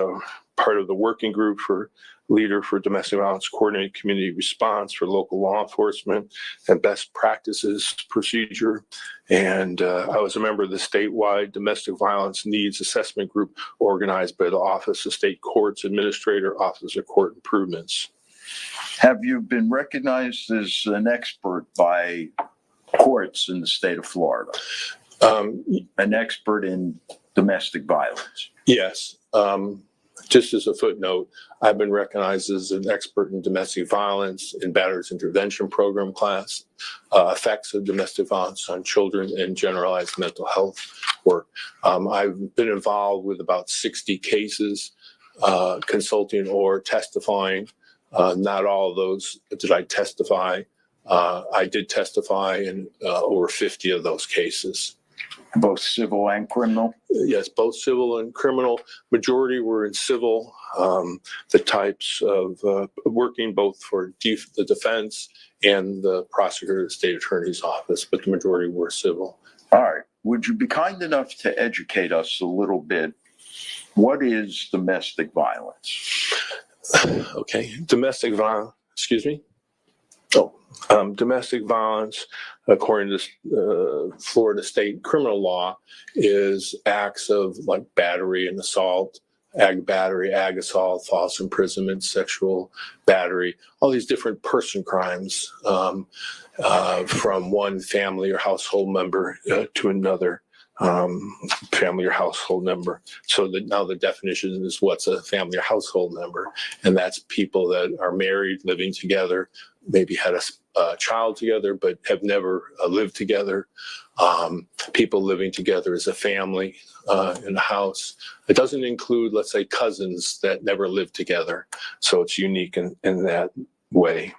part of the working group for leader for domestic violence coordinated community response for local law enforcement and best practices procedure. And I was a member of the statewide domestic violence needs assessment group organized by the Office of State Courts Administrator, Office of Court Improvements. Have you been recognized as an expert by courts in the state of Florida? An expert in domestic violence? Yes. Just as a footnote, I've been recognized as an expert in domestic violence in batterers intervention program class, effects of domestic violence on children, and generalized mental health work. I've been involved with about 60 cases, consulting or testifying. Not all of those did I testify. I did testify in over 50 of those cases. Both civil and criminal? Yes, both civil and criminal. Majority were in civil. The types of working both for the defense and the prosecutor, the state attorney's office, but the majority were civil. All right. Would you be kind enough to educate us a little bit? What is domestic violence? Okay, domestic violence, excuse me? Domestic violence, according to Florida state criminal law, is acts of like battery and assault, ag battery, ag assault, false imprisonment, sexual battery, all these different person crimes from one family or household member to another family or household member. So that now the definition is what's a family or household member, and that's people that are married, living together, maybe had a child together, but have never lived together. People living together as a family in a house. It doesn't include, let's say, cousins that never lived together. So it's unique in that way.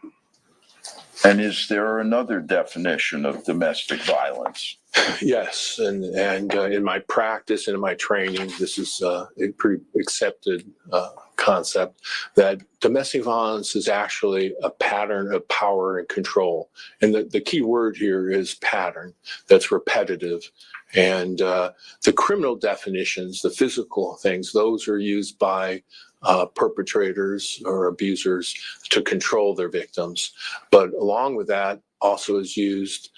And is there another definition of domestic violence? Yes, and in my practice and in my training, this is a pretty accepted concept that domestic violence is actually a pattern of power and control. And the key word here is pattern, that's repetitive. And the criminal definitions, the physical things, those are used by perpetrators or abusers to control their victims. But along with that also is used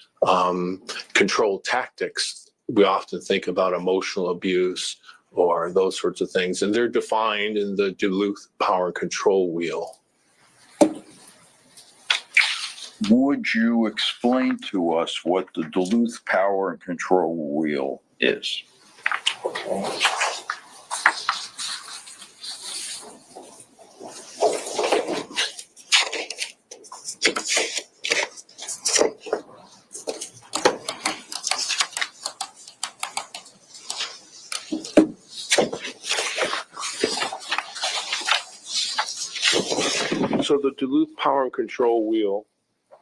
control tactics. We often think about emotional abuse or those sorts of things, and they're defined in the Duluth Power and Control Wheel. Would you explain to us what the Duluth Power and Control Wheel is? Okay. So the Duluth Power and Control Wheel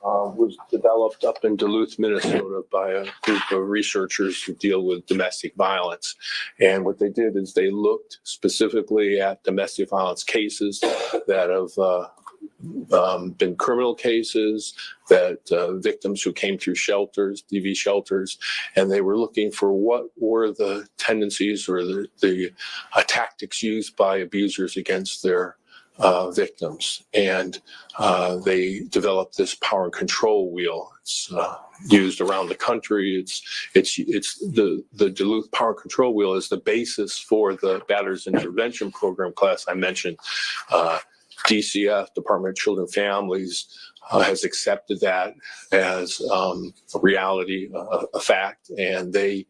was developed up in Duluth, Minnesota by a group of researchers who deal with domestic violence. And what they did is they looked specifically at domestic violence cases that have been criminal cases, that victims who came through shelters, DV shelters, and they were looking for what were the tendencies or the tactics used by abusers against their victims. And they developed this power and control wheel. It's used around the country. It's the Duluth Power and Control Wheel is the basis for the Batterers Intervention Program class I mentioned. DCF, Department of Children and Families, has accepted that as a reality, a fact, and they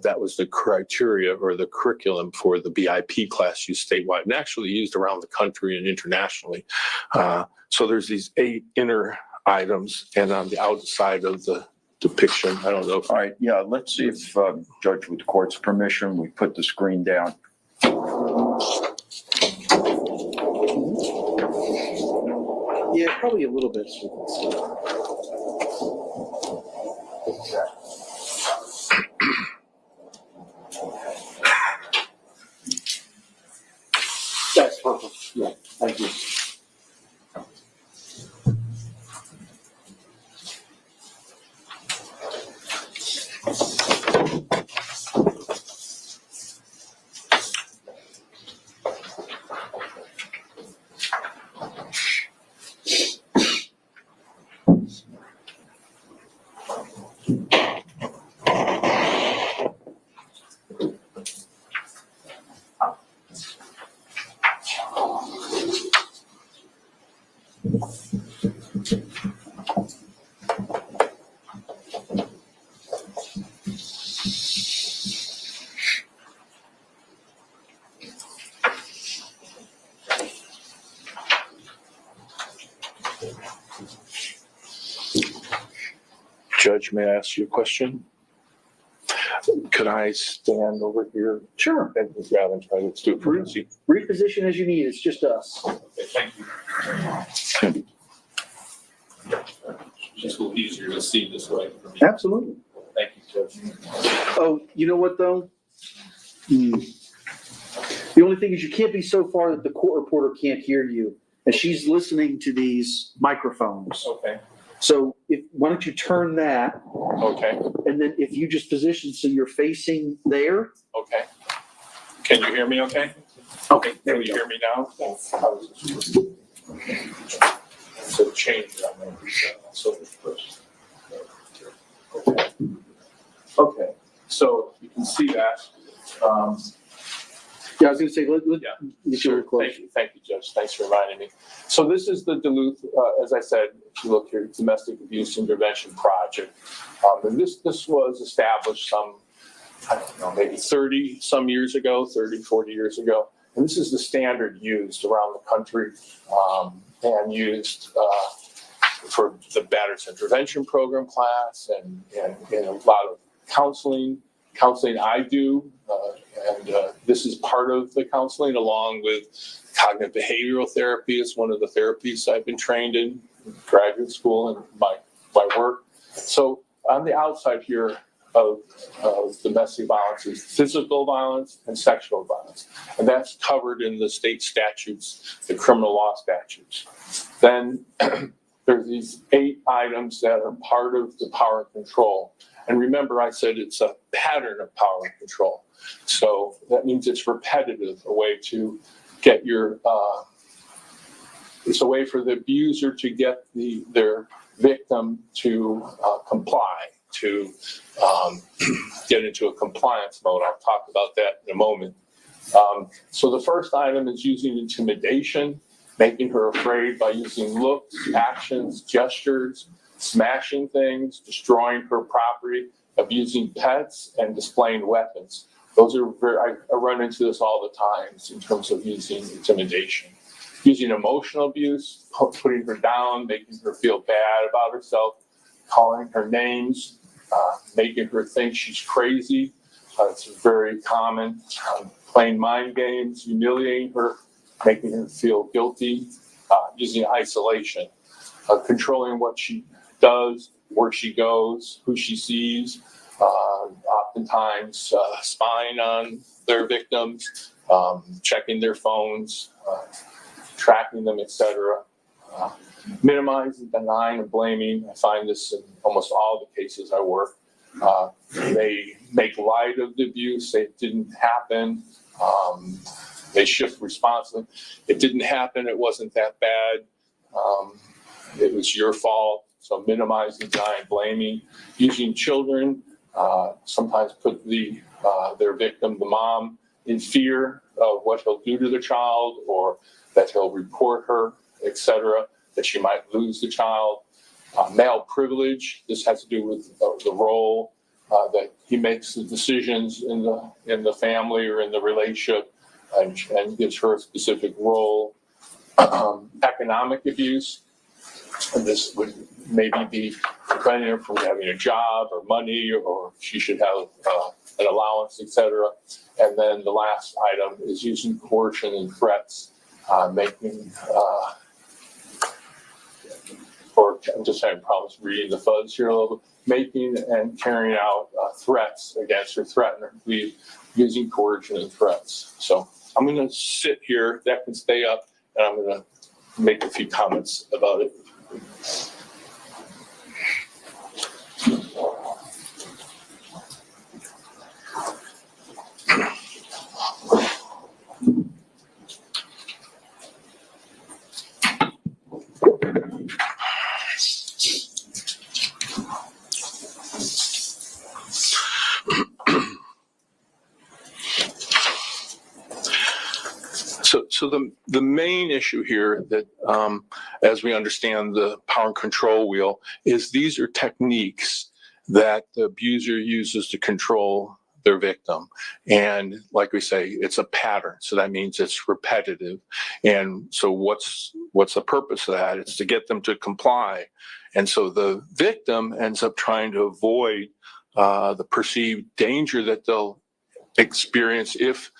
that was the criteria or the curriculum for the BIP class used statewide and actually used around the country and internationally. So there's these 8 inner items, and on the outside of the depiction, I don't know if... All right, yeah, let's see if, Judge, with the court's permission, we put the screen down. Yeah, probably a little bit. That's perfect. Yeah, thank you. Judge, may I ask you a question? Could I stand over here? Sure. And rather than try to do it for you. Reposition as you need. It's just us. Okay, thank you. Just a little easier to see this way for me. Absolutely. Thank you. Oh, you know what though? The only thing is you can't be so far that the court reporter can't hear you, and she's listening to these microphones. Okay. So why don't you turn that? Okay. And then if you just position so you're facing there. Okay. Can you hear me okay? Okay, there Can we you go. hear me now? Yes. So change that one. So okay. Okay. So you can see that. Yeah, I was gonna say, let Sure. Thank you, Judge. Thanks for reminding me. So this is the Duluth, as I said, if you look here, Domestic Abuse Intervention Project. And this was established some, I don't know, maybe 30 some years ago, 30, 40 years ago. And this is the standard used around the country and used for the Batter's Intervention Program class and a lot of counseling I do. This is part of the counseling along with cognitive behavioral therapy is one of the therapies I've been trained in graduate school and my work. So on the outside here of domestic violence is physical violence and sexual violence. And that's covered in the state statutes, the criminal law statutes. Then there's these 8 items that are part of the power and control. And remember, I said it's a pattern of power and control. So that means it's repetitive, a way to get it's a way for the abuser to get their victim to comply, to get into a compliance mode. I'll talk about that in a moment. So the first item is using intimidation, making her afraid by using looks, actions, gestures, smashing things, destroying her property, abusing pets, and displaying weapons. Those are I run into this all the time in terms of using intimidation. Using emotional abuse, putting her down, making her feel bad about herself, calling her names, making her think she's crazy. It's very common. Playing mind games, humiliating her, making her feel guilty, using isolation, controlling what she does, where she goes, who she sees, oftentimes spying on their victims, checking their phones, tracking them, etc. Minimizing, denying, and blaming. I find this in almost all the cases I work. They make light of the abuse. It didn't happen. They shift responsibility. It didn't happen. It wasn't that bad. It was your fault. So minimizing, denying, blaming. Using children. Sometimes put their victim, the mom, in fear of what he'll do to the child or that he'll report her, etc., that she might lose the child. Male privilege. This has to do with the role that he makes the decisions in the family or in the relationship and gives her a specific role. Economic abuse. And this would maybe be preventing her from having a job or money, or she should have an allowance, etc. And then the last item is using coercion and threats, making, or I'm just having problems reading the fuzz here a little bit, making and carrying out threats against her, threatening her, using coercion and threats. So I'm going to sit here, that can stay up, and I'm going to make a few comments about it. So the main issue here that, as we understand the power and control wheel, is these are techniques that the abuser uses to control their victim. And like we say, it's a pattern. So that means it's repetitive. And so what's the purpose of that? It's to get them to comply. And so the victim ends up trying to avoid the perceived danger that they'll experience if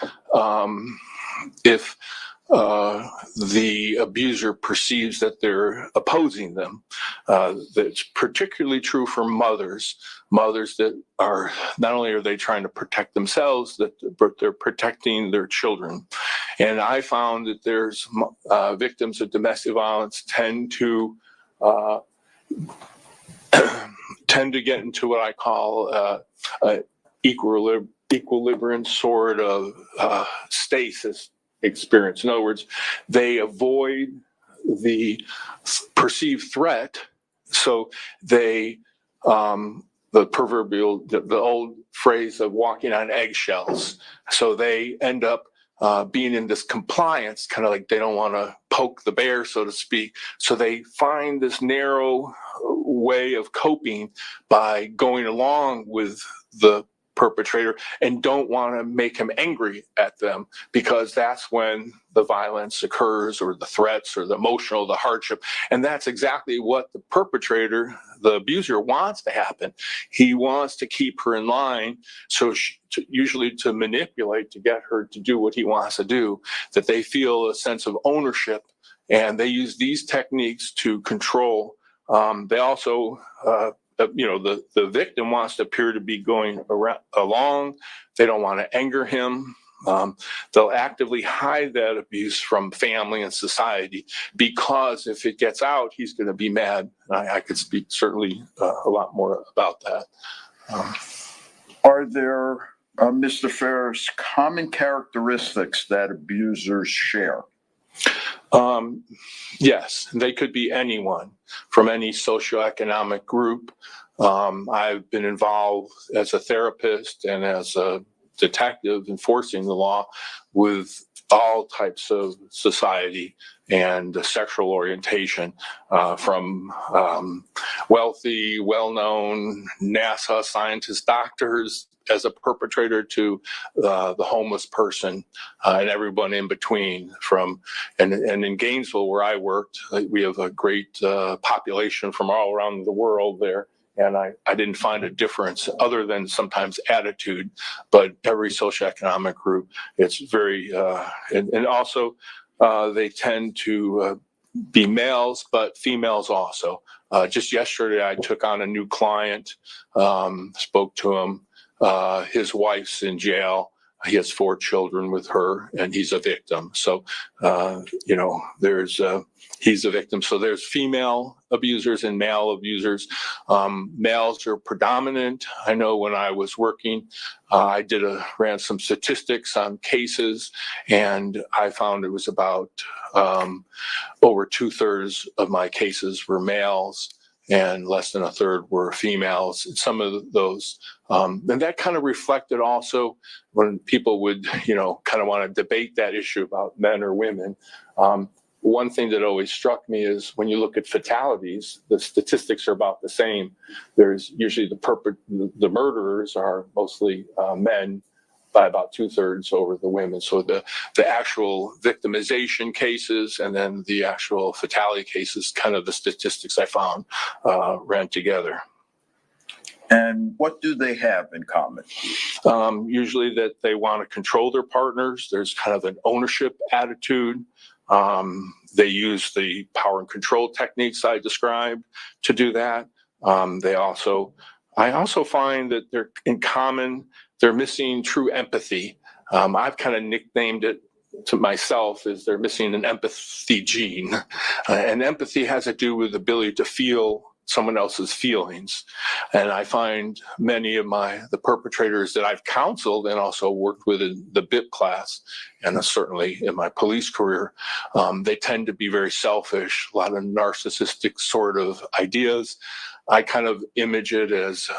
the abuser perceives that they're opposing them. That's particularly true for mothers that are, not only are they trying to protect themselves, but they're protecting their children. And I found that there's victims of domestic violence tend to get into what I call equilibrium sort of stasis experience. In other words, they avoid the perceived threat, so they the proverbial, the old phrase of walking on eggshells. So they end up being in this compliance, kind of like they don't want to poke the bear, so to speak. So they find this narrow way of coping by going along with the perpetrator and don't want to make him angry at them, because that's when the violence occurs, or the threats, or the emotional, the hardship. And that's exactly what the perpetrator, the abuser, wants to happen. He wants to keep her in line, so usually to manipulate, to get her to do what he wants to do, that they feel a sense of ownership, and they use these techniques to control. They also the victim wants to appear to be going along. They don't want to anger him. They'll actively hide that abuse from family and society, because if it gets out, he's going to be mad. I could speak certainly a lot more about that. Are there, Mr. Ferris, common characteristics that abusers share? Yes, they could be anyone from any socioeconomic group. I've been involved as a therapist and as a detective enforcing the law with all types of society and sexual orientation, from wealthy, well-known NASA scientists, doctors, as a perpetrator, to the homeless person, and everyone in between. And in Gainesville, where I worked, we have a great population from all around the world there. And I didn't find a difference other than sometimes attitude, but every socioeconomic group, it's very, and also they tend to be males, but females also. Just yesterday, I took on a new client, spoke to him. His wife's in jail. He has 4 children with her, and he's a victim. So, he's a victim. So there's female abusers and male abusers. Males are predominant. I know when I was working, I ran some statistics on cases, and I found it was about over 2/3 of my cases were males, and less than 1/3 were females. And some of those, and that kind of reflected also when people would, kind of want to debate that issue about men or women. One thing that always struck me is when you look at fatalities, the statistics are about the same. There's usually the murderers are mostly men, by about 2/3 over the women. So the actual victimization cases and then the actual fatality cases, kind of the statistics I found ran together. And what do they have in common? Usually that they want to control their partners. There's kind of an ownership attitude. They use the power and control techniques I described to do that. I also find that they're in common, they're missing true empathy. I've kind of nicknamed it to myself as they're missing an empathy gene. And empathy has to do with the ability to feel someone else's feelings. And I find many of the perpetrators that I've counseled and also worked with in the BIP class, and certainly in my police career, they tend to be very selfish, a lot of narcissistic sort of ideas. I kind of image it as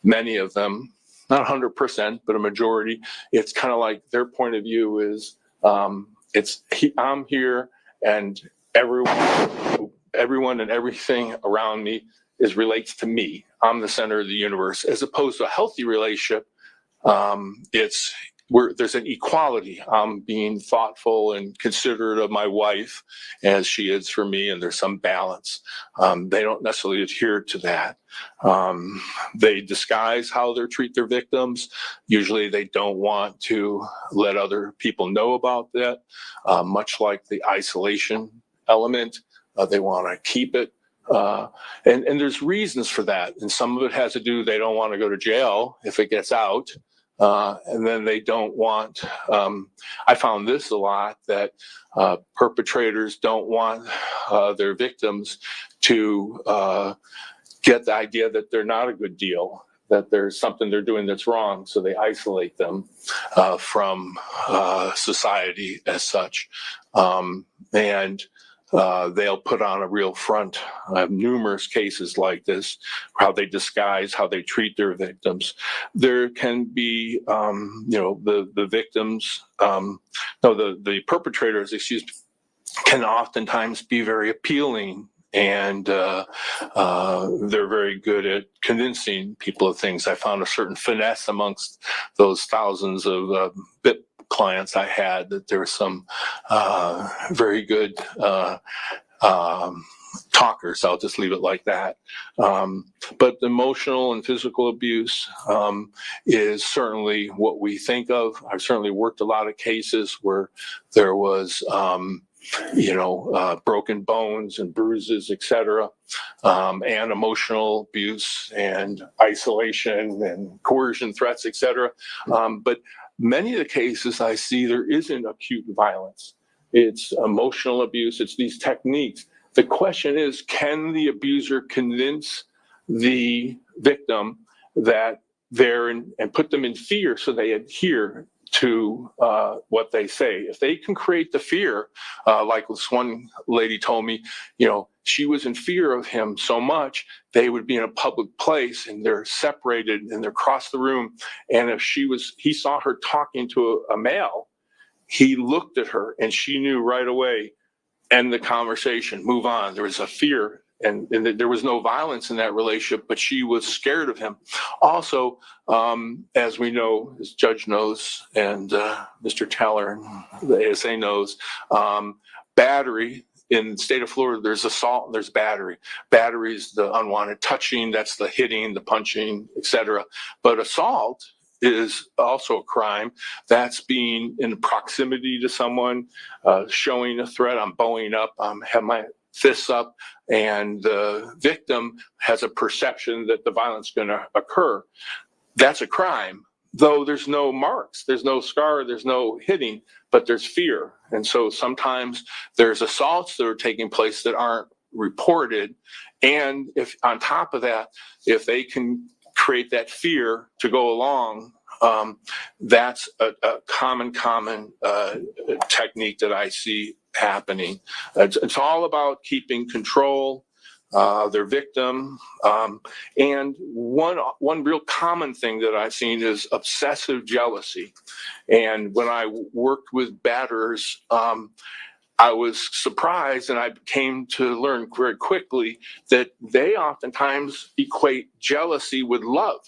many of them, not 100%, but a majority. It's kind of like their point of view is, I'm here and everyone and everything around me relates to me. I'm the center of the universe. As opposed to a healthy relationship, it's there's an equality. I'm being thoughtful and considerate of my wife as she is for me, and there's some balance. They don't necessarily adhere to that. They disguise how they treat their victims. Usually they don't want to let other people know about that, much like the isolation element. They want to keep it. And there's reasons for that. And some of it has to do, they don't want to go to jail if it gets out. And then they don't want, I found this a lot, that perpetrators don't want their victims to get the idea that they're not a good deal, that there's something they're doing that's wrong. So they isolate them from society as such. And they'll put on a real front. I have numerous cases like this, how they disguise, how they treat their victims. There can be, the victims, the perpetrators, can oftentimes be very appealing, and they're very good at convincing people of things. I found a certain finesse amongst those thousands of BIP clients I had, that there were some very good talkers. I'll just leave it like that. But emotional and physical abuse is certainly what we think of. I've certainly worked a lot of cases where there was broken bones and bruises, etc., and emotional abuse and isolation and coercion threats, etc. But many of the cases I see, there isn't acute violence. It's emotional abuse. It's these techniques. The question is, can the abuser convince the victim that and put them in fear so they adhere to what they say? If they can create the fear, like this one lady told me, she was in fear of him so much, they would be in a public place and they're separated and they're across the room. And if he saw her talking to a male, he looked at her and she knew right away, end the conversation, move on. There was a fear, and there was no violence in that relationship, but she was scared of him. Also, as we know, as Judge knows, and Mr. Teller, the ASA knows, battery. In the state of Florida, there's assault and there's battery. Battery is the unwanted touching, that's the hitting, the punching, etc. But assault is also a crime. That's being in proximity to someone, showing a threat. I'm bowing up, have my fists up, and the victim has a perception that the violence is going to occur. That's a crime, though there's no marks, there's no scar, there's no hitting, but there's fear. And so sometimes there's assaults that are taking place that aren't reported. And if on top of that, if they can create that fear to go along, that's a common technique that I see happening. It's all about keeping control, their victim. And one real common thing that I've seen is obsessive jealousy. And when I worked with batterers, I was surprised, and I came to learn very quickly that they oftentimes equate jealousy with love.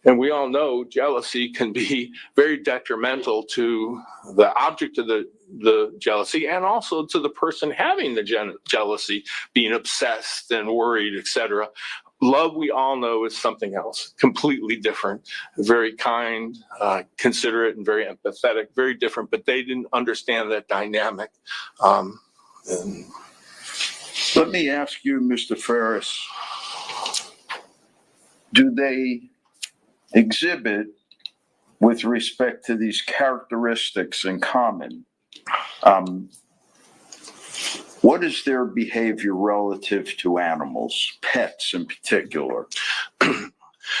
And we all know jealousy can be very detrimental to the object of the jealousy, and also to the person having the jealousy, being obsessed and worried, etc. Love, we all know, is something else, completely different, very kind, considerate, and very empathetic, very different, but they didn't understand that dynamic. Let me ask you, Mr. Ferris, do they exhibit, with respect to these characteristics in common, what is their behavior relative to animals, pets in particular?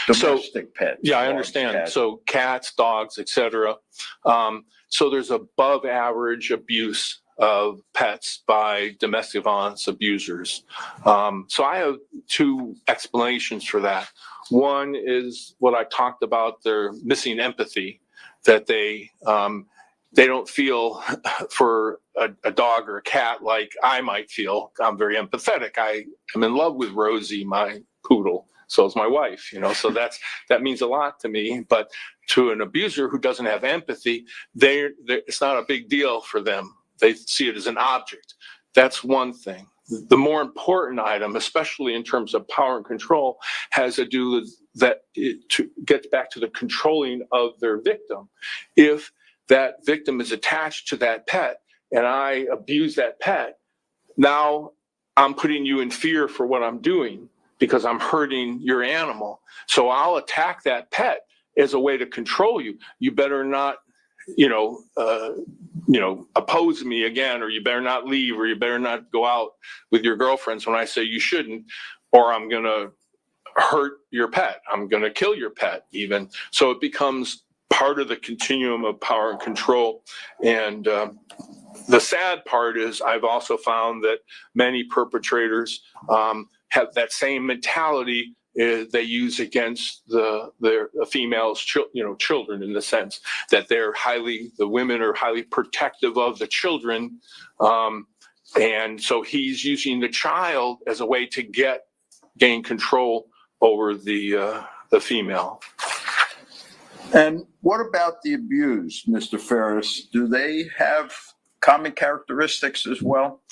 Domestic pets. Yeah, I understand. Cats. So cats, dogs, etc. So there's above average abuse of pets by domestic violence abusers. So I have two explanations for that. One is what I talked about, their missing empathy, that they don't feel for a dog or a cat like I might feel. I'm very empathetic. I am in love with Rosie, my poodle. So is my wife, so that means a lot to me. But to an abuser who doesn't have empathy, it's not a big deal for them. They see it as an object. That's one thing. The more important item, especially in terms of power and control, has to do with that to get back to the controlling of their victim. If that victim is attached to that pet and I abuse that pet, now I'm putting you in fear for what I'm doing because I'm hurting your animal. So I'll attack that pet as a way to control you. You better not, oppose me again, or you better not leave, or you better not go out with your girlfriends when I say you shouldn't, or I'm going to hurt your pet. I'm going to kill your pet even. So it becomes part of the continuum of power and control. And the sad part is I've also found that many perpetrators have that same mentality they use against their females, children, in the sense that the women are highly protective of the children. And so he's using the child as a way to gain control over the female. And what about the abused, Mr. Ferris? Do they have common characteristics as well?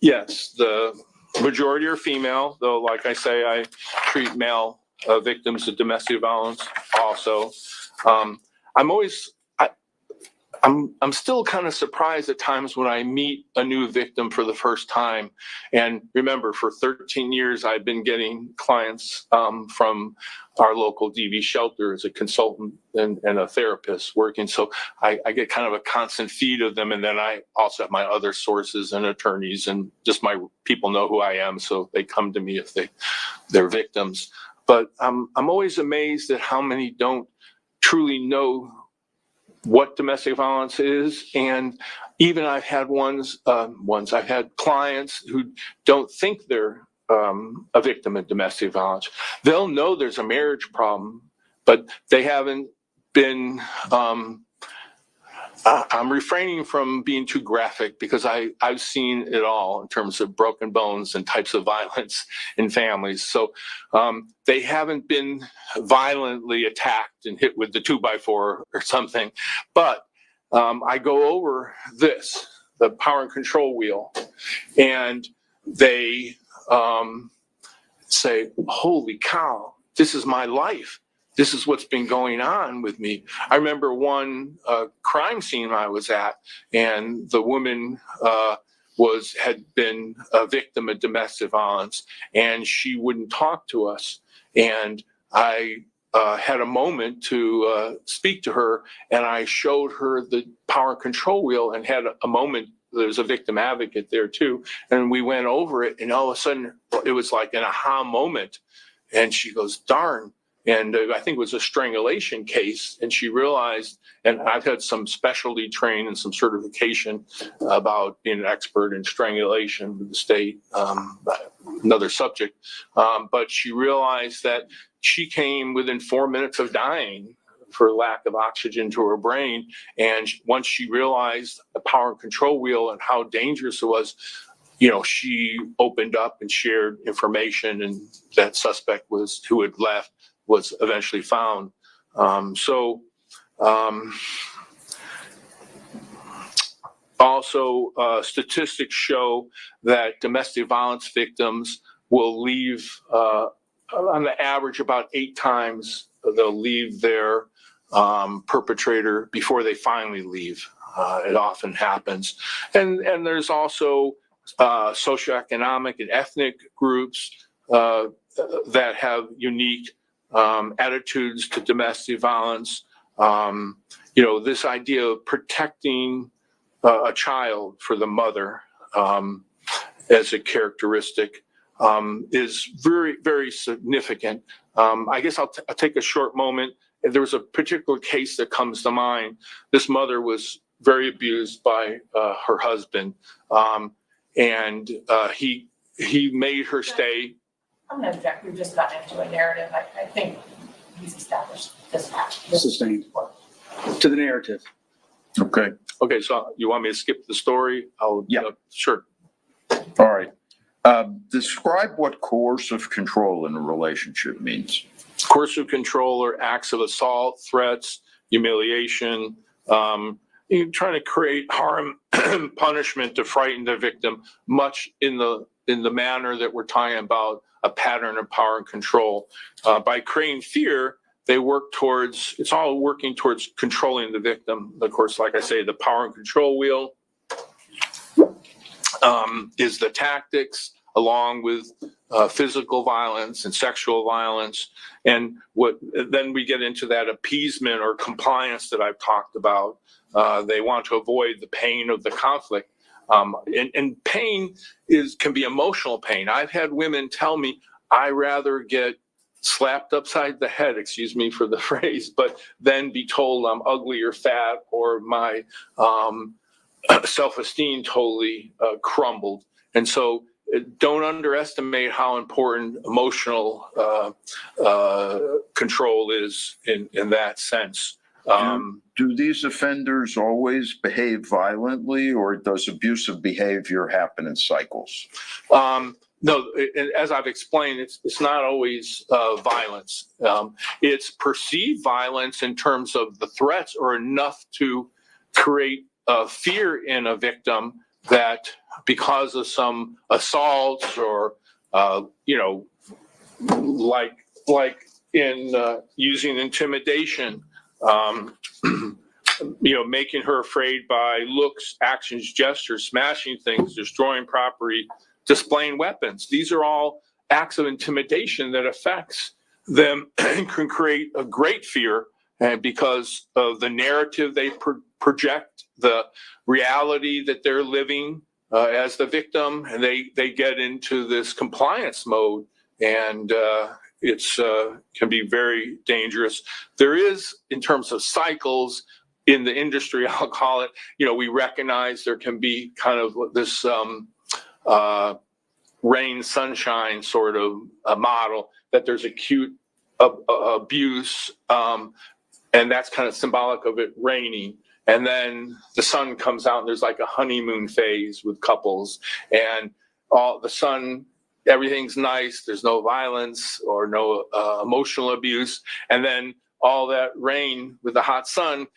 Yes, the majority are female, though, like I say, I treat male victims of domestic violence also. I'm still kind of surprised at times when I meet a new victim for the first time. And remember, for 13 years, I've been getting clients from our local DV shelter as a consultant and a therapist working. So I get kind of a constant feed of them. And then I also have my other sources and attorneys, and just my people know who I am. So they come to me if they're victims. But I'm always amazed at how many don't truly know what domestic violence is. And even I've had I've had clients who don't think they're a victim of domestic violence. They'll know there's a marriage problem, but they haven't been, I'm refraining from being too graphic because I've seen it all in terms of broken bones and types of violence in families. So they haven't been violently attacked and hit with the 2x4 or something. But I go over the power and control wheel, and they say, holy cow, this is my life. This is what's been going on with me. I remember one crime scene I was at, and the woman had been a victim of domestic violence, and she wouldn't talk to us. And I had a moment to speak to her, and I showed her the power control wheel and had a moment. There's a victim advocate there too. And we went over it, and all of a sudden it was like an aha moment. And she goes, darn. And I think it was a strangulation case. And she realized, and I've had some specialty training and some certification about being an expert in strangulation with the state, another subject. But she realized that she came within 4 minutes of dying for lack of oxygen to her brain. And once she realized the power and control wheel and how dangerous it was, she opened up and shared information, and that suspect who had left was eventually found. Also, statistics show that domestic violence victims will leave, on the average, about 8 times they'll leave their perpetrator before they finally leave. It often happens. And there's also socioeconomic and ethnic groups that have unique attitudes to domestic violence. This idea of protecting a child for the mother as a characteristic is very, very significant. I guess I'll take a short moment. There was a particular case that comes to mind. This mother was very abused by her husband, and he made her stay. I'm going to object. We've just gotten into a narrative. I think he's established this fact. Sustained. To the narrative. Okay, so you want me to skip the story? Yeah. Sure. all right. Describe what coercive control in a relationship means. Coercive control or acts of assault, threats, humiliation, you're trying to create harm, punishment to frighten the victim, much in the manner that we're talking about a pattern of power and control. By creating fear, they work towards, it's all working towards controlling the victim. Of course, like I say, the power and control wheel is the tactics, along with physical violence and sexual violence. And then we get into that appeasement or compliance that I've talked about. They want to avoid the pain of the conflict. And pain can be emotional pain. I've had women tell me, I rather get slapped upside the head, excuse me for the phrase, but then be told I'm ugly or fat, or my self-esteem totally crumbled. And so don't underestimate how important emotional control is in that sense. Do these offenders always behave violently, or does abusive behavior happen in cycles? No, as I've explained, it's not always violence. It's perceived violence in terms of the threats are enough to create fear in a victim that because of some assaults or, like in using intimidation, making her afraid by looks, actions, gestures, smashing things, destroying property, displaying weapons. These are all acts of intimidation that affects them and can create a great fear, and because of the narrative they project, the reality that they're living as the victim, and they get into this compliance mode, and it's can be very dangerous. There is, in terms of cycles in the industry, I'll call it, we recognize there can be kind of this rain, sunshine sort of a model, that there's acute abuse, and that's kind of symbolic of it raining. And then the sun comes out and there's like a honeymoon phase with couples, and all the sun, everything's nice. There's no violence or no emotional abuse. And then all that rain with the hot sun,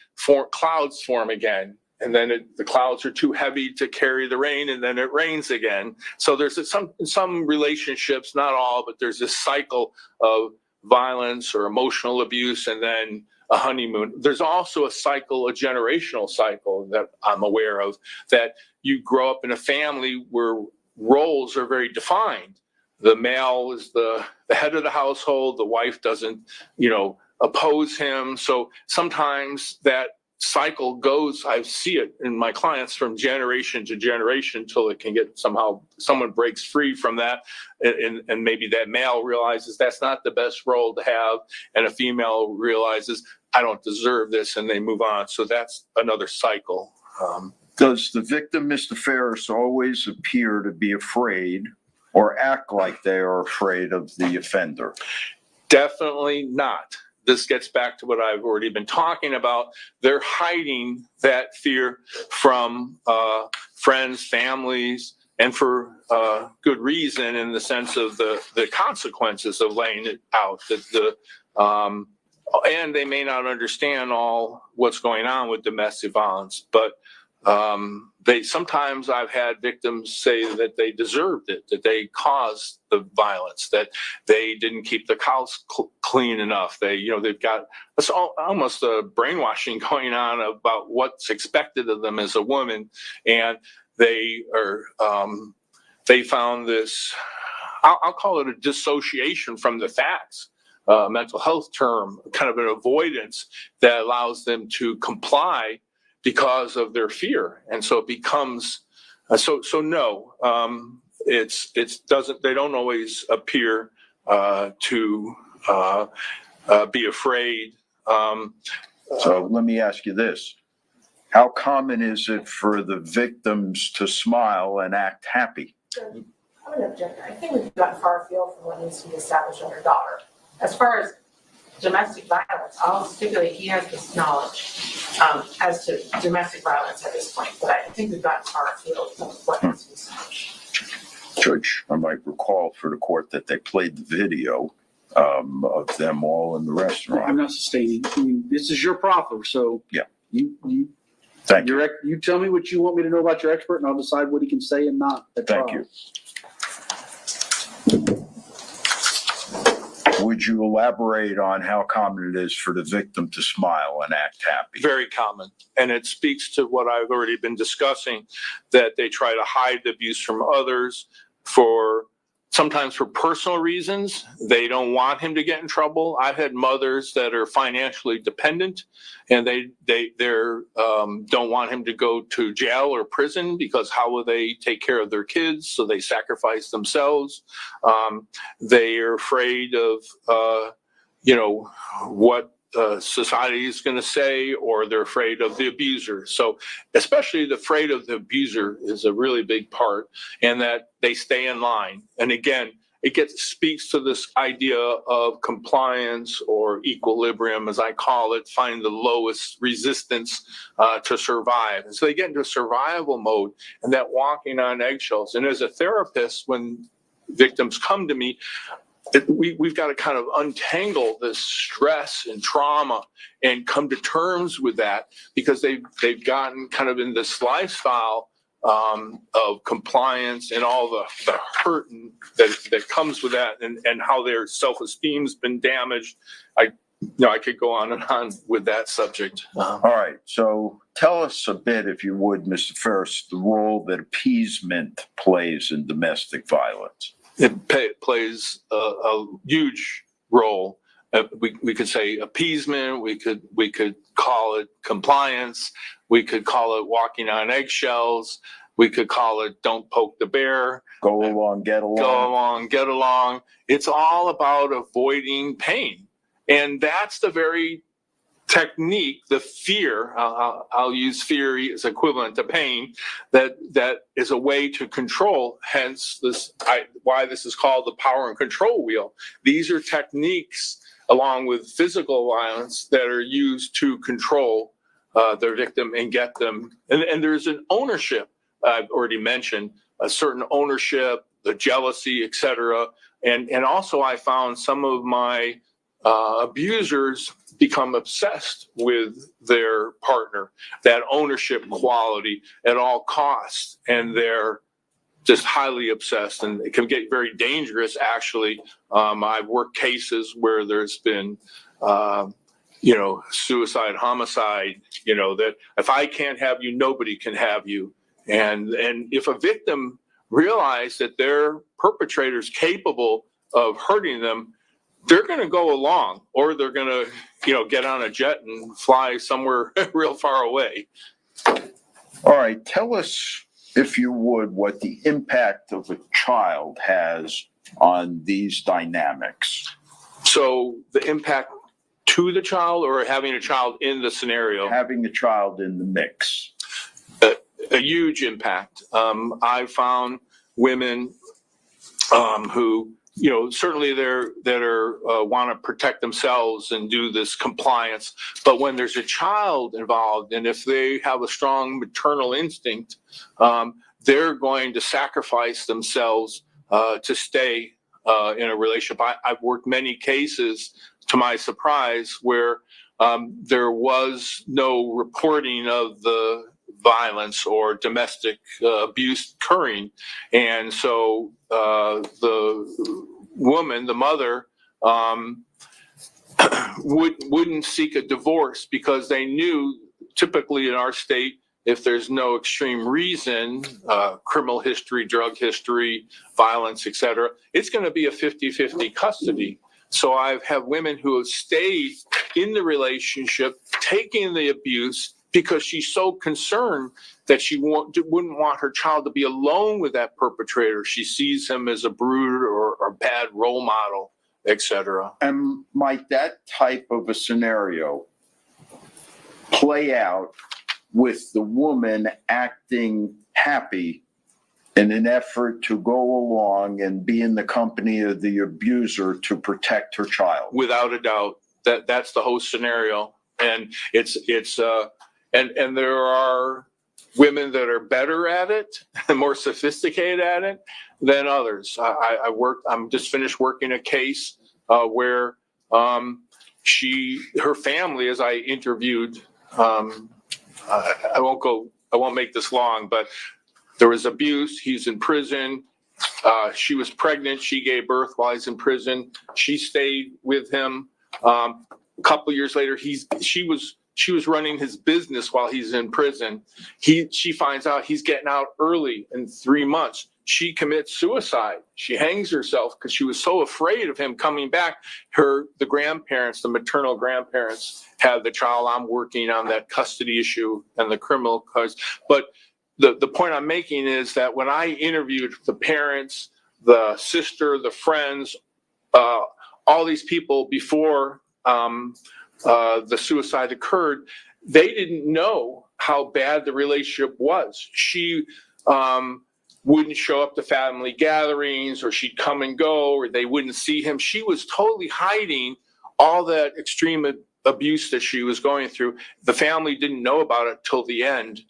clouds form again. And then the clouds are too heavy to carry the rain, and then it rains again. So there's some relationships, not all, but there's this cycle of violence or emotional abuse, and then a honeymoon. There's also a cycle, a generational cycle that I'm aware of, that you grow up in a family where roles are very defined. The male is the head of the household. The wife doesn't, oppose him. So sometimes that cycle goes, I see it in my clients, from generation to generation until it can get someone breaks free from that. And maybe that male realizes that's not the best role to have. And a female realizes, I don't deserve this, and they move on. So that's another cycle. Does the victim, Mr. Ferris, always appear to be afraid or act like they are afraid of the offender? Definitely not. This gets back to what I've already been talking about. They're hiding that fear from friends, families, and for good reason, in the sense of the consequences of laying it out. And they may not understand all what's going on with domestic violence, but sometimes I've had victims say that they deserved it, that they caused the violence, that they didn't keep the house clean enough. They've got almost a brainwashing going on about what's expected of them as a woman, and they found this, I'll call it a dissociation from the facts. Mental health term, kind of an avoidance that allows them to comply because of their fear. And so it becomes, no, they don't always appear to be afraid. So let me ask you this. How common is it for the victims to smile and act happy? I'm an objector. I think we've gotten far afield from what needs to be established under Dabert. As far as domestic violence, I'll stipulate he has this knowledge as to domestic violence at this point, but I think we've gotten far afield from what needs to be established. Judge, I might recall for the court that they played the video of them all in the I'm restaurant. not sustaining. I mean, this is your proffer, so. Yeah. You Thank you. You tell me what you want me to know about your expert, and I'll decide what he can say and not at Thank trial. you. Would you elaborate on how common it is for the victim to smile and act happy? Very common. And it speaks to what I've already been discussing, that they try to hide the abuse from others sometimes for personal reasons. They don't want him to get in trouble. I've had mothers that are financially dependent, and they don't want him to go to jail or prison, because how will they take care of their kids? So they sacrifice themselves. They are afraid of, what society is going to say, or they're afraid of the abuser. So especially the afraid of the abuser is a really big part, and that they stay in line. And again, it speaks to this idea of compliance or equilibrium, as I call it, finding the lowest resistance to survive. And so they get into survival mode, and that walking on eggshells. And as a therapist, when victims come to me, we've got to kind of untangle this stress and trauma and come to terms with that, because they've gotten kind of in this lifestyle of compliance and all the hurt that comes with that, and how their self-esteem's been damaged. I could go on and on with that subject. All right. So tell us a bit, if you would, Mr. Ferris, the role that appeasement plays in domestic violence. It plays a huge role. We could say appeasement. We could call it compliance. We could call it walking on eggshells. We could call it don't poke the bear. Go along, get along. Go along, get along. It's all about avoiding pain, and that's the very technique, the fear. I'll use fear as equivalent to pain. That is a way to control. Hence, why this is called the power and control wheel. These are techniques, along with physical violence, that are used to control their victim and get them. And there's an ownership. I've already mentioned a certain ownership, the jealousy, etc. And also, I found some of my abusers become obsessed with their partner, that ownership quality at all costs, and they're just highly obsessed, and it can get very dangerous, actually. I've worked cases where there's been suicide, homicide, that if I can't have you, nobody can have you. And if a victim realizes that their perpetrator is capable of hurting them, they're going to go along, or they're going to, get on a jet and fly somewhere real far away. All right. Tell us, if you would, what the impact of a child has on these dynamics. So the impact to the child, or having a child in the scenario? Having a child in the mix. A huge impact. I found women who, certainly that want to protect themselves and do this compliance. But when there's a child involved, and if they have a strong maternal instinct, they're going to sacrifice themselves to stay in a relationship. I've worked many cases, to my surprise, where there was no reporting of the violence or domestic abuse occurring. And so the woman, the mother, wouldn't seek a divorce, because they knew, typically in our state, if there's no extreme reason, criminal history, drug history, violence, etc., it's going to be a 50-50 custody. So I've had women who have stayed in the relationship, taking the abuse, because she's so concerned that she wouldn't want her child to be alone with that perpetrator. She sees him as a brute or a bad role model, etc. And might that type of a scenario play out with the woman acting happy in an effort to go along and be in the company of the abuser to protect her child? Without a doubt, that's the whole scenario. And and there are women that are better at it and more sophisticated at it than others. I'm just finished working a case where her family, as I interviewed, I won't make this long, but there was abuse. He's in prison. She was pregnant. She gave birth while he's in prison. She stayed with him. A couple years later, she was running his business while he's in prison. She finds out he's getting out early in 3 months. She commits suicide. She hangs herself because she was so afraid of him coming back. The grandparents, the maternal grandparents, have the child. I'm working on that custody issue and the criminal cause. But the point I'm making is that when I interviewed the parents, the sister, the friends, all these people before the suicide occurred, they didn't know how bad the relationship was. She wouldn't show up to family gatherings, or she'd come and go, or they wouldn't see him. She was totally hiding all that extreme abuse that she was going through. The family didn't know about it till the end,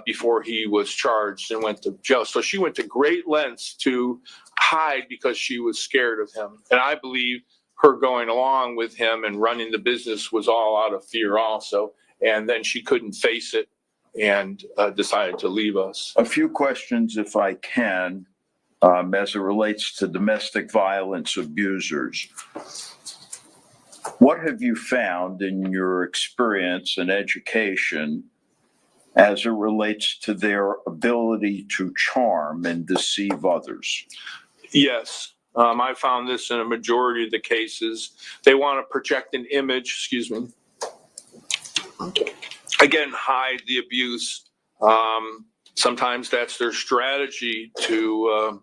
before he was charged and went to jail. So she went to great lengths to hide because she was scared of him. And I believe her going along with him and running the business was all out of fear also. And then she couldn't face it and decided to leave us. A few questions, if I can, as it relates to domestic violence abusers. What have you found in your experience and education as it relates to their ability to charm and deceive others? Yes. I found this in a majority of the cases. They want to project an image, again, hide the abuse. Sometimes that's their strategy to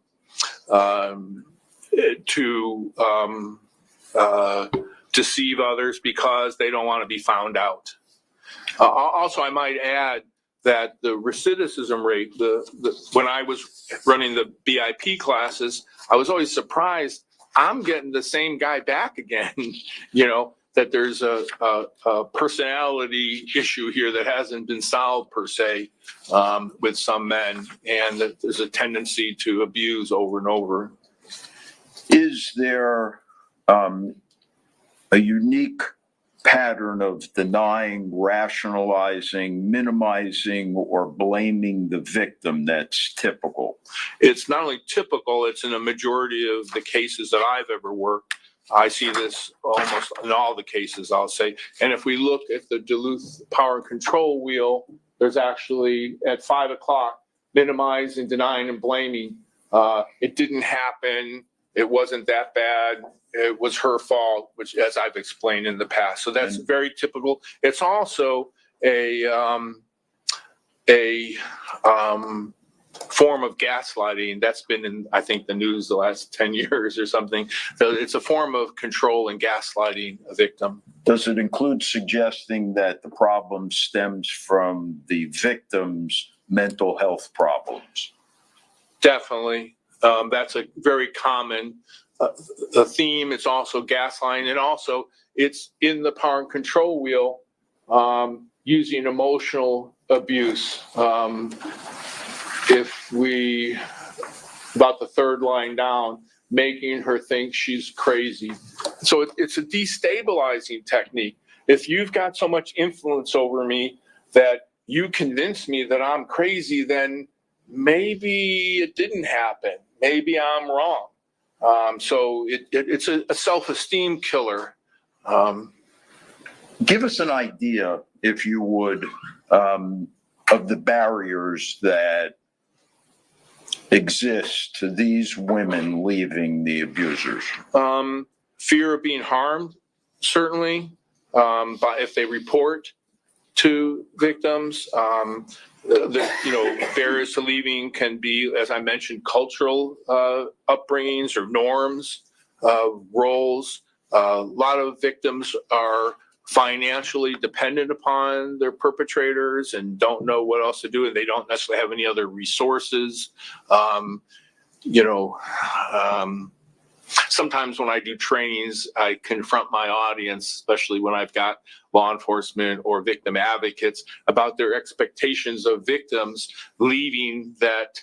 deceive others because they don't want to be found out. Also, I might add that the recidivism rate, when I was running the BIP classes, I was always surprised. I'm getting the same guy back again, that there's a personality issue here that hasn't been solved per se with some men, and that there's a tendency to abuse over and over. Is there a unique pattern of denying, rationalizing, minimizing, or blaming the victim that's typical? It's not only typical, it's in a majority of the cases that I've ever worked. I see this almost in all the cases, I'll say. And if we look at the Duluth Power and Control wheel, there's actually at 5 o'clock, minimizing, denying, and blaming. It didn't happen. It wasn't that bad. It was her fault, which, as I've explained in the past. So that's very typical. It's also a form of gaslighting that's been in, I think, the news the last 10 years or something. So it's a form of control and gaslighting a victim. Does it include suggesting that the problem stems from the victim's mental health problems? Definitely. That's a very common a theme. It's also gaslighting, and also it's in the power and control wheel, using emotional abuse. About the third line down, making her think she's crazy. So it's a destabilizing technique. If you've got so much influence over me that you convince me that I'm crazy, then maybe it didn't happen. Maybe I'm wrong. So it's a self-esteem killer. Give us an idea, if you would, of the barriers that exist to these women leaving the abusers. Fear of being harmed, certainly, if they report to victims. Barriers to leaving can be, as I mentioned, cultural upbringings or norms, roles. A lot of victims are financially dependent upon their perpetrators and don't know what else to do, and they don't necessarily have any other resources. sometimes when I do trainings, I confront my audience, especially when I've got law enforcement or victim advocates, about their expectations of victims leaving that,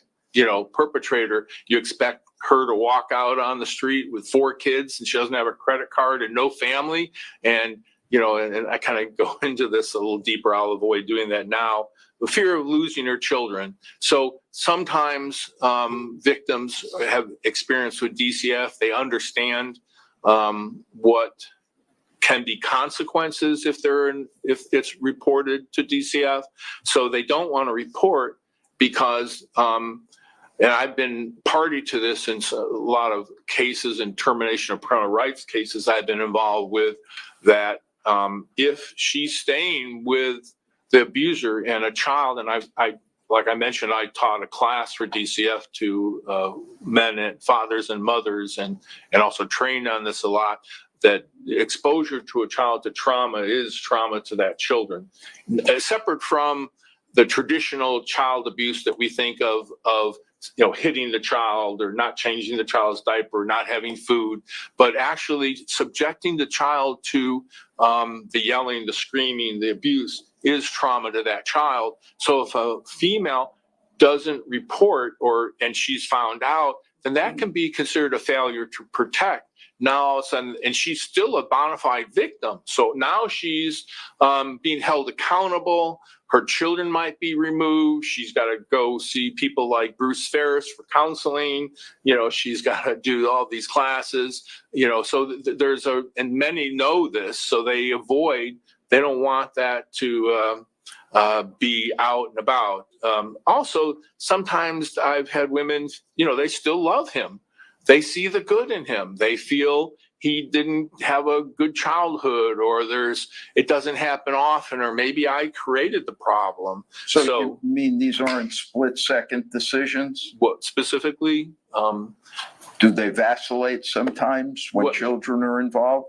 perpetrator. You expect her to walk out on the street with 4 kids and she doesn't have a credit card and no family. And, and I kind of go into this a little deeper. I'll avoid doing that now. The fear of losing her children. So sometimes victims have experience with DCF. They understand what can be consequences if it's reported to DCF. So they don't want to report because, and I've been party to this in a lot of cases and termination of parental rights cases I've been involved with, that if she's staying with the abuser and a child, and I like I mentioned, I taught a class for DCF to men and fathers and mothers, and also trained on this a lot, that exposure to a child to trauma is trauma to that children. Separate from the traditional child abuse that we think of hitting the child or not changing the child's diaper, not having food, but actually subjecting the child to the yelling, the screaming, the abuse is trauma to that child. So if a female doesn't report and she's found out, then that can be considered a failure to protect. Now all of a sudden, and she's still a bona fide victim. So now she's being held accountable. Her children might be removed. She's got to go see people like Bruce Ferris for counseling. She's got to do all these classes. So there's and many know this, so they don't want that to be out and about. Also, sometimes I've had women, they still love him. They see the good in him. They feel he didn't have a good childhood, or it doesn't happen often, or maybe I created the problem. So you mean these aren't split-second decisions? What specifically? Do they vacillate sometimes when children are involved?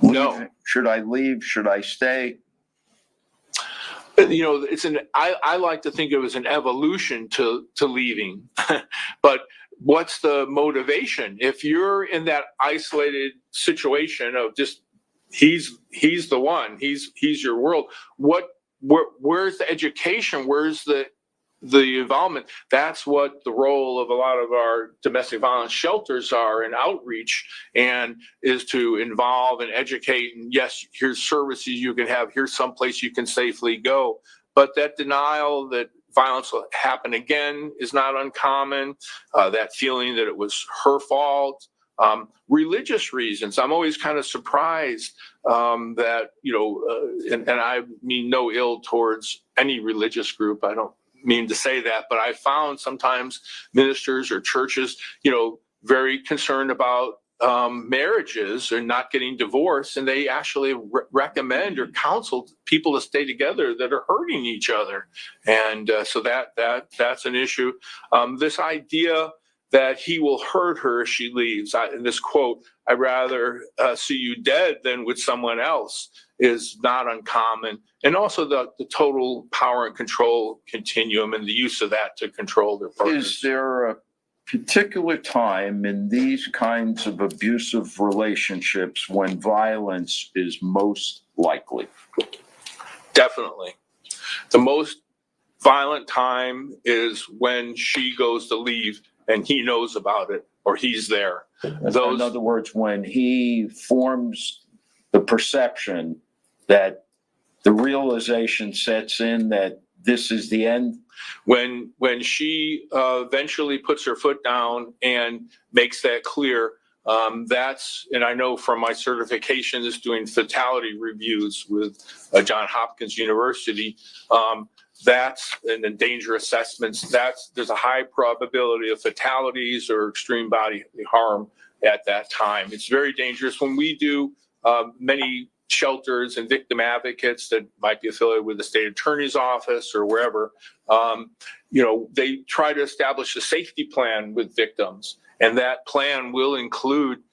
No. Should I leave? Should I stay? I like to think of it as an evolution to leaving, but what's the motivation? If you're in that isolated situation of just he's the one, he's your world, where's the education? Where's the involvement? That's what the role of a lot of our domestic violence shelters are in outreach, and is to involve and educate. And yes, here's services you can have, here's someplace you can safely go. But that denial that violence will happen again is not uncommon. That feeling that it was her fault. Religious reasons. I'm always kind of surprised that, and I mean no ill towards any religious group. I don't mean to say that, but I found sometimes ministers or churches, very concerned about marriages or not getting divorced, and they actually recommend or counsel people to stay together that are hurting each other, and so that's an issue. This idea that he will hurt her if she leaves. In this quote, "I'd rather see you dead than with someone else," is not uncommon. And also the total power and control continuum and the use of that to control their partners. Is there a particular time in these kinds of abusive relationships when violence is most likely? Definitely. The most violent time is when she goes to leave and he knows about it, or he's there. In other words, when he forms the perception that the realization sets in that this is the end. When she eventually puts her foot down and makes that clear, that's, and I know from my certifications doing fatality reviews with Johns Hopkins University, that's, and then danger assessments, there's a high probability of fatalities or extreme bodily harm at that time. It's very dangerous. When we do many shelters and victim advocates that might be affiliated with the state attorney's office or wherever, they try to establish a safety plan with victims. And that plan will include,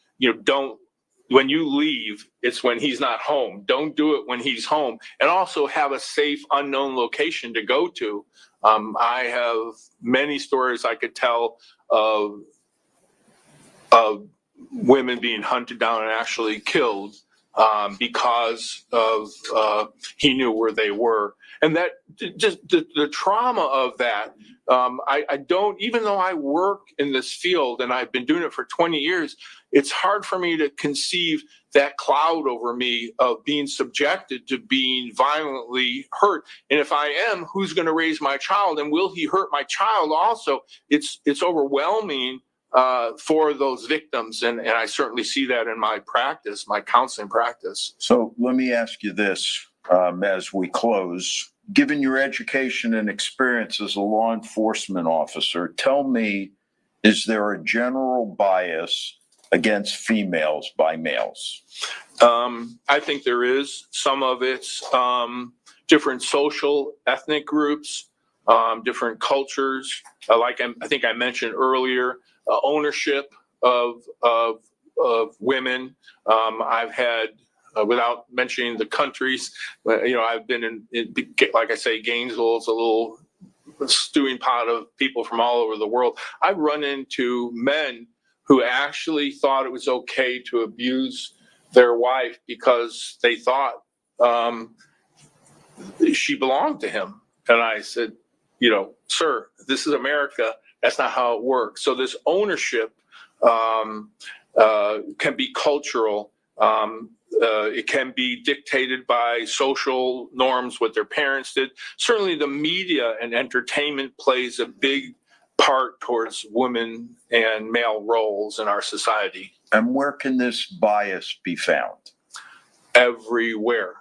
when you leave, it's when he's not home. Don't do it when he's home. And also have a safe, unknown location to go to. I have many stories I could tell of of women being hunted down and actually killed because of he knew where they were. And that just the trauma of that, I don't, even though I work in this field and I've been doing it for 20 years, it's hard for me to conceive that cloud over me of being subjected to being violently hurt. And if I am, who's going to raise my child? And will he hurt my child also? It's overwhelming for those victims. And I certainly see that in my practice, my counseling practice. So let me ask you this as we close. Given your education and experience as a law enforcement officer, tell me, is there a general bias against females by males? I think there is. Some of it's different social ethnic groups, different cultures. Like I think I mentioned earlier, ownership of women. I've had, without mentioning the countries, I've been in, like I say, Gainesville is a little stewing pot of people from all over the world. I've run into men who actually thought it was okay to abuse their wife because they thought she belonged to him. And I said, sir, this is America. That's not how it works. So this ownership can be cultural. It can be dictated by social norms, what their parents did. Certainly the media and entertainment plays a big part towards women and male roles in our society. And where can this bias be found? Everywhere.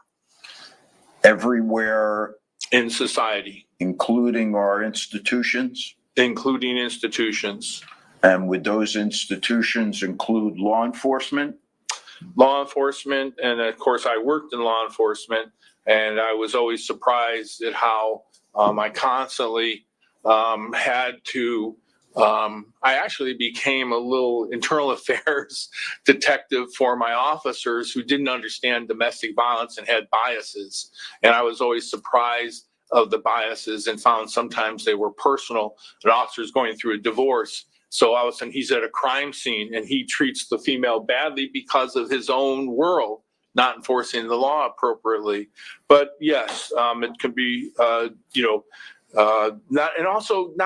Everywhere in society. Including our institutions? Including institutions. And would those institutions include law enforcement? Law enforcement, and of course I worked in law enforcement, and I was always surprised at how I constantly had to, I actually became a little internal affairs detective for my officers who didn't understand domestic violence and had biases. And I was always surprised of the biases and found sometimes they were personal. An officer's going through a divorce. So all of a sudden he's at a crime scene and he treats the female badly because of his own world, not enforcing the law appropriately. But yes, it can be, not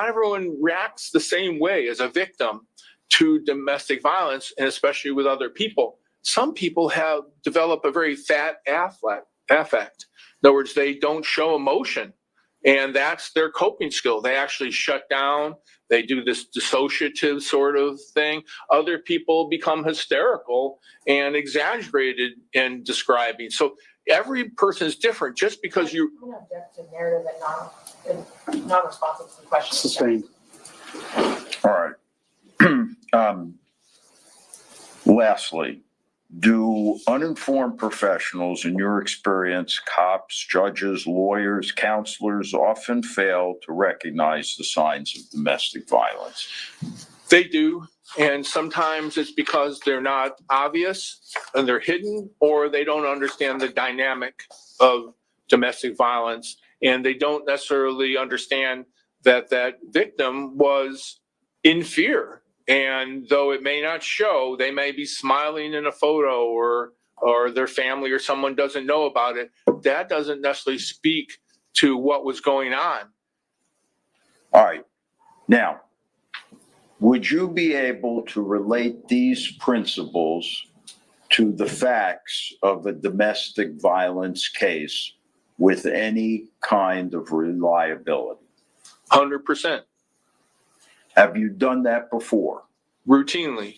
everyone reacts the same way as a victim to domestic violence, and especially with other people. Some people have developed a very fat affect. In other words, they don't show emotion, and that's their coping skill. They actually shut down. They do this dissociative sort of thing. Other people become hysterical and exaggerated in describing. So every person is different. Just because you... I'm going to object to narrative and non-responsive to the question. Sustained. All right. Lastly, do uninformed professionals, in your experience, cops, judges, lawyers, counselors, often fail to recognize the signs of domestic violence? They do. And sometimes it's because they're not obvious and they're hidden, or they don't understand the dynamic of domestic violence. And they don't necessarily understand that that victim was in fear. And though it may not show, they may be smiling in a photo, or their family or someone doesn't know about it. That doesn't necessarily speak to what was going on. All right. Now, would you be able to relate these principles to the facts of a domestic violence case with any kind of reliability? 100%. Have you done that before? Routinely.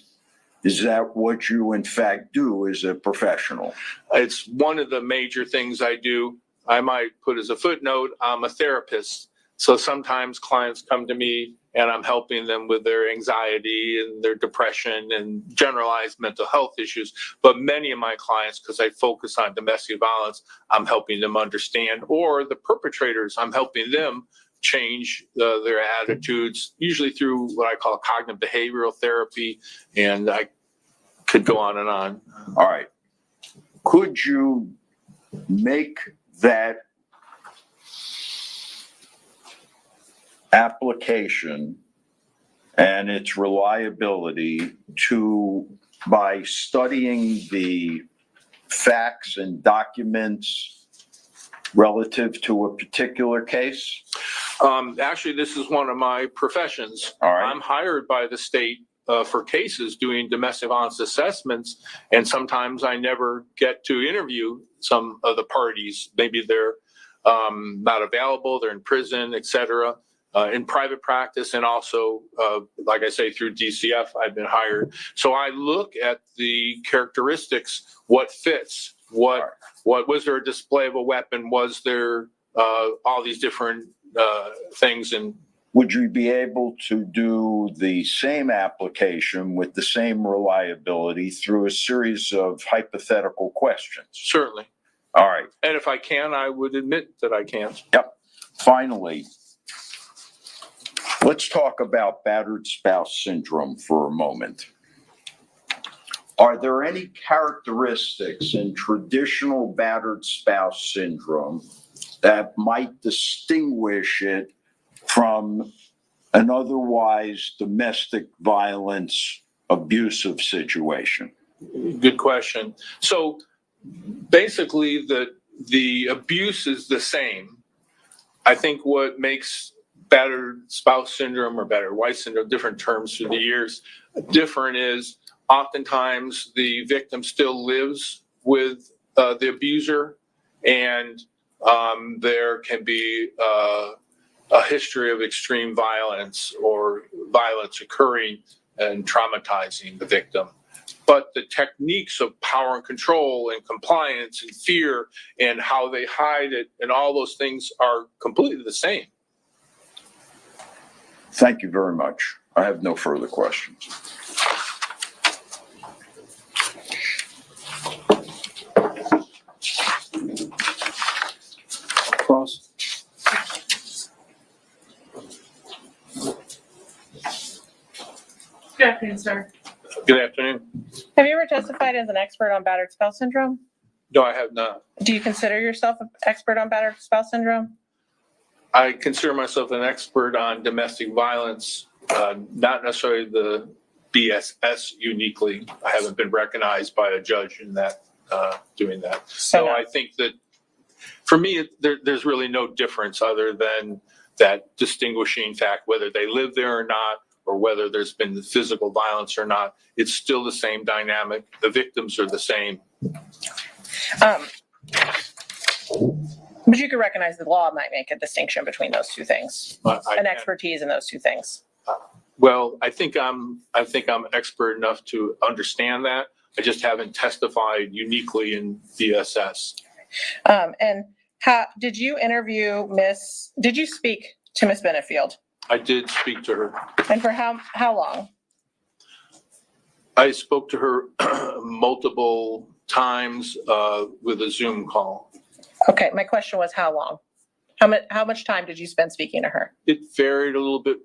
Is that what you in fact do as a professional? It's one of the major things I do. I might put as a footnote, I'm a therapist. So sometimes clients come to me and I'm helping them with their anxiety and their depression and generalized mental health issues. But many of my clients, because I focus on domestic violence, I'm helping them understand, or the perpetrators, I'm helping them change their attitudes, usually through what I call cognitive behavioral therapy. And I could go on and on. All right. Could you make that application and its reliability by studying the facts and documents relative to a particular case? Actually, this is one of my professions. All right. I'm hired by the state for cases doing domestic violence assessments, and sometimes I never get to interview some of the parties. Maybe they're not available, they're in prison, et cetera. In private practice, and also, like I say, through DCF, I've been hired. So I look at the characteristics, what fits, what was there a display of a weapon? Was there all these different things? And would you be able to do the same application with the same reliability through a series of hypothetical questions? Certainly. All right. And if I can, I would admit that I can. Yep. Finally, let's talk about battered spouse syndrome for a moment. Are there any characteristics in traditional battered spouse syndrome that might distinguish it from an otherwise domestic violence abusive situation? Good question. So basically, the abuse is the same. I think what makes battered spouse syndrome or battered wife syndrome, different terms through the years, different is oftentimes the victim still lives with the abuser, and there can be a history of extreme violence or violence occurring and traumatizing the victim. But the techniques of power and control and compliance and fear and how they hide it and all those things are completely the same. Thank you very much. I have no further questions. Cross. Good afternoon, sir. Good afternoon. Have you ever testified as an expert on battered spouse syndrome? No, I have not. Do you consider yourself an expert on battered spouse syndrome? I consider myself an expert on domestic violence, not necessarily the BSS uniquely. I haven't been recognized by a judge in that, doing that. So I think that for me, there's really no difference other than that distinguishing fact, whether they live there or not, or whether there's been physical violence or not. It's still the same dynamic. The victims are the same. But you could recognize the law might make a distinction between those two things, an expertise in those two things. Well, I think I'm expert enough to understand that. I just haven't testified uniquely in BSS. And how did you did you speak to Miss Benefield? I did speak to her. And for how long? I spoke to her multiple times with a Zoom call. Okay, my question was how long? How much time did you spend speaking to her? It varied a little bit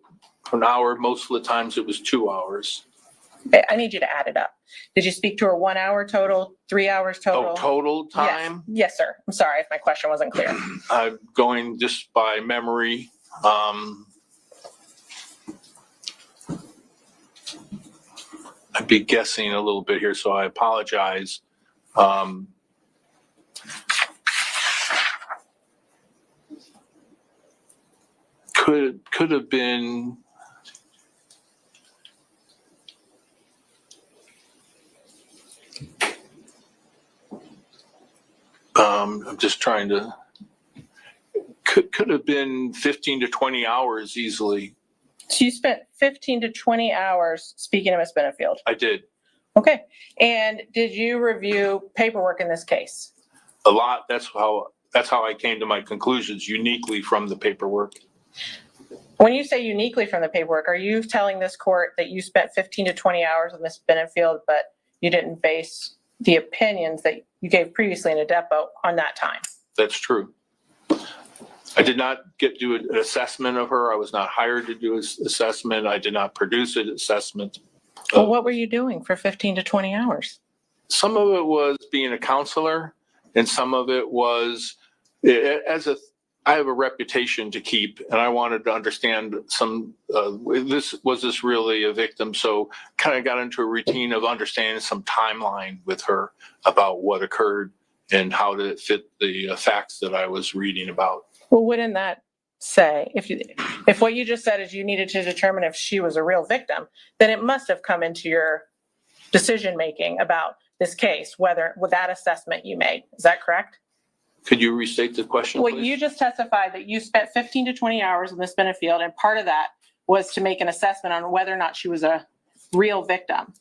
for an hour. Most of the times it was 2 hours. Okay, I need you to add it up. Did you speak to her 1 hour total, 3 hours total? Oh, total time? Yes, sir. I'm sorry if my question wasn't clear. I'm going just by memory. I'd be guessing a little bit here, so I apologize. Could have been I'm just trying to could have been 15 to 20 hours easily. So you spent 15 to 20 hours speaking to Ms. Benefield? I did. Okay. And did you review paperwork in this case? A lot. That's how I came to my conclusions, uniquely from the paperwork. When you say uniquely from the paperwork, are you telling this court that you spent 15 to 20 hours with Ms. Benefield, but you didn't base the opinions that you gave previously in a depot on that time? That's true. I did not do an assessment of her. I was not hired to do an assessment. I did not produce an assessment. Well, what were you doing for 15 to 20 hours? Some of it was being a counselor, and some of it was as a I have a reputation to keep, and I wanted to understand was this really a victim? So kind of got into a routine of understanding some timeline with her about what occurred and how did it fit the facts that I was reading about. Well, wouldn't that say, if what you just said is you needed to determine if she was a real victim, then it must have come into your decision-making about this case, with that assessment you made. Is that correct? Could you restate the question, Well, please? you just testified that you spent 15 to 20 hours in this Benefield, and part of that was to make an assessment on whether or not she was a real victim.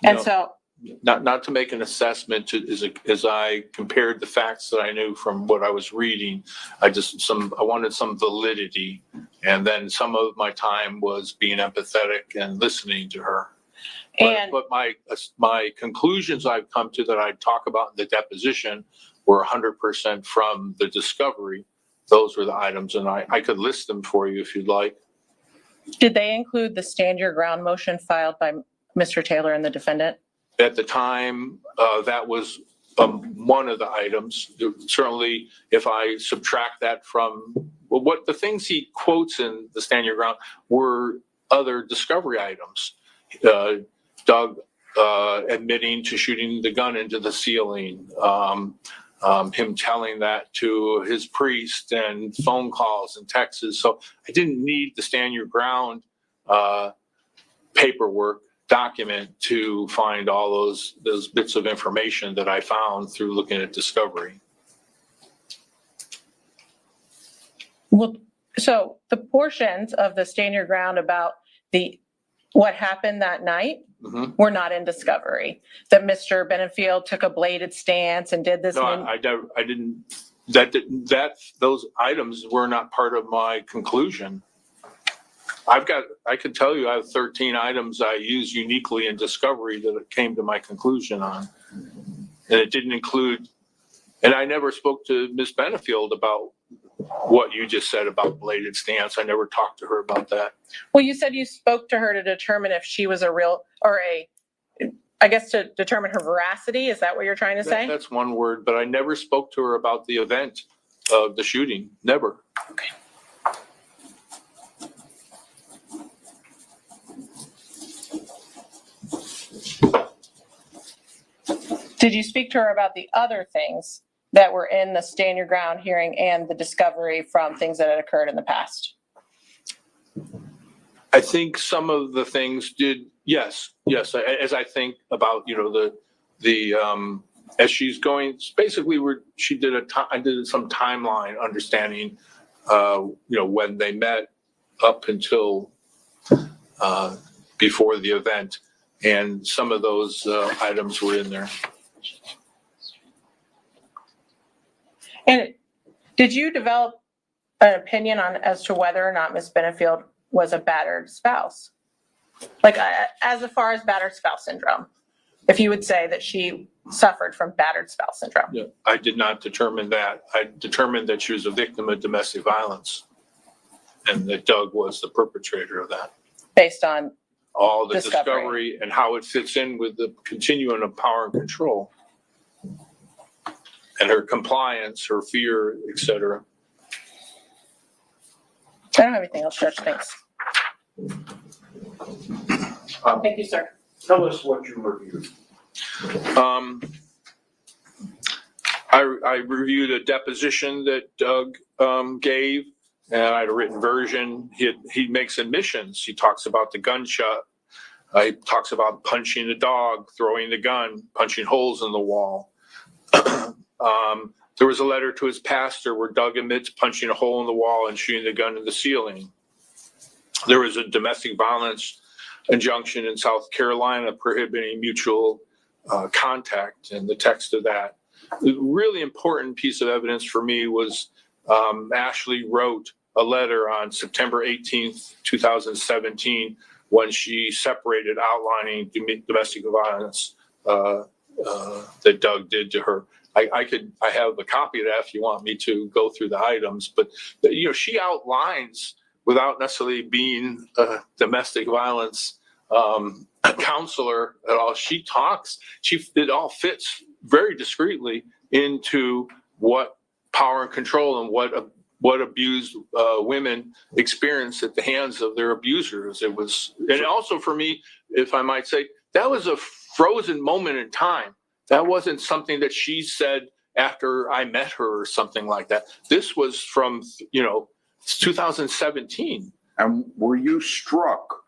And No. so, Not to make an assessment as I compared the facts that I knew from what I was reading. I wanted some validity, and then some of my time was being empathetic and listening to her. But my conclusions I've come to that I talk about in the deposition were 100% from the discovery. Those were the items, and I could list them for you if you'd like. did they include the stand your ground motion filed by Mr. Taylor and the defendant? At the time, that was one of the items. Certainly, if I subtract that from what the things he quotes in the stand your ground were other discovery items. Doug admitting to shooting the gun into the ceiling, him telling that to his priest, and phone calls and texts. So I didn't need the stand your ground paperwork document to find all those bits of information that I found through looking at discovery. Well, so the portions of the stand your ground about what happened that night were not in discovery. That Mr. Benefield took a bladed stance and did this. No, I didn't. Those items were not part of my conclusion. I could tell you I have 13 items I use uniquely in discovery that it came to my conclusion on. And it didn't include, and I never spoke to Ms. Benefield about what you just said about bladed stance. I never talked to her about that. Well, you said you spoke to her to determine if she was a real, I guess to determine her veracity. Is that what you're trying to say? That's one word, but I never spoke to her about the event of the shooting. Never. Okay. Did you speak to her about the other things that were in the stand your ground hearing and the discovery from things that had occurred in the past? I think some of the things did, yes. As I think about, as she's going, basically I did some timeline understanding, when they met up until before the event, and some of those items were in there. And did you develop an opinion as to whether or not Ms. Benefield was a battered spouse? Like as far as battered spouse syndrome, if you would say that she suffered from battered spouse syndrome? Yeah, I did not determine that. I determined that she was a victim of domestic violence and that Doug was the perpetrator of that. Based on all the discovery and how it fits in with the continuum of power and control. And her compliance, her fear, etc. I don't have anything else, Judge. Thanks. Thank you, sir. Tell us what you reviewed. I reviewed a deposition that Doug gave, and I had a written version. He makes admissions. He talks about the gunshot. He talks about punching the dog, throwing the gun, punching holes in the wall. There was a letter to his pastor where Doug admits punching a hole in the wall and shooting the gun in the ceiling. There was a domestic violence injunction in South Carolina prohibiting mutual contact, and the text of that. The really important piece of evidence for me was Ashley wrote a letter on September 18th, 2017, when she separated, outlining domestic violence that Doug did to her. I have a copy of that if you want me to go through the items, but she outlines, without necessarily being a domestic violence counselor at all, it all fits very discreetly into what power and control and what what abused women experience at the hands of their abusers. It was, and also for me, if I might say, that was a frozen moment in time. That wasn't something that she said after I met her or something like that. This was from, 2017. And were you struck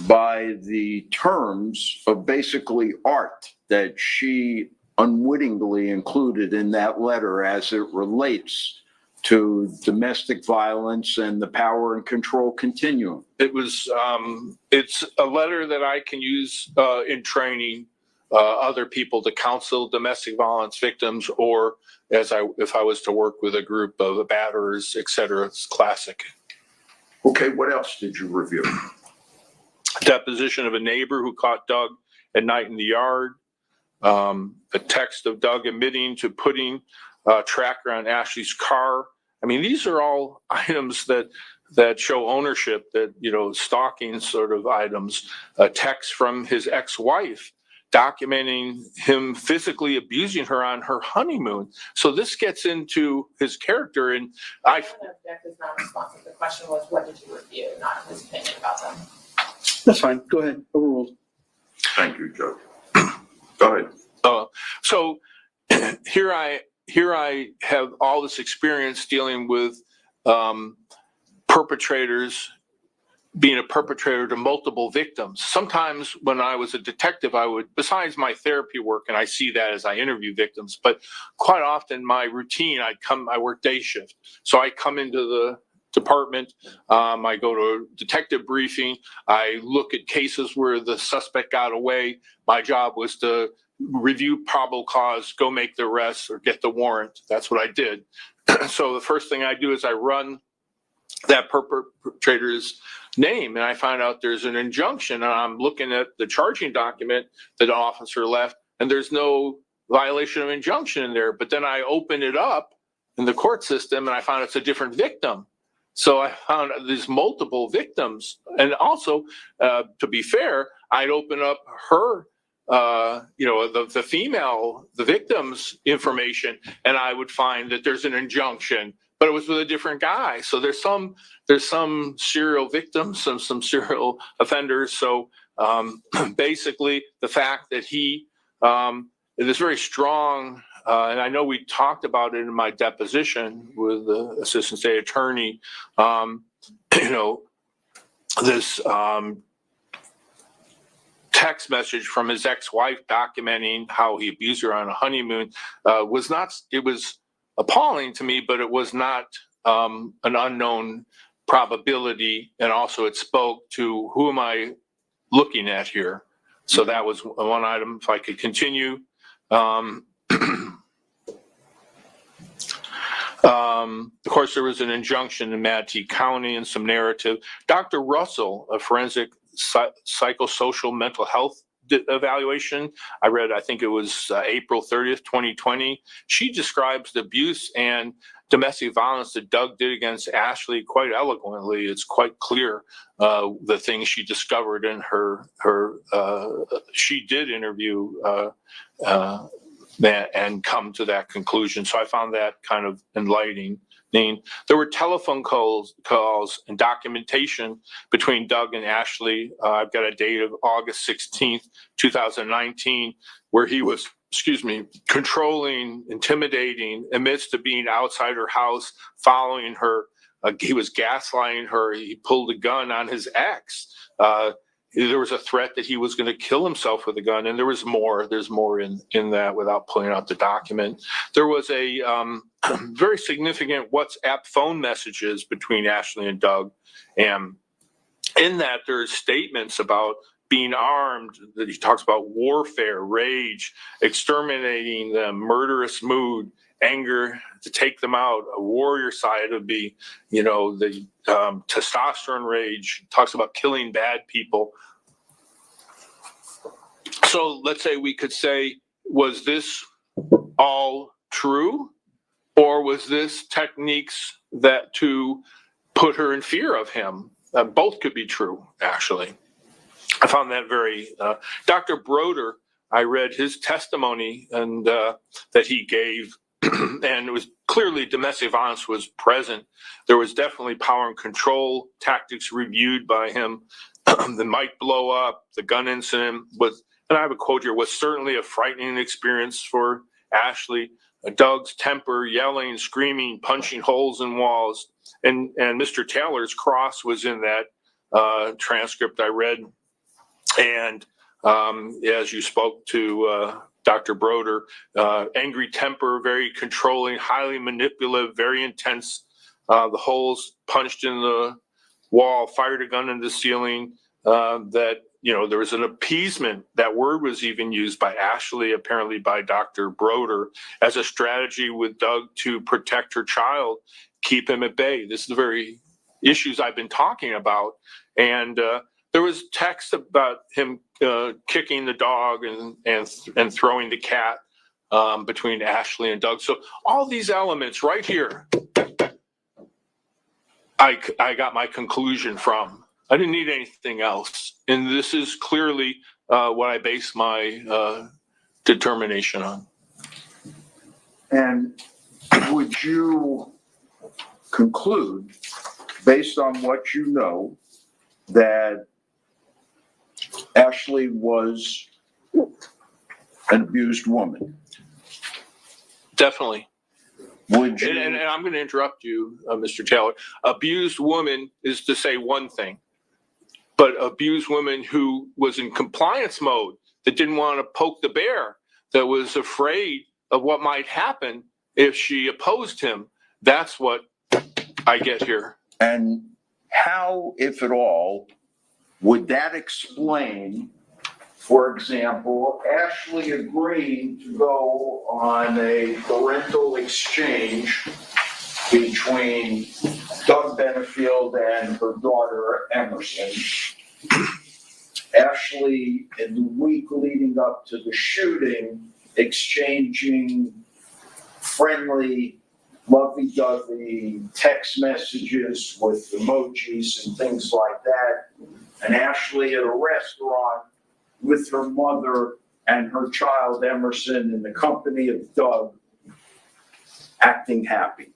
by the terms of basically art that she unwittingly included in that letter as it relates to domestic violence and the power and control continuum? It was, it's a letter that I can use in training other people to counsel domestic violence victims, or if I was to work with a group of batterers, et cetera. It's classic. Okay, what else did you review? Deposition of a neighbor who caught Doug at night in the yard. A text of Doug admitting to putting a tracker on Ashley's car. I mean, these are all items that show ownership, that, stalking sort of items. A text from his ex-wife documenting him physically abusing her on her honeymoon. So this gets into his character, and Deck is not responsive. The question was, what did you review, not his opinion about them. That's fine. Go ahead. Overruled. Thank you, Judge. Go ahead. So here I have all this experience dealing with perpetrators, being a perpetrator to multiple victims. Sometimes when I was a detective, I would, besides my therapy work, and I see that as I interview victims, but quite often my routine, I work day shift. So I come into the department, I go to a detective briefing, I look at cases where the suspect got away. My job was to review probable cause, go make the arrest, or get the warrant. That's what I did. So the first thing I do is I run that perpetrator's name, and I find out there's an injunction, and I'm looking at the charging document that the officer left, and there's no violation of injunction in there. But then I open it up in the court system, and I found it's a different victim. So I found there's multiple victims. And also, to be fair, I'd open up her, the female, the victim's information, and I would find that there's an injunction, but it was with a different guy. So there's some serial victims, some serial offenders. So basically, the fact that he is very strong, and I know we talked about it in my deposition with the assistant state attorney, this text message from his ex-wife documenting how he abused her on a honeymoon it was appalling to me, but it was not an unknown probability. And also it spoke to, who am I looking at here? So that was one item. If I could continue. Of course, there was an injunction in Manatee County and some narrative. Dr. Russell, a forensic psychosocial mental health evaluation I read, I think it was April 30th, 2020. She describes the abuse and domestic violence that Doug did against Ashley quite eloquently. It's quite clear the things she discovered in her she did interview that and come to that conclusion. So I found that kind of enlightening. There were telephone calls and documentation between Doug and Ashley. I've got a date of August 16th, 2019, where he was, controlling, intimidating, amidst of being outside her house, following her. He was gaslighting her. He pulled a gun on his ex. There was a threat that he was going to kill himself with a gun, and there's more in that without pulling out the document. There was a very significant WhatsApp phone messages between Ashley and Doug, and in that there's statements about being armed, that he talks about warfare, rage, exterminating them, murderous mood, anger to take them out. A warrior side would be, the testosterone rage, talks about killing bad people. So let's say we could say, was this all true? Or was this techniques that to put her in fear of him? Both could be true, actually. I found that very, Dr. Broder, I read his testimony and that he gave and it was clearly domestic violence was present. There was definitely power and control tactics reviewed by him. The mic blow up, the gun incident was, and I have a quote here, was certainly a frightening experience for Ashley. Doug's temper, yelling, screaming, punching holes in walls. And Mr. Taylor's cross was in that transcript I read. And as you spoke to Dr. Broder, angry temper, very controlling, highly manipulative, very intense. The holes punched in the wall, fired a gun in the ceiling. That, you know, there was an appeasement. That word was even used by Ashley, apparently by Dr. Broder, as a strategy with Doug to protect her child, keep him at bay. This is the very issues I've been talking about. And there was text about him kicking the dog and throwing the cat between Ashley and Doug. So all these elements right here, I got my conclusion from. I didn't need anything else. And this is clearly what I base my determination on. And would you conclude, based on what you know, that Ashley was an abused woman? Definitely. Would you? And I'm going to interrupt you, Mr. Taylor. Abused woman is to say one thing, but abused woman who was in compliance mode, that didn't want to poke the bear, that was afraid of what might happen if she opposed him. That's what I get here. And how, if at all, would that explain, for example, Ashley agreeing to go on a parental exchange between Doug Benefield and her daughter Emerson? Ashley, in the week leading up to the shooting, exchanging friendly, lovey-dovey text messages with emojis and things like that. And Ashley at a restaurant with her mother and her child Emerson in the company of Doug, acting happy.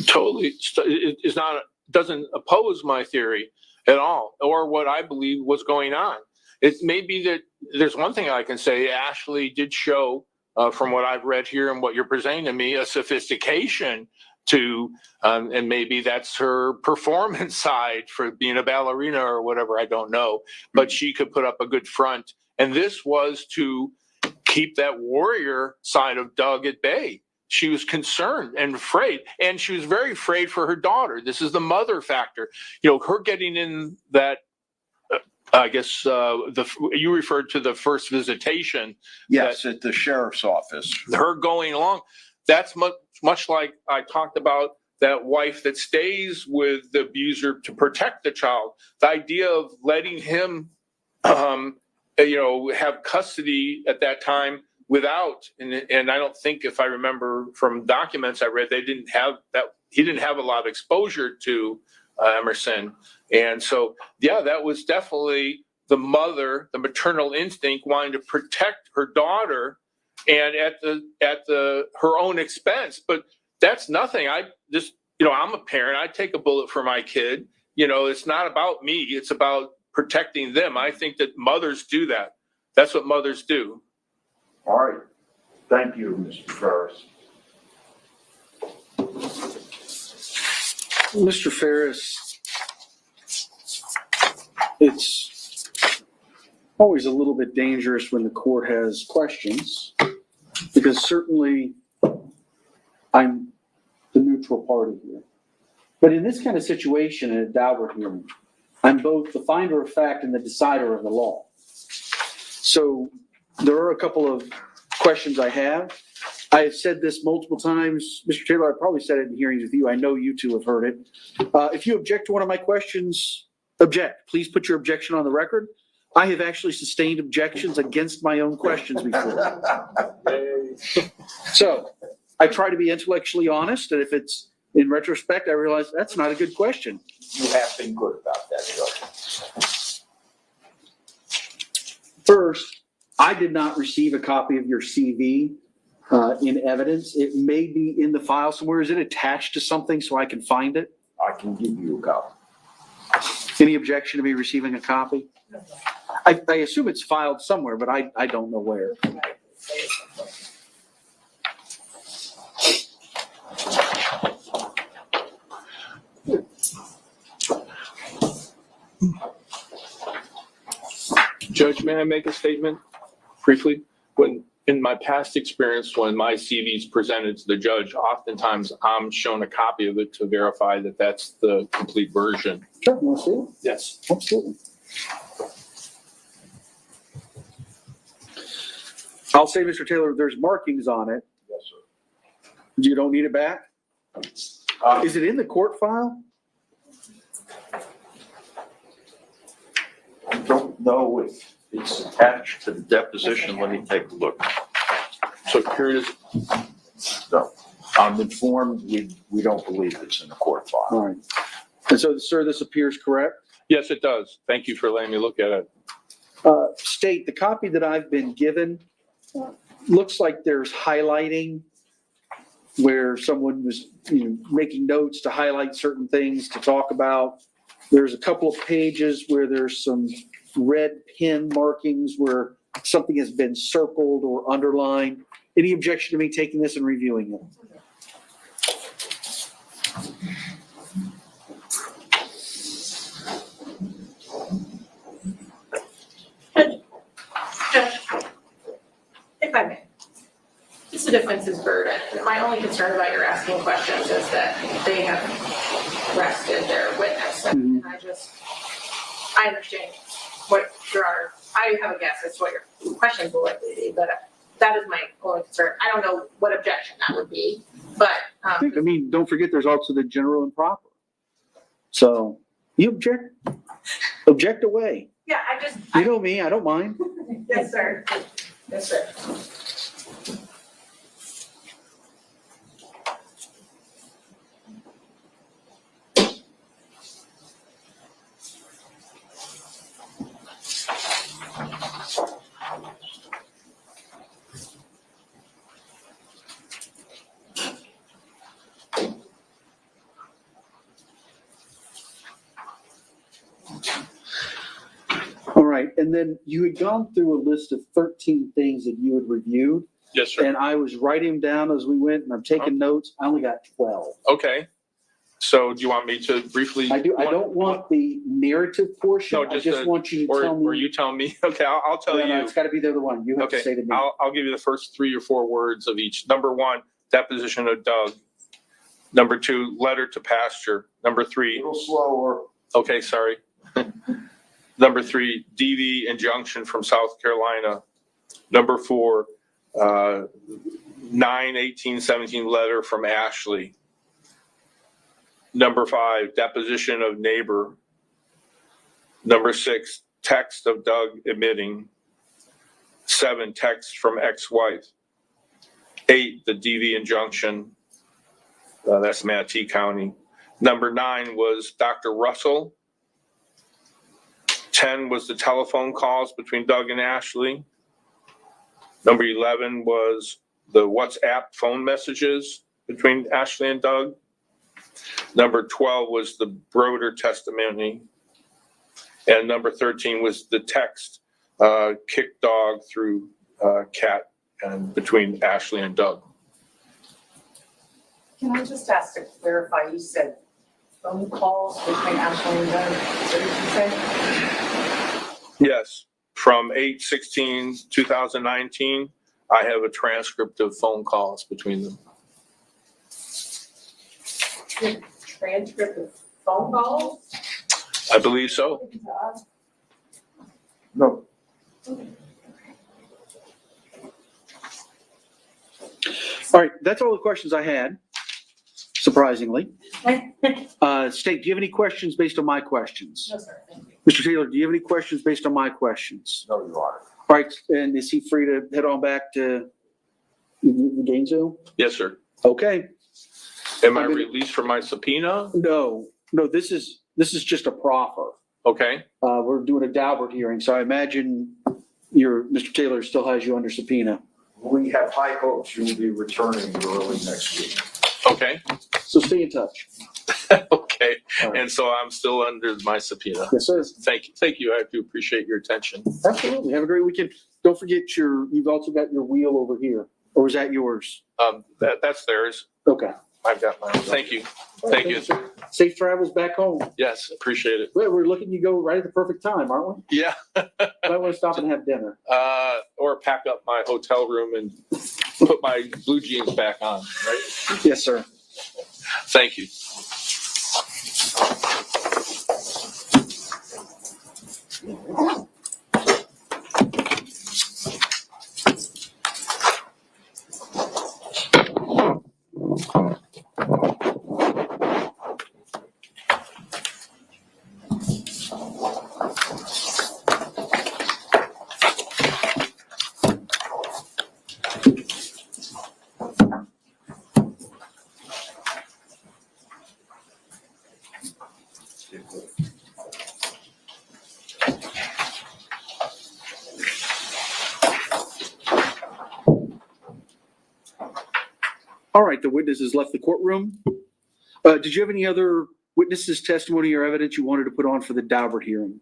Totally. It is not, doesn't oppose my theory at all, or what I believe was going on. It may be that there's one thing I can say. Ashley did show, from what I've read here and what you're presenting to me, a sophistication to, and maybe that's her performance side for being a ballerina or whatever, I don't know, but she could put up a good front. And this was to keep that warrior side of Doug at bay. She was concerned and afraid, and she was very afraid for her daughter. This is the mother factor. You know, her getting in that, I guess, you referred to the first visitation. Yes, at the sheriff's office. Her going along, that's much like I talked about that wife that stays with the abuser to protect the child. The idea of letting him, have custody at that time without, and I don't think, if I remember from documents I read, they didn't have that. He didn't have a lot of exposure to Emerson. And so, yeah, that was definitely the mother, the maternal instinct, wanting to protect her daughter, and at her own expense. But that's nothing. I'm a parent. I take a bullet for my kid. You know, it's not about me. It's about protecting them. I think that mothers do that. That's what mothers do. All right. Thank you, Mr. Ferris. Mr. Ferris, it's always a little bit dangerous when the court has questions, because certainly I'm the neutral party here. But in this kind of situation, in a Dabert hearing, I'm both the finder of fact and the decider of the law. So there are a couple of questions I have. I have said this multiple times. Mr. Taylor, I probably said it in hearings with you. I know you two have heard it. If you object to one of my questions, object. Please put your objection on the record. I have actually sustained objections against my own questions before. So I try to be intellectually honest, and if it's in retrospect, I realize that's not a good question. You have been good about that, Judge. First, I did not receive a copy of your CV in evidence. It may be in the file somewhere. Is it attached to something so I can find it? I can give you a copy. Any objection to me receiving a copy? I assume it's filed somewhere, but I don't know where. Judge, may I make a statement briefly? When, in my past experience, when my CV is presented to the judge, oftentimes I'm shown a copy of it to verify that that's the complete version. Sure, you want to see it? Yes. Absolutely. I'll say, Mr. Taylor, there's markings on it. Yes, sir. You don't need it back? Is it in the court file? I don't know if it's attached to the deposition. Let me take a look. So here it is. No, I'm informed we don't believe it's in the court file. All right. And so, sir, this appears correct? Yes, it does. Thank you for letting me look at it. State, the copy that I've been given looks like there's highlighting where someone was making notes to highlight certain things to talk about. There's a couple of pages where there's some red pen markings where something has been circled or underlined. Any objection to me taking this and reviewing it? Judge, if I may, it's the defense's burden. My only concern about your asking questions is that they have rested their witness. And I understand what I have a guess as to what your questions will likely be, but that is my only concern. I don't know what objection that would be, but. I mean, don't forget there's also the general and proper. So you object away. Yeah, You know me, I don't mind. Yes, sir. Yes, sir. All right, and then you had gone through a list of 13 things that you had reviewed. Yes, sir. And I was writing them down as we went, and I'm taking notes. I only got 12. Okay. So do you want me to briefly? I do. I don't want the narrative portion. No, I just want you to tell me. Or you tell me. Okay, I'll tell No, you. it's got to be the other one. You have to say to me. I'll give you the first 3 or 4 words of each. Number 1, deposition of Doug. Number 2, letter to pasture. Number 3. A little slower. Okay, sorry. Number 3, DV injunction from South Carolina. Number 4, 9/18/17 letter from Ashley. Number 5, deposition of neighbor. Number 6, text of Doug admitting. 7, text from ex-wife. 8, the DV injunction. That's Manatee County. Number 9 was Dr. Russell. 10 was the telephone calls between Doug and Ashley. Number 11 was the WhatsApp phone messages between Ashley and Doug. Number 12 was the Broder testimony. And number 13 was the text, kick dog through cat and between Ashley and Doug. Can I just ask to clarify, you said phone calls between Ashley and Doug, is that what you said? Yes, from 8/16/2019, I have a transcript of phone calls between them. Transcript of phone calls? I believe so. No. All right, that's all the questions I had, surprisingly. State, do you have any questions based on my questions? No, sir, thank you. Mr. Taylor, do you have any questions based on my questions? No, Your Honor. All right, and is he free to head on back to Gainesville? Yes, sir. Okay. Am I released from my subpoena? No, this is just a proffer. Okay. We're doing a Dabert hearing, so I imagine Mr. Taylor still has you under subpoena. we have high hopes you'll be returning early next week. Okay, So stay in touch. okay. All right. And so I'm still under my subpoena. Yes, sir. Thank you. I do appreciate your attention. Absolutely. Have a great weekend. Don't forget you've also got your wheel over here. Or was that yours? That's theirs. Okay. I've got mine. Thank you. Thank you. Sir. Safe travels back home. Yes, appreciate it. Well, we're looking you go right at the perfect time, aren't we? Yeah. I want to stop and have dinner. Or pack up my hotel room and put my blue jeans back on, right? Yes, sir. Thank you. All right, the witness has left the courtroom. Did you have any other witnesses' testimony or evidence you wanted to put on for the Dabert hearing?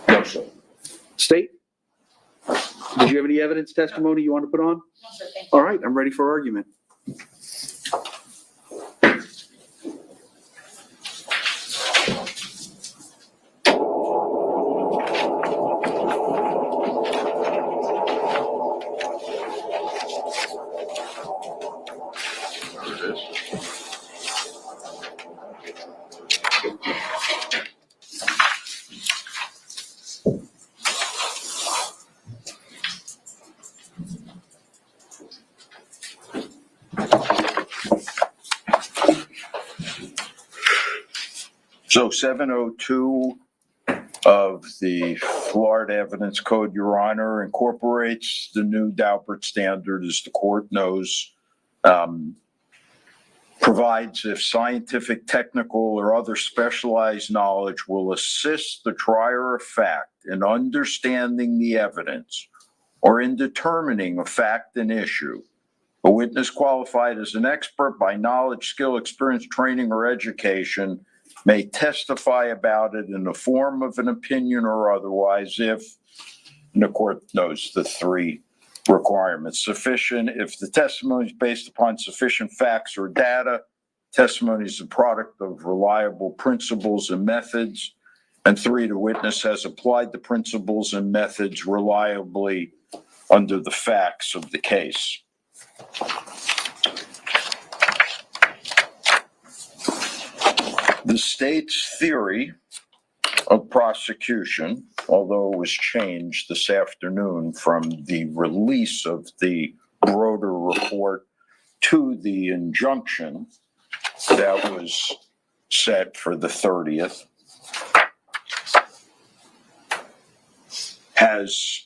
No, sir. State? Did you have any evidence, testimony you want to put on? No, sir, thank you. All right, I'm ready for argument. So 702 of the Florida Evidence Code, Your Honor, incorporates the new Dabert standard, as the court knows, provides if scientific, technical, or other specialized knowledge will assist the trier of fact in understanding the evidence or in determining a fact and issue. A witness qualified as an expert by knowledge, skill, experience, training, or education may testify about it in the form of an opinion or otherwise if, and the court knows the three requirements, sufficient, if the testimony is based upon sufficient facts or data, testimony is the product of reliable principles and methods, and three, the witness has applied the principles and methods reliably under the facts of the case. The state's theory of prosecution, although it was changed this afternoon from the release of the Broder report to the injunction that was set for the 30th, has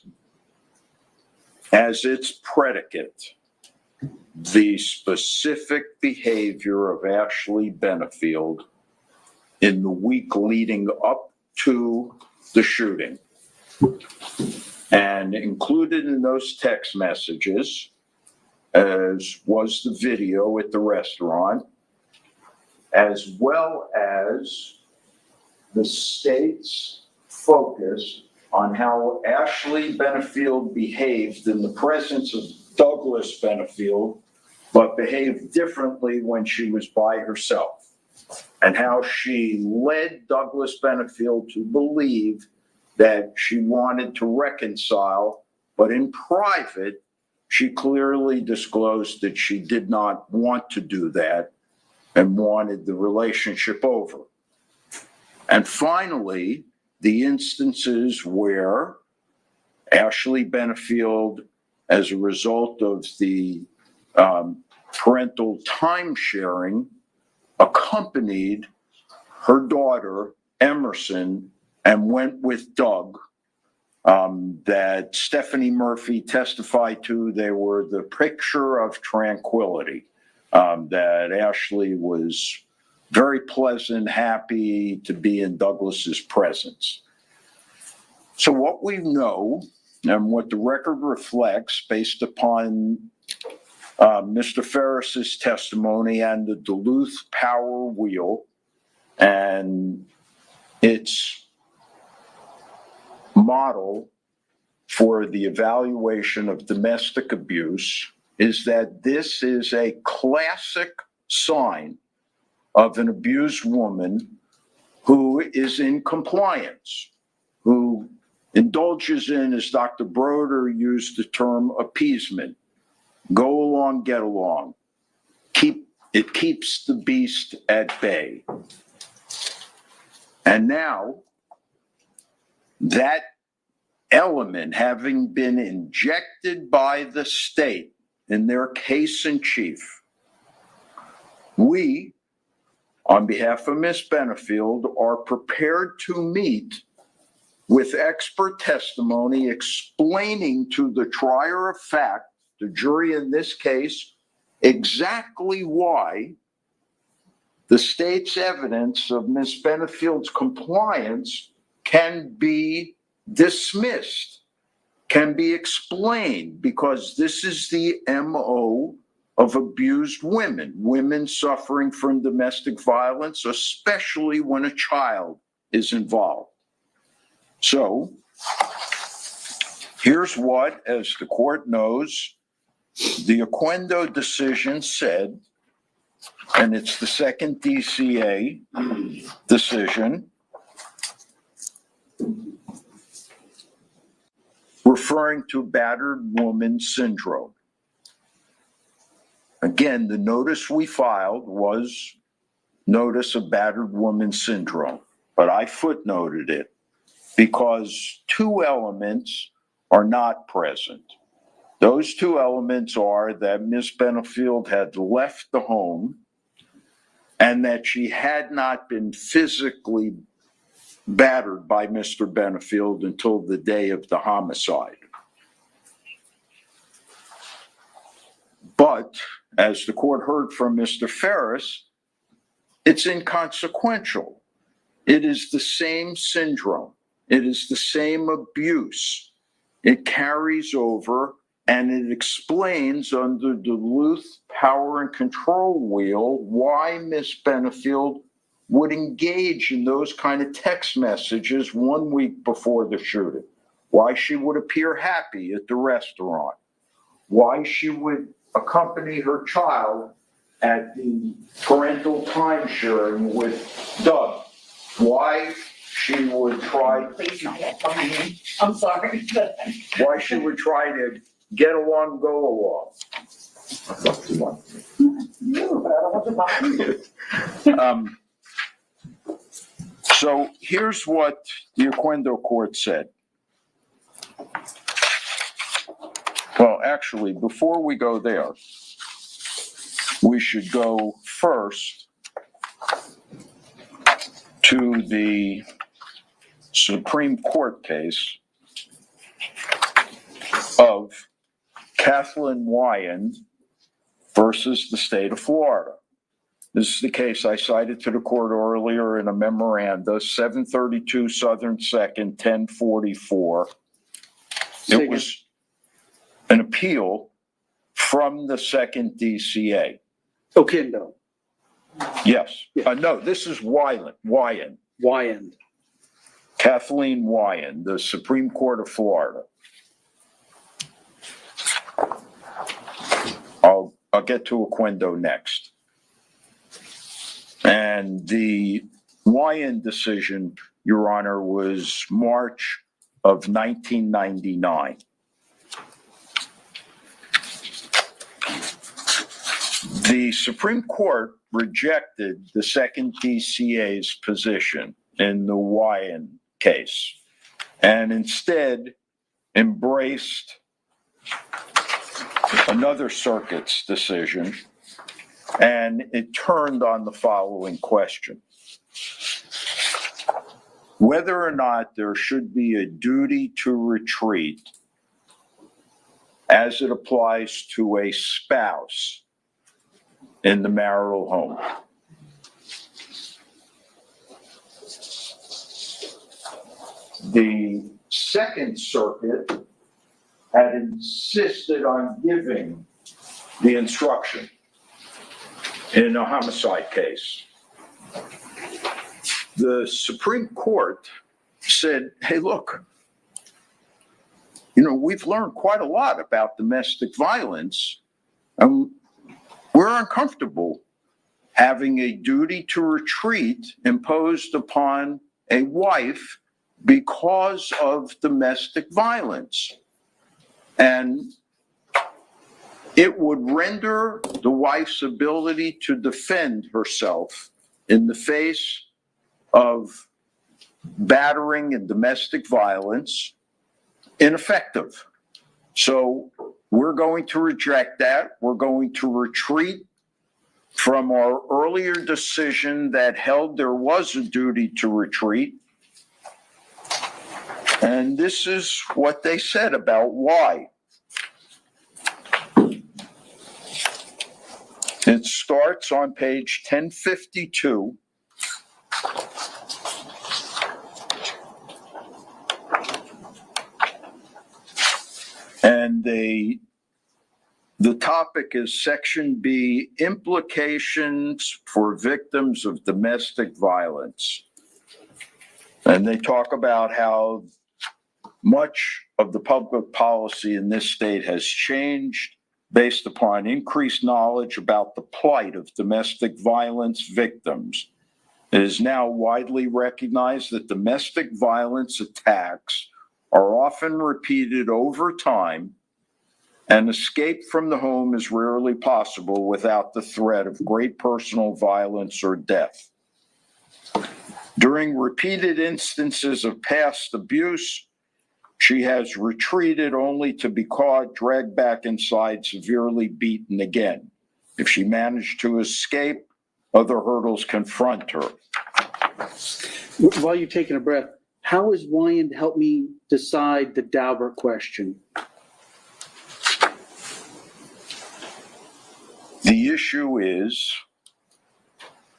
as its predicate the specific behavior of Ashley Benefield in the week leading up to the shooting. And included in those text messages, as was the video at the restaurant, as well as the state's focus on how Ashley Benefield behaved in the presence of Douglas Benefield, but behaved differently when she was by herself, and how she led Douglas Benefield to believe that she wanted to reconcile, but in private, she clearly disclosed that she did not want to do that and wanted the relationship over. And finally, the instances where Ashley Benefield, as a result of the parental time sharing, accompanied her daughter, Emerson, and went with Doug, that Stephanie Murphy testified to. They were the picture of tranquility, that Ashley was very pleasant, happy to be in Douglas's presence. So what we know And what the record reflects, based upon Mr. Ferris's testimony and the Duluth Power Wheel and its model for the evaluation of domestic abuse, is that this is a classic sign of an abused woman who is in compliance, who indulges in, as Dr. Broder used the term, appeasement. Go along, get along. It keeps the beast at bay. And now, that element having been injected by the state in their case in chief, we, on behalf of Ms. Benefield, are prepared to meet with expert testimony explaining to the trier of fact, the jury in this case, exactly why the state's evidence of Ms. Benefield's compliance can be dismissed, can be explained, because this is the MO of abused women, women suffering from domestic violence, especially when a child is involved. So here's what, as the court knows, the Oquendo decision said, and it's the second DCA decision, referring to battered woman syndrome. Again, the notice we filed was notice of battered woman syndrome, but I footnoted it because two elements are not present. Those two elements are that Ms. Benefield had left the home and that she had not been physically battered by Mr. Benefield until the day of the homicide. But, as the court heard from Mr. Ferris, it's inconsequential. It is the same syndrome. It is the same abuse. It carries over, and it explains under Duluth Power and Control Wheel why Ms. Benefield would engage in those kind of text messages 1 week before the shooting, why she would appear happy at the restaurant, why she would accompany her child at the parental time sharing with Doug, why she would try. Please not get behind me. I'm sorry. Why she would try to get along, go along. No, but I don't want to bother you. So here's what the Oquendo court said. Well, actually, before we go there, we should go first to the Supreme Court case of Kathleen Wyand versus the state of Florida. This is the case I cited to the court earlier in a memoranda, 732 Southern 2nd, 1044. It was an appeal from the second DCA. Oquendo. Yes. No, this is Wyand. Wyand. Kathleen Wyand, the Supreme Court of Florida. I'll get to Oquendo next. And the Wyand decision, Your Honor, was March of 1999. The Supreme Court rejected the second DCA's position in the Wyand case and instead embraced another circuit's decision, and it turned on the following question: whether or not there should be a duty to retreat as it applies to a spouse in the marital home. The Second Circuit had insisted on giving the instruction in a homicide case. The Supreme Court said, hey, look, we've learned quite a lot about domestic violence, and we're uncomfortable having a duty to retreat imposed upon a wife because of domestic violence. And it would render the wife's ability to defend herself in the face of battering and domestic violence ineffective. So we're going to reject that. We're going to retreat from our earlier decision that held there was a duty to retreat. And this is what they said about why. It starts on page 1052. And the topic is Section B, implications for victims of domestic violence. And they talk about how much of the public policy in this state has changed based upon increased knowledge about the plight of domestic violence victims. It is now widely recognized that domestic violence attacks are often repeated over time, and escape from the home is rarely possible without the threat of great personal violence or death. During repeated instances of past abuse, she has retreated only to be caught, dragged back inside, severely beaten again. If she managed to escape, other hurdles confront her. While you're taking a breath, how is Wyand help me decide the Dabert question? The issue is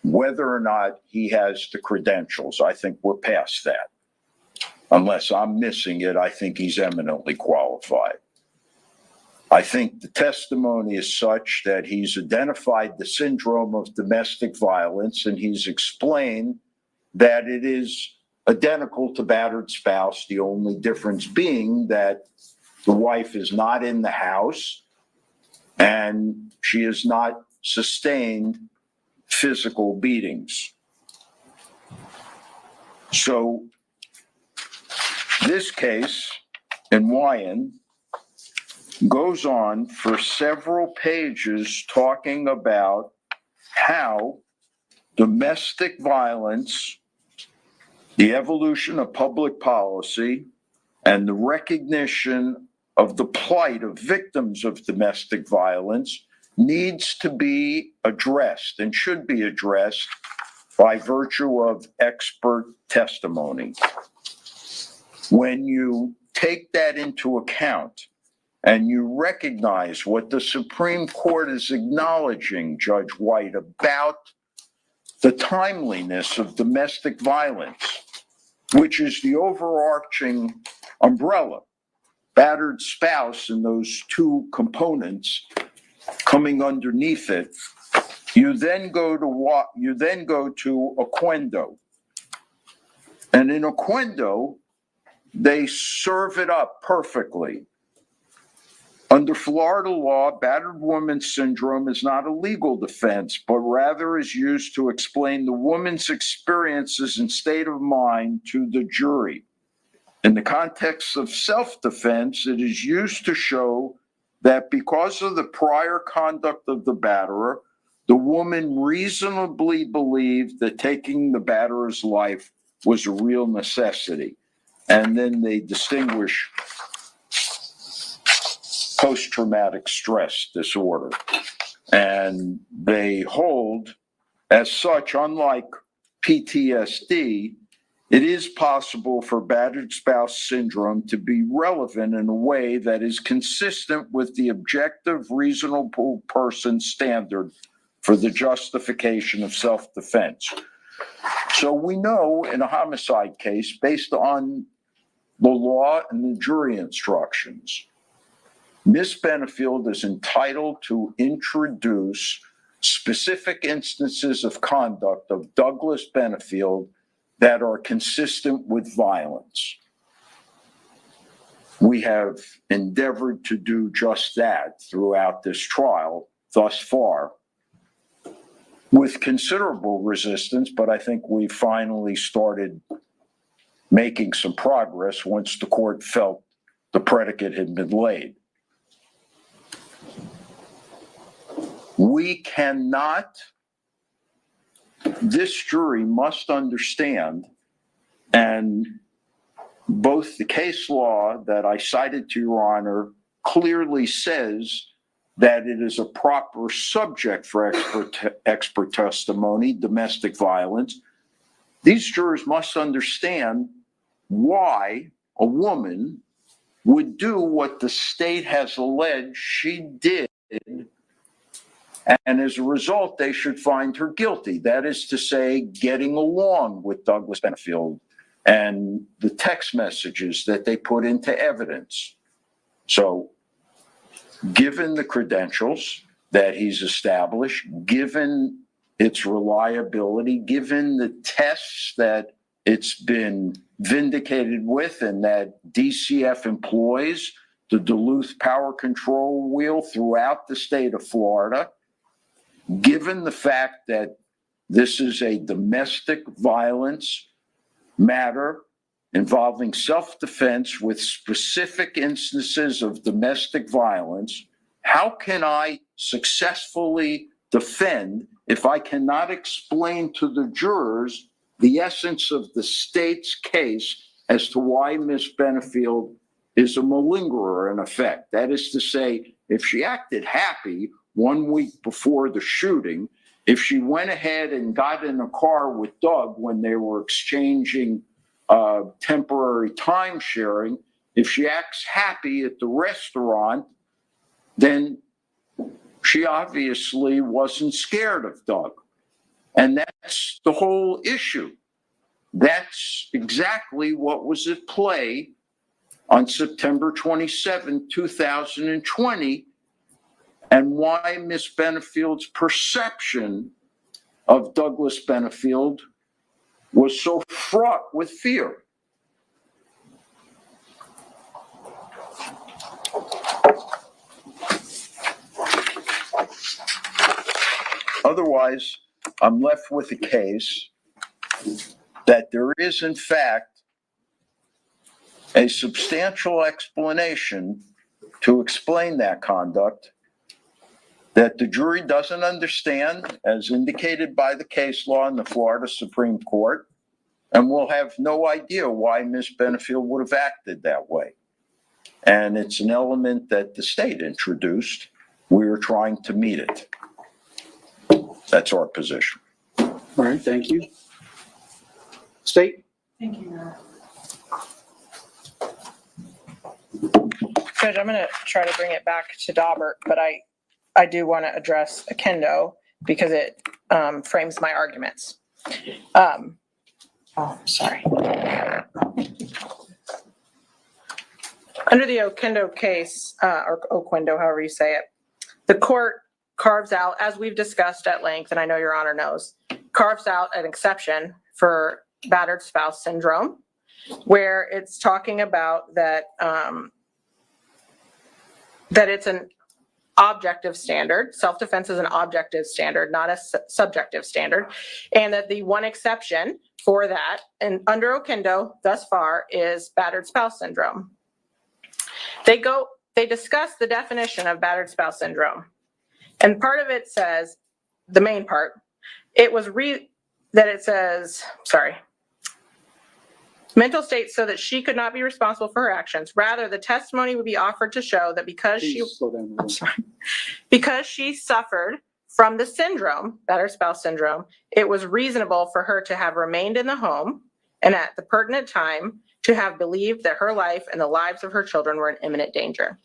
whether or not he has the credentials. I think we're past that. Unless I'm missing it, I think he's eminently qualified. I think the testimony is such that he's identified the syndrome of domestic violence, and he's explained that it is identical to battered spouse, the only difference being that the wife is not in the house and she has not sustained physical beatings. So this case in Wyand goes on for several pages talking about how domestic violence, the evolution of public policy, and the recognition of the plight of victims of domestic violence needs to be addressed and should be addressed by virtue of expert testimony. When you take that into account and you recognize what the Supreme Court is acknowledging, Judge White, about the timeliness of domestic violence, which is the overarching umbrella, battered spouse and those two components coming underneath it, you then go to Oquendo. And in Oquendo, they serve it up perfectly. Under Florida law, battered woman syndrome is not a legal defense, but rather is used to explain the woman's experiences and state of mind to the jury. In the context of self-defense, it is used to show that because of the prior conduct of the batterer, the woman reasonably believed that taking the batterer's life was a real necessity. And then they distinguish post-traumatic stress disorder. And they hold, as such, unlike PTSD, it is possible for battered spouse syndrome to be relevant in a way that is consistent with the objective, reasonable person standard for the justification of self-defense. So we know in a homicide case, based on the law and the jury instructions, Ms. Benefield is entitled to introduce specific instances of conduct of Douglas Benefield that are consistent with violence. We have endeavored to do just that throughout this trial thus far, with considerable resistance, but I think we finally started making some progress once the court felt the predicate had been laid. We cannot, this jury must understand, and both the case law that I cited to Your Honor clearly says that it is a proper subject for expert testimony, domestic violence. These jurors must understand why a woman would do what the state has alleged she did, and as a result, they should find her guilty. That is to say, getting along with Douglas Benefield and the text messages that they put into evidence. So, given the credentials that he's established, given its reliability, given the tests that it's been vindicated with and that DCF employs, the Duluth Power Control Wheel throughout the state of Florida, given the fact that this is a domestic violence matter involving self-defense with specific instances of domestic violence, how can I successfully defend if I cannot explain to the jurors the essence of the state's case as to why Ms. Benefield is a malingerer in effect? That is to say, if she acted happy 1 week before the shooting, if she went ahead and got in a car with Doug when they were exchanging temporary time sharing, if she acts happy at the restaurant, then she obviously wasn't scared of Doug. And that's the whole issue. That's exactly what was at play on September 27, 2020, and why Ms. Benefield's perception of Douglas Benefield was so fraught with fear. Otherwise, I'm left with a case that there is, in fact, a substantial explanation to explain that conduct that the jury doesn't understand, as indicated by the case law in the Florida Supreme Court, and will have no idea why Ms. Benefield would have acted that way. And it's an element that the state introduced. We are trying to meet it. That's our position. All right, thank you. State? Thank you, Your Judge, I'm going to try to bring it back to Dabert, but I do want to address Akendo because it frames my arguments. Sorry. Under the Okendo case, or Oquendo, however you say it, the court carves out, as we've discussed at length, and I know Your Honor knows, carves out an exception for battered spouse syndrome, where it's talking about that that it's an objective standard. Self-defense is an objective standard, not a subjective standard. And that the one exception for that, and under Okendo thus far, is battered spouse syndrome. They discuss the definition of battered spouse syndrome. And part of it says, the main part, mental state so that she could not be responsible for her actions. Rather, the testimony would be offered to show that because she suffered from the syndrome, battered spouse syndrome, it was reasonable for her to have remained in the home and at the pertinent time to have believed that her life and the lives of her children were in imminent danger.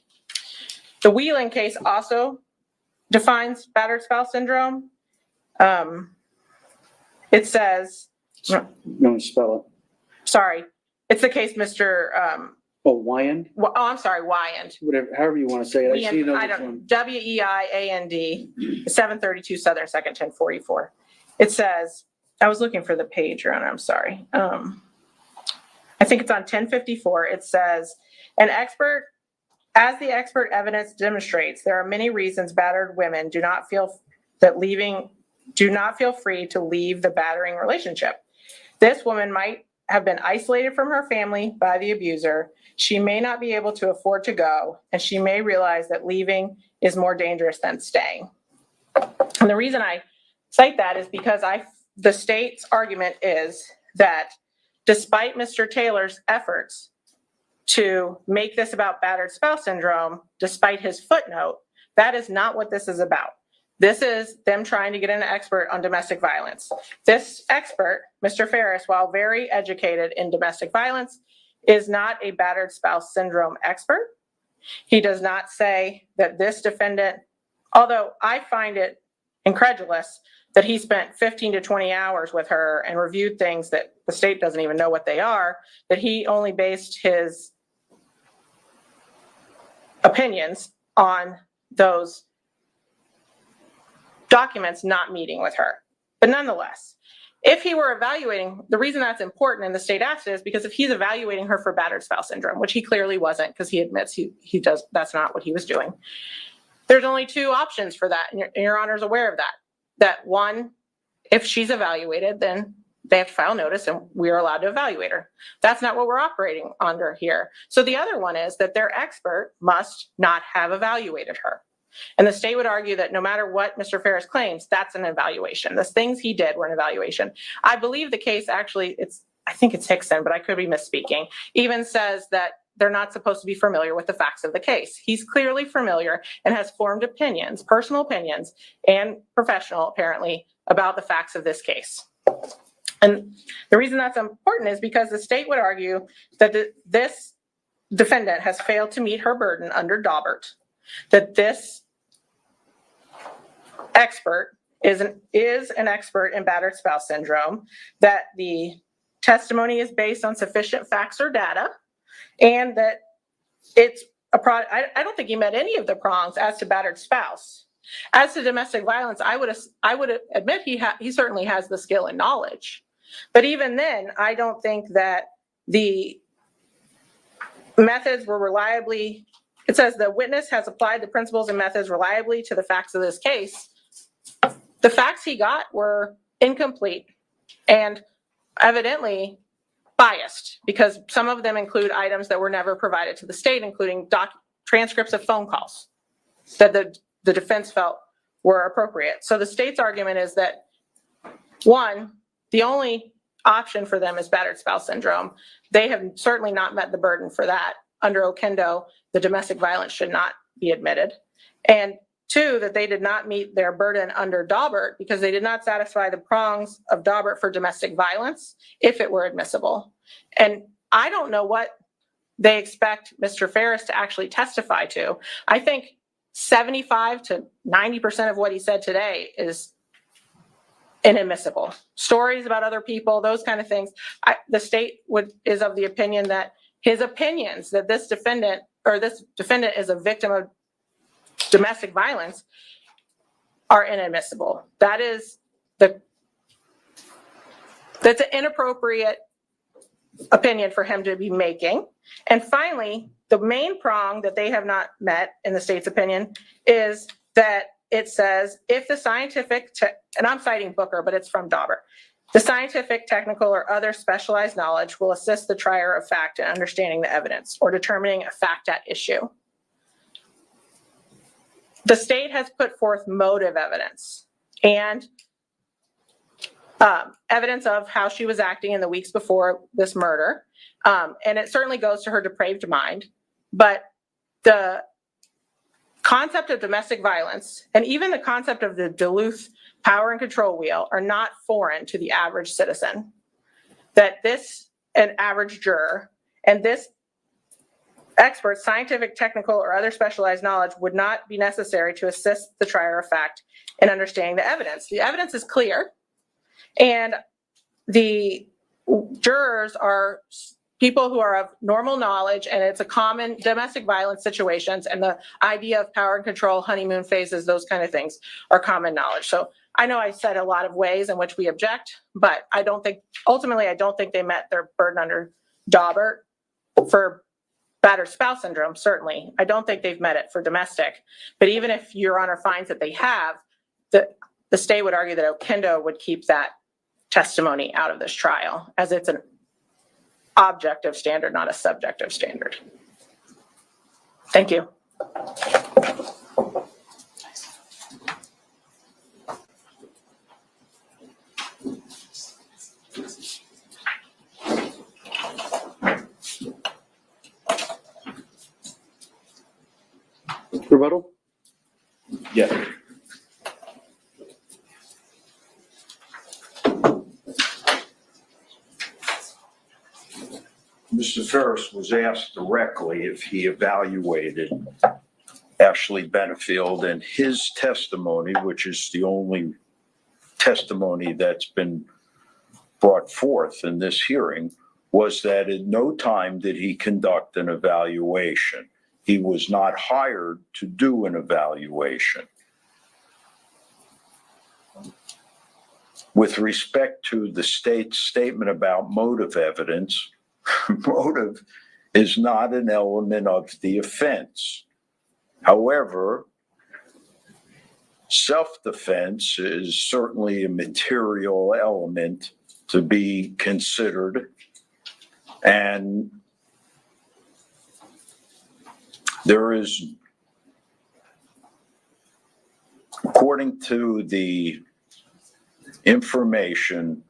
The Wheeling case also defines battered spouse syndrome. It says, You want to spell it? sorry, it's the case Mr. Oh, Wyand, Oh, I'm sorry, Wyand. whatever, however you want to say it. I see Weiand, I another one. don't, Weiand, 732 Southern 2nd, 1044. It says, I was looking for the page, Your Honor, I'm sorry. I think it's on 1054. It says, as the expert evidence demonstrates, there are many reasons battered women do not feel free to leave the battering relationship. This woman might have been isolated from her family by the abuser. She may not be able to afford to go, and she may realize that leaving is more dangerous than staying. And the reason I cite that is because the state's argument is that despite Mr. Taylor's efforts to make this about battered spouse syndrome, despite his footnote, that is not what this is about. This is them trying to get an expert on domestic violence. This expert, Mr. Ferris, while very educated in domestic violence, is not a battered spouse syndrome expert. He does not say that this defendant, although I find it incredulous that he spent 15 to 20 hours with her and reviewed things that the state doesn't even know what they are, that he only based his opinions on those documents not meeting with her. But nonetheless, if he were evaluating, the reason that's important and the state asked it is because if he's evaluating her for battered spouse syndrome, which he clearly wasn't because he admits he does, that's not what he was doing. There's only two options for that, and your Honor's aware of that. That one, if she's evaluated, then they have to file notice and we are allowed to evaluate her. That's not what we're operating under here. So the other one is that their expert must not have evaluated her. And the state would argue that no matter what Mr. Ferris claims, that's an evaluation. The things he did were an evaluation. I believe the case actually, I think it's Hickson, but I could be misspeaking, even says that they're not supposed to be familiar with the facts of the case. He's clearly familiar and has formed opinions, personal opinions, and professional apparently, about the facts of this case. And the reason that's important is because the state would argue that this defendant has failed to meet her burden under Dabert, that this expert is an expert in battered spouse syndrome, that the testimony is based on sufficient facts or data, and that it's a product. I don't think he met any of the prongs as to battered spouse. As to domestic violence, I would admit he certainly has the skill and knowledge. But even then, I don't think that the methods were reliably, it says the witness has applied the principles and methods reliably to the facts of this case. The facts he got were incomplete and evidently biased because some of them include items that were never provided to the state, including transcripts of phone calls that the defense felt were appropriate. So the state's argument is that, one, the only option for them is battered spouse syndrome. They have certainly not met the burden for that. Under Okendo, the domestic violence should not be admitted. And two, that they did not meet their burden under Dabert because they did not satisfy the prongs of Dabert for domestic violence if it were admissible. And I don't know what they expect Mr. Ferris to actually testify to. I think 75 to 90% of what he said today is inadmissible. Stories about other people, those kind of things. The state is of the opinion that his opinions that this defendant is a victim of domestic violence are inadmissible. That's an inappropriate opinion for him to be making. And finally, the main prong that they have not met in the state's opinion is that it says if the scientific, and I'm citing Booker, but it's from Dabert, the scientific, technical, or other specialized knowledge will assist the trier of fact in understanding the evidence or determining a fact at issue. The state has put forth motive evidence and evidence of how she was acting in the weeks before this murder. And it certainly goes to her depraved mind. But the concept of domestic violence and even the concept of the Duluth power and control wheel are not foreign to the average citizen. That an average juror, and this expert, scientific, technical, or other specialized knowledge would not be necessary to assist the trier of fact in understanding the evidence. The evidence is clear, and the jurors are people who are of normal knowledge, and it's a common domestic violence situations, and the idea of power and control, honeymoon phases, those kind of things are common knowledge. So I know I said a lot of ways in which we object, but I don't think, ultimately, I don't think they met their burden under Dabert for battered spouse syndrome, certainly. I don't think they've met it for domestic. But even if Your Honor finds that they have, the state would argue that Oquendo would keep that testimony out of this trial, as it's an objective standard, not a subjective standard. Thank you. Rebuttal? Yeah. Mr. Ferris was asked directly if he evaluated Ashley Benefield, and his testimony, which is the only testimony that's been brought forth in this hearing, was that at no time did he conduct an evaluation. He was not hired to do an evaluation. With respect to the state's statement about motive evidence, motive is not an element of the offense. However, self-defense is certainly a material element to be considered. And there is, according to the information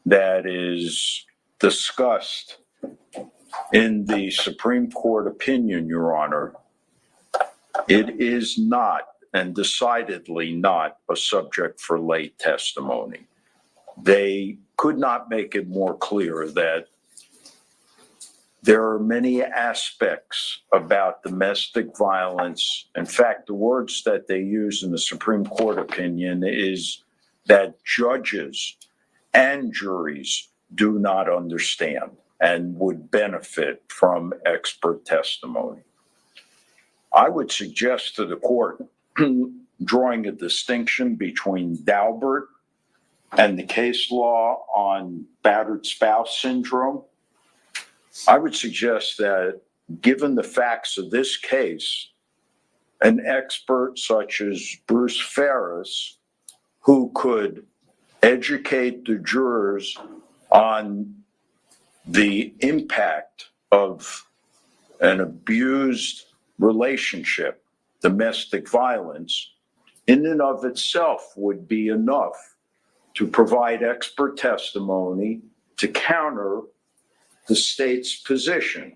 that is discussed in the Supreme Court opinion, Your Honor, it is not, and decidedly not, a subject for lay testimony. They could not make it more clear that there are many aspects about domestic violence. In fact, the words that they use in the Supreme Court opinion is that judges and juries do not understand and would benefit from expert testimony. I would suggest to the court, drawing a distinction between Dabert and the case law on battered spouse syndrome, I would suggest that given the facts of this case, an expert such as Bruce Ferris, who could educate the jurors on the impact of an abused relationship, domestic violence, in and of itself would be enough to provide expert testimony to counter the state's position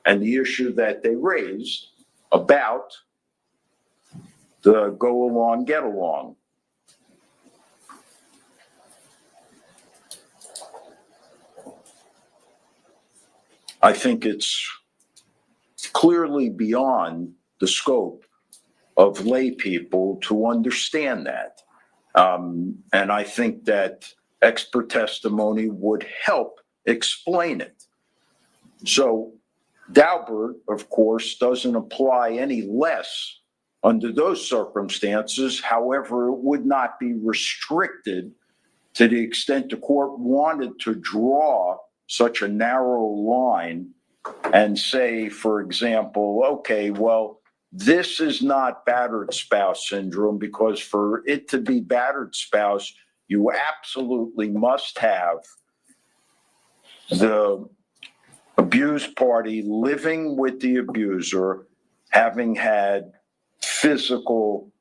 and the issue that they raised about the go along, get along. I think it's clearly beyond the scope of lay people to understand that. And I think that expert testimony would help explain it. So Dabert, of course, doesn't apply any less under those circumstances. However, it would not be restricted to the extent the court wanted to draw such a narrow line and say, for example, okay, well, this is not battered spouse syndrome because for it to be battered spouse, you absolutely must have the abused party living with the abuser, having had physical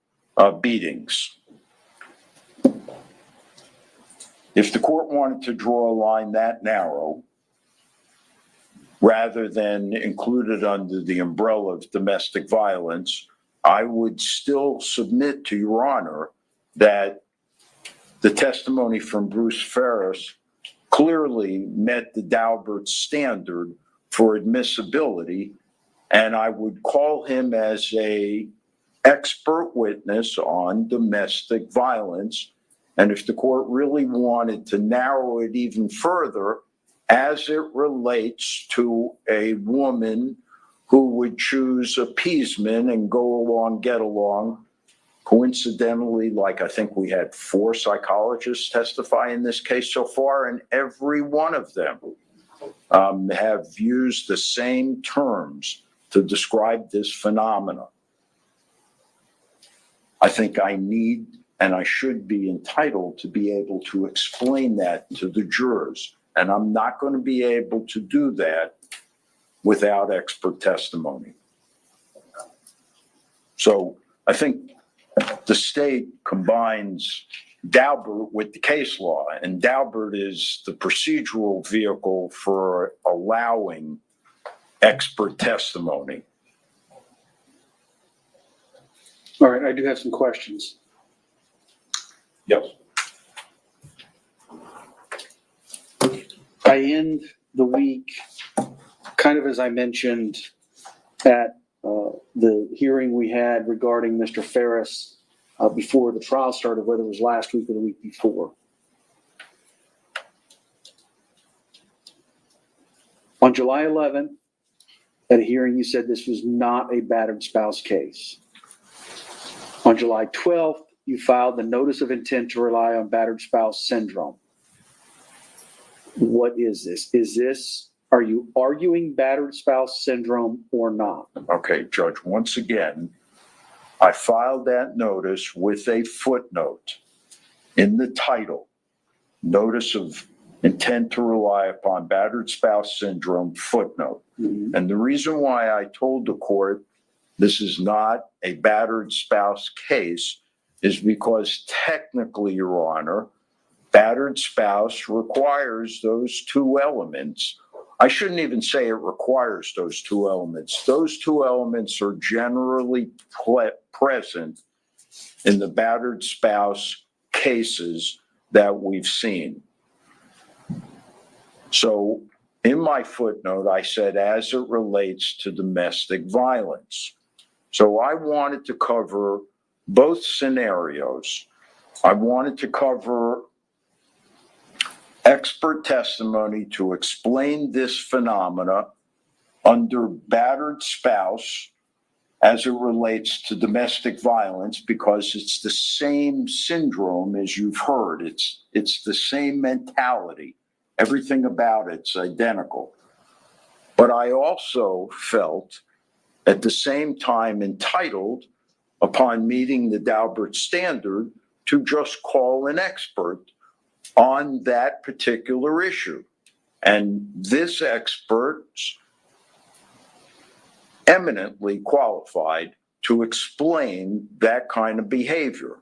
beatings. If the court wanted to draw a line that narrow, rather than include it under the umbrella of domestic violence, I would still submit to Your Honor that the testimony from Bruce Ferris clearly met the Dabert standard for admissibility, and I would call him as an expert witness on domestic violence. And if the court really wanted to narrow it even further as it relates to a woman who would choose appeasement and go along, get along. Coincidentally, like I think we had 4 psychologists testify in this case so far, and every one of them have used the same terms to describe this phenomenon. I think I need and I should be entitled to be able to explain that to the jurors. And I'm not going to be able to do that without expert testimony. So I think the state combines Dabert with the case law, and Dabert is the procedural vehicle for allowing expert testimony. All right, I do have some questions. Yes. I end the week, kind of as I mentioned at the hearing we had regarding Mr. Ferris before the trial started, whether it was last week or the week before. On July 11th, at a hearing, you said this was not a battered spouse case. On July 12th, you filed the notice of intent to rely on battered spouse syndrome. What is this? Are you arguing battered spouse syndrome or not? Okay, Judge, once again, I filed that notice with a footnote in the title, Notice of Intent to Rely Upon Battered Spouse Syndrome, footnote. Mm-hmm. And the reason why I told the court this is not a battered spouse case is because technically, Your Honor, battered spouse requires those 2 elements. I shouldn't even say it requires those 2 elements. Those 2 elements are generally present in the battered spouse cases that we've seen. So in my footnote, I said, as it relates to domestic violence. So I wanted to cover both scenarios. I wanted to cover expert testimony to explain this phenomena under battered spouse as it relates to domestic violence, because it's the same syndrome as you've heard. It's the same mentality. Everything about it's identical. But I also felt at the same time entitled, upon meeting the Dabert standard, to just call an expert on that particular issue. And this expert's eminently qualified to explain that kind of behavior.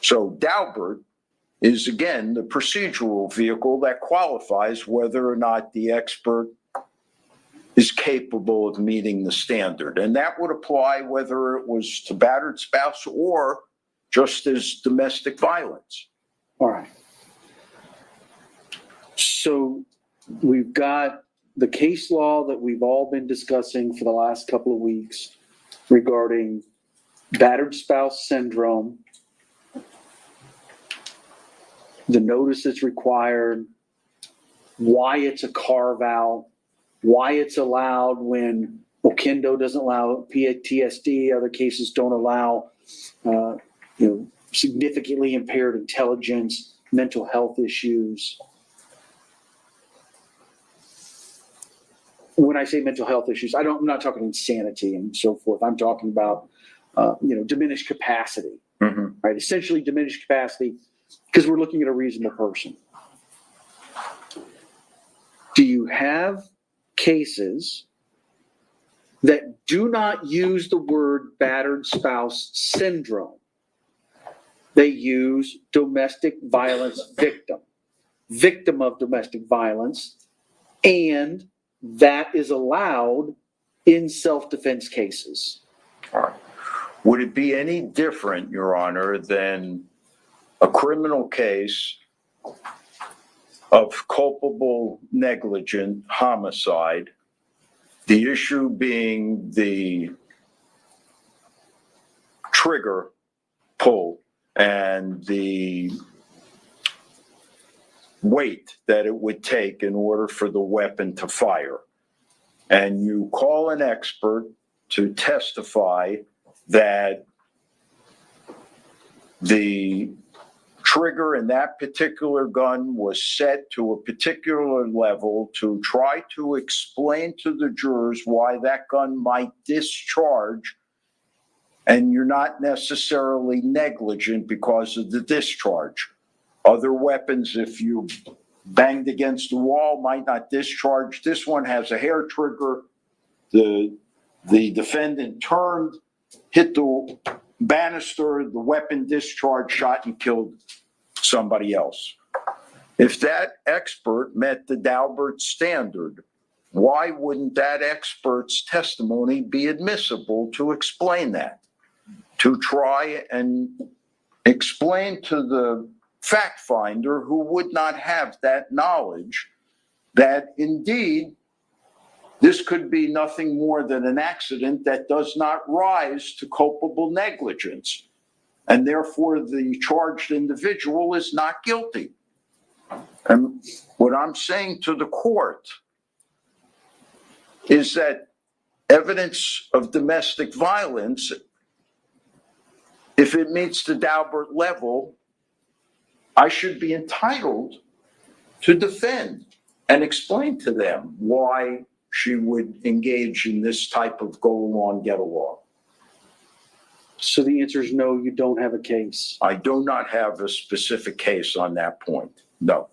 So Dabert is, again, the procedural vehicle that qualifies whether or not the expert is capable of meeting the standard. And that would apply whether it was to battered spouse or just as domestic violence. All right. So we've got the case law that we've all been discussing for the last couple of weeks regarding battered spouse syndrome, the notice that's required, why it's a carve out, why it's allowed when Okendo doesn't allow PTSD, other cases don't allow, significantly impaired intelligence, mental health issues. When I say mental health issues, I'm not talking insanity and so forth. I'm talking about, diminished capacity, right? Essentially diminished capacity, because we're looking at a reasonable person. Do you have cases that do not use the word battered spouse syndrome? They use domestic violence victim of domestic violence, and that is allowed in self-defense cases. All right. Would it be any different, Your Honor, than a criminal case of culpable negligent homicide, the issue being the trigger pull and the weight that it would take in order for the weapon to fire. And you call an expert to testify that the trigger in that particular gun was set to a particular level to try to explain to the jurors why that gun might discharge, and you're not necessarily negligent because of the discharge. Other weapons, if you banged against the wall, might not discharge. This one has a hair trigger. The defendant turned, hit the banister, the weapon discharged, shot and killed somebody else. If that expert met the Dabert standard, why wouldn't that expert's testimony be admissible to explain that? To try and explain to the fact finder who would not have that knowledge that indeed this could be nothing more than an accident that does not rise to culpable negligence, and therefore the charged individual is not guilty. And what I'm saying to the court is that evidence of domestic violence, if it meets the Dabert level, I should be entitled to defend and explain to them why she would engage in this type of go along, get along. So the answer is no, you don't have a case. I do not have a specific case on that point, no.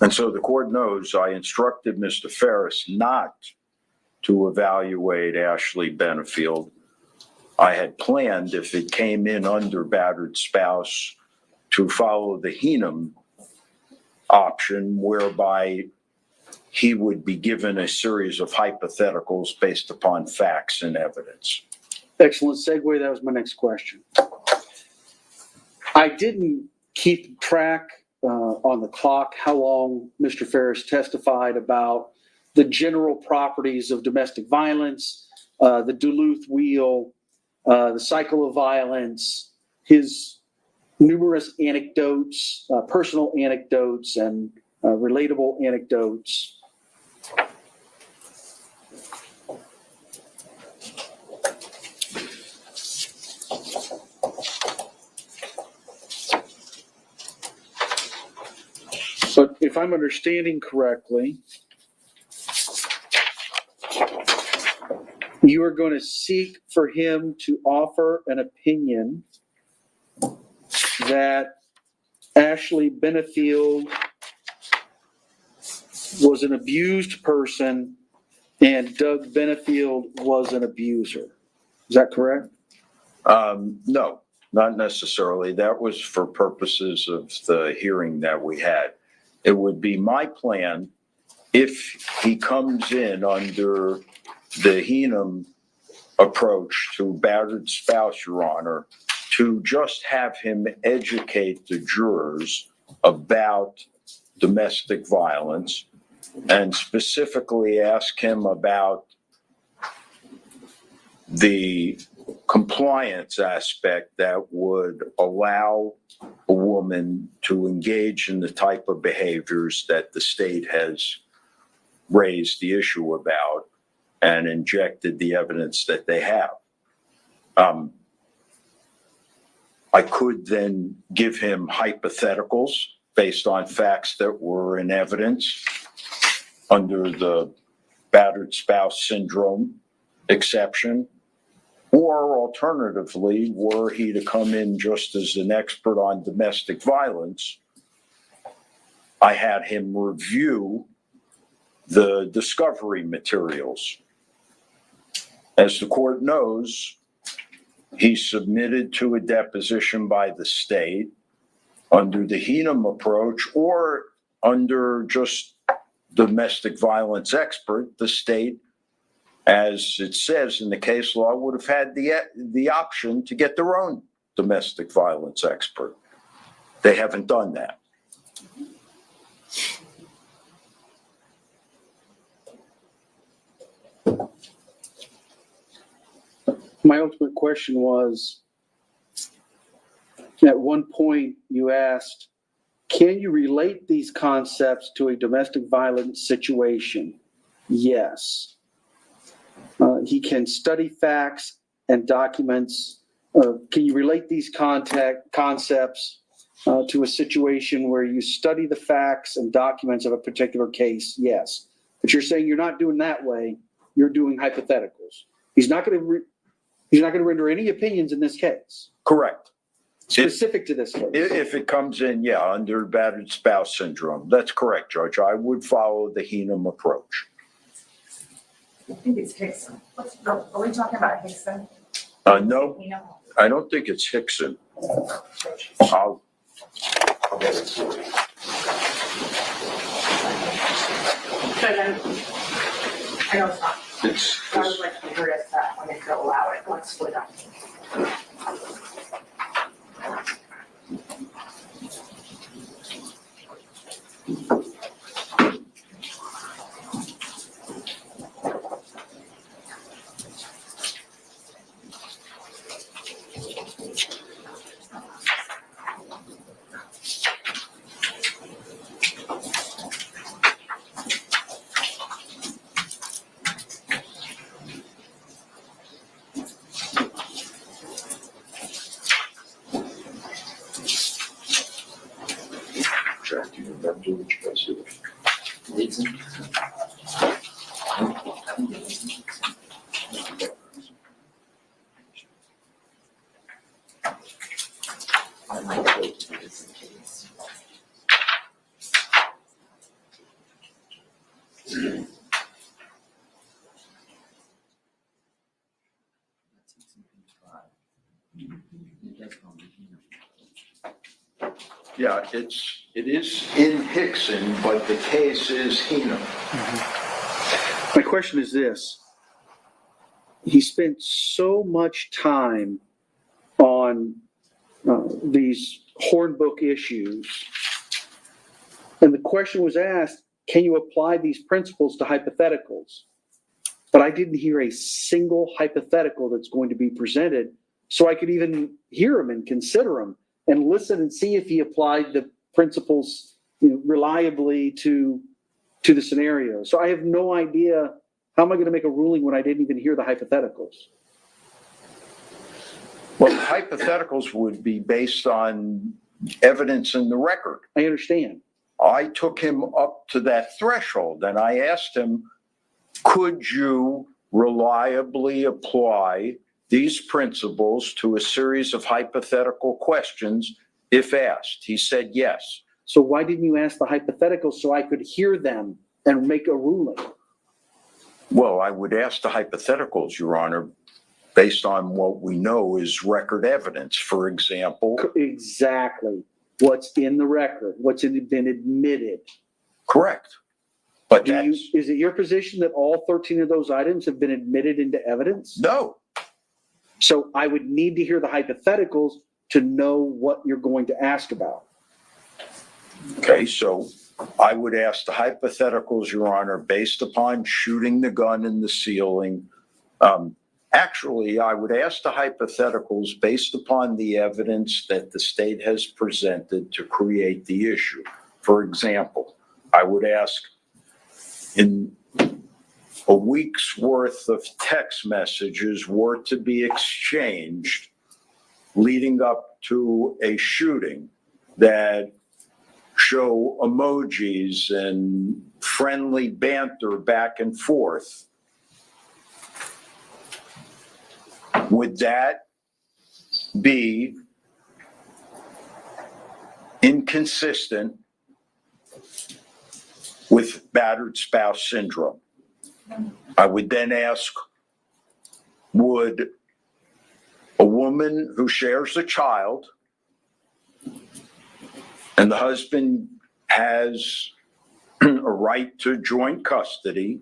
And so the court knows I instructed Mr. Ferris not to evaluate Ashley Benefield. I had planned, if it came in under battered spouse, to follow the Heenum option, whereby he would be given a series of hypotheticals based upon facts and evidence. Excellent segue. That was my next question. I didn't keep track on the clock how long Mr. Ferris testified about the general properties of domestic violence, the Duluth wheel, the cycle of violence, his numerous anecdotes, personal anecdotes, and relatable anecdotes. But if I'm understanding correctly, you are going to seek for him to offer an opinion that Ashley Benefield was an abused person and Doug Benefield was an abuser. Is that correct? No, not necessarily. That was for purposes of the hearing that we had. It would be my plan, if he comes in under the Heenum approach to battered spouse, Your Honor, to just have him educate the jurors about domestic violence and specifically ask him about the compliance aspect that would allow a woman to engage in the type of behaviors that the state has raised the issue about and injected the evidence that they have. I could then give him hypotheticals based on facts that were in evidence under the battered spouse syndrome exception. Or alternatively, were he to come in just as an expert on domestic violence, I had him review the discovery materials. As the court knows, he submitted to a deposition by the state under the Heenum approach or under just domestic violence expert. The state, as it says in the case law, would have had the option to get their own domestic violence expert. They haven't done that. My ultimate question was, at one point you asked, can you relate these concepts to a domestic violence situation? Yes. He can study facts and documents. Can you relate these concepts to a situation where you study the facts and documents of a particular case? Yes. But you're saying you're not doing that way. You're doing hypotheticals. He's not going to render any opinions in this case. Correct. Specific to this case. If it comes in, under battered spouse syndrome. That's correct, Judge. I would follow the Heenum approach. I think it's Hickson. Are we talking about Hickson? No, I don't think it's Hickson. I'll get it for you. So then, I know it's not. It's, I was like curious that when they go allow it, let's split up. Jack, do you remember which case it was? yeah, it is in Hickson, but the case is Heenum. My question is this. He spent so much time on these Hornbook issues, and the question was asked, can you apply these principles to hypotheticals? But I didn't hear a single hypothetical that's going to be presented, so I could even hear him and consider him and listen and see if he applied the principles reliably to the scenario. So I have no idea, how am I going to make a ruling when I didn't even hear the hypotheticals? Well, hypotheticals would be based on evidence in the record. I understand. I took him up to that threshold and I asked him, could you reliably apply these principles to a series of hypothetical questions if asked? He said yes. So why didn't you ask the hypotheticals so I could hear them and make a ruling? Well, I would ask the hypotheticals, Your Honor, based on what we know is record evidence. For example. Exactly. What's in the record, what's been admitted. Correct. But is it your position that all 13 of those items have been admitted into evidence? No. So I would need to hear the hypotheticals to know what you're going to ask about. Okay, so I would ask the hypotheticals, Your Honor, based upon shooting the gun in the ceiling. Actually, I would ask the hypotheticals based upon the evidence that the state has presented to create the issue. For example, I would ask, in a week's worth of text messages were to be exchanged leading up to a shooting that show emojis and friendly banter back and forth. would that be inconsistent with battered spouse syndrome? I would then ask, would a woman who shares a child and the husband has a right to joint custody,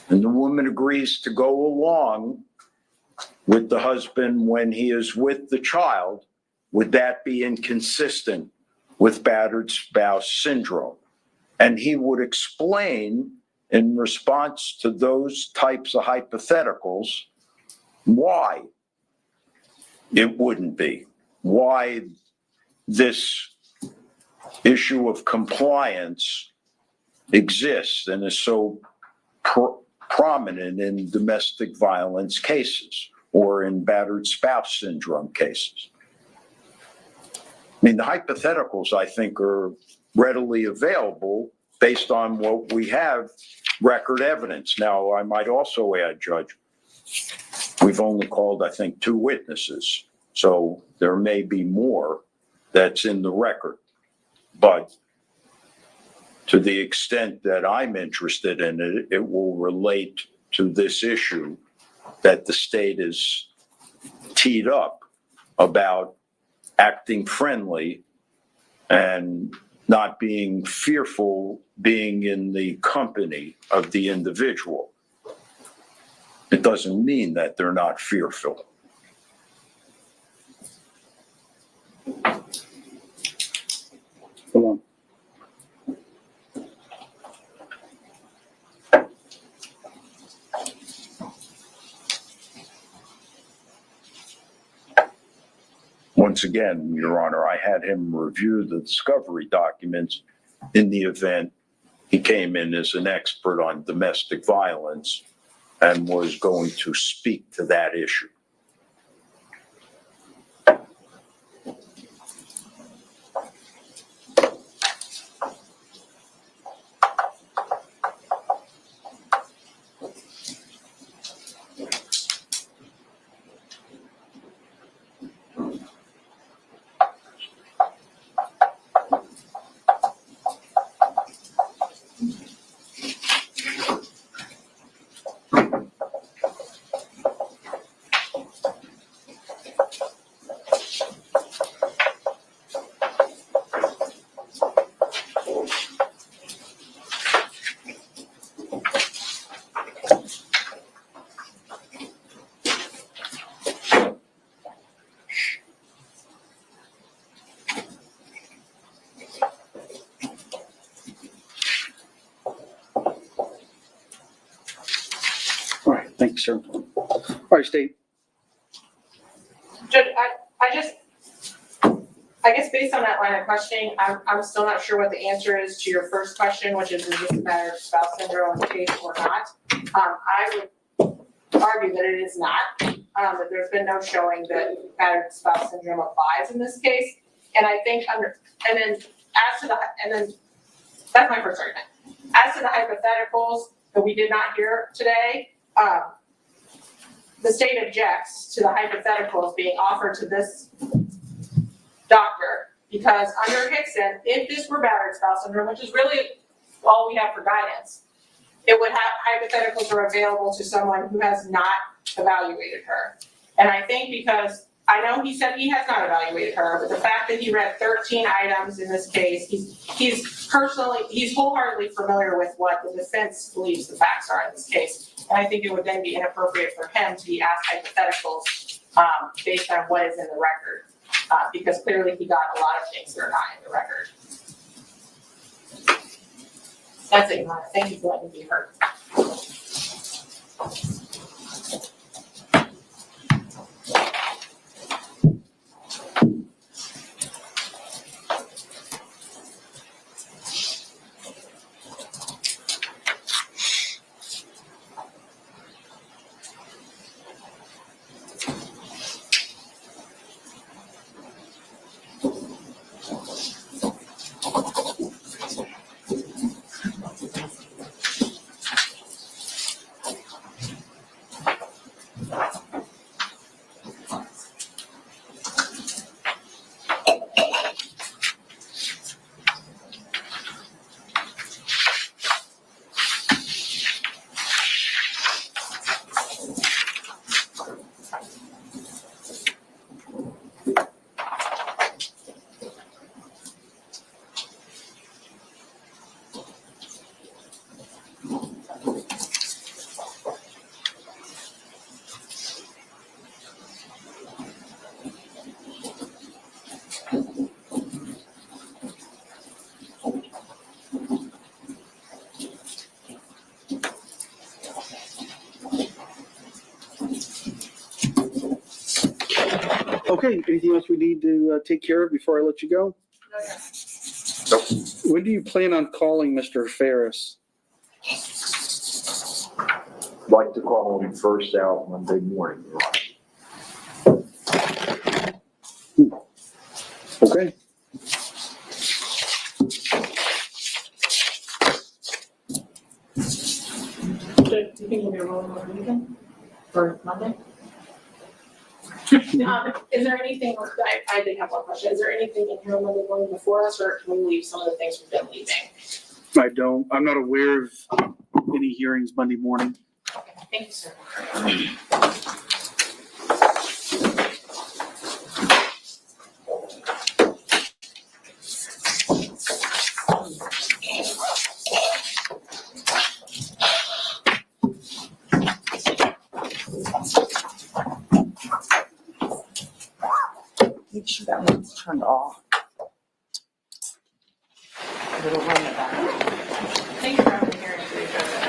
and the woman agrees to go along with the husband when he is with the child, would that be inconsistent with battered spouse syndrome? And he would explain in response to those types of hypotheticals why it wouldn't be, why this issue of compliance exists and is so prominent in domestic violence cases or in battered spouse syndrome cases. I mean, the hypotheticals, I think, are readily available based on what we have record evidence. Now, I might also add, Judge, we've only called, I think, 2 witnesses, so there may be more that's in the record. But to the extent that I'm interested in it, it will relate to this issue that the state is teed up about acting friendly and not being fearful being in the company of the individual. It doesn't mean that they're not fearful. Hold on. Once again, Your Honor, I had him review the discovery documents in the event he came in as an expert on domestic violence and was going to speak to that issue. Thank you, sir. All right, State. Judge, I guess based on that line of questioning, I'm still not sure what the answer is to your first question, which is this a battered spouse syndrome case or not? I would argue that it is not, that there's been no showing that battered spouse syndrome applies in this case. And I think that's my first argument. As to the hypotheticals that we did not hear today, the state objects to the hypotheticals being offered to this doctor because under Hickson, if this were battered spouse syndrome, which is really all we have for guidance, it would have hypotheticals are available to someone who has not evaluated her. And I think because I know he said he has not evaluated her, but the fact that he read 13 items in this case, he's wholeheartedly familiar with what the defense believes the facts are in this case. And I think it would then be inappropriate for him to be asked hypotheticals based on what is in the record, because clearly he got a lot of things that are not in the record. That's it, Your Honor. Thank you for letting me be heard. Okay, anything else we need to take care of before I let you go? When do you plan on calling Mr. Ferris? Like to call him first out Monday morning. Okay. Do you think you'll be rolling over the weekend or Monday? Is there anything, I did have one question, is there anything in here on Monday morning before us, or can we leave some of the things we've been leaving? I'm not aware of any hearings Monday morning. Thank you, sir. Make sure that one's turned off. It'll run it back. Thank you for having the hearing.